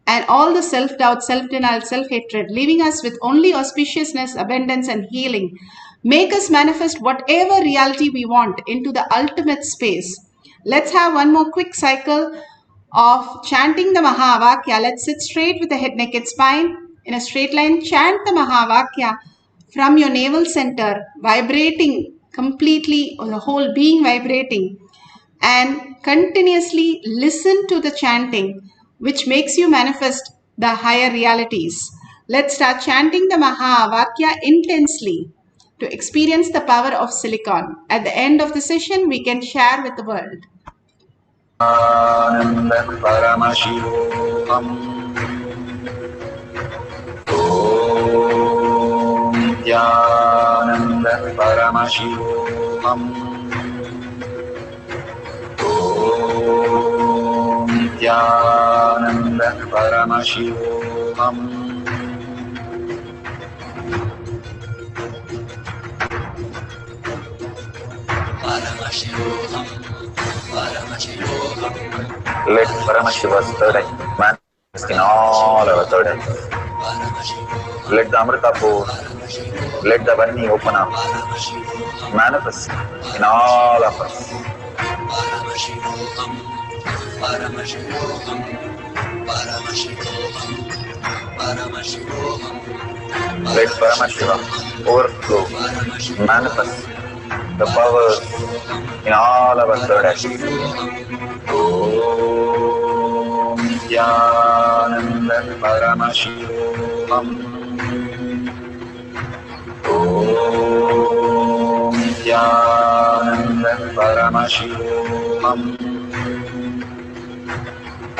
and all the self-doubt, self-denial, self-hatred, leaving us with only auspiciousness, abundance and healing. Make us manifest whatever reality we want into the ultimate space. Let's have one more quick cycle of chanting the Mahavakya. Let's sit straight with the head, neck and spine in a straight line. Chant the Mahavakya from your navel center, vibrating completely, the whole being vibrating, and continuously listen to the chanting, which makes you manifest the higher realities. Let's start chanting the Mahavakya intensely to experience the power of silicon. At the end of the session, we can share with the world. Enlightenment Paramashivoham. Om Nithyananda Paramashivoham. Om Nithyananda Paramashivoham. Let Paramashiva's third eye manifest in all our third eyes. Let the Amrita pour, let the Vani open up, manifest in all of us. Let Paramashiva overflow, manifest the powers in all our third eyes. Om Nithyananda Paramashivoham. Om Nithyananda Paramashivoham.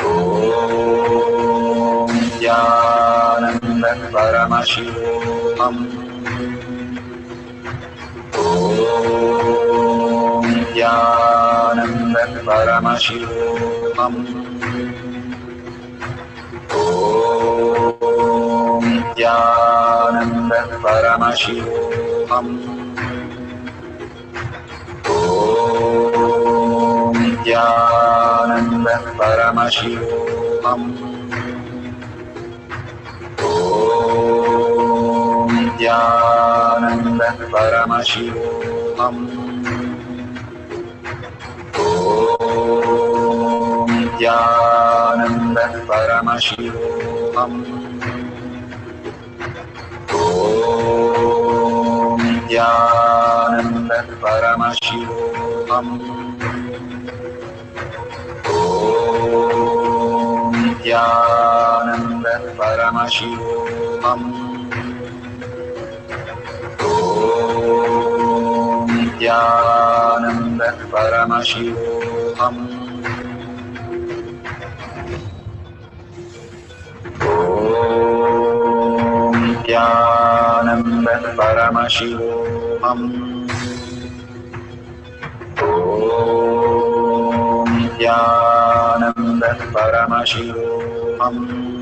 Om Nithyananda Paramashivoham. Om Nithyananda Paramashivoham. Om Nithyananda Paramashivoham. Om Nithyananda Paramashivoham. Om Nithyananda Paramashivoham. Om Nithyananda Paramashivoham. Om Nithyananda Paramashivoham. Om Nithyananda Paramashivoham. Om Nithyananda Paramashivoham. Om Nithyananda Paramashivoham. Om Nithyananda Paramashivoham. Om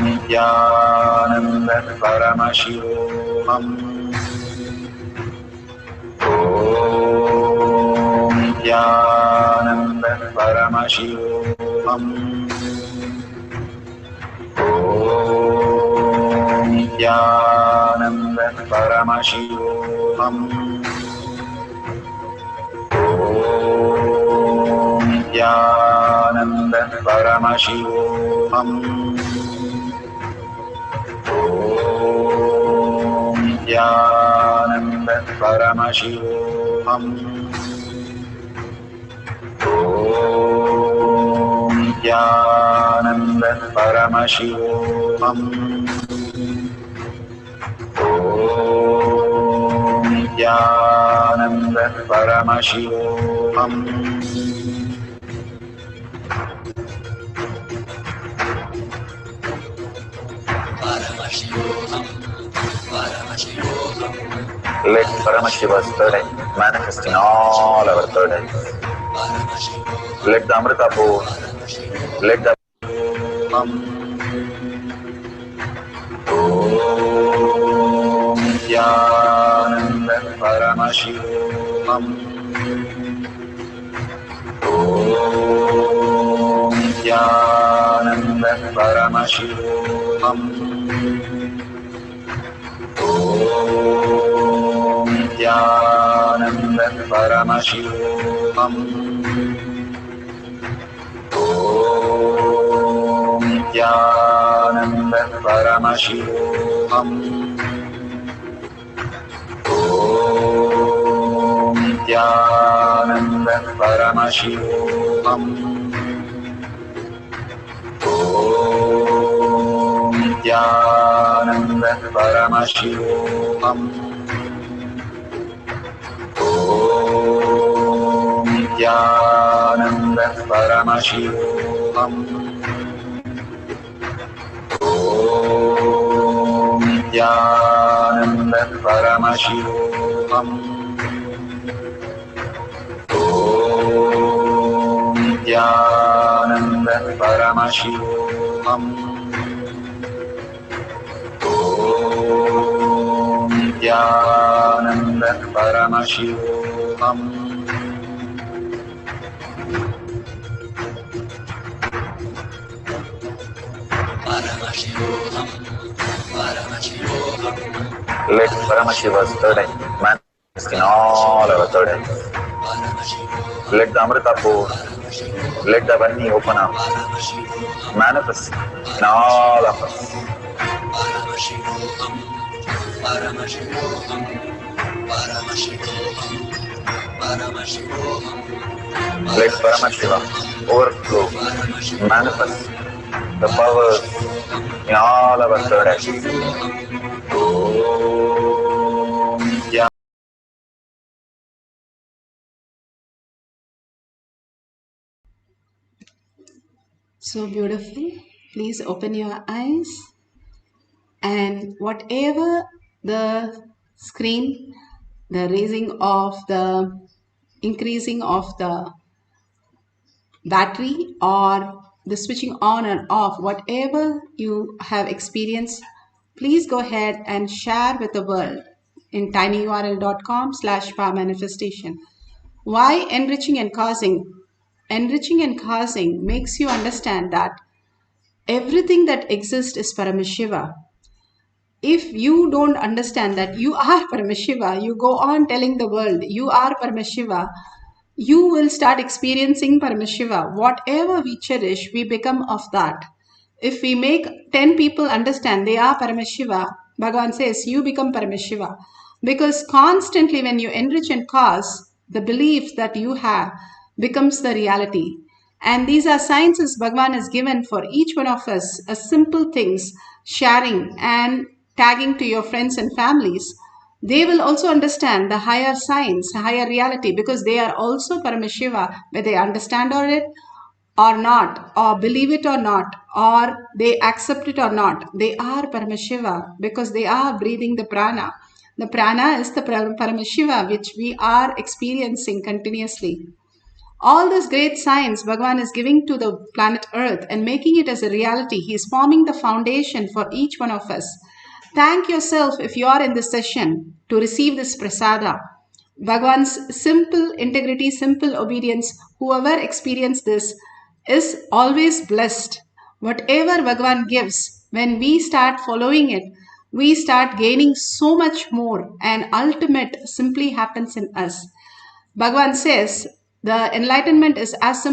Nithyananda Paramashivoham. Om Nithyananda Paramashivoham. Om Nithyananda Paramashivoham. Om Nithyananda Paramashivoham. Om Nithyananda Paramashivoham. Om Nithyananda Paramashivoham. Om Nithyananda Paramashivoham. Let Paramashiva's third eye manifest in all our third eyes. Let the Amrita pour, let the Om Nithyananda Paramashivoham. Om Nithyananda Paramashivoham. Om Nithyananda Paramashivoham. Om Nithyananda Paramashivoham. Om Nithyananda Paramashivoham. Om Nithyananda Paramashivoham. Om Nithyananda Paramashivoham. Om Nithyananda Paramashivoham. Om Nithyananda Paramashivoham. Om Nithyananda Paramashivoham. Let Paramashiva's third eye manifest in all our third eyes. Let the Amrita pour, let the Vani open up, manifest in all of us. Let Paramashiva overflow, manifest the powers in all our third eyes. Om Nithyananda. So beautiful. Please open your eyes, and whatever the screen, the raising of the increasing of the battery or the switching on and off, whatever you have experienced, please go ahead and share with the world in tinyurl.com/power-manifestation. Why enriching and causing? Enriching and causing makes you understand that everything that exists is Paramashiva. if you don't understand that you are Paramashiva, you go on telling the world you are Paramashiva, you will start experiencing Paramashiva. Whatever we cherish, we become of that. If we make 10 people understand they are Paramashiva, Bhagavan says you become Paramashiva. Because constantly when you enrich and cause, the belief that you have becomes the reality. And these are sciences Bhagavan has given for each one of us, as simple things, sharing and tagging to your friends and families. They will also understand the higher science, higher reality, because they are also Paramashiva, whether they understand it or not, or believe it or not, or they accept it or not. They are Paramashiva because they are breathing the prana. The prana is the Paramashiva which we are experiencing continuously. All this great science Bhagavan is giving to the planet Earth and making it as a reality. He is forming the foundation for each one of us. Thank yourself if you are in this session to receive this prasada. Bhagavan's simple integrity, simple obedience, whoever experienced this is always blessed. Whatever Bhagavan gives, when we start following it, we start gaining so much more, and ultimate simply happens in us. Bhagavan says the enlightenment is as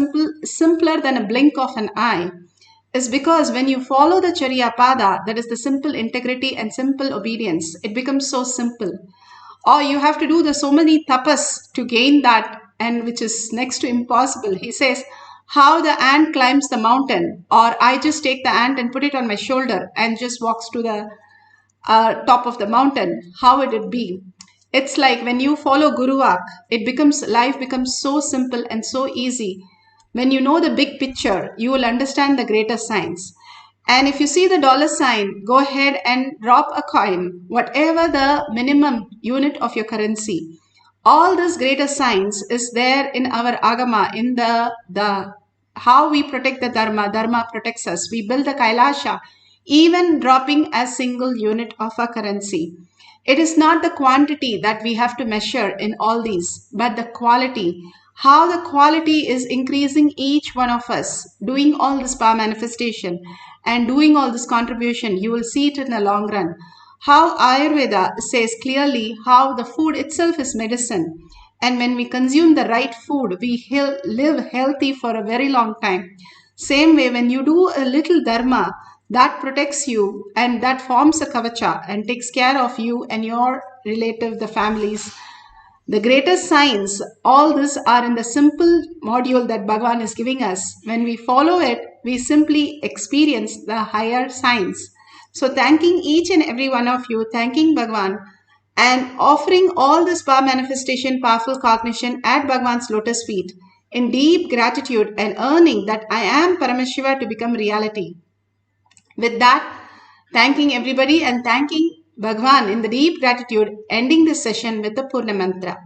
simpler than a blink of an eye, is because when you follow the Charya Pada, that is the simple integrity and simple obedience, it becomes so simple. Or you have to do the so many tapas to gain that, and which is next to impossible. He says, how the ant climbs the mountain, or I just take the ant and put it on my shoulder and just walks to the top of the mountain. How would it be? It's like when you follow Guruvak, life becomes so simple and so easy. When you know the big picture, you will understand the greater science. And if you see the dollar sign, go ahead and drop a coin, whatever the minimum unit of your currency. All this greater science is there in our agama, in the how we protect the dharma. Dharma protects us. We build the Kailasa, even dropping a single unit of our currency. It is not the quantity that we have to measure in all these, but the quality. How the quality is increasing each one of us, doing all this power manifestation and doing all this contribution. You will see it in the long run. How Ayurveda says clearly how the food itself is medicine. And when we consume the right food, we live healthy for a very long time. Same way, when you do a little dharma, that protects you and that forms a kavacha and takes care of you and your relative, the families. The greatest science, all this are in the simple module that Bhagavan is giving us. When we follow it, we simply experience the higher science. So thanking each and every one of you, thanking Bhagavan and offering all this power manifestation, powerful cognition at Bhagavan's lotus feet in deep gratitude and earning that I am Paramashiva to become reality. With that, thanking everybody and thanking Bhagavan in the deep gratitude, ending this session with the Purna Mantra.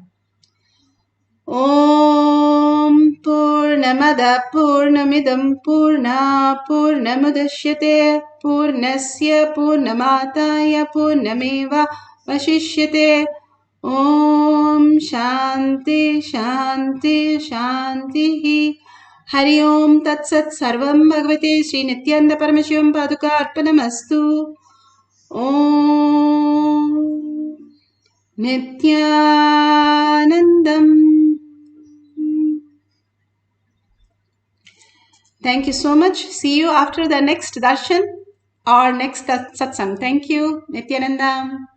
Om Purnamada Purnamidam Purna Purnamudashyate Purnasya Purnamataya Purnameva Vashishyate. Om Shanti Shanti Shanti. Hari Om Tat Sat Sarvam Bhagavate Sri Nithyananda Paramashivam Paduka Arpanamastu. Om Nithyanandam. Thank you so much. See you after the next darshan or next satsang. Thank you. Nithyanandam.